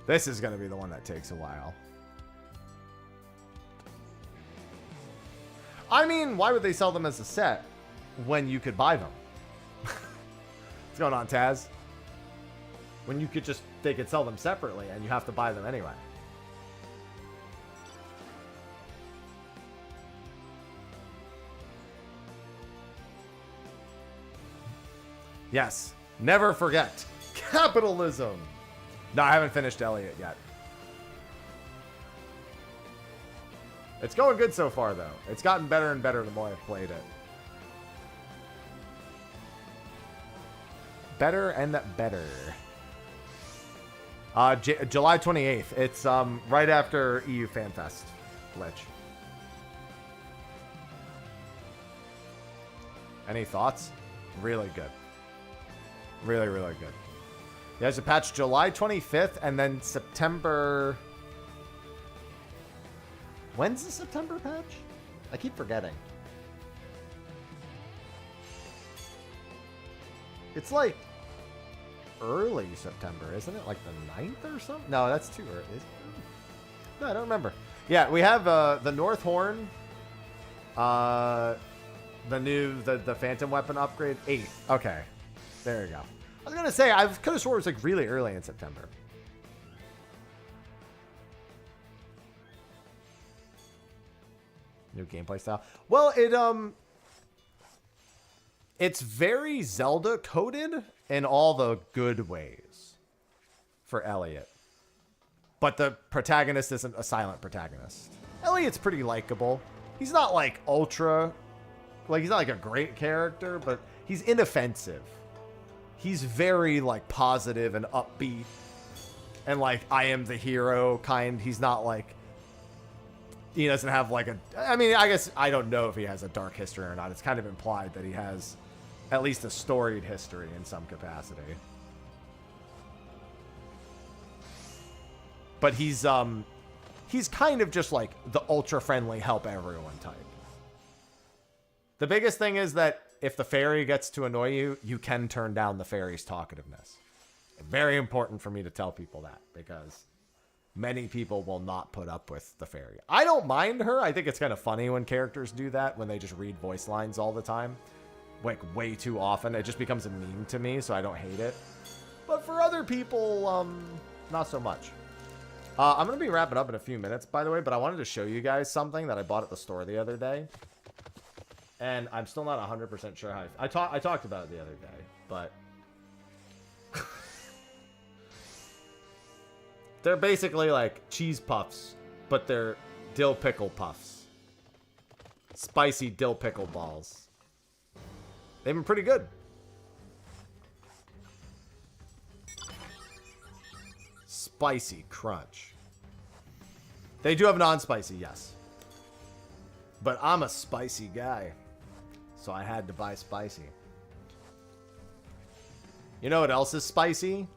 This is going to be the one that takes a while. I mean, why would they sell them as a set? when you could buy them. What's going on, Taz? When you could just, they could sell them separately and you have to buy them anyway. Yes, never forget capitalism. No, I haven't finished Elliot yet. It's going good so far, though. It's gotten better and better the more I've played it. Better and better. July 28th. It's right after EU Fan Fest, Lich. Any thoughts? Really good. Really, really good. There's a patch July 25th and then September. When's the September patch? I keep forgetting. It's like early September, isn't it? Like the 9th or something? No, that's too early. No, I don't remember. Yeah, we have the North Horn. The new the Phantom Weapon upgrade 8th. Okay. There you go. I was gonna say I could have swore it was like really early in September. New gameplay style. Well, it's very Zelda coded in all the good ways for Elliot. But the protagonist isn't a silent protagonist. Elliot's pretty likable. He's not like ultra, like he's not like a great character, but he's inoffensive. He's very like positive and upbeat and like I am the hero kind. He's not like, he doesn't have like I mean, I guess I don't know if he has a dark history or not. It's kind of implied that he has at least a storied history in some capacity. But he's kind of just like the ultra friendly help everyone type. The biggest thing is that if the fairy gets to annoy you, you can turn down the fairy's talkativeness. Very important for me to tell people that because many people will not put up with the fairy. I don't mind her. I think it's kind of funny when characters do that, when they just read voice lines all the time. Like way too often. It just becomes a meme to me, so I don't hate it. But for other people, not so much. I'm going to be wrapping up in a few minutes, by the way, but I wanted to show you guys something that I bought at the store the other day. And I'm still not 100% sure how I talked about it the other day, but they're basically like cheese puffs, but they're dill pickle puffs. Spicy dill pickle balls. They've been pretty good. Spicy crunch. They do have non-spicy, yes. But I'm a spicy guy. So I had to buy spicy. You know what else is spicy?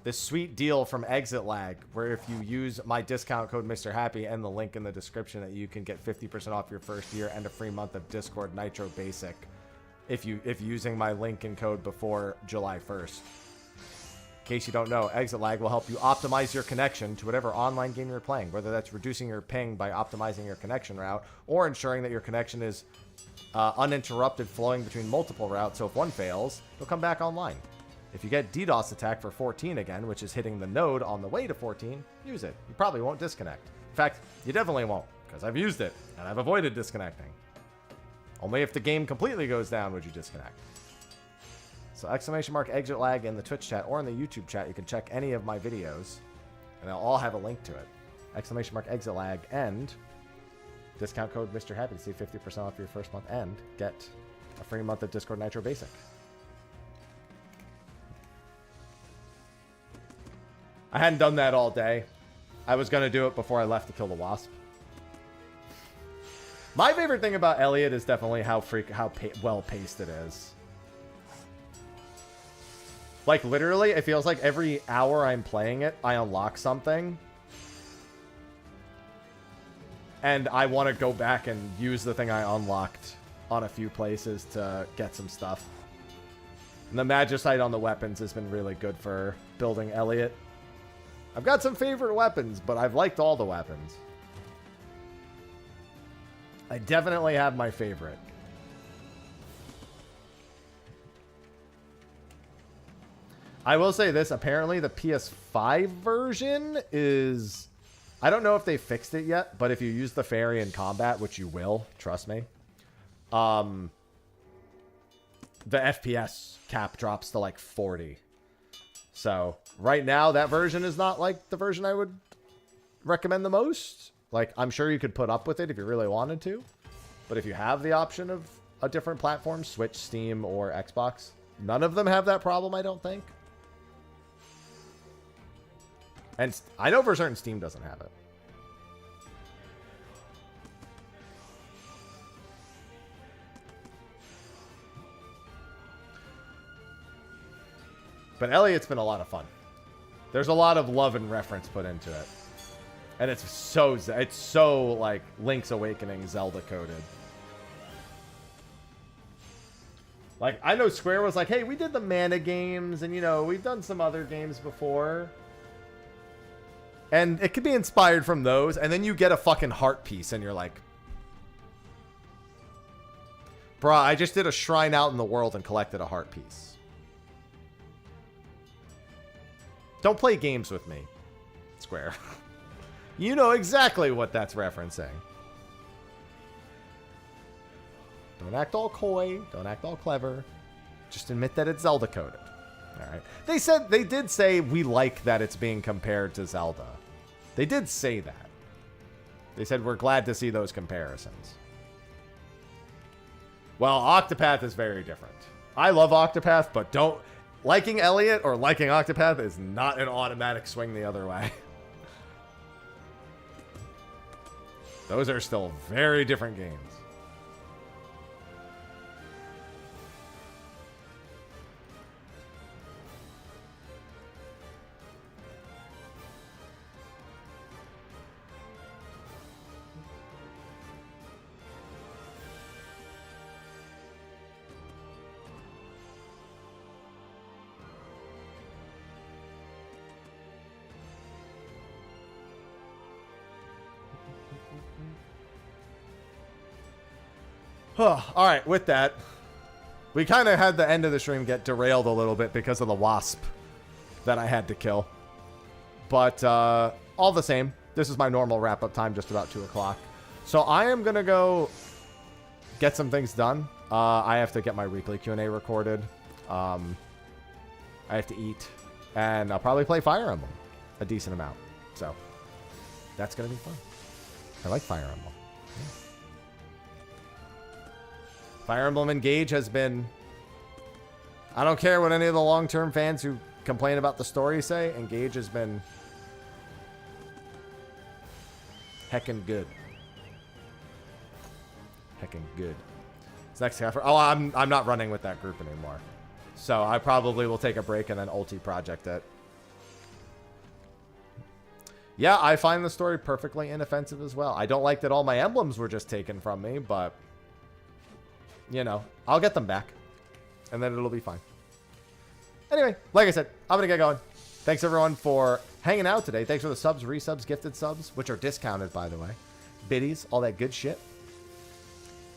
This sweet deal from Exit Lag, where if you use my discount code Mr. Happy and the link in the description, that you can get 50% off your first year and a free month of Discord Nitro Basic if using my link and code before July 1st. In case you don't know, Exit Lag will help you optimize your connection to whatever online game you're playing, whether that's reducing your ping by optimizing your connection route or ensuring that your connection is uninterrupted flowing between multiple routes, so if one fails, it'll come back online. If you get DDoS attack for 14 again, which is hitting the node on the way to 14, use it. You probably won't disconnect. In fact, you definitely won't, because I've used it, and I've avoided disconnecting. Only if the game completely goes down would you disconnect. So !exit lag in the Twitch chat or in the YouTube chat, you can check any of my videos, and they'll all have a link to it. !exit lag and discount code Mr. Happy to save 50% off your first month and get a free month of Discord Nitro Basic. I hadn't done that all day. I was going to do it before I left to kill the wasp. My favorite thing about Elliot is definitely how well paced it is. Like literally, it feels like every hour I'm playing it, I unlock something. And I want to go back and use the thing I unlocked on a few places to get some stuff. And the Magicite on the weapons has been really good for building Elliot. I've got some favorite weapons, but I've liked all the weapons. I definitely have my favorite. I will say this. Apparently, the PS5 version is... I don't know if they fixed it yet, but if you use the fairy in combat, which you will, trust me, the FPS cap drops to like 40. So right now, that version is not like the version I would recommend the most. Like, I'm sure you could put up with it if you really wanted to. But if you have the option of a different platform, Switch, Steam, or Xbox, none of them have that problem, I don't think. And I know for certain Steam doesn't have it. But Elliot's been a lot of fun. There's a lot of love and reference put into it. And it's so like Link's Awakening Zelda coded. Like, I know Square was like, hey, we did the Mana games and, you know, we've done some other games before. And it could be inspired from those. And then you get a fucking heart piece and you're like, bruh, I just did a shrine out in the world and collected a heart piece. Don't play games with me, Square. You know exactly what that's referencing. Don't act all coy. Don't act all clever. Just admit that it's Zelda coded. All right. They did say we like that it's being compared to Zelda. They did say that. They said we're glad to see those comparisons. Well, Octopath is very different. I love Octopath, but don't... Liking Elliot or liking Octopath is not an automatic swing the other way. Those are still very different games. All right, with that, we kind of had the end of the stream get derailed a little bit because of the wasp that I had to kill. But all the same, this is my normal wrap-up time, just about 2 o'clock. So I am going to go get some things done. I have to get my weekly Q&A recorded. I have to eat. And I'll probably play Fire Emblem a decent amount. So that's going to be fun. I like Fire Emblem. Yeah. Fire Emblem Engage has been... I don't care what any of the long-term fans who complain about the story say. Engage has been... heckin' good. Heckin' good. It's next half. Oh, I'm not running with that group anymore. So I probably will take a break and then ulti-project it. Yeah, I find the story perfectly inoffensive as well. I don't like that all my emblems were just taken from me, but... you know, I'll get them back. And then it'll be fine. Anyway, like I said, I'm going to get going. Thanks, everyone, for hanging out today. Thanks for the subs, resubs, gifted subs, which are discounted, by the way. Biddies, all that good shit.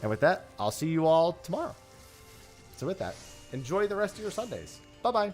And with that, I'll see you all tomorrow. So with that, enjoy the rest of your Sundays. Bye-bye.